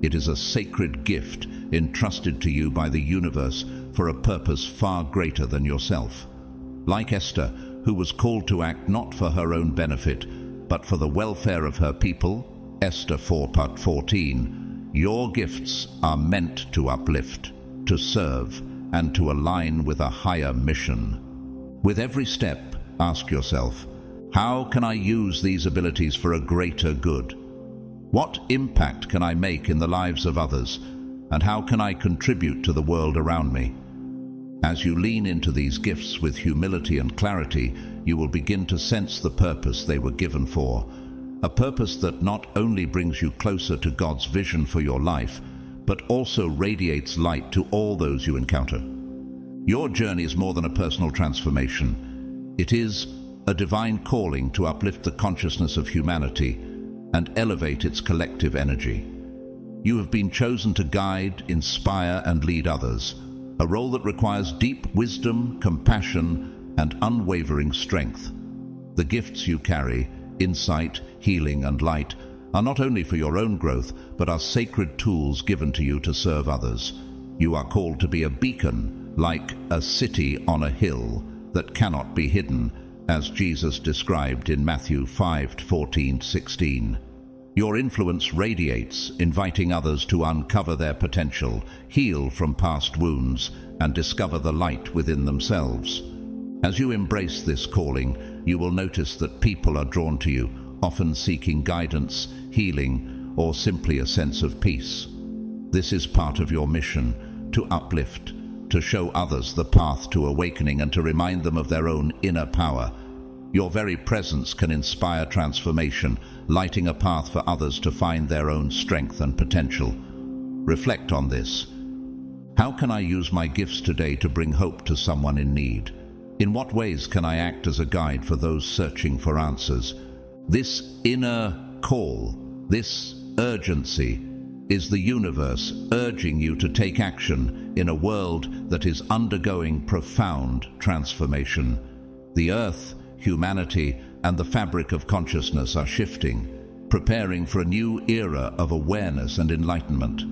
It is a sacred gift entrusted to you by the universe for a purpose far greater than yourself. Like Esther, who was called to act not for her own benefit, but for the welfare of her people, Esther 4:14, your gifts are meant to uplift, to serve, and to align with a higher mission. With every step, ask yourself, how can I use these abilities for a greater good? What impact can I make in the lives of others, and how can I contribute to the world around me? As you lean into these gifts with humility and clarity, you will begin to sense the purpose they were given for, a purpose that not only brings you closer to God's vision for your life, but also radiates light to all those you encounter. Your journey is more than a personal transformation. It is a divine calling to uplift the consciousness of humanity and elevate its collective energy. You have been chosen to guide, inspire, and lead others, a role that requires deep wisdom, compassion, and unwavering strength. The gifts you carry, insight, healing, and light, are not only for your own growth, but are sacred tools given to you to serve others. You are called to be a beacon, like a city on a hill that cannot be hidden, as Jesus described in Matthew 5:14-16. Your influence radiates, inviting others to uncover their potential, heal from past wounds, and discover the light within themselves. As you embrace this calling, you will notice that people are drawn to you, often seeking guidance, healing, or simply a sense of peace. This is part of your mission, to uplift, to show others the path to awakening and to remind them of their own inner power. Your very presence can inspire transformation, lighting a path for others to find their own strength and potential. Reflect on this. How can I use my gifts today to bring hope to someone in need? In what ways can I act as a guide for those searching for answers? This inner call, this urgency, is the universe urging you to take action in a world that is undergoing profound transformation. The earth, humanity, and the fabric of consciousness are shifting. preparing for a new era of awareness and enlightenment.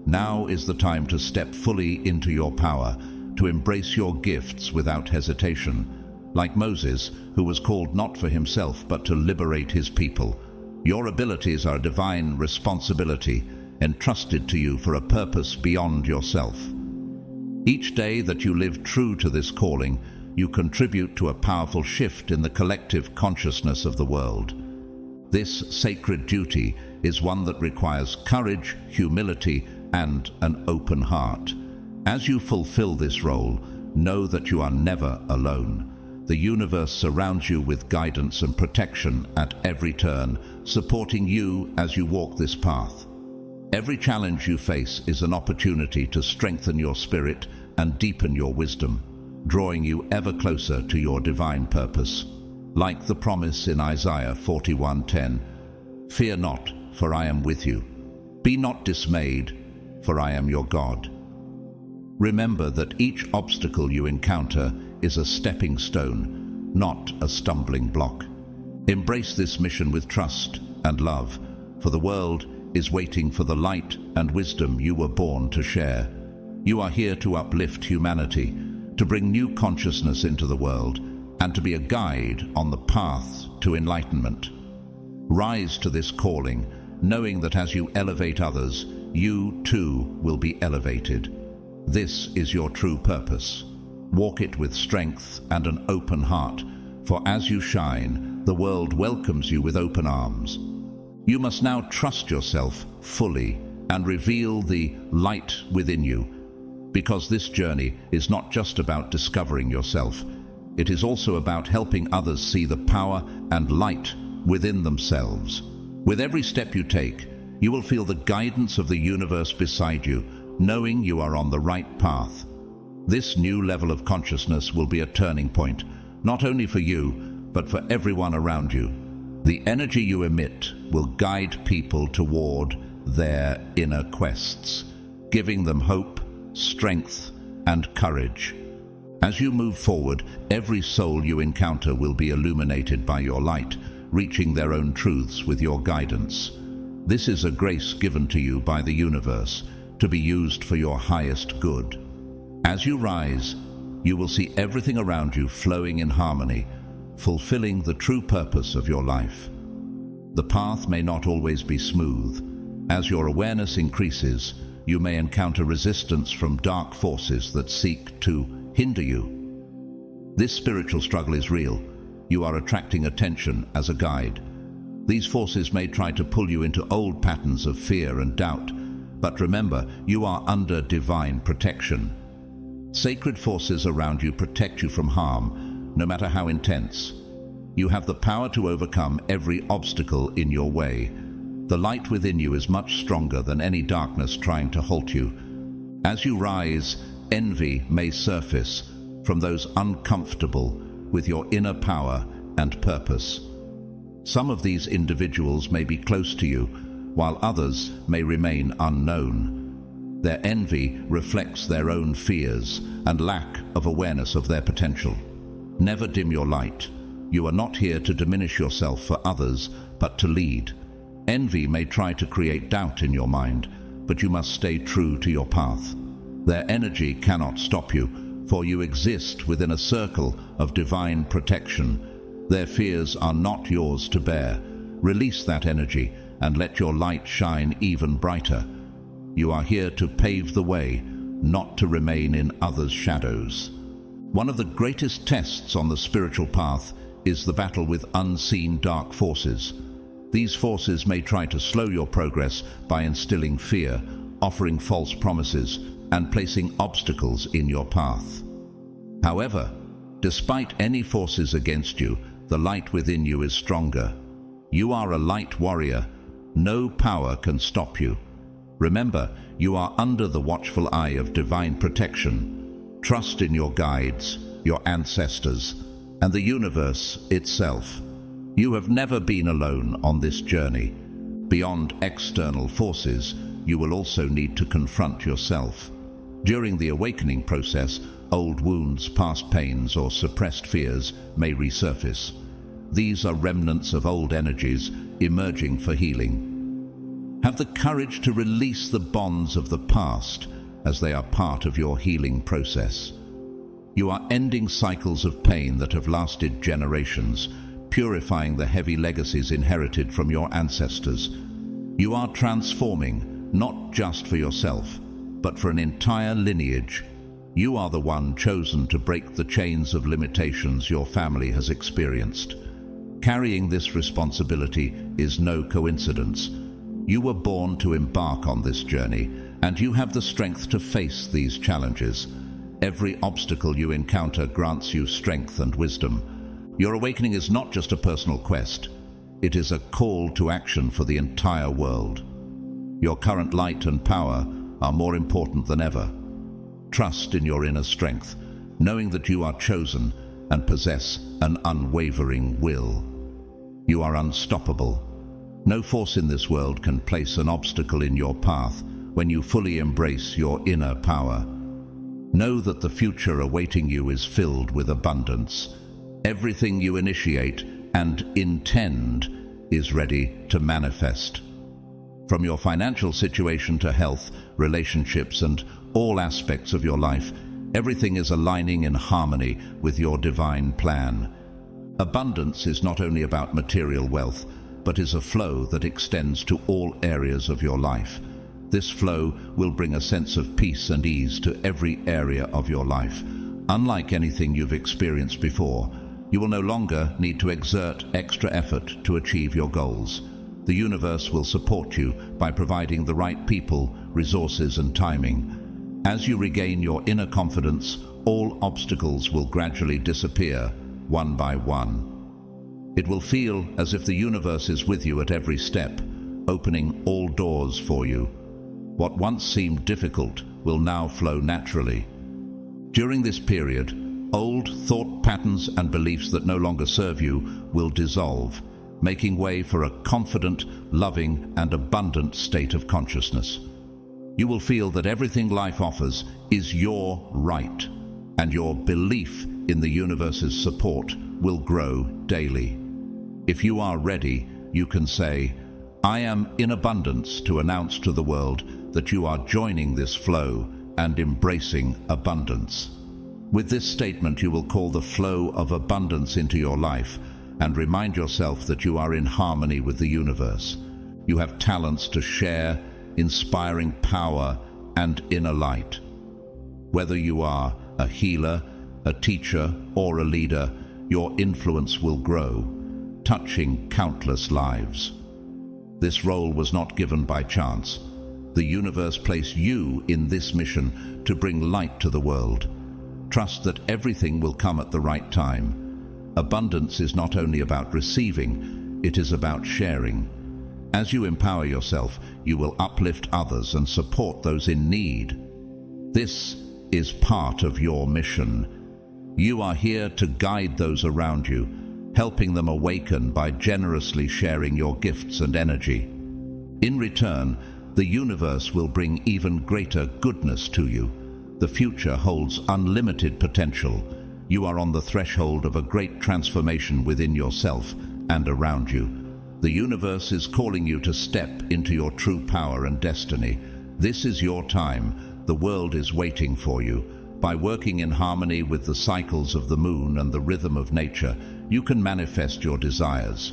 Now is the time to step fully into your power, to embrace your gifts without hesitation. Like Moses, who was called not for himself but to liberate his people, your abilities are a divine responsibility entrusted to you for a purpose beyond yourself. Each day that you live true to this calling, you contribute to a powerful shift in the collective consciousness of the world. This sacred duty is one that requires courage, humility, and an open heart. As you fulfill this role, know that you are never alone. The universe surrounds you with guidance and protection at every turn, supporting you as you walk this path. Every challenge you face is an opportunity to strengthen your spirit and deepen your wisdom, drawing you ever closer to your divine purpose. Like the promise in Isaiah 41:10, "Fear not, for I am with you. Be not dismayed, for I am your God." Remember that each obstacle you encounter is a stepping stone, not a stumbling block. Embrace this mission with trust and love, for the world is waiting for the light and wisdom you were born to share. You are here to uplift humanity, to bring new consciousness into the world, and to be a guide on the path to enlightenment. Rise to this calling, knowing that as you elevate others, you too will be elevated. This is your true purpose. Walk it with strength and an open heart, for as you shine, the world welcomes you with open arms. You must now trust yourself fully and reveal the light within you, because this journey is not just about discovering yourself. It is also about helping others see the power and light within themselves. With every step you take, you will feel the guidance of the universe beside you, knowing you are on the right path. This new level of consciousness will be a turning point, not only for you, but for everyone around you. The energy you emit will guide people toward their inner quests, giving them hope, strength, and courage. As you move forward, every soul you encounter will be illuminated by your light, reaching their own truths with your guidance. This is a grace given to you by the universe, to be used for your highest good. As you rise, you will see everything around you flowing in harmony, fulfilling the true purpose of your life. The path may not always be smooth. As your awareness increases, you may encounter resistance from dark forces that seek to hinder you. This spiritual struggle is real. You are attracting attention as a guide. These forces may try to pull you into old patterns of fear and doubt, but remember, you are under divine protection. Sacred forces around you protect you from harm, no matter how intense. You have the power to overcome every obstacle in your way. The light within you is much stronger than any darkness trying to halt you. As you rise, envy may surface from those uncomfortable with your inner power and purpose. Some of these individuals may be close to you, while others may remain unknown. Their envy reflects their own fears and lack of awareness of their potential. Never dim your light. You are not here to diminish yourself for others, but to lead. Envy may try to create doubt in your mind, but you must stay true to your path. Their energy cannot stop you, for you exist within a circle of divine protection. Their fears are not yours to bear. Release that energy and let your light shine even brighter. You are here to pave the way, not to remain in others' shadows. One of the greatest tests on the spiritual path is the battle with unseen dark forces. These forces may try to slow your progress by instilling fear, offering false promises, and placing obstacles in your path. However, despite any forces against you, the light within you is stronger. You are a light warrior. No power can stop you. Remember, you are under the watchful eye of divine protection. Trust in your guides, your ancestors, and the universe itself. You have never been alone on this journey. Beyond external forces, you will also need to confront yourself. During the awakening process, old wounds, past pains, or suppressed fears may resurface. These are remnants of old energies emerging for healing. Have the courage to release the bonds of the past, as they are part of your healing process. You are ending cycles of pain that have lasted generations, purifying the heavy legacies inherited from your ancestors. You are transforming, not just for yourself, but for an entire lineage. You are the one chosen to break the chains of limitations your family has experienced. Carrying this responsibility is no coincidence. You were born to embark on this journey, and you have the strength to face these challenges. Every obstacle you encounter grants you strength and wisdom. Your awakening is not just a personal quest. It is a call to action for the entire world. Your current light and power are more important than ever. Trust in your inner strength, knowing that you are chosen and possess an unwavering will. You are unstoppable. No force in this world can place an obstacle in your path when you fully embrace your inner power. Know that the future awaiting you is filled with abundance. Everything you initiate and intend is ready to manifest. From your financial situation to health, relationships, and all aspects of your life, everything is aligning in harmony with your divine plan. Abundance is not only about material wealth, but is a flow that extends to all areas of your life. This flow will bring a sense of peace and ease to every area of your life. Unlike anything you've experienced before, you will no longer need to exert extra effort to achieve your goals. The universe will support you by providing the right people, resources, and timing. As you regain your inner confidence, all obstacles will gradually disappear, one by one. It will feel as if the universe is with you at every step, opening all doors for you. What once seemed difficult will now flow naturally. During this period, old thought patterns and beliefs that no longer serve you will dissolve, making way for a confident, loving, and abundant state of consciousness. You will feel that everything life offers is your right, and your belief in the universe's support will grow daily. If you are ready, you can say, "I am in abundance," to announce to the world that you are joining this flow and embracing abundance. With this statement, you will call the flow of abundance into your life and remind yourself that you are in harmony with the universe. You have talents to share, inspiring power, and inner light. Whether you are a healer, a teacher, or a leader, your influence will grow, touching countless lives. This role was not given by chance. The universe placed you in this mission to bring light to the world. Trust that everything will come at the right time. Abundance is not only about receiving, it is about sharing. As you empower yourself, you will uplift others and support those in need. This is part of your mission. You are here to guide those around you, helping them awaken by generously sharing your gifts and energy. In return, the universe will bring even greater goodness to you. The future holds unlimited potential. You are on the threshold of a great transformation within yourself and around you. The universe is calling you to step into your true power and destiny. This is your time. The world is waiting for you. By working in harmony with the cycles of the moon and the rhythm of nature, you can manifest your desires.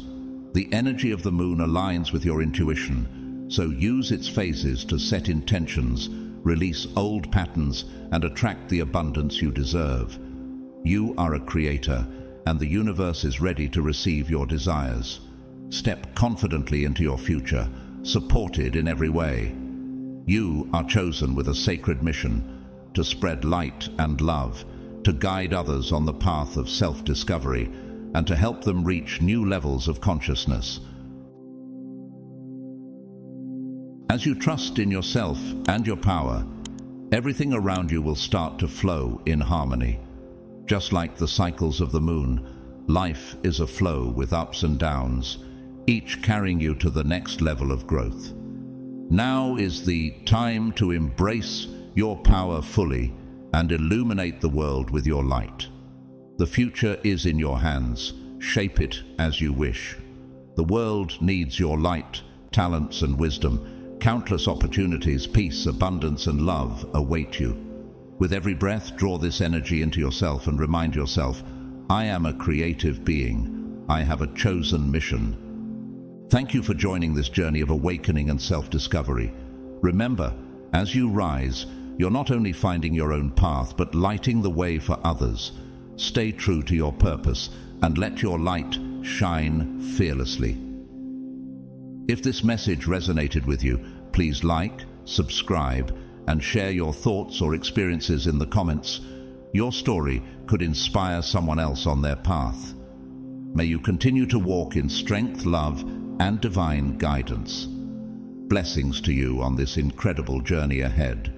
The energy of the moon aligns with your intuition, so use its phases to set intentions, release old patterns, and attract the abundance you deserve. You are a creator, and the universe is ready to receive your desires. Step confidently into your future, supported in every way. You are chosen with a sacred mission: to spread light and love, to guide others on the path of self-discovery, and to help them reach new levels of consciousness. As you trust in yourself and your power, everything around you will start to flow in harmony. Just like the cycles of the moon, life is a flow with ups and downs, each carrying you to the next level of growth. Now is the time to embrace your power fully and illuminate the world with your light. The future is in your hands. Shape it as you wish. The world needs your light, talents and wisdom. Countless opportunities, peace, abundance and love await you. With every breath, draw this energy into yourself and remind yourself, I am a creative being. I have a chosen mission. Thank you for joining this journey of awakening and self-discovery. Remember, as you rise, you're not only finding your own path, but lighting the way for others. Stay true to your purpose and let your light shine fearlessly. If this message resonated with you, please like, subscribe, and share your thoughts or experiences in the comments. Your story could inspire someone else on their path. May you continue to walk in strength, love, and divine guidance. Blessings to you on this incredible journey ahead.